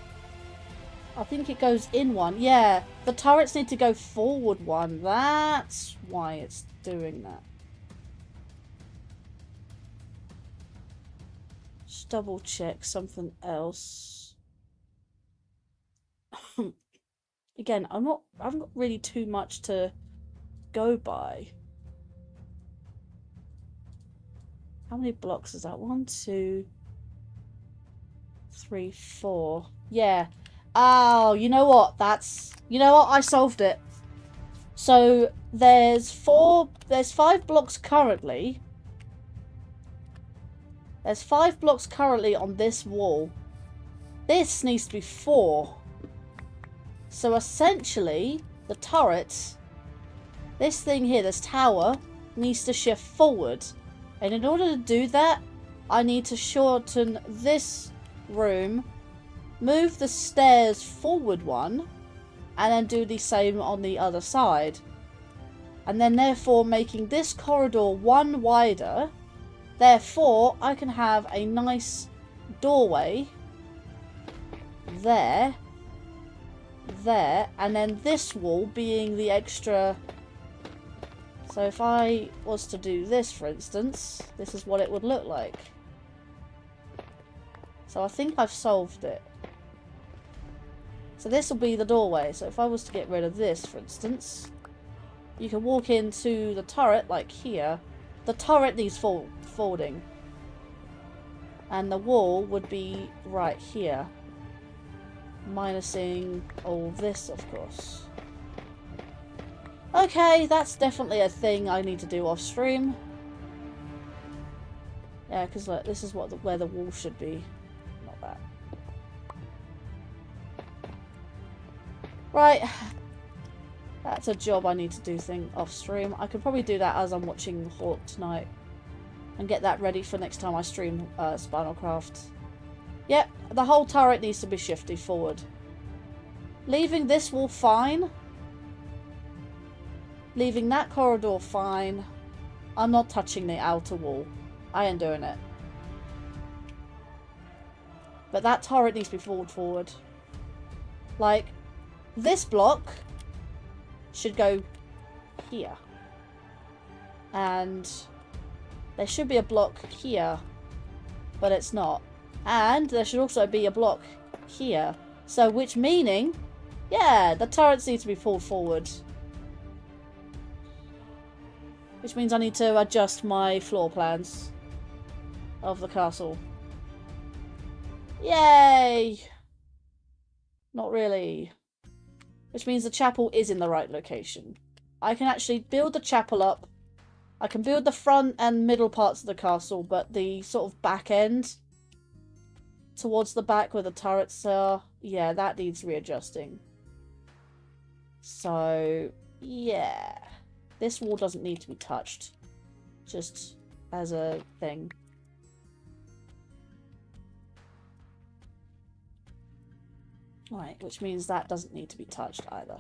I think it goes in 1. Yeah, the turrets need to go forward 1. That's why it's doing that. Just double check something else. Again, I haven't got really too much to go by. How many blocks is that? 1, 2, 3, 4. Yeah. Oh, you know what? You know what? I solved it. So there's 5 blocks currently. There's 5 blocks currently on this wall. This needs to be 4. So essentially, the turrets, this thing here, this tower, needs to shift forward. And in order to do that, I need to shorten this room, move the stairs forward 1, and then do the same on the other side. And then therefore making this corridor 1 wider. Therefore, I can have a nice doorway there, and then this wall being the extra. So if I was to do this, for instance, this is what it would look like. So I think I've solved it. So this will be the doorway. So if I was to get rid of this, for instance, you can walk into the turret like here. The turret needs folding. And the wall would be right here. Minusing all this, of course. Okay, that's definitely a thing I need to do off stream. Yeah, because look, this is where the wall should be. Not that. Right. That's a job I need to do thing off stream. I could probably do that as I'm watching Hawk tonight. And get that ready for next time I stream Spinalcraft. Yep, the whole turret needs to be shifted forward. Leaving this wall fine. Leaving that corridor fine. I'm not touching the outer wall. I ain't doing it. But that turret needs to be forward. Like, this block should go here. And there should be a block here. But it's not. And there should also be a block here. So, which meaning, yeah, the turrets need to be pulled forward. Which means I need to adjust my floor plans of the castle. Yay! Not really. Which means the chapel is in the right location. I can actually build the chapel up. I can build the front and middle parts of the castle, but the sort of back end towards the back where the turrets are, yeah, that needs readjusting. So, yeah. This wall doesn't need to be touched. Just as a thing. Right, which means that doesn't need to be touched either.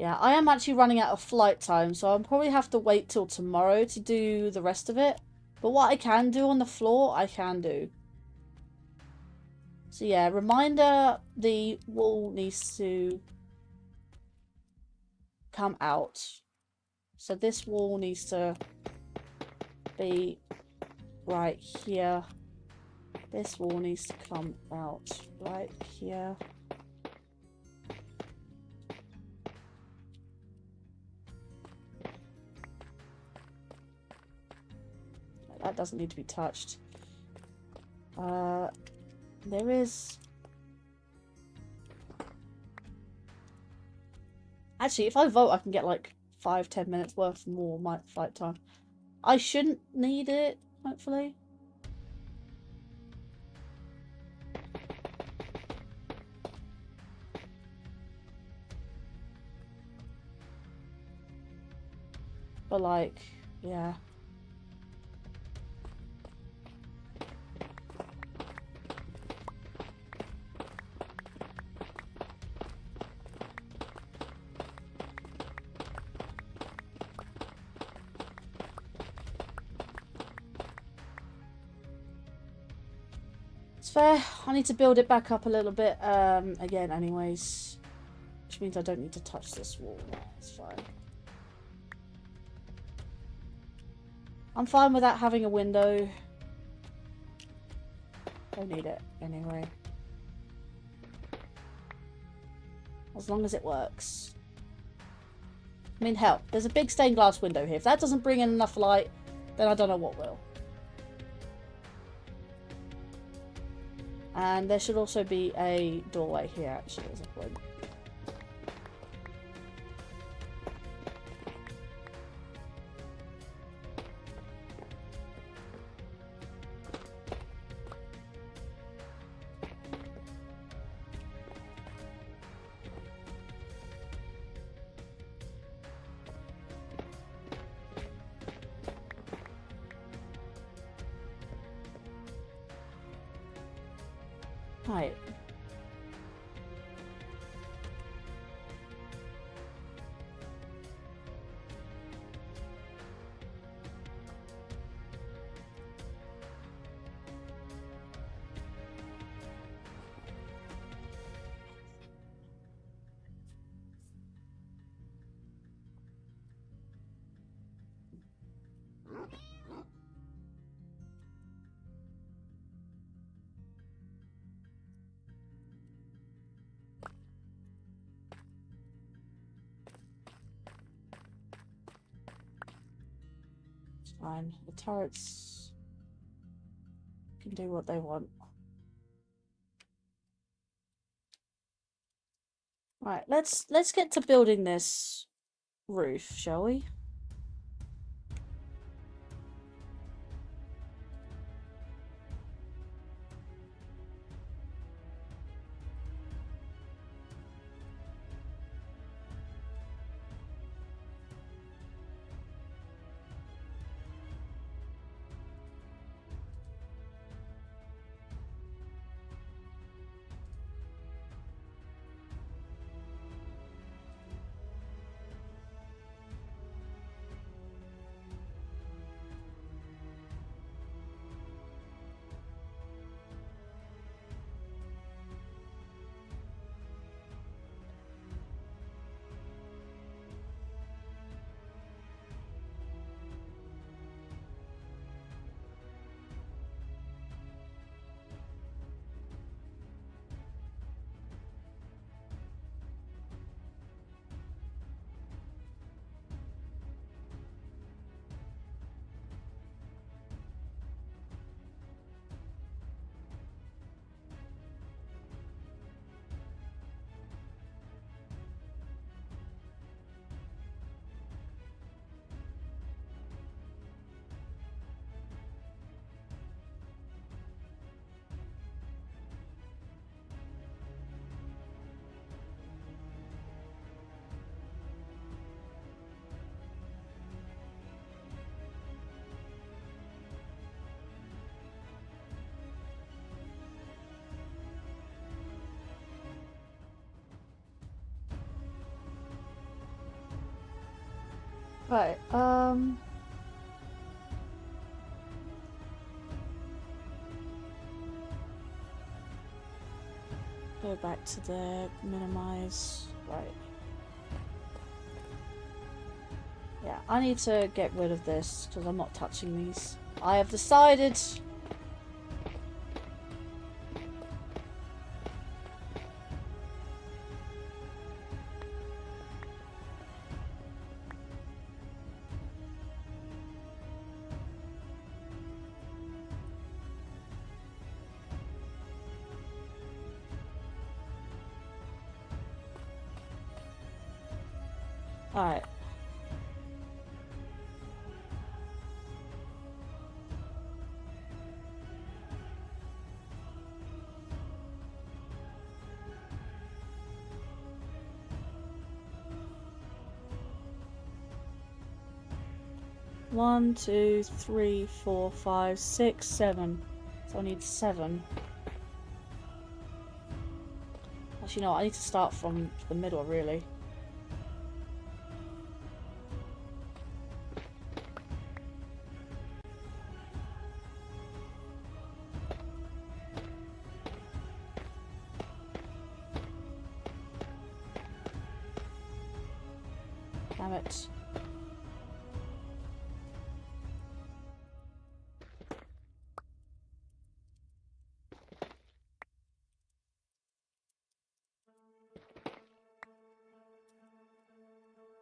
Yeah, I am actually running out of flight time, so I'll probably have to wait till tomorrow to do the rest of it. But what I can do on the floor, I can do. So yeah, reminder, the wall needs to come out. So this wall needs to be right here. This wall needs to come out right here. That doesn't need to be touched. There is... Actually, if I vote, I can get like 5-10 minutes worth more my flight time. I shouldn't need it, hopefully. But like, yeah. It's fair. I need to build it back up a little bit again anyways. Which means I don't need to touch this wall. It's fine. I'm fine without having a window. Don't need it anyway. As long as it works. I mean, hell, there's a big stained glass window here. If that doesn't bring in enough light, then I don't know what will. And there should also be a doorway here, actually, as a point. Right. Fine. The turrets can do what they want. Right, let's get to building this roof, shall we? Right, go back to the minimize. Right. Yeah, I need to get rid of this because I'm not touching these. I have decided. Alright. One, two, three, 4, 5, 6, 7. So I need 7. Actually, no, I need to start from the middle, really. Damn it.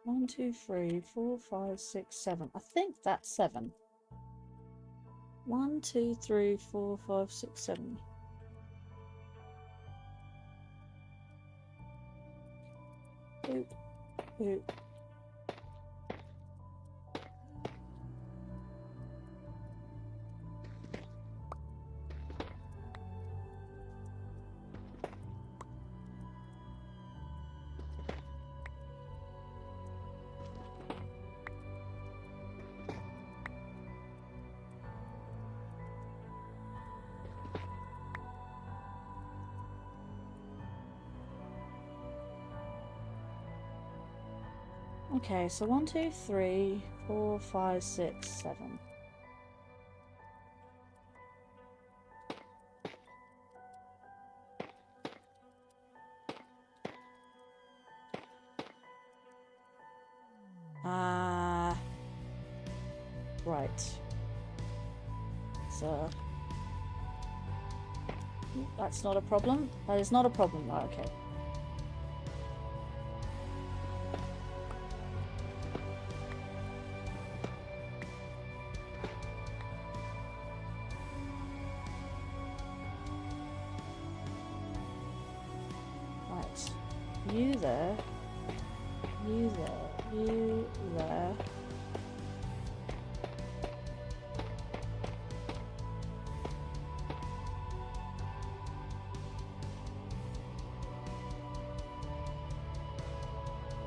One, two, three, 4, 5, 6, 7. I think that's 7. 1, 2, 3, 4, 5, 6, 7. Boop, boop. Okay, so 1, 2, 3, 4, 5, 6, 7. Right. So that's not a problem. That is not a problem. Right, okay. Right. You there. You there. You there.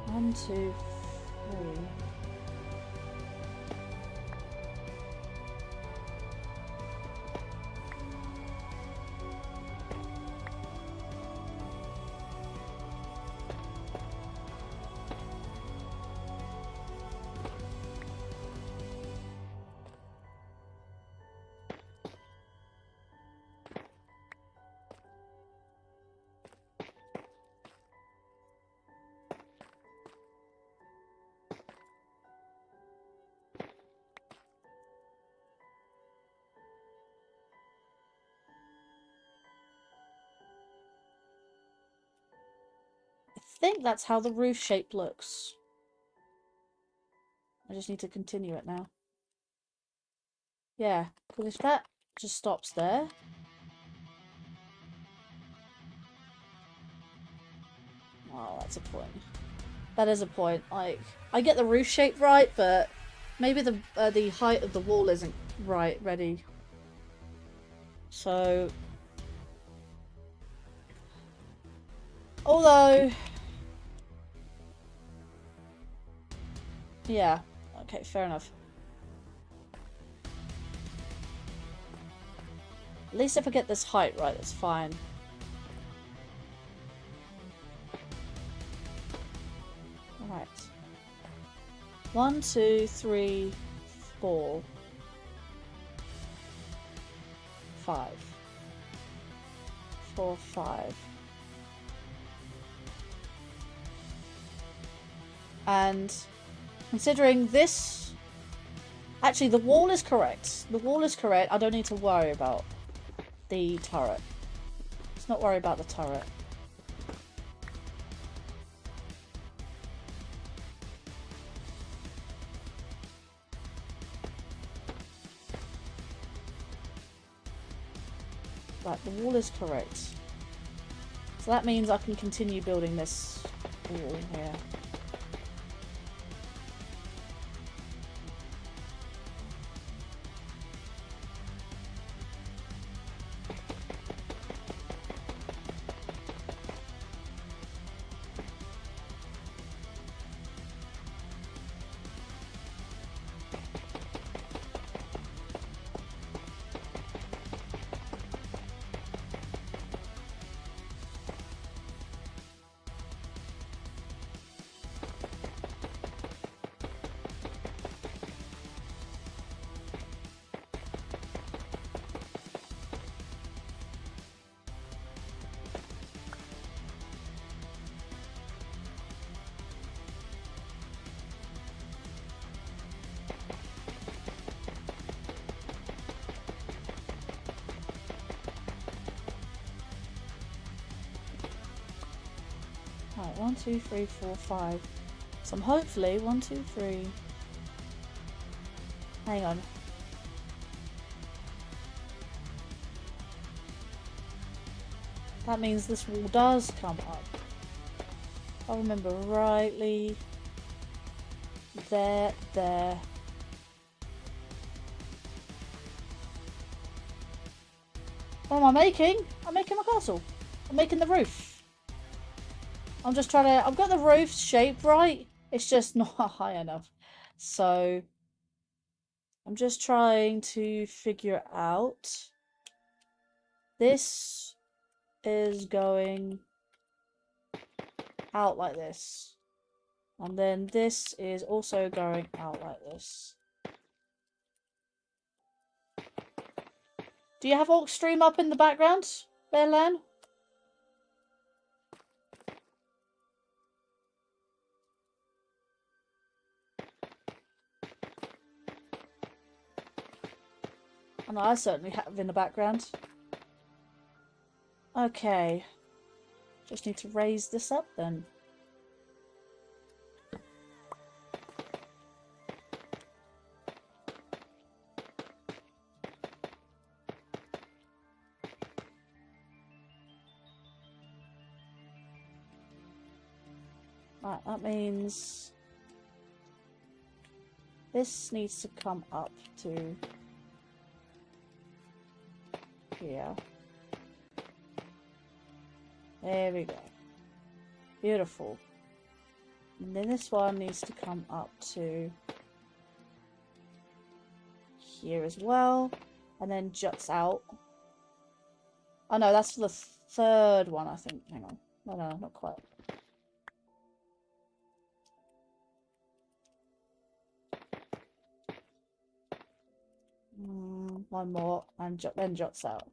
One, two, 3. I think that's how the roof shape looks. I just need to continue it now. Yeah, because if that just stops there. Oh, that's a point. That is a point. Like, I get the roof shape right, but maybe the height of the wall isn't ready. So, although, yeah, okay, fair enough. At least if I get this height right, that's fine. Alright. 1, 2, 3, 4, 5. 4, 5. And considering this... Actually, the wall is correct. The wall is correct. I don't need to worry about the turret. Let's not worry about the turret. Right, the wall is correct. So that means I can continue building this wall here. Right, 1, 2, 3, 4, 5. So I'm hopefully 1, 2, 3. Hang on. That means this wall does come up. If I remember rightly. There. What am I making? I'm making my castle. I'm making the roof. I'm just trying to... I've got the roof shape right. It's just not high enough. So... I'm just trying to figure out... This is going out like this. And then this is also going out like this. Do you have Multistream up in the background there, Lan? I know I certainly have in the background. Okay. Just need to raise this up then. Right, that means this needs to come up to here. There we go. Beautiful. And then this one needs to come up to here as well. And then juts out. Oh no, that's for the third one, I think. Hang on. No, not quite. One more, and then juts out.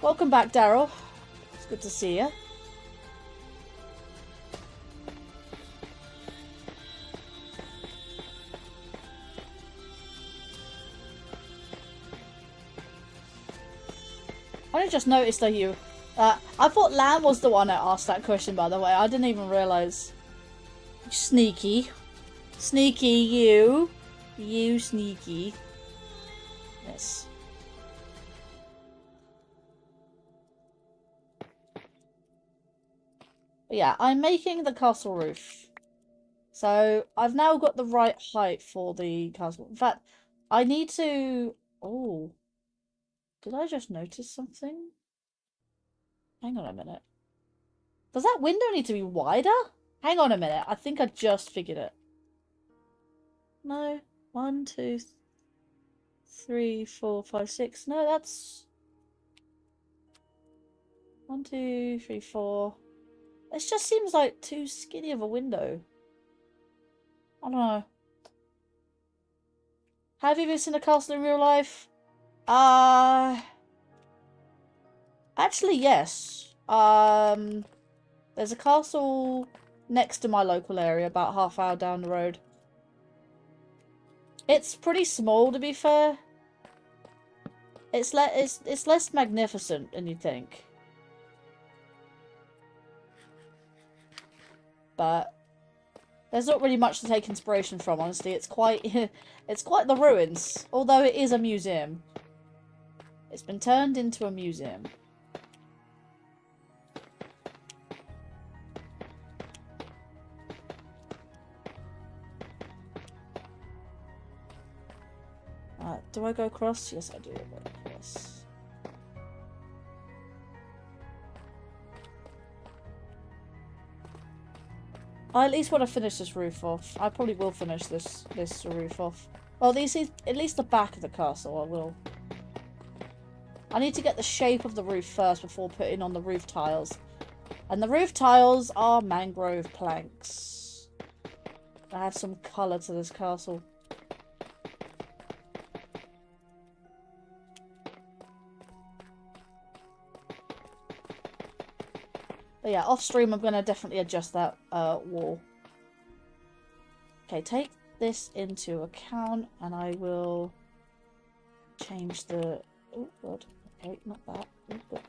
Welcome back, Daryl. It's good to see you. I only just noticed that you... I thought Lamb was the one that asked that question, by the way. I didn't even realise. Sneaky. Sneaky, you. You sneaky. Yes. But yeah, I'm making the castle roof. So, I've now got the right height for the castle. In fact, I need to... Oh. Did I just notice something? Hang on a minute. Does that window need to be wider? Hang on a minute. I think I just figured it. No. 1, 2, 3, 4, 5, 6. No, that's... 1, 2, 3, 4. It just seems like too skinny of a window. I don't know. Have you ever seen a castle in real life? Actually, yes. There's a castle next to my local area, about half hour down the road. It's pretty small, to be fair. It's less magnificent than you'd think. But there's not really much to take inspiration from, honestly. It's quite it's quite the ruins, although it is a museum. It's been turned into a museum. Do I go across? Yes, I do go across. I at least want to finish this roof off. I probably will finish this roof off. Well, at least the back of the castle, I will. I need to get the shape of the roof first before putting on the roof tiles. And the roof tiles are mangrove planks. I have some colour to this castle. But yeah, off stream I'm going to definitely adjust that wall. Okay, take this into account and I will change the... Oh, God. Okay, not that. Good.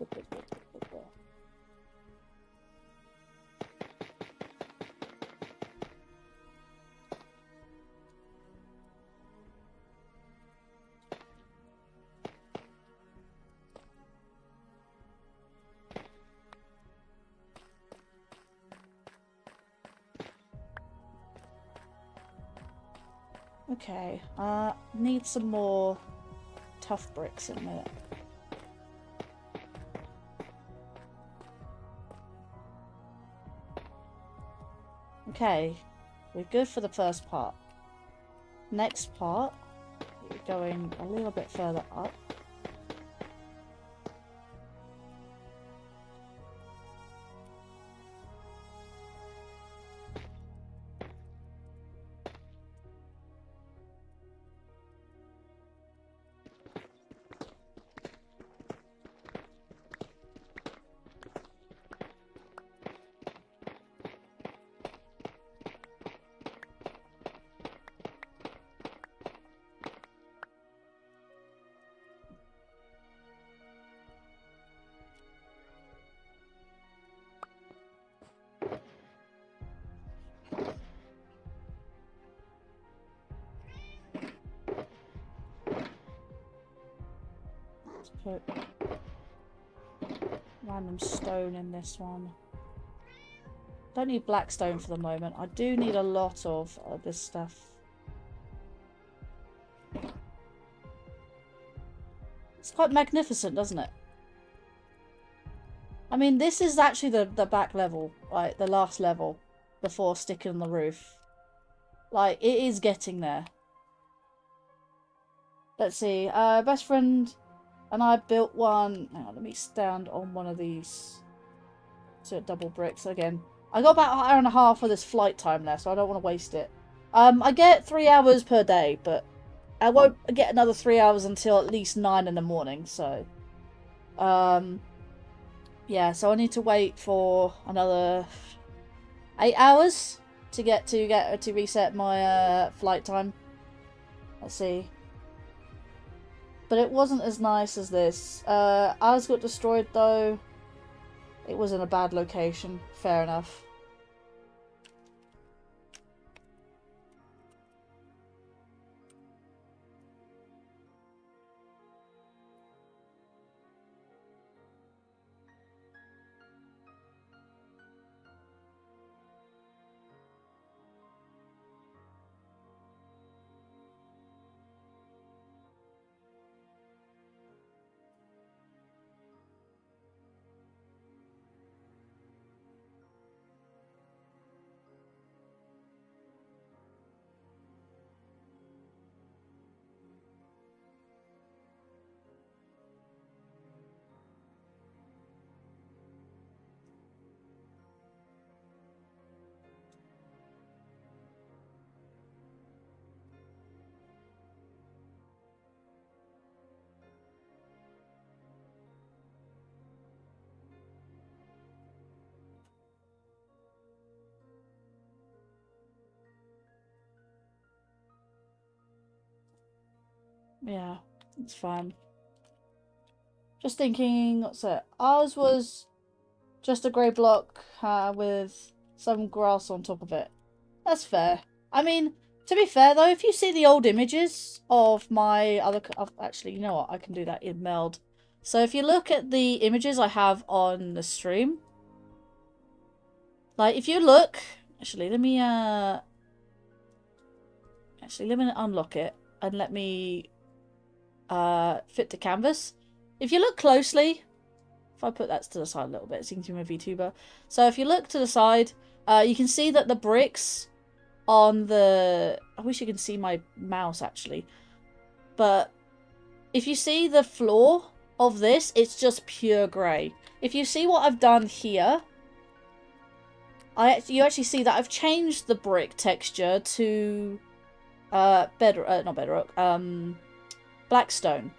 Okay, need some more tough bricks in a minute. Okay, we're good for the first part. Next part, we're going a little bit further up. Put random stone in this one. Don't need black stone for the moment. I do need a lot of this stuff. It's quite magnificent, doesn't it? I mean, this is actually the back level, like the last level before sticking on the roof. Like, it is getting there. Let's see. Best friend and I built one. Hang on, let me stand on one of these. So double bricks again. I got about an hour and a half of this flight time left, so I don't want to waste it. I get 3 hours per day, but I won't get another 3 hours until at least 9 in the morning, so Yeah, so I need to wait for another 8 hours to reset my flight time. Let's see. But it wasn't as nice as this. Ours got destroyed though. It was in a bad location. Fair enough. Yeah, it's fine. Just thinking, what's it? Ours was just a grey block with some grass on top of it. That's fair. I mean, to be fair though, if you see the old images of my other... actually, you know what? I can do that in meld. So if you look at the images I have on the stream, like if you look... Actually, let me unlock it and let me fit to canvas. If you look closely, if I put that to the side a little bit, it seems to be my VTuber. So if you look to the side, you can see that the bricks on the... I wish you can see my mouse actually. But if you see the floor of this, it's just pure grey. If you see what I've done here, you actually see that I've changed the brick texture to not bedrock, blackstone.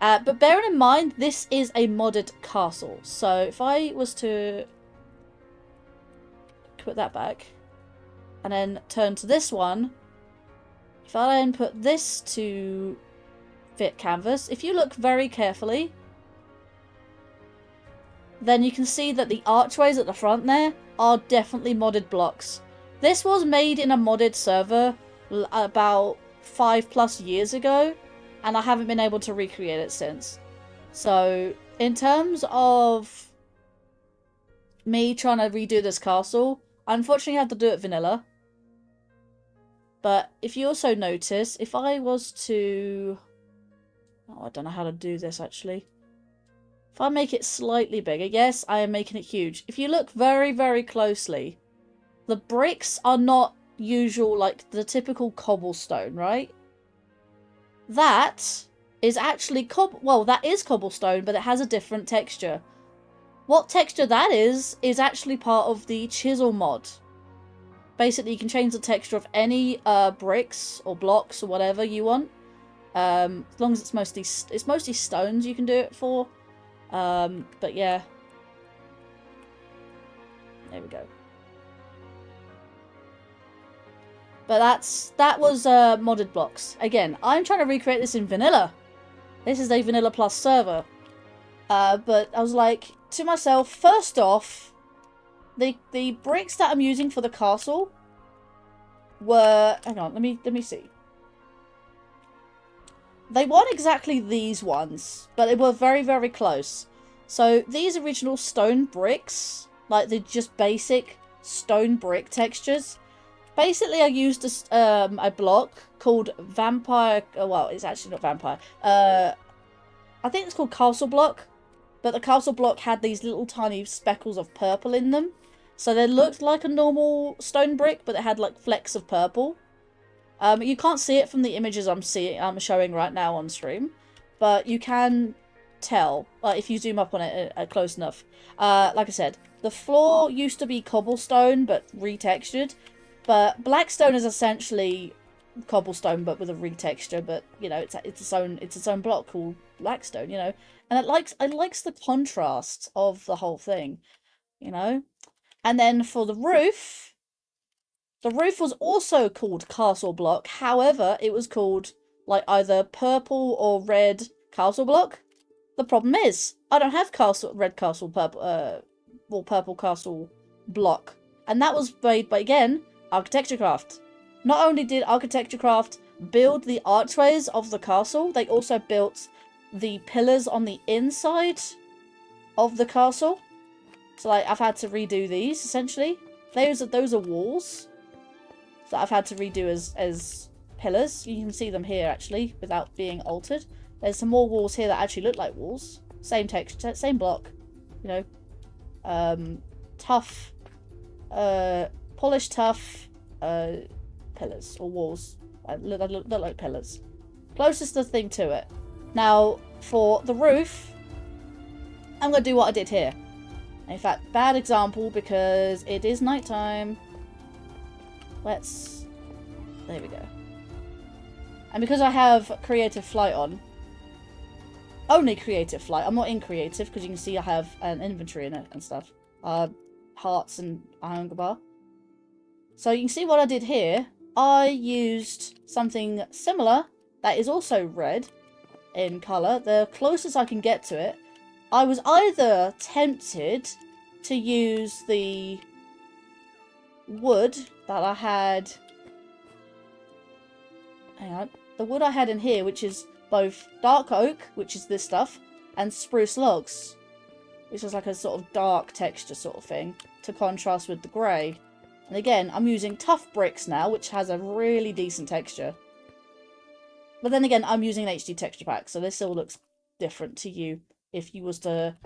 But bearing in mind, this is a modded castle. So if I was to put that back and then turn to this one, if I then put this to fit canvas, if you look very carefully, then you can see that the archways at the front there are definitely modded blocks. This was made in a modded server about 5+ years ago, and I haven't been able to recreate it since. So, in terms of me trying to redo this castle, I unfortunately have to do it vanilla. But if you also notice, if I was to... Oh, I don't know how to do this actually. If I make it slightly bigger, yes, I am making it huge. If you look very, very closely, the bricks are not usual, like the typical cobblestone, right? That is actually that is cobblestone, but it has a different texture. What texture that is actually part of the chisel mod. Basically, you can change the texture of any bricks or blocks or whatever you want. As long as it's mostly stones you can do it for. But yeah. There we go. But that was modded blocks. Again, I'm trying to recreate this in vanilla. This is a vanilla plus server. But I was like to myself, first off, the bricks that I'm using for the castle were... Hang on, let me see. They weren't exactly these ones, but they were very, very close. So these original stone bricks, like the just basic stone brick textures, basically I used a block called Vampire... well, it's actually not Vampire. I think it's called Castle Block. But the Castle Block had these little tiny speckles of purple in them. So they looked like a normal stone brick, but it had like flecks of purple. You can't see it from the images I'm showing right now on stream, but you can tell if you zoom up on it close enough. Like I said, the floor used to be cobblestone but retextured, but blackstone is essentially cobblestone but with a retexture. But you know, it's its own block called black stone, you know. And it likes the contrast of the whole thing, you know. And then for the roof was also called castle block. However, it was called like either purple or red castle block. The problem is I don't have red castle purple or purple castle block, and that was made by, again, Architecturecraft. Not only did Architecturecraft build the archways of the castle, they also built the pillars on the inside of the castle. So like I've had to redo these essentially. Those are walls that I've had to redo as pillars. You can see them here actually without being altered. There's some more walls here that actually look like walls. Same texture, same block, you know. Tough, polished tough pillars or walls. Look like pillars. Closest thing to it. Now for the roof, I'm gonna do what I did here. In fact, bad example because it is nighttime. There we go. And because I have creative flight on, only creative flight, I'm not in creative because you can see I have an inventory in it and stuff. Hearts and iron bar. So you can see what I did here. I used something similar that is also red in colour. The closest I can get to it. I was either tempted to use the wood that I had. Hang on. The wood I had in here, which is both dark oak, which is this stuff, and spruce logs, which is like a sort of dark texture sort of thing, to contrast with the grey. And again, I'm using tough bricks now, which has a really decent texture. But then again, I'm using an HD texture pack, so this all looks different to you if you was to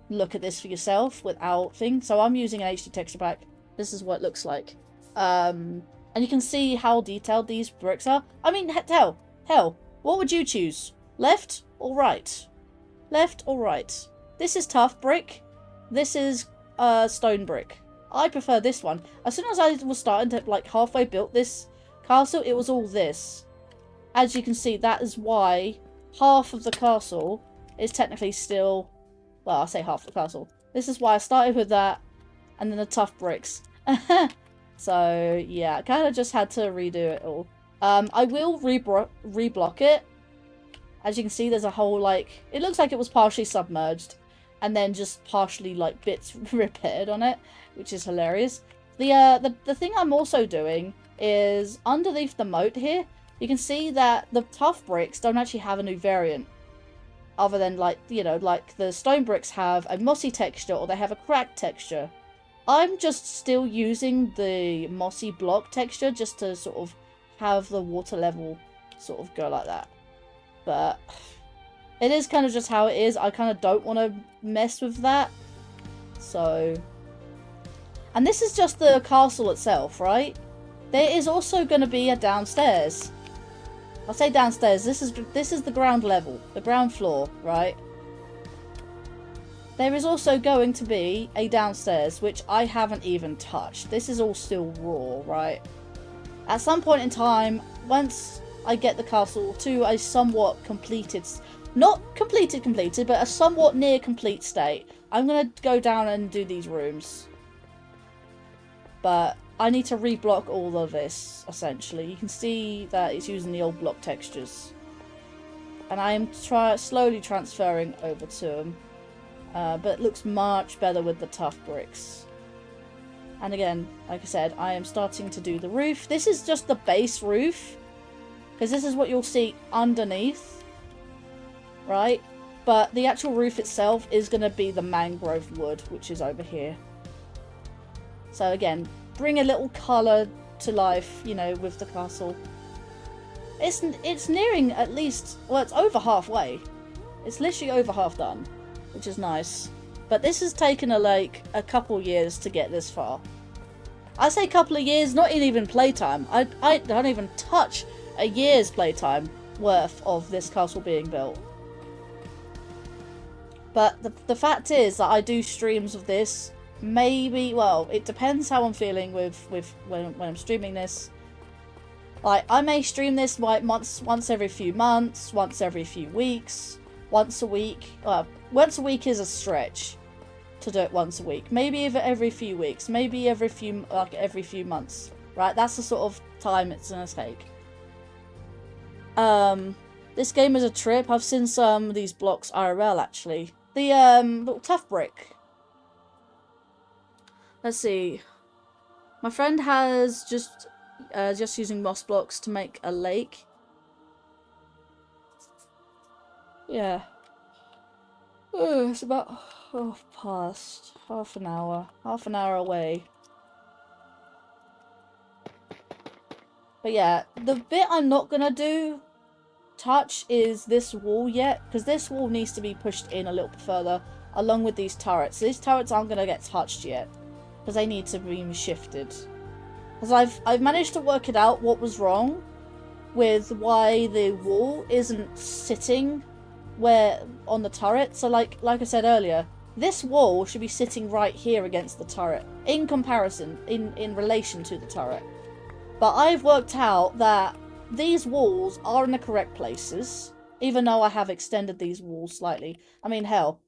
look at this for yourself without things. So I'm using an HD texture pack. This is what it looks like. And you can see how detailed these bricks are. I mean, hell, what would you choose? Left or right? Left or right? This is tough brick. This is stone brick. I prefer this one. As soon as I was starting to, like, halfway built this castle, it was all this. As you can see, that is why half of the castle is technically still, well, I say half the castle. This is why I started with that, and then the tough bricks. So, yeah, I kind of just had to redo it all. I will reblock it. As you can see, there's a whole, like, it looks like it was partially submerged, and then just partially, like, bits repaired on it, which is hilarious. The thing I'm also doing is, underneath the moat here, you can see that the tough bricks don't actually have a new variant. Other than, like, you know, like the stone bricks have a mossy texture or they have a cracked texture. I'm just still using the mossy block texture just to sort of have the water level sort of go like that. But it is kind of just how it is. I kind of don't want to mess with that. So, and this is just the castle itself, right? There is also going to be a downstairs. I'll say downstairs. This is the ground level, the ground floor, right? There is also going to be a downstairs, which I haven't even touched. This is all still raw, right? At some point in time, once I get the castle to a somewhat completed, not completed, but a somewhat near complete state, I'm going to go down and do these rooms. But I need to reblock all of this, essentially. You can see that it's using the old block textures. And I am slowly transferring over to them. But it looks much better with the tough bricks. And again, like I said, I am starting to do the roof. This is just the base roof, because this is what you'll see underneath, right? But the actual roof itself is going to be the mangrove wood, which is over here. So again, bring a little colour to life, you know, with the castle. It's nearing at least, well, it's over halfway. It's literally over half done, which is nice. But this has taken a couple years to get this far. I say couple of years, not even playtime. I don't even touch a year's playtime worth of this castle being built. But the fact is that I do streams of this. Maybe, well, it depends how I'm feeling with when I'm streaming this. Like, I may stream this like once every few months, once every few weeks. once a week. Once a week is a stretch to do it once a week. Maybe every few weeks. Maybe every few months. Right? That's the sort of time it's gonna take. This game is a trip. I've seen some of these blocks IRL actually. The little tough brick. Let's see. My friend has just using moss blocks to make a lake. Yeah. Oh, it's about past half an hour away. But yeah, the bit I'm not gonna touch is this wall yet, because this wall needs to be pushed in a little bit further along with these turrets. These turrets aren't gonna get touched yet because they need to be shifted. Because I've managed to work it out what was wrong with why the wall isn't sitting where on the turret. So like I said earlier, this wall should be sitting right here against the turret in comparison, in relation to the turret. But I've worked out that these walls are in the correct places, even though I have extended these walls slightly. I mean, hell,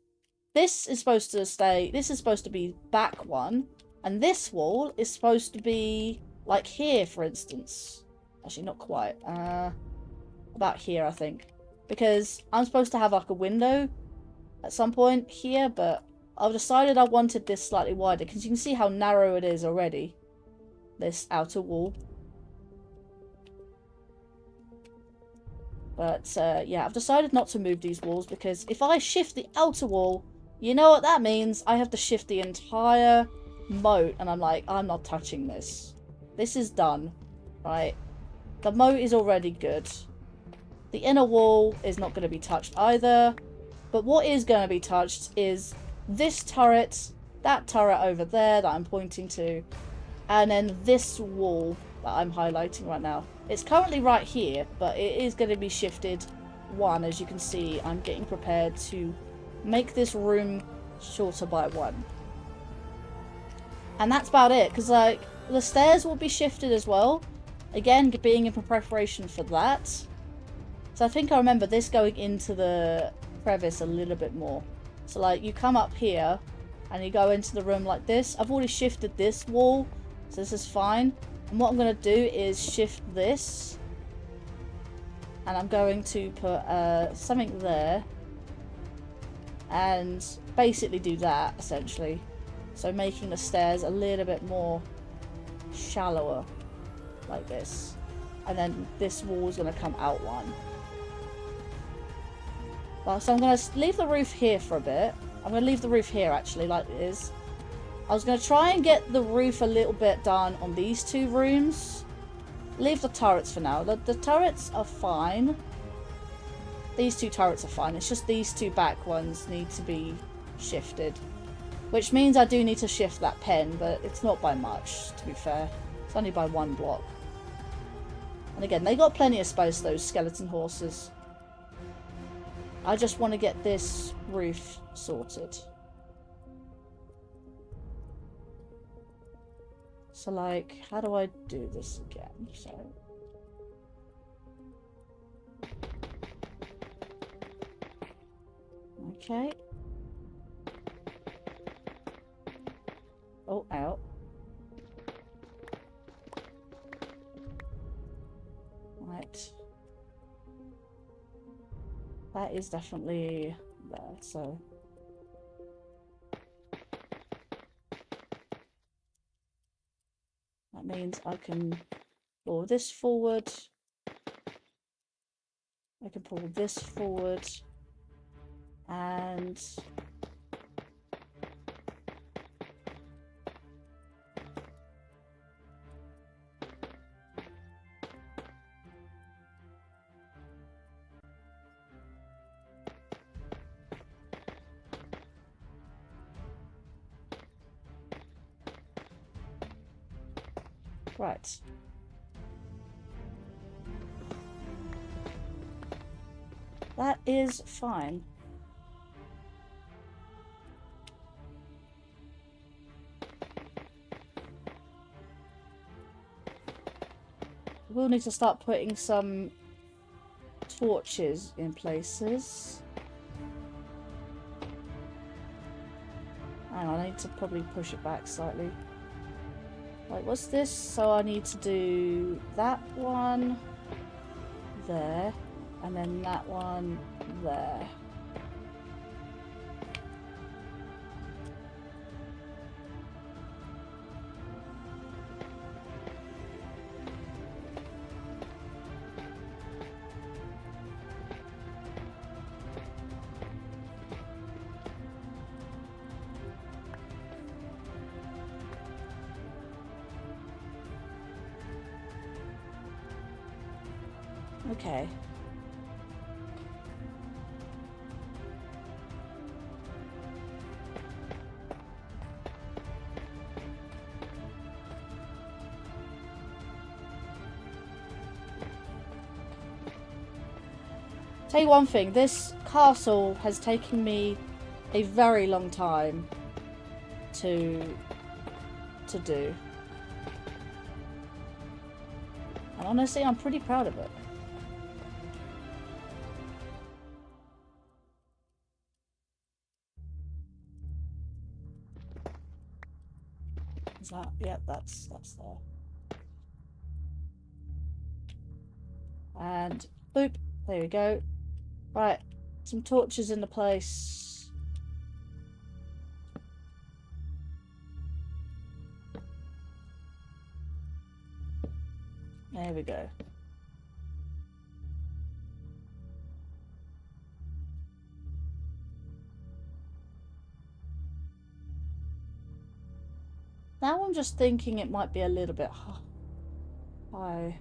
this is supposed to be back one, and this wall is supposed to be like here, for instance. Actually, not quite. About here, I think. Because I'm supposed to have like a window at some point here, but I've decided I wanted this slightly wider, because you can see how narrow it is already. This outer wall. But, yeah, I've decided not to move these walls, because if I shift the outer wall, you know what that means? I have to shift the entire moat, and I'm like, I'm not touching this. This is done, right? The moat is already good. The inner wall is not going to be touched either. But what is going to be touched is this turret, that turret over there that I'm pointing to, and then this wall that I'm highlighting right now. It's currently right here, but it is going to be shifted one. As you can see, I'm getting prepared to make this room shorter by one. And that's about it, because like the stairs will be shifted as well. Again, being in preparation for that. So I think I remember this going into the crevice a little bit more. So like you come up here and you go into the room like this. I've already shifted this wall, so this is fine. And what I'm going to do is shift this. And I'm going to put something there. And basically do that, essentially. So making the stairs a little bit more shallower. Like this. And then this wall is going to come out one. Well, so I'm going to leave the roof here for a bit. I'm going to leave the roof here, actually, like it is. I was going to try and get the roof a little bit done on these two rooms. Leave the turrets for now. The turrets are fine. These two turrets are fine. It's just these two back ones need to be shifted. Which means I do need to shift that pen, but it's not by much, to be fair. It's only by one block. And again, they got plenty of space, those skeleton horses. I just want to get this roof sorted. So, like, how do I do this again? So, okay. Oh, out. Right. That is definitely there, so. That means I can pull this forward. I can pull this forward. And right. That is fine. We'll need to start putting some torches in places. Hang on, I need to probably push it back slightly. Wait, what's this? So I need to do that one there, and then that one there. Okay. Tell you one thing, this castle has taken me a very long time to do. And honestly, I'm pretty proud of it. Is that? Yep, that's there. And boop, there we go. Right, some torches in the place. There we go. Now I'm just thinking it might be a little bit high.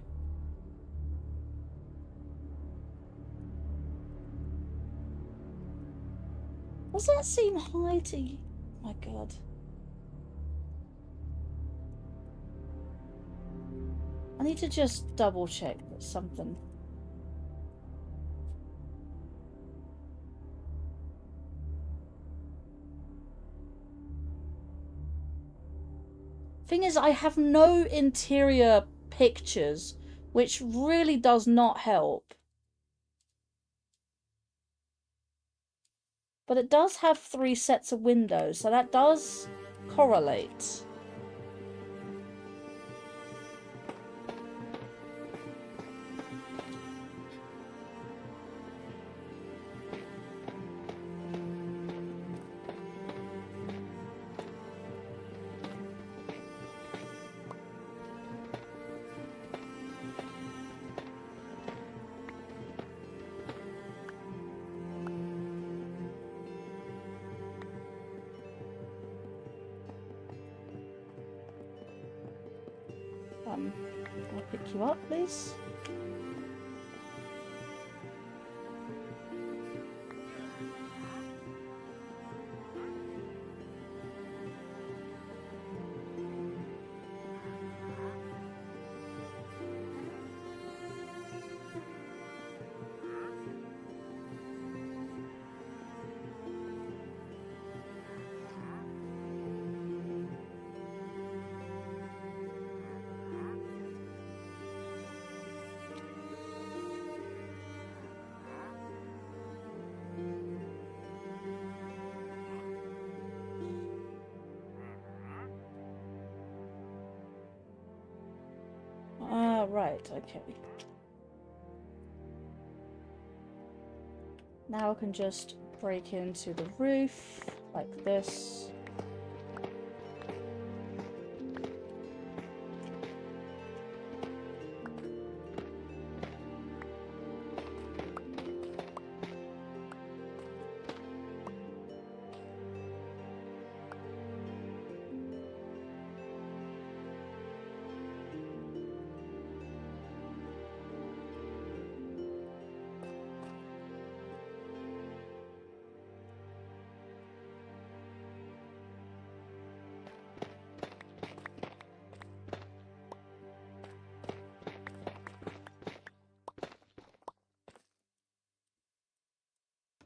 Does that seem high to you? Oh my god. I need to just double check that something. Thing is, I have no interior pictures, which really does not help. But it does have 3 sets of windows, so that does correlate. Can I pick you up, please? Right, okay. Now I can just break into the roof like this.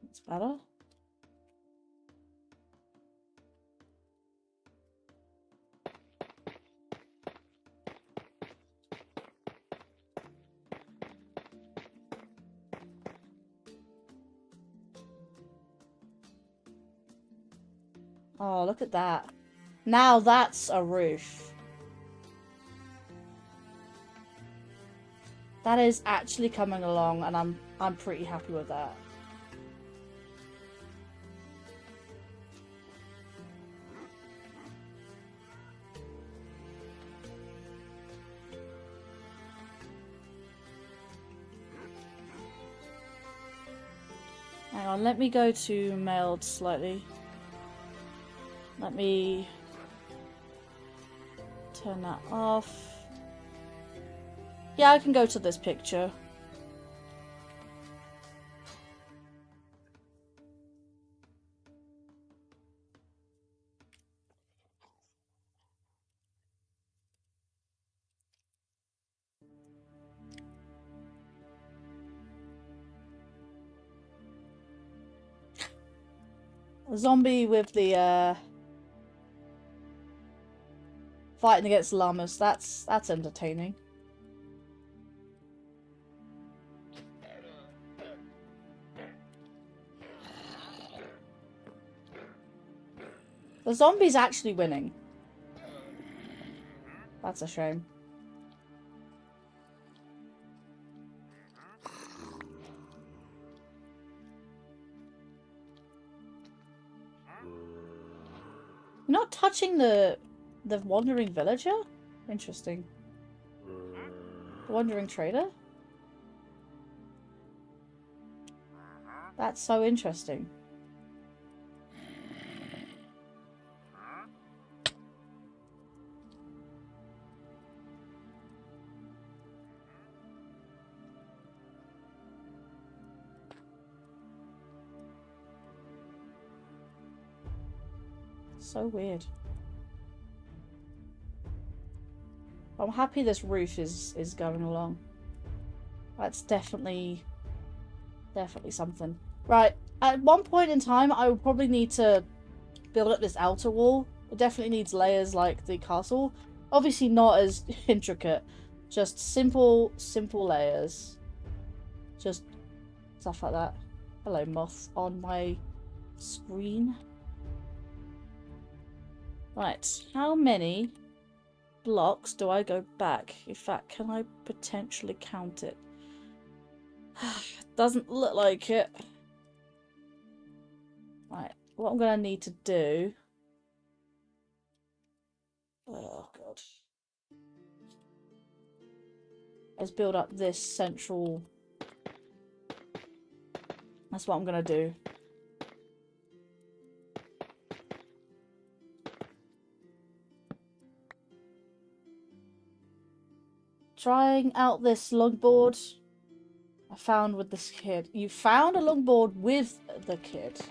That's better. Oh, look at that. Now that's a roof. That is actually coming along, and I'm pretty happy with that. Hang on, let me go to mailed slightly. Let me turn that off. Yeah, I can go to this picture. A zombie with the fighting against llamas. That's entertaining. The zombie's actually winning. That's a shame. You're not touching the wandering villager? Interesting. The wandering trader? That's so interesting. So weird. I'm happy this roof is going along. That's definitely something. Right, at one point in time I would probably need to build up this outer wall. It definitely needs layers like the castle. Obviously not as intricate. Just simple layers. Just stuff like that. Hello, moth on my screen. Right, how many blocks do I go back? In fact, can I potentially count it? Doesn't look like it. Right, what I'm gonna need to do... Oh god. Is build up this central... That's what I'm gonna do. Trying out this longboard I found with this kid. You found a longboard with the kid.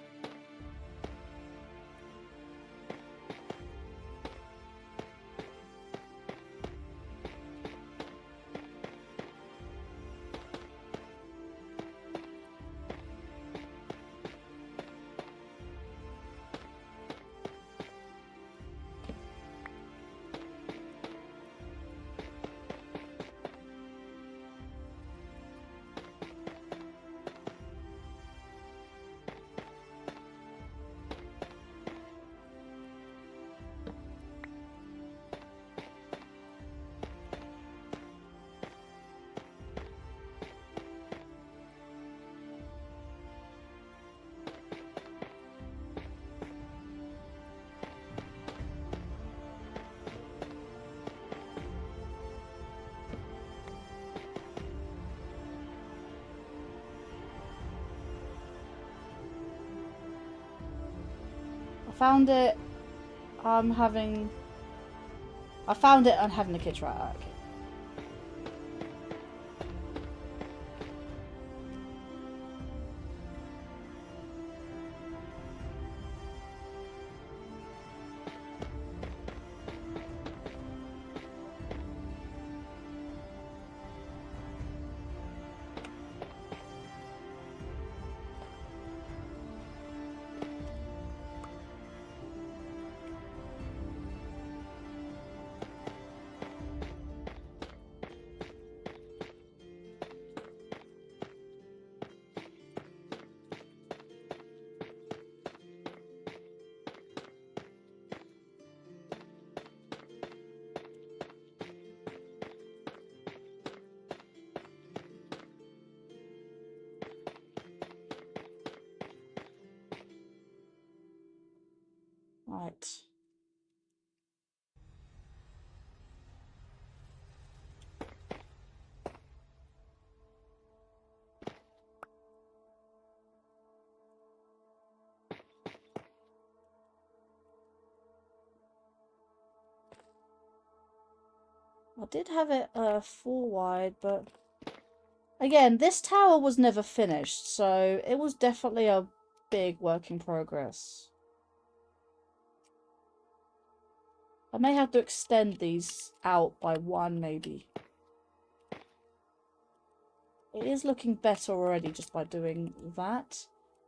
Found it. I found it and having the kids right. Okay. I did have it 4 wide, but again, this tower was never finished, so it was definitely a big work in progress. I may have to extend these out by 1, maybe. It is looking better already just by doing that.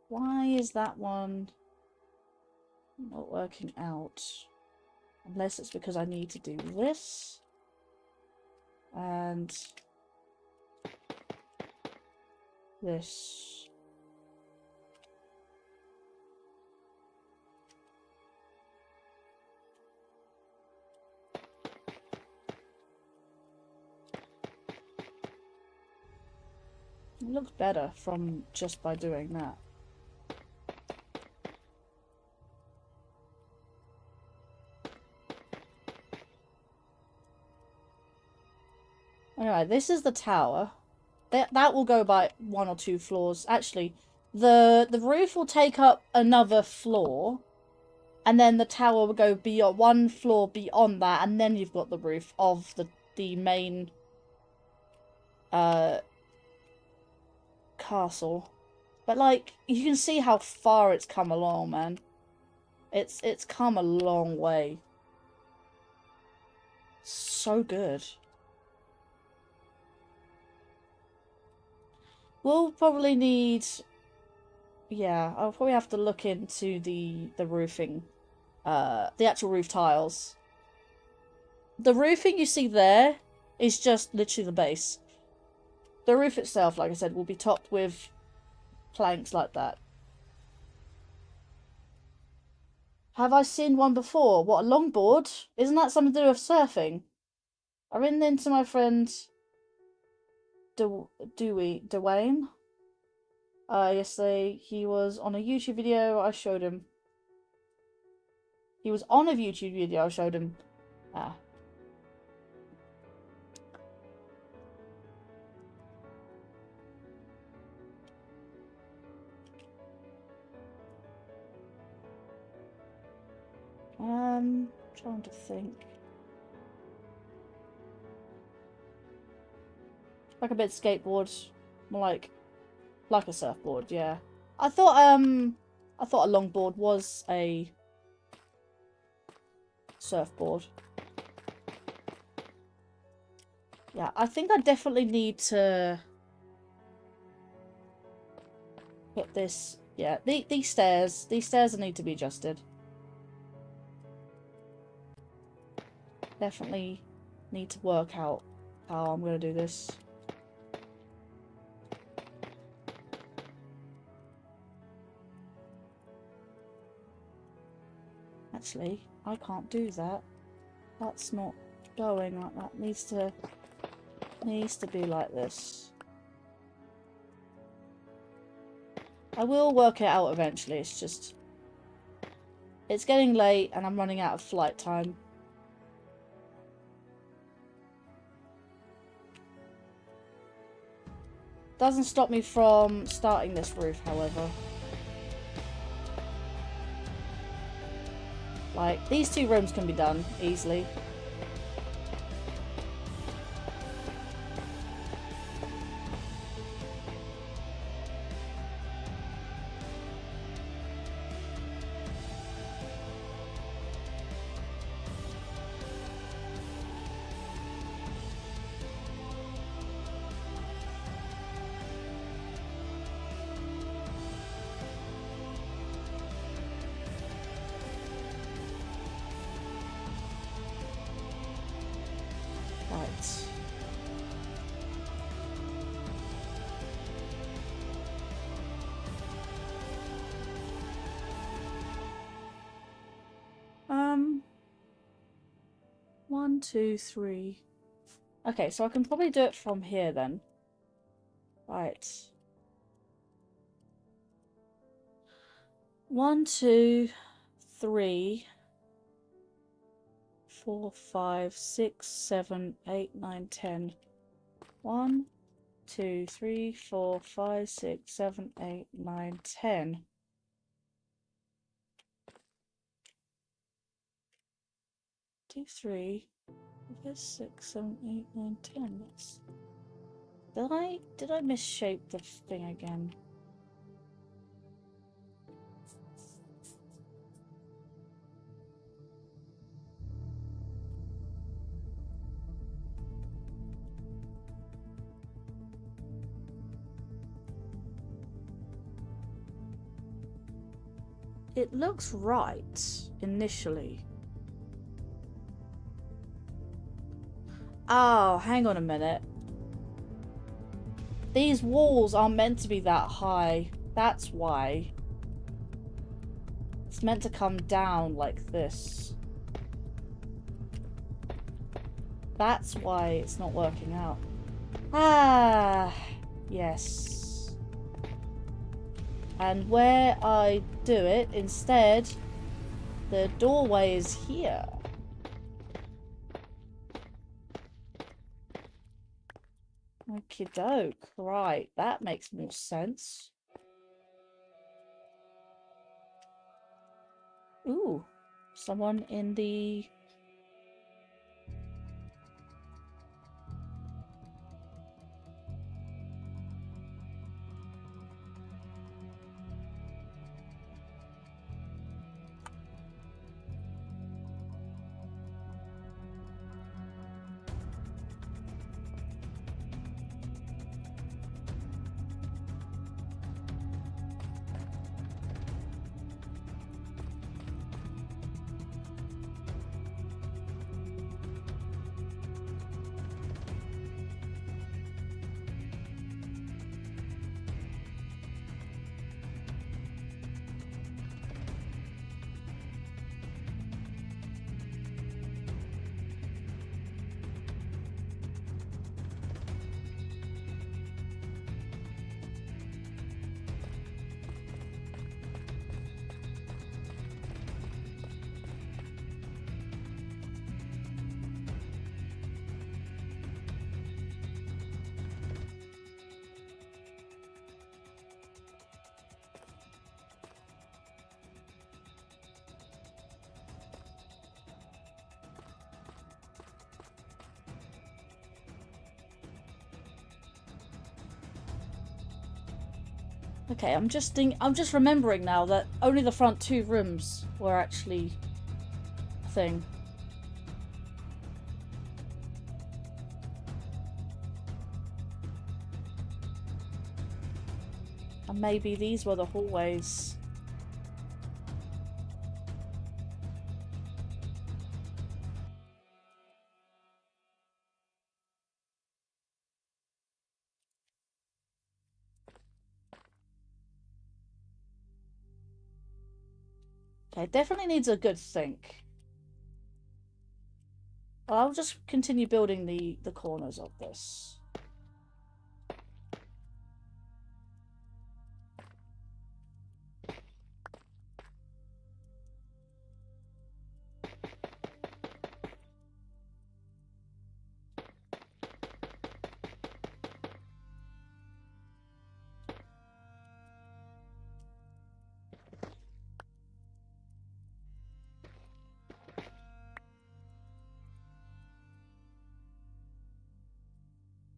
Why is that one not working out? Unless it's because I need to do this. And this. It looks better from just by doing that. Anyway, this is the tower. That will go by 1 or 2 floors. Actually, the roof will take up another floor, and then the tower will go beyond 1 floor beyond that, and then you've got the roof of the main castle. But like, you can see how far it's come along, man. It's come a long way. So good. We'll probably need... Yeah, I'll probably have to look into the roofing. The actual roof tiles. The roofing you see there is just literally the base. The roof itself, like I said, will be topped with planks like that. Have I seen one before? What, a longboard? Isn't that something to do with surfing? I ran into my friend Dwayne yesterday. He was on a YouTube video. I showed him. He was on a YouTube video. I showed him. Ah. Trying to think. Like a bit skateboard, more like a surfboard, yeah. I thought a longboard was a surfboard. Yeah, I think I definitely need to put this. Yeah, these stairs need to be adjusted. Definitely need to work out how I'm gonna do this. Actually, I can't do that. That's not going like that. Needs to be like this. I will work it out eventually. It's just it's getting late and I'm running out of flight time. Doesn't stop me from starting this roof, however. Like, these 2 rooms can be done easily. Right. One, two, three. Okay, so I can probably do it from here then. Right. 1, 2, 3, 4, 5, 6, 7, 8, 9, 10. 1, 2, 3, 4, 5, 6, 7, 8, 9, 10. Do 3. 5, 6, 7, 8, 9, 10. Did I misshape the thing again? It looks right initially. Oh, hang on a minute. These walls aren't meant to be that high. That's why. It's meant to come down like this. That's why it's not working out. Ah, yes. And where I do it, instead, the doorway is here. Okie doke. Right, that makes more sense. Ooh, someone in the... Okay, I'm just remembering now that only the front 2 rooms were actually a thing. And maybe these were the hallways. Okay, definitely needs a good think. Well, I'll just continue building the corners of this.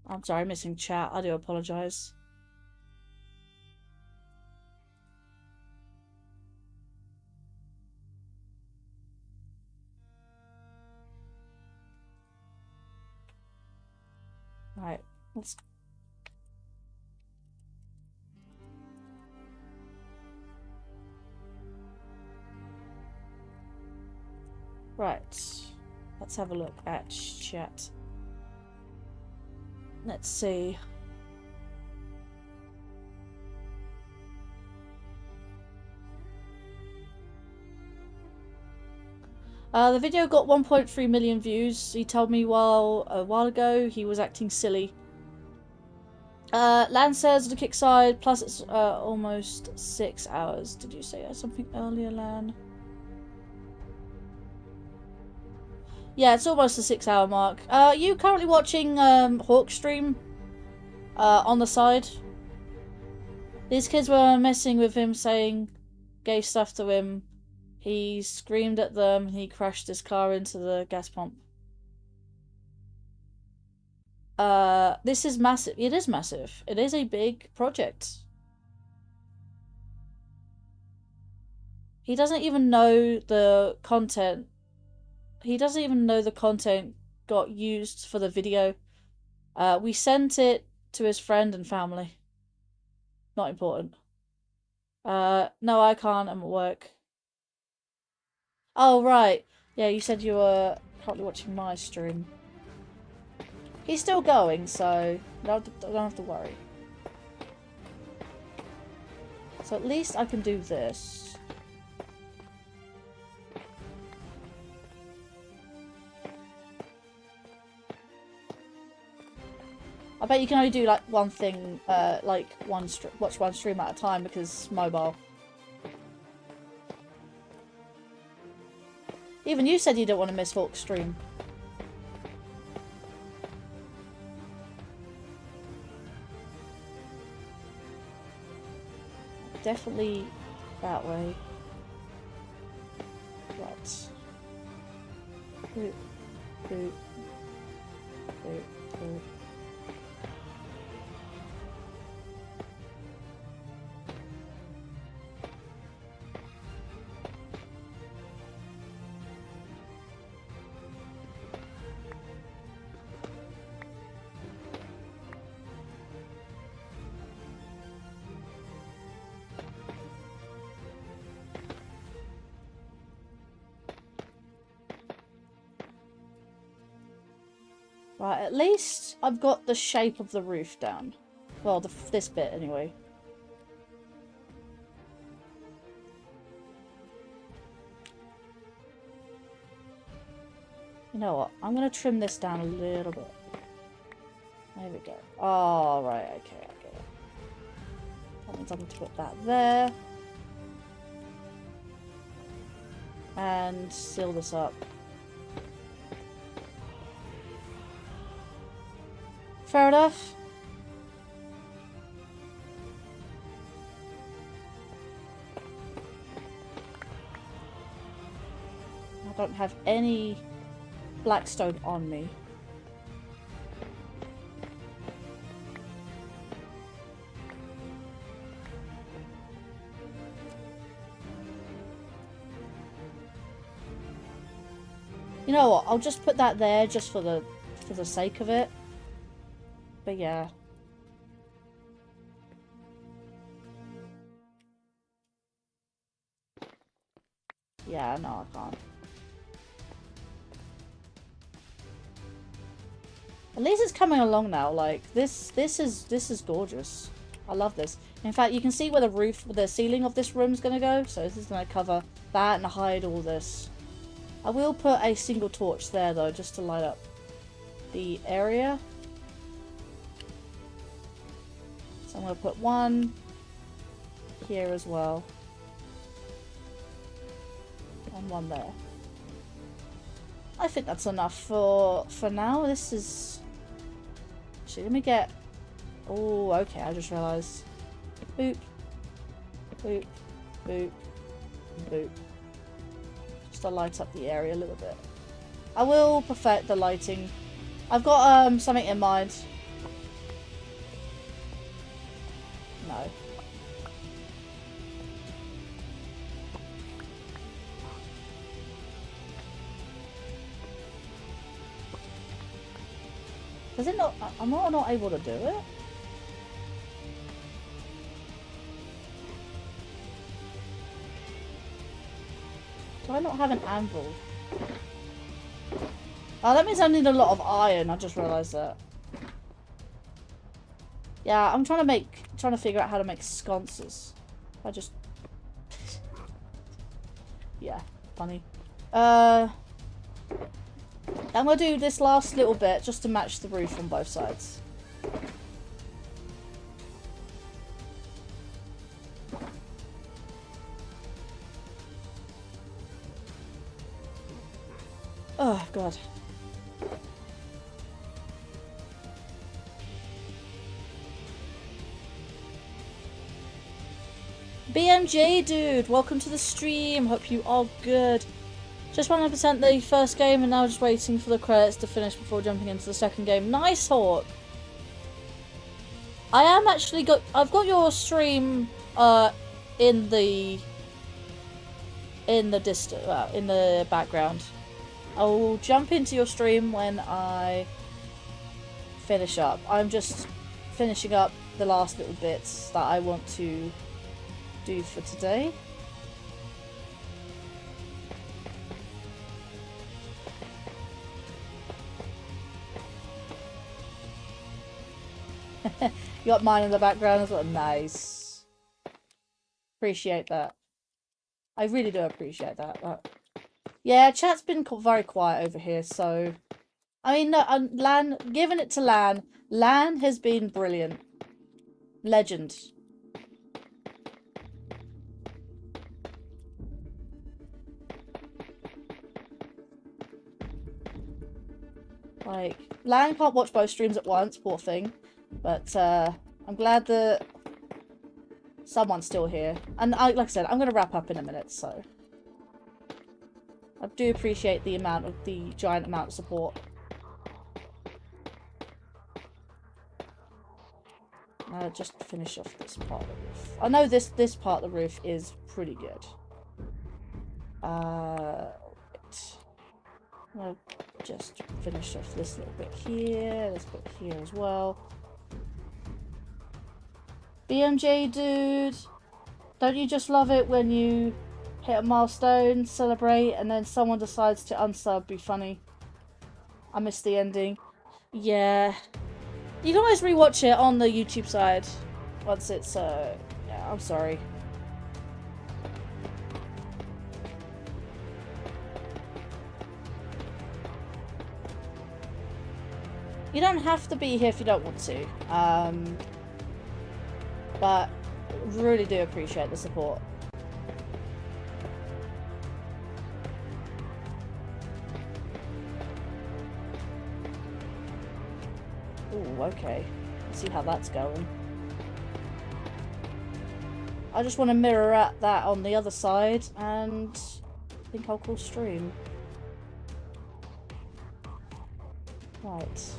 I'm sorry, missing chat. I do apologise. Right, let's... Right, let's have a look at chat. Let's see. The video got 1.3 million views. He told me a while ago he was acting silly. Lan says the kick side, plus it's almost 6 hours. Did you say something earlier, Lan? Yeah, it's almost the 6 hour mark. Are you currently watching Hawk stream on the side? These kids were messing with him, saying gay stuff to him. He screamed at them and he crashed his car into the gas pump. this is massive. It is massive. It is a big project. He doesn't even know the content. He doesn't even know the content got used for the video. We sent it to his friend and family. Not important. No, I can't. I'm at work. Oh, right. Yeah, you said you were probably watching my stream. He's still going, so don't have to worry. So at least I can do this. I bet you can only do like one thing, like watch one stream at a time because mobile. Even you said you don't want to miss Hawk's stream. Definitely that way. Right. Boop, boop, boop, boop. Right, at least I've got the shape of the roof down. Well, this bit anyway. You know what? I'm going to trim this down a little bit. There we go. Oh, right, okay, I get it. That means I'm going to put that there. And seal this up. Fair enough. I don't have any blackstone on me. You know what? I'll just put that there just for the sake of it. But yeah. Yeah, no, I can't. At least it's coming along now. Like this is gorgeous. I love this. In fact, you can see where the ceiling of this room is gonna go. So this is gonna cover that and hide all this. I will put a single torch there though, just to light up the area. So I'm going to put one here as well. And one there. I think that's enough for now. This is... Actually, let me get... Oh, okay, I just realised. Boop. Boop. Boop. Boop. Just to light up the area a little bit. I will perfect the lighting. I've got something in mind. No. Does it not? I'm not able to do it. Do I not have an anvil? Oh, that means I need a lot of iron. I just realised that. Yeah, I'm trying to figure out how to make sconces. I just... yeah, funny. I'm gonna do this last little bit just to match the roof on both sides. Oh, God. BMJ, dude, welcome to the stream. Hope you are good. Just 100% the first game and now just waiting for the credits to finish before jumping into the second game. Nice, Hawk! I am actually I've got your stream in the background. I will jump into your stream when I finish up. I'm just finishing up the last little bits that I want to do for today. You got mine in the background as well. Nice. Appreciate that. I really do appreciate that. Yeah, chat's been very quiet over here, so... I mean, no, Lan, giving it to Lan. Lan has been brilliant. Legend. Like, Lan can't watch both streams at once, poor thing. But, I'm glad that someone's still here. And like I said, I'm going to wrap up in a minute, so... I do appreciate the giant amount of support. Just finish off this part of the roof. I know this part of the roof is pretty good. Right. I'll just finish off this little bit here, this bit here as well. BMJ dude, don't you just love it when you hit a milestone, celebrate, and then someone decides to unsub? Be funny. I missed the ending. Yeah. You can always rewatch it on the YouTube side once it's, yeah, I'm sorry. You don't have to be here if you don't want to. But really do appreciate the support. Ooh, okay. Let's see how that's going. I just want to mirror at that on the other side, and I think I'll call stream. Right.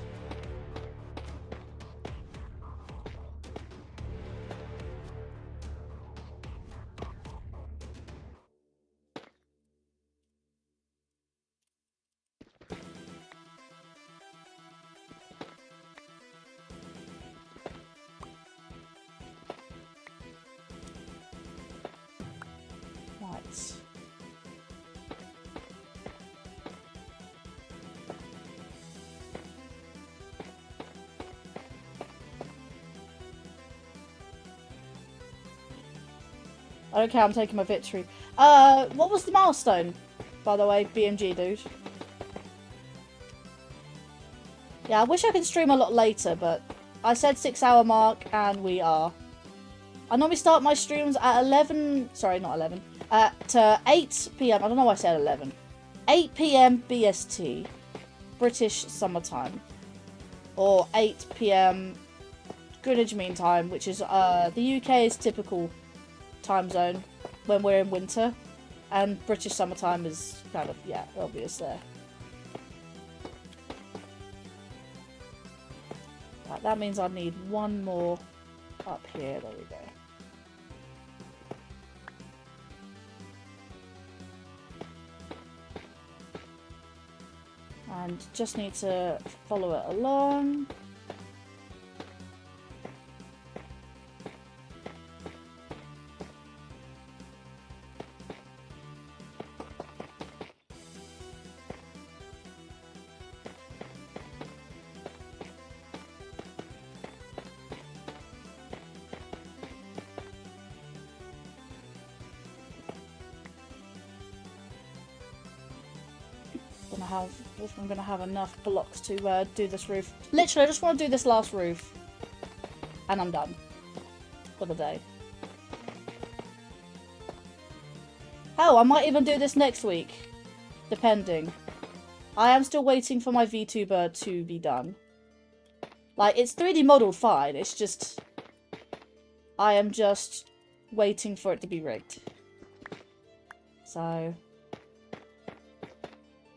I don't care, I'm taking my victory. What was the milestone, by the way, BMG dude? Yeah, I wish I could stream a lot later, but I said 6-hour mark, and we are. I normally start my streams at 11, sorry, not 11, at 8 PM, I don't know why I said 11. 8 PM BST, British Summertime, or 8 PM Greenwich Mean Time, which is the UK's typical time zone when we're in winter, and British Summertime is kind of, yeah, obvious there. Right, that means I need one more up here, there we go. And just need to follow it along. If I'm gonna have enough blocks to do this roof. Literally, I just want to do this last roof, and I'm done for the day. Oh, I might even do this next week, depending. I am still waiting for my VTuber to be done. Like, it's 3D modeled fine. It's just I am just waiting for it to be rigged. So.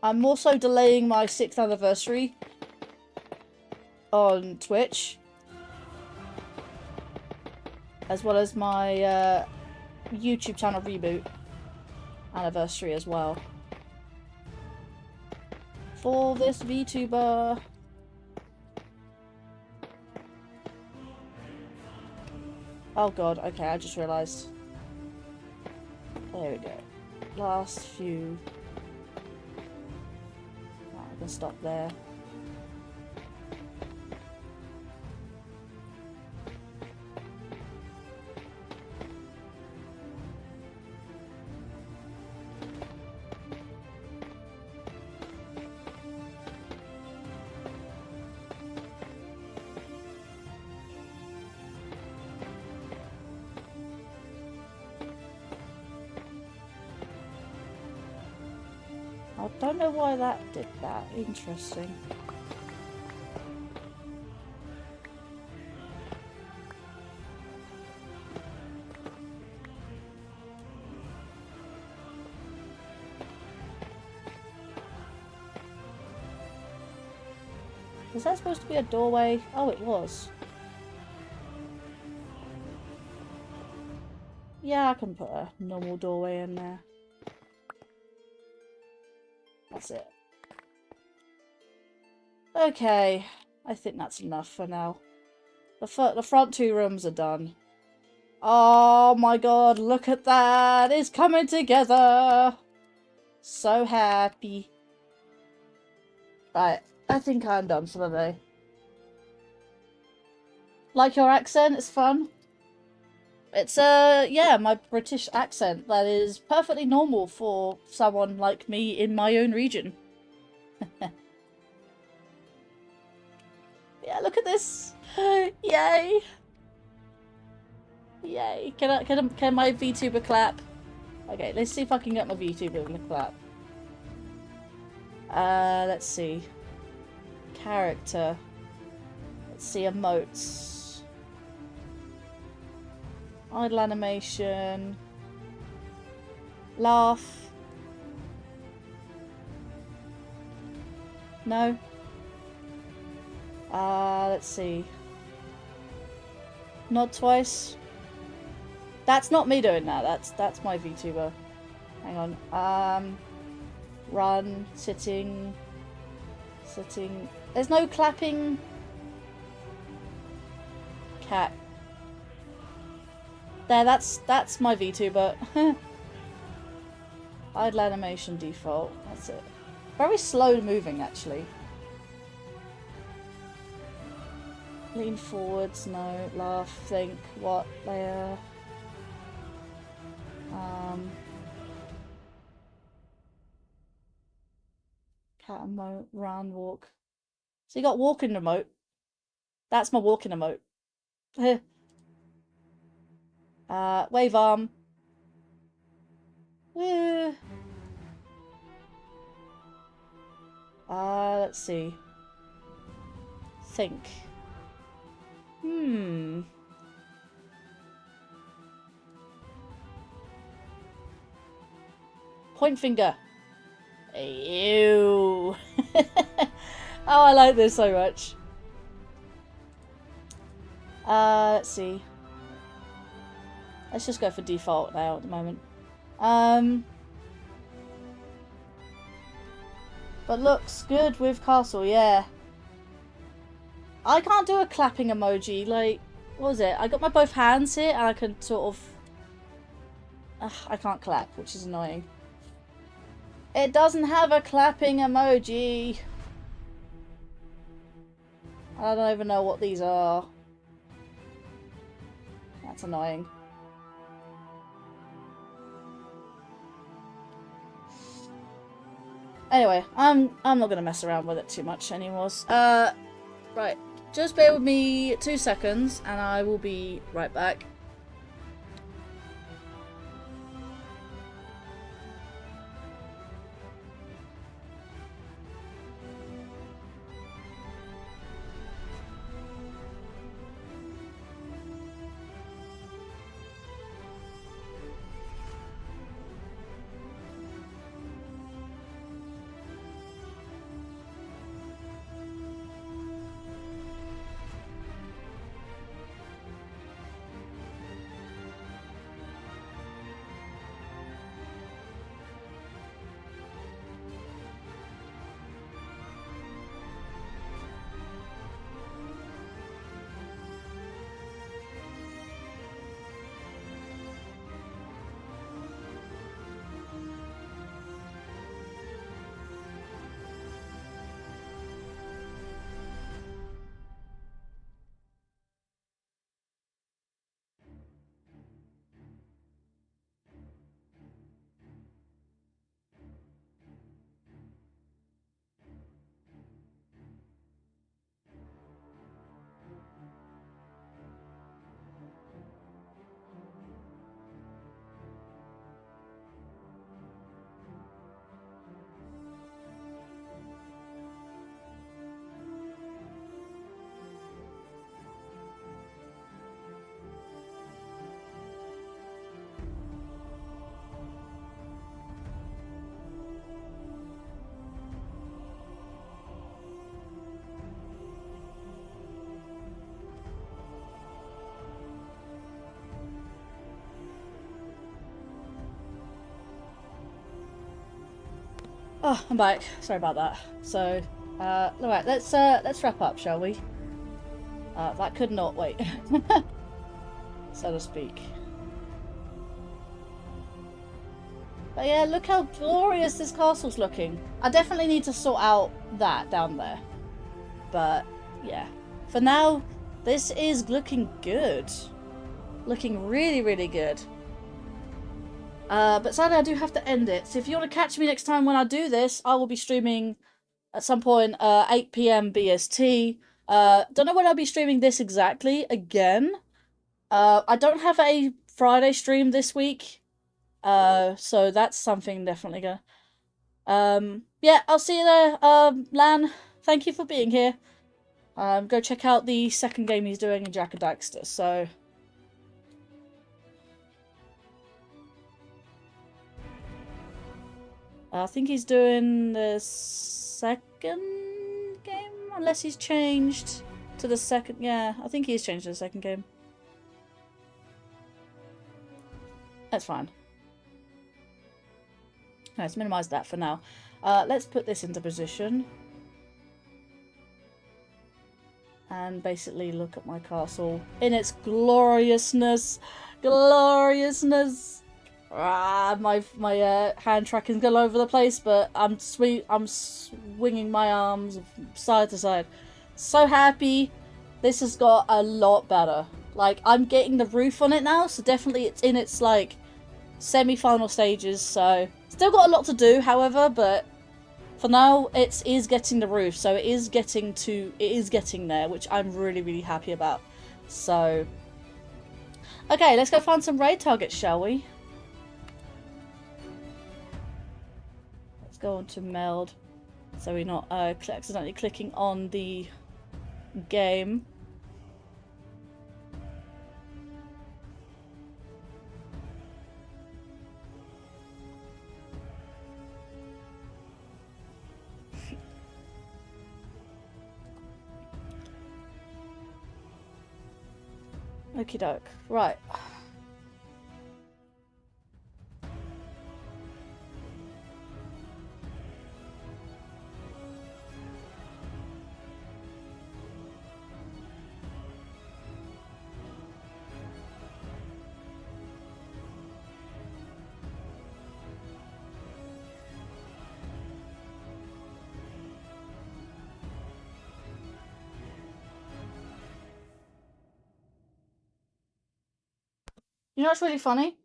I'm also delaying my 6th anniversary on Twitch, as well as my YouTube channel reboot anniversary as well. For this VTuber. Oh god, okay, I just realised. There we go. Last few. Oh, I can stop there. I don't know why that did that. Interesting. Was that supposed to be a doorway? Oh, it was. Yeah, I can put a normal doorway in there. That's it. Okay, I think that's enough for now. The front 2 rooms are done. Oh my god, look at that! It's coming together! So happy. Right, I think I'm done for the day. Like your accent? It's fun. It's, yeah, my British accent that is perfectly normal for someone like me in my own region. Yeah, look at this. Yay. Yay. Can my VTuber clap? Okay, let's see if I can get my VTuber to clap. Let's see. Character. Let's see, emotes. Idle animation. Laugh. No. Let's see. Nod twice. That's not me doing that. That's my VTuber. Hang on. Run. Sitting. Sitting. There's no clapping. Cat. There, that's my VTuber. Idle animation default. That's it. Very slow moving, actually. Lean forwards, no. Laugh, think, what, layer. Cat emote, run, walk. So you got walking emote. That's my walking emote. Wave arm. Let's see. Think. Point finger. Ew. Oh, I like this so much. Let's see. Let's just go for default now at the moment. But looks good with castle, yeah. I can't do a clapping emoji, like, what was it? I got my both hands here and I can sort of... I can't clap, which is annoying. It doesn't have a clapping emoji. I don't even know what these are. That's annoying. Anyway, I'm not gonna mess around with it too much anymore. Right. Just bear with me 2 seconds and I will be right back. Oh, I'm back. Sorry about that. So, alright, let's wrap up, shall we? That could not wait. So to speak. But yeah, look how glorious this castle's looking. I definitely need to sort out that down there. But, yeah. For now, this is looking good. Looking really, really good. But sadly I do have to end it. So if you want to catch me next time when I do this, I will be streaming at some point 8 PM BST. Don't know when I'll be streaming this exactly again. I don't have a Friday stream this week. So that's something definitely gonna... yeah, I'll see you there. Lan, thank you for being here. Go check out the second game he's doing in Jack and Daxter, so... I think he's doing the second game, unless he's changed to the second... Yeah, I think he's changed to the second game. That's fine. Let's minimize that for now. Let's put this into position. And basically look at my castle in its gloriousness. Gloriousness! My hand tracking's all over the place, but I'm swinging my arms side to side. So happy. This has got a lot better. Like, I'm getting the roof on it now, so definitely it's in its, like, semi-final stages, so... Still got a lot to do, however, but... For now, it is getting the roof, so it is getting there, which I'm really, really happy about. So... Okay, let's go find some raid targets, shall we? Let's go on to meld, so we're not accidentally clicking on the game. Okie doke. Right. You know what's really funny?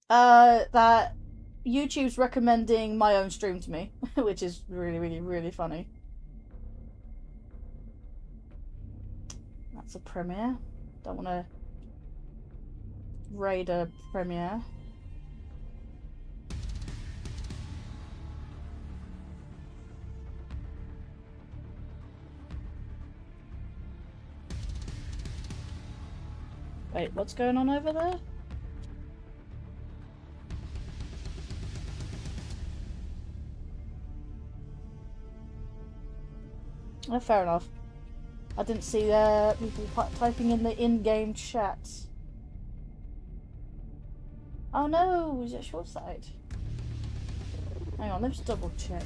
That YouTube's recommending my own stream to me, which is really, really, really funny. That's a premiere. Don't want to raid a premiere. Wait, what's going on over there? Oh, fair enough. I didn't see people typing in the in-game chat. Oh no, is it short side? Hang on, let's double check.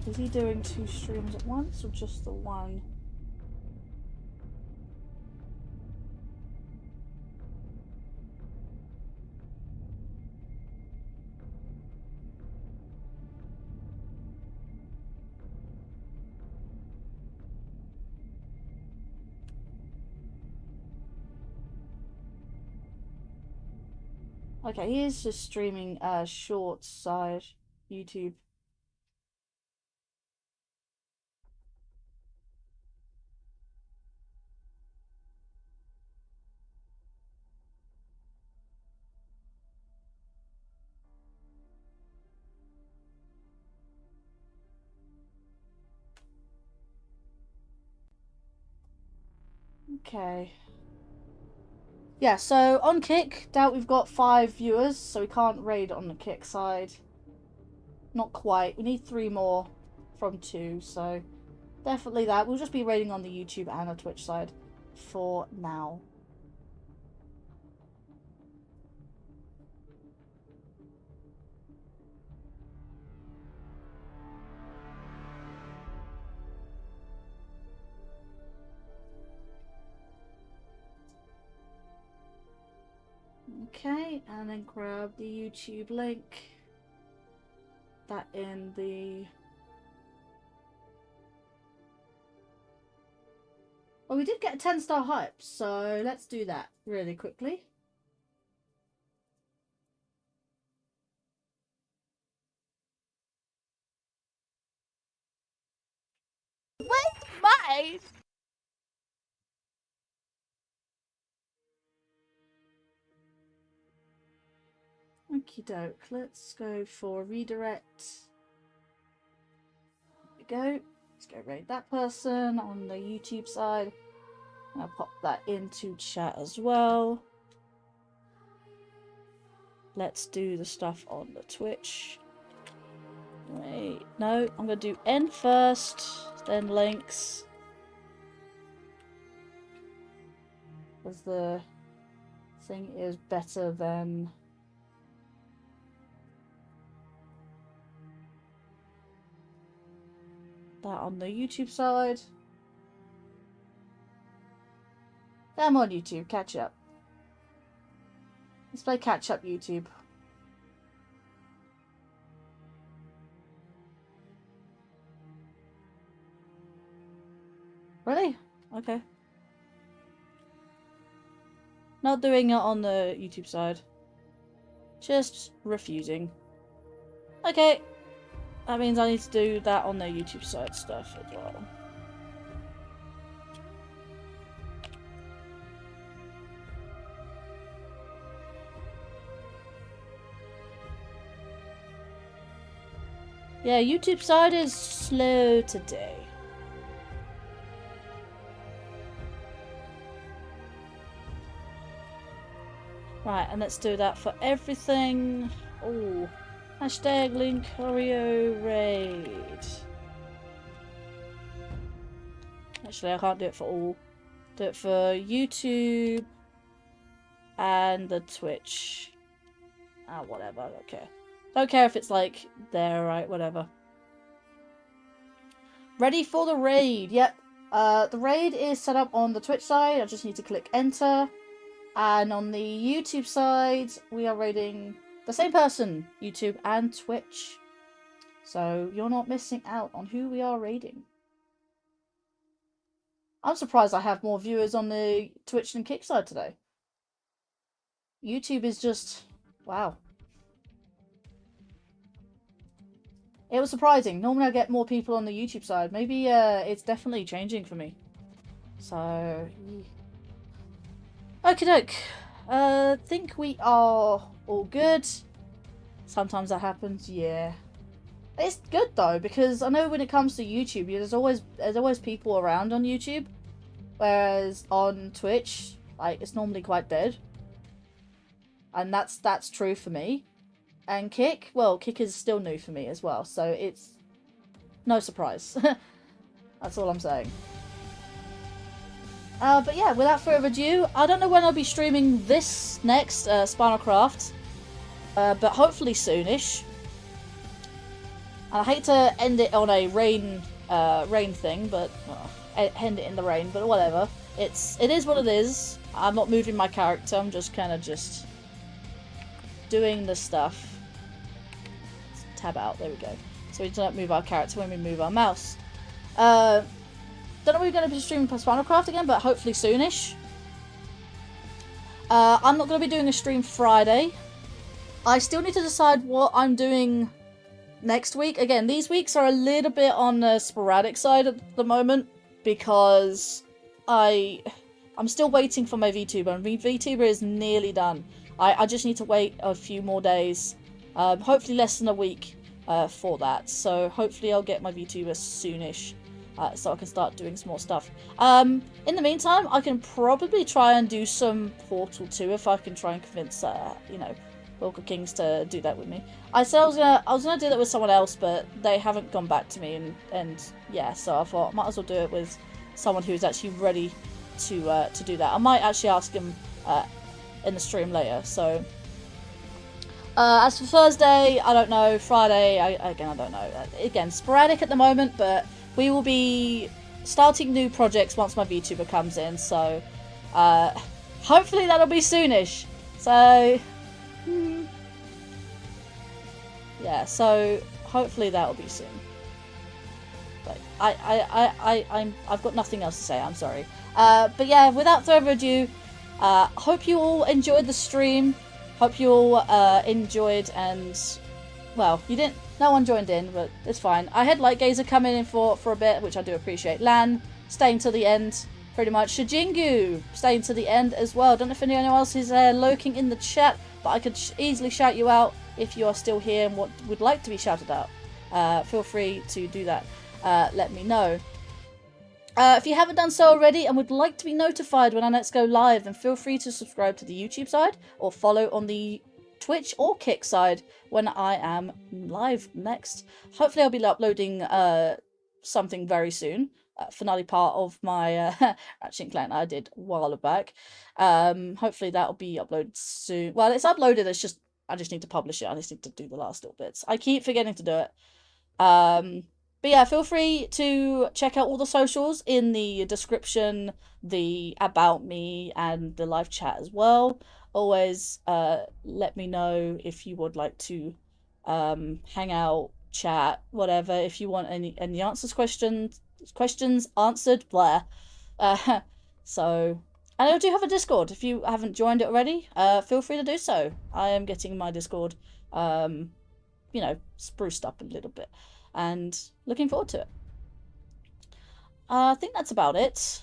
Is he doing 2 streams at once or just the one? Okay, he is just streaming short side YouTube. Okay. Yeah, so on Kick, doubt we've got 5 viewers, so we can't raid on the Kick side. Not quite. We need 3 more from 2, so definitely that. We'll just be raiding on the YouTube and the Twitch side for now. Okay, and then grab the YouTube link. That in the... Well, we did get a 10-star hype, so let's do that really quickly. Where's mine? Okie doke, let's go for redirect. There we go. Let's go raid that person on the YouTube side. I'll pop that into chat as well. Let's do the stuff on the Twitch. Wait, no, I'm gonna do end first, then links. Because the thing is better than... that on the YouTube side. I'm on YouTube, catch up. Let's play catch up YouTube. Really? Okay. Not doing it on the YouTube side. Just refusing. Okay. That means I need to do that on the YouTube side stuff as well. Yeah, YouTube side is slow today. Right, and let's do that for everything. Oh. Hashtag Linkario raid. Actually, I can't do it for all. Do it for YouTube and the Twitch. Ah, whatever. I don't care. Don't care if it's like there, right? Whatever. Ready for the raid. Yep. The raid is set up on the Twitch side. I just need to click enter. And on the YouTube side, we are raiding the same person, YouTube and Twitch. So you're not missing out on who we are raiding. I'm surprised I have more viewers on the Twitch than Kick side today. YouTube is just... wow. It was surprising. Normally I get more people on the YouTube side. Maybe it's definitely changing for me. So... okie doke. Think we are all good. Sometimes that happens, yeah. It's good though, because I know when it comes to YouTube, there's always people around on YouTube. Whereas on Twitch, like, it's normally quite dead. And that's true for me. And Kick, well, Kick is still new for me as well, so it's no surprise. That's all I'm saying. But yeah, without further ado, I don't know when I'll be streaming this next Spinalcraft, but hopefully soonish. I hate to end it on a rain thing, but end it in the rain. But whatever, it is what it is. I'm not moving my character. I'm just kind of just doing the stuff. Let's tab out. There we go. So we don't move our character when we move our mouse. Don't know if we're going to be streaming Spinalcraft again, but hopefully soonish. I'm not going to be doing a stream Friday. I still need to decide what I'm doing next week. Again, these weeks are a little bit on the sporadic side at the moment because I'm still waiting for my VTuber, and VTuber is nearly done. I just need to wait a few more days, hopefully less than a week for that. So hopefully I'll get my VTuber soonish. So I can start doing some more stuff. In the meantime, I can probably try and do some Portal 2 if I can try and convince, you know, Wilka Kings to do that with me. I said I was gonna do that with someone else, but they haven't gone back to me, and yeah, so I thought I might as well do it with someone who's actually ready to do that. I might actually ask him in the stream later. So as for Thursday, I don't know. Friday, I don't know. Again, sporadic at the moment, but we will be starting new projects once my VTuber comes in. So hopefully that'll be soonish. So yeah, so hopefully that'll be soon. But I've got nothing else to say. I'm sorry. But yeah, without further ado, hope you all enjoyed the stream. Hope you all enjoyed, and well, you didn't. No one joined in, but it's fine. I had Light Gazer coming in for a bit, which I do appreciate. Lan staying till the end, pretty much. Shijingu staying to the end as well. Don't know if anyone else is lurking in the chat, but I could easily shout you out if you are still here and would like to be shouted out. Feel free to do that. Let me know. If you haven't done so already and would like to be notified when I next go live, then feel free to subscribe to the YouTube side or follow on the Twitch or Kick side when I am live next. Hopefully I'll be uploading something very soon. Finale part of my Ratchet & Clank I did a while back. Hopefully that'll be uploaded soon. Well, it's uploaded, it's just I just need to publish it. I just need to do the last little bits. I keep forgetting to do it. But yeah, feel free to check out all the socials in the description, the about me, and the live chat as well. Always let me know if you would like to hang out, chat, whatever. If you want any answers, questions answered, blah. So, and I do have a Discord. If you haven't joined it already, feel free to do so. I am getting my Discord, you know, spruced up a little bit. And looking forward to it. I think that's about it.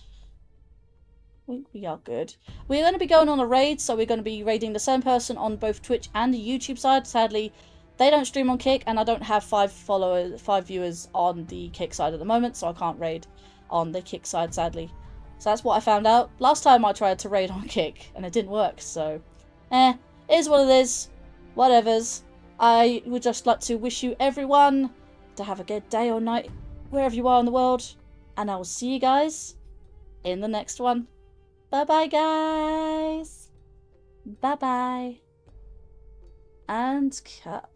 We are good. We're going to be going on a raid, so we're going to be raiding the same person on both Twitch and the YouTube side. Sadly, they don't stream on Kick, and I don't have 5 viewers on the Kick side at the moment, so I can't raid on the Kick side, sadly. So that's what I found out. Last time I tried to raid on Kick, and it didn't work, so it is what it is. Whatevers. I would just like to wish you everyone to have a good day or night wherever you are in the world, and I will see you guys in the next one. Bye bye, guys. Bye bye, and cut.